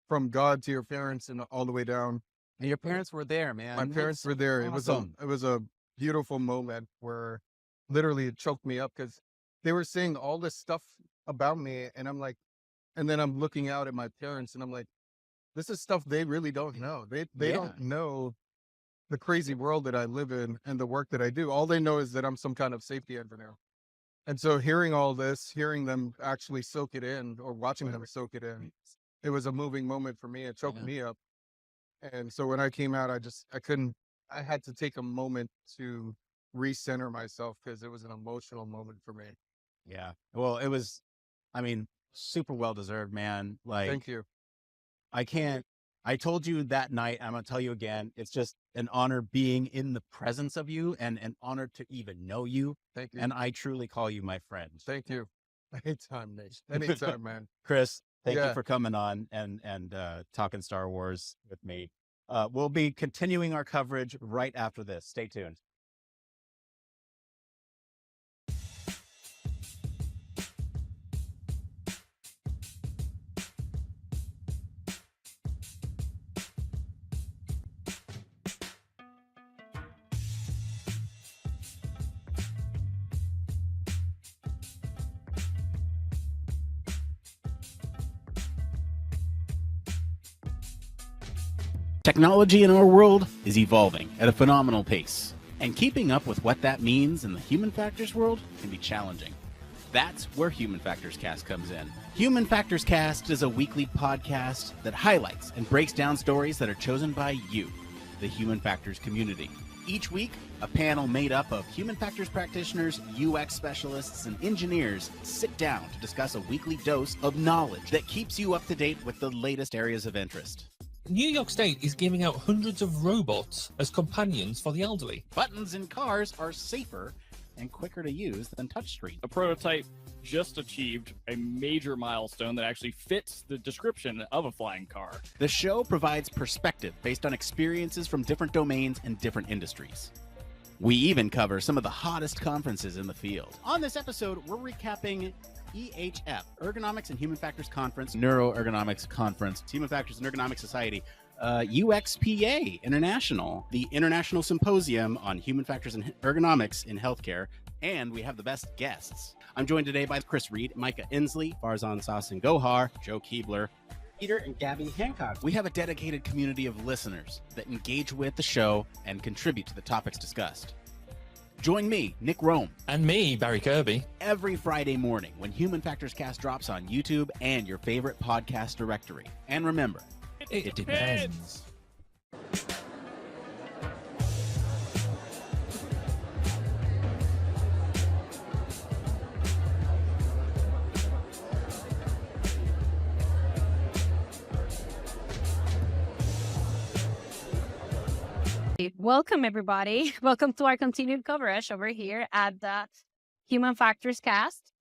from God to your parents and all the way down. And your parents were there, man. My parents were there. Awesome. It was a beautiful moment where literally it choked me up, because they were saying all this stuff about me, and I'm like, and then I'm looking out at my parents and I'm like, this is stuff they really don't know. They don't know the crazy world that I live in and the work that I do. All they know is that I'm some kind of safety engineer. And so hearing all this, hearing them actually soak it in, or watching them soak it in, it was a moving moment for me. It choked me up. And so when I came out, I had to take a moment to recenter myself, because it was an emotional moment for me. Yeah. Well, it was, I mean, super well-deserved, man. Like, thank you. I told you that night, I'm going to tell you again, it's just an honor being in the presence of you, and an honor to even know you. Thank you. And I truly call you my friend. Thank you. Anytime, Nate. Anytime, man. Chris, thank you for coming on and talking Star Wars with me. We'll be continuing our coverage right after this. Stay tuned. Technology in our world is evolving at a phenomenal pace, and keeping up with what that means in the human factors world can be challenging. That's where Human Factors Cast comes in. Human Factors Cast is a weekly podcast that highlights and breaks down stories that are chosen by you, the Human Factors community. Each week, a panel made up of human factors practitioners, UX specialists, and engineers sit down to discuss a weekly dose of knowledge that keeps you up to date with the latest areas of interest. New York State is giving out hundreds of robots as companions for the elderly. Buttons in cars are safer and quicker to use than touchscreen. A prototype just achieved a major milestone that actually fits the description of a flying car. The show provides perspective based on experiences from different domains and different industries. We even cover some of the hottest conferences in the field. On this episode, we're recapping EHF, Ergonomics and Human Factors Conference, Neuroergonomics Conference, Human Factors and Ergonomics Society, UXPA International, the International Symposium on Human Factors and Ergonomics in Healthcare, and we have the best guests. I'm joined today by Chris Reed, Micah Inslee, Farzan Sassin Gohar, Joe Keebler, Peter and Gabby Hancock. We have a dedicated community of listeners that engage with the show and contribute to the topics discussed. Join me, Nick Roome. And me, Barry Kirby. Every Friday morning when Human Factors Cast drops on YouTube and your favorite podcast directory. And remember, it depends. Welcome, everybody. Welcome to our continued coverage over here at the Human Factors Cast.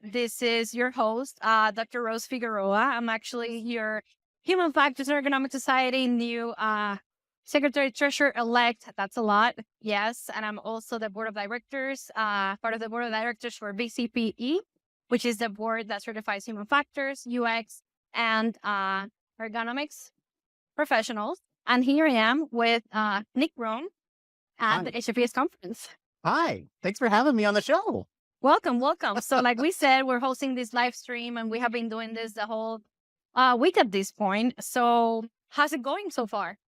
This is your host, Dr. Rose Figueroa. I'm actually your Human Factors and Ergonomics Society new Secretary-Treasurer-elect. That's a lot, yes. And I'm also the Board of Directors, part of the Board of Directors for BCPE, which is the board that certifies human factors, UX, and ergonomics professionals. And here I am with Nick Roome at the HFES conference. Hi, thanks for having me on the show. Welcome, welcome. So like we said, we're hosting this live stream and we have been doing this the whole week at this point. So how's it going so far?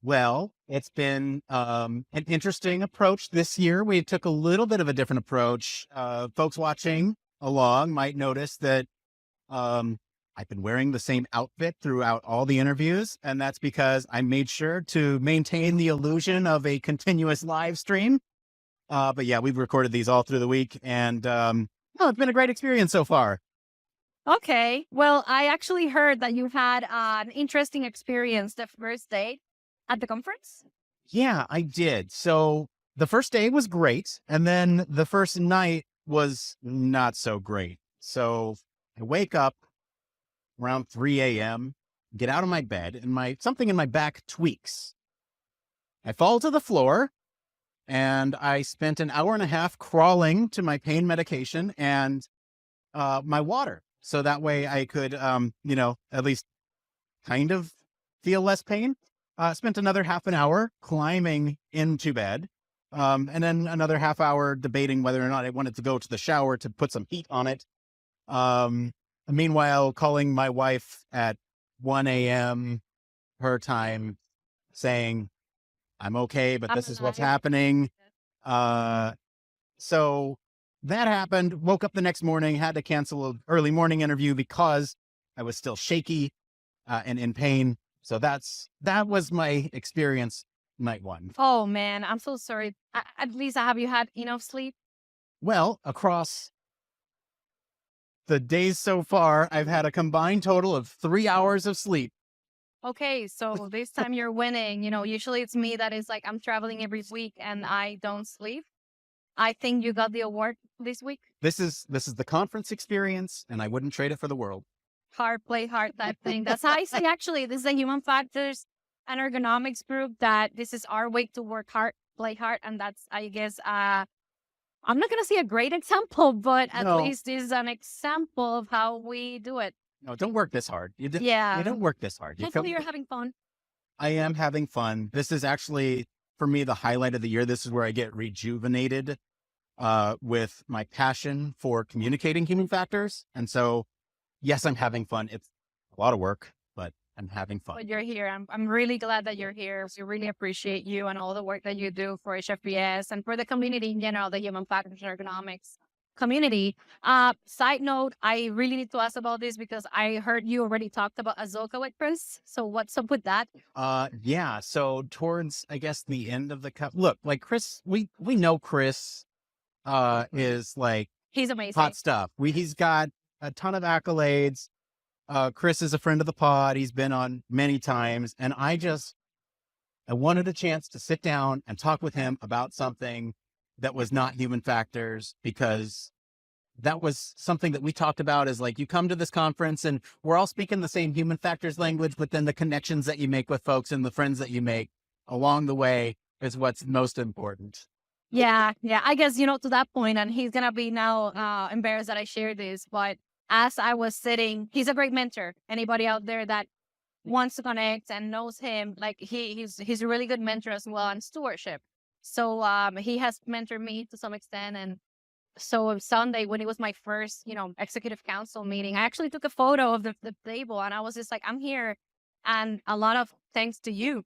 Well, it's been an interesting approach this year. We took a little bit of a different approach. Folks watching along might notice that I've been wearing the same outfit throughout all the interviews, and that's because I made sure to maintain the illusion of a continuous live stream. But yeah, we've recorded these all through the week, and it's been a great experience so far. Okay. Well, I actually heard that you had an interesting experience the first day at the conference. Yeah, I did. So the first day was great, and then the first night was not so great. So I wake up around 3 a.m., get out of my bed, and something in my back tweaks. I fall to the floor, and I spent an hour and a half crawling to my pain medication and my water. So that way I could, at least kind of feel less pain. Spent another half an hour climbing into bed, and then another half hour debating whether or not I wanted to go to the shower to put some heat on it. Meanwhile, calling my wife at 1 a.m. her time saying, I'm okay, but this is what's happening. So that happened. Woke up the next morning, had to cancel an early morning interview because I was still shaky and in pain. So that was my experience night one. Oh man, I'm so sorry. At least have you had enough sleep? Well, across the days so far, I've had a combined total of 3 hours of sleep. Okay, so this time you're winning. Usually it's me that is like, I'm traveling every week and I don't sleep. I think you got the award this week. This is the conference experience, and I wouldn't trade it for the world. Hard, play hard type thing. That's how I say, actually, this is a Human Factors and Ergonomics group that this is our way to work hard, play hard. And that's, I guess, I'm not going to say a great example, but at least this is an example of how we do it. No, don't work this hard. You don't work this hard. Hopefully you're having fun. I am having fun. This is actually, for me, the highlight of the year. This is where I get rejuvenated with my passion for communicating human factors. And so, yes, I'm having fun. It's a lot of work, but I'm having fun. But you're here. I'm really glad that you're here. We really appreciate you and all the work that you do for HFES and for the community in general, the Human Factors and Ergonomics community. Side note, I really need to ask about this because I heard you already talked about Ahsoka with Chris. So what's up with that? Yeah. So towards, I guess, the end of the look, like Chris, we know Chris is like, he's amazing. Hot stuff. He's got a ton of accolades. Chris is a friend of the pod. He's been on many times. And I wanted a chance to sit down and talk with him about something that was not human factors, because that was something that we talked about is like, you come to this conference and we're all speaking the same human factors language, but then the connections that you make with folks and the friends that you make along the way is what's most important. Yeah. I guess, to that point, and he's going to be now embarrassed that I shared this, but as I was sitting, he's a great mentor. Anybody out there that wants to connect and knows him, like he's a really good mentor as well on stewardship. So he has mentored me to some extent. And so Sunday, when it was my first, executive council meeting, I actually took a photo of the table and I was just like, I'm here. And a lot of thanks to you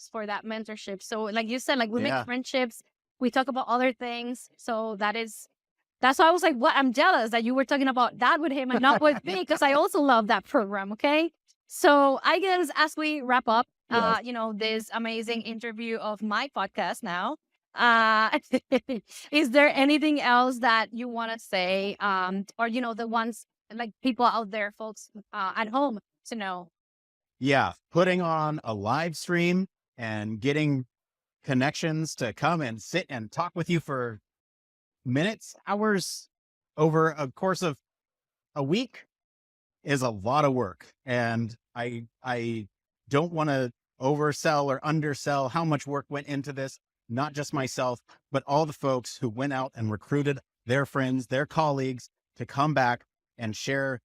for that mentorship. So like you said, like we make friendships, we talk about other things. So that's why I was like, what? I'm jealous that you were talking about that with him and not with me, because I also love that program. Okay. So I guess as we wrap up, this amazing interview of my podcast now, is there anything else that you want to say? Or, the ones like people out there, folks at home to know? Yeah. Putting on a live stream and getting connections to come and sit and talk with you for minutes, hours over a course of a week is a lot of work. And I don't want to oversell or undersell how much work went into this, not just myself, but all the folks who went out and recruited their friends, their colleagues to come back and share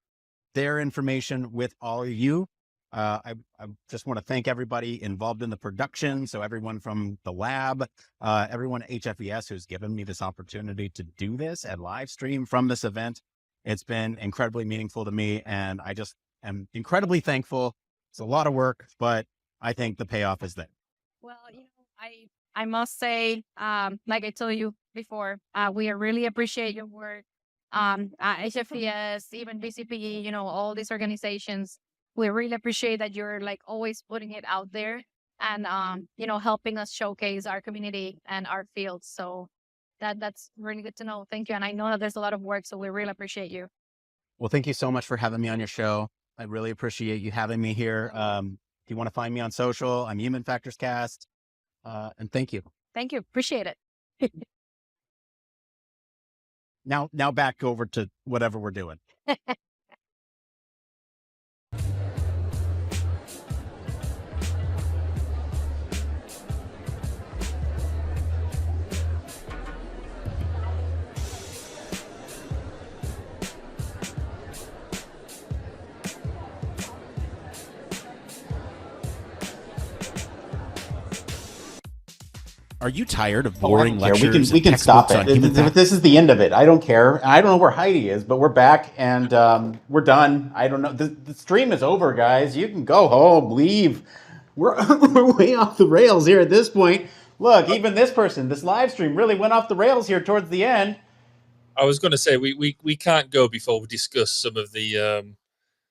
their information with all of you. I just want to thank everybody involved in the production. So everyone from the lab, everyone at HFES who's given me this opportunity to do this and live stream from this event. It's been incredibly meaningful to me, and I just am incredibly thankful. It's a lot of work, but I think the payoff is there. Well, I must say, like I told you before, we really appreciate your work. HFES, even BCP, all these organizations, we really appreciate that you're like always putting it out there and, helping us showcase our community and our field. So that's really good to know. Thank you. And I know that there's a lot of work, so we really appreciate you. Well, thank you so much for having me on your show. I really appreciate you having me here. If you want to find me on social, I'm Human Factors Cast. And thank you. Thank you. Appreciate it. Now back over to whatever we're doing. Are you tired of boring lectures? We can stop it. This is the end of it. I don't care. I don't know where Heidi is, but we're back and we're done. I don't know. The stream is over, guys. You can go home, leave. We're way off the rails here at this point. Look, even this live stream really went off the rails here towards the end. I was going to say we can't go before we discuss some of the.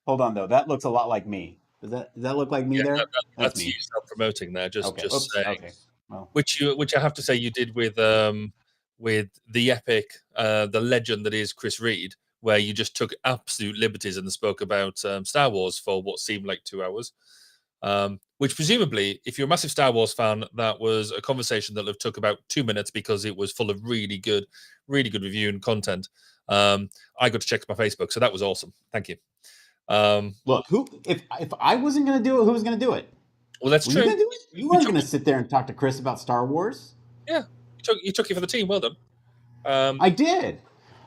Hold on though. That looks a lot like me. Does that look like me there? That's me. You self-promoting there. Just saying. Okay. Well. Which I have to say you did with the epic, the legend that is Chris Reed, where you just took absolute liberties and spoke about Star Wars for what seemed like 2 hours. Which presumably, if you're a massive Star Wars fan, that was a conversation that took about 2 minutes because it was full of really good review and content. I got to check my Facebook, so that was awesome. Thank you. Look, if I wasn't going to do it, who was going to do it? Well, that's true. You weren't going to sit there and talk to Chris about Star Wars. Yeah, you took it for the team. Well done. I did.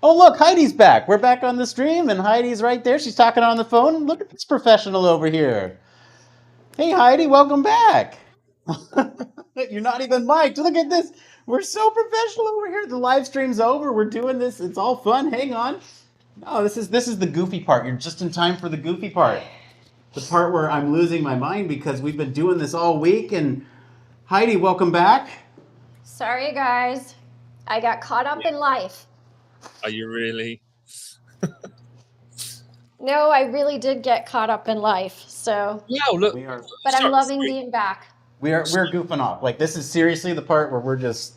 Oh, look, Heidi's back. We're back on the stream, and Heidi's right there. She's talking on the phone. Look at this professional over here. Hey, Heidi, welcome back. You're not even mic'd. Look at this. We're so professional over here. The live stream's over. We're doing this. It's all fun. Hang on. No, this is the goofy part. You're just in time for the goofy part. The part where I'm losing my mind because we've been doing this all week. And Heidi, welcome back. Sorry, guys. I got caught up in life. Are you really? No, I really did get caught up in life. So. Yeah, look. But I'm loving being back. We're goofing off. Like, this is seriously the part where we're just.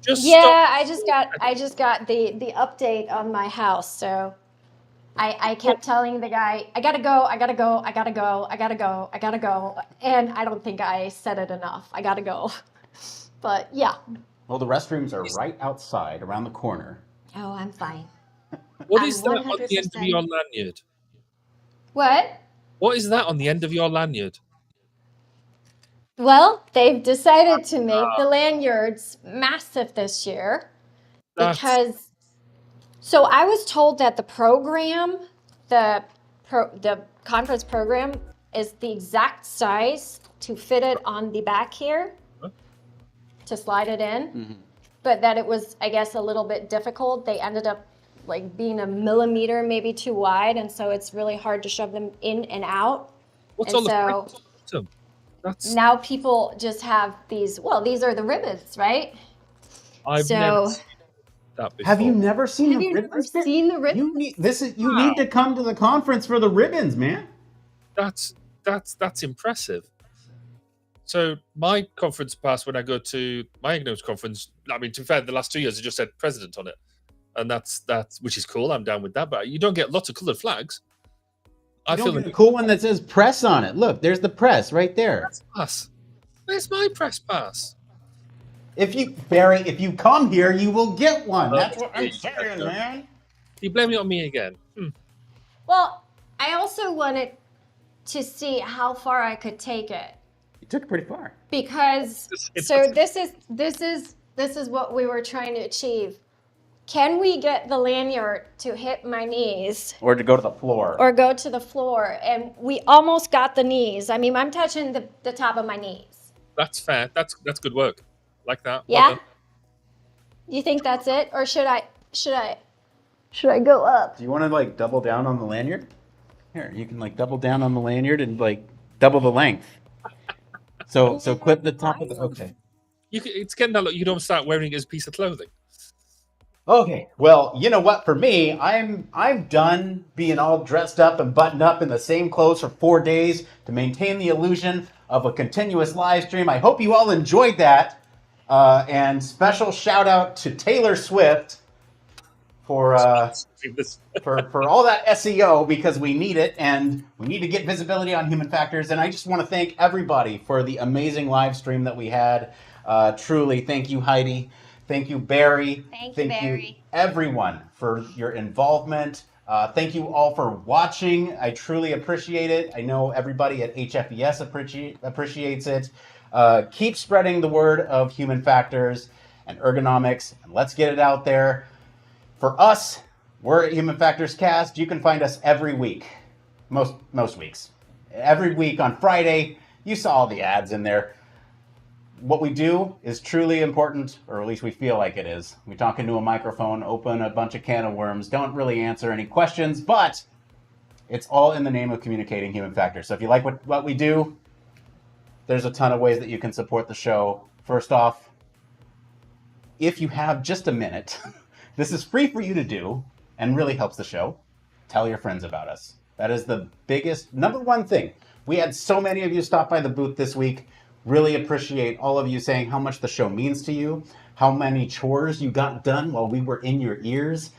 Yeah, I just got the update on my house. So. I kept telling the guy, I gotta go. And I don't think I said it enough. I gotta go. But yeah. Well, the restrooms are right outside around the corner. Oh, I'm fine. What is that on the end of your lanyard? What? What is that on the end of your lanyard? Well, they've decided to make the lanyards massive this year because. So I was told that the program, the conference program, is the exact size to fit it on the back here, to slide it in, but that it was, I guess, a little bit difficult. They ended up like being a millimeter maybe too wide, and so it's really hard to shove them in and out. What's and on the so That's... now people just have these. Well, these are the ribbons, right? I've never seen that before. Have you never seen the ribbons? Have you seen the ribbons? You need to come to the conference for the ribbons, man. That's impressive. So my conference pass, when I go to my Ergonomics conference, I mean, to be fair, the last 2 years it just said president on it, and that's which is cool. I'm down with that, but you don't get lots of coloured flags. I feel a cool one that says press on it. Look, there's the press right there. Pass. Where's my press pass? If you come here, you will get one. That's what I'm saying, man. You blaming it on me again? Well, I also wanted to see how far I could take it. You took it pretty far. Because so this is what we were trying to achieve. Can we get the lanyard to hit my knees? Or to go to the floor. Or go to the floor. And we almost got the knees. I mean, I'm touching the top of my knees. That's fair. That's good work. Like that. Yeah? Well You think that's it? Or should I go up? Do you want to like double down on the lanyard? Here, you can like double down on the lanyard and like double the length. So clip the top of the, okay. it's getting that look. You don't start wearing it as a piece of clothing. Okay, well, you know what? For me, I'm done being all dressed up and buttoned up in the same clothes for 4 days to maintain the illusion of a continuous live stream. I hope you all enjoyed that. And special shout out to Taylor Swift for all that SEO, because we need it and we need to get visibility on human factors. And I just want to thank everybody for the amazing live stream that we had. Truly, thank you, Heidi. Thank you, Barry. Thank you, everyone, for your involvement. Thank you all for watching. I truly appreciate it. I know everybody at HFES appreciates it. Keep spreading the word of human factors and ergonomics, and let's get it out there. For us, we're at Human Factors Cast. You can find us every week, most weeks. Every week on Friday, you saw all the ads in there. What we do is truly important, or at least we feel like it is. We talk into a microphone, open a bunch of can of worms, don't really answer any questions, but it's all in the name of communicating human factors. So if you like what we do, there's a ton of ways that you can support the show. First off, if you have just a minute, this is free for you to do and really helps the show. Tell your friends about us. That is the biggest, number one thing. We had so many of you stop by the booth this week. Really appreciate all of you saying how much the show means to you, how many chores you got done while we were in your ears,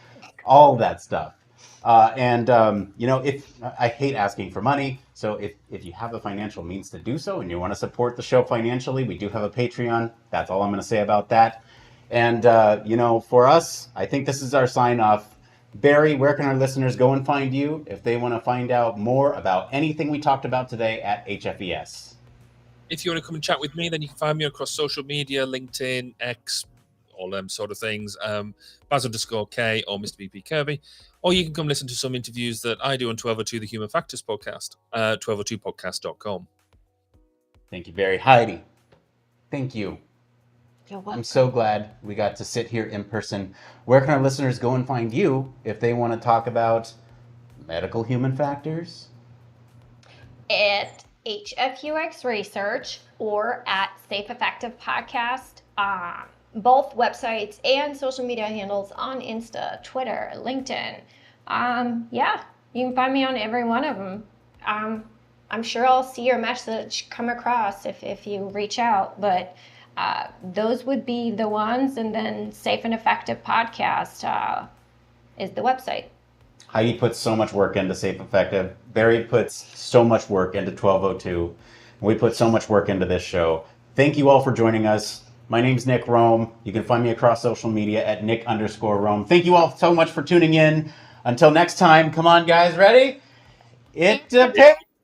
all that stuff. You know, if I hate asking for money, so if you have the financial means to do so and you want to support the show financially, we do have a Patreon. That's all I'm going to say about that. And, you know, for us, I think this is our sign off. Barry, where can our listeners go and find you if they want to find out more about anything we talked about today at HFES? If you want to come and chat with me, then you can find me across social media, LinkedIn, X, all them sort of things, Baz_K or Mr. BP Kirby. Or you can come listen to some interviews that I do on 1202 The Human Factors Podcast, 1202podcast.com. Thank you, Barry. Heidi, thank you. You're welcome. I'm so glad we got to sit here in person. Where can our listeners go and find you if they want to talk about medical human factors? At HFUX Research or at Safe Effective Podcast, both websites and social media handles on Insta, Twitter, LinkedIn. Yeah, you can find me on every one of them. I'm sure I'll see your message come across if you reach out, but those would be the ones, and then Safe and Effective Podcast is the website. Heidi puts so much work into Safe Effective. Barry puts so much work into 1202. We put so much work into this show. Thank you all for joining us. My name's Nick Roome. You can find me across social media at Nick_Roome. Thank you all so much for tuning in. Until next time, come on guys, ready? It depends.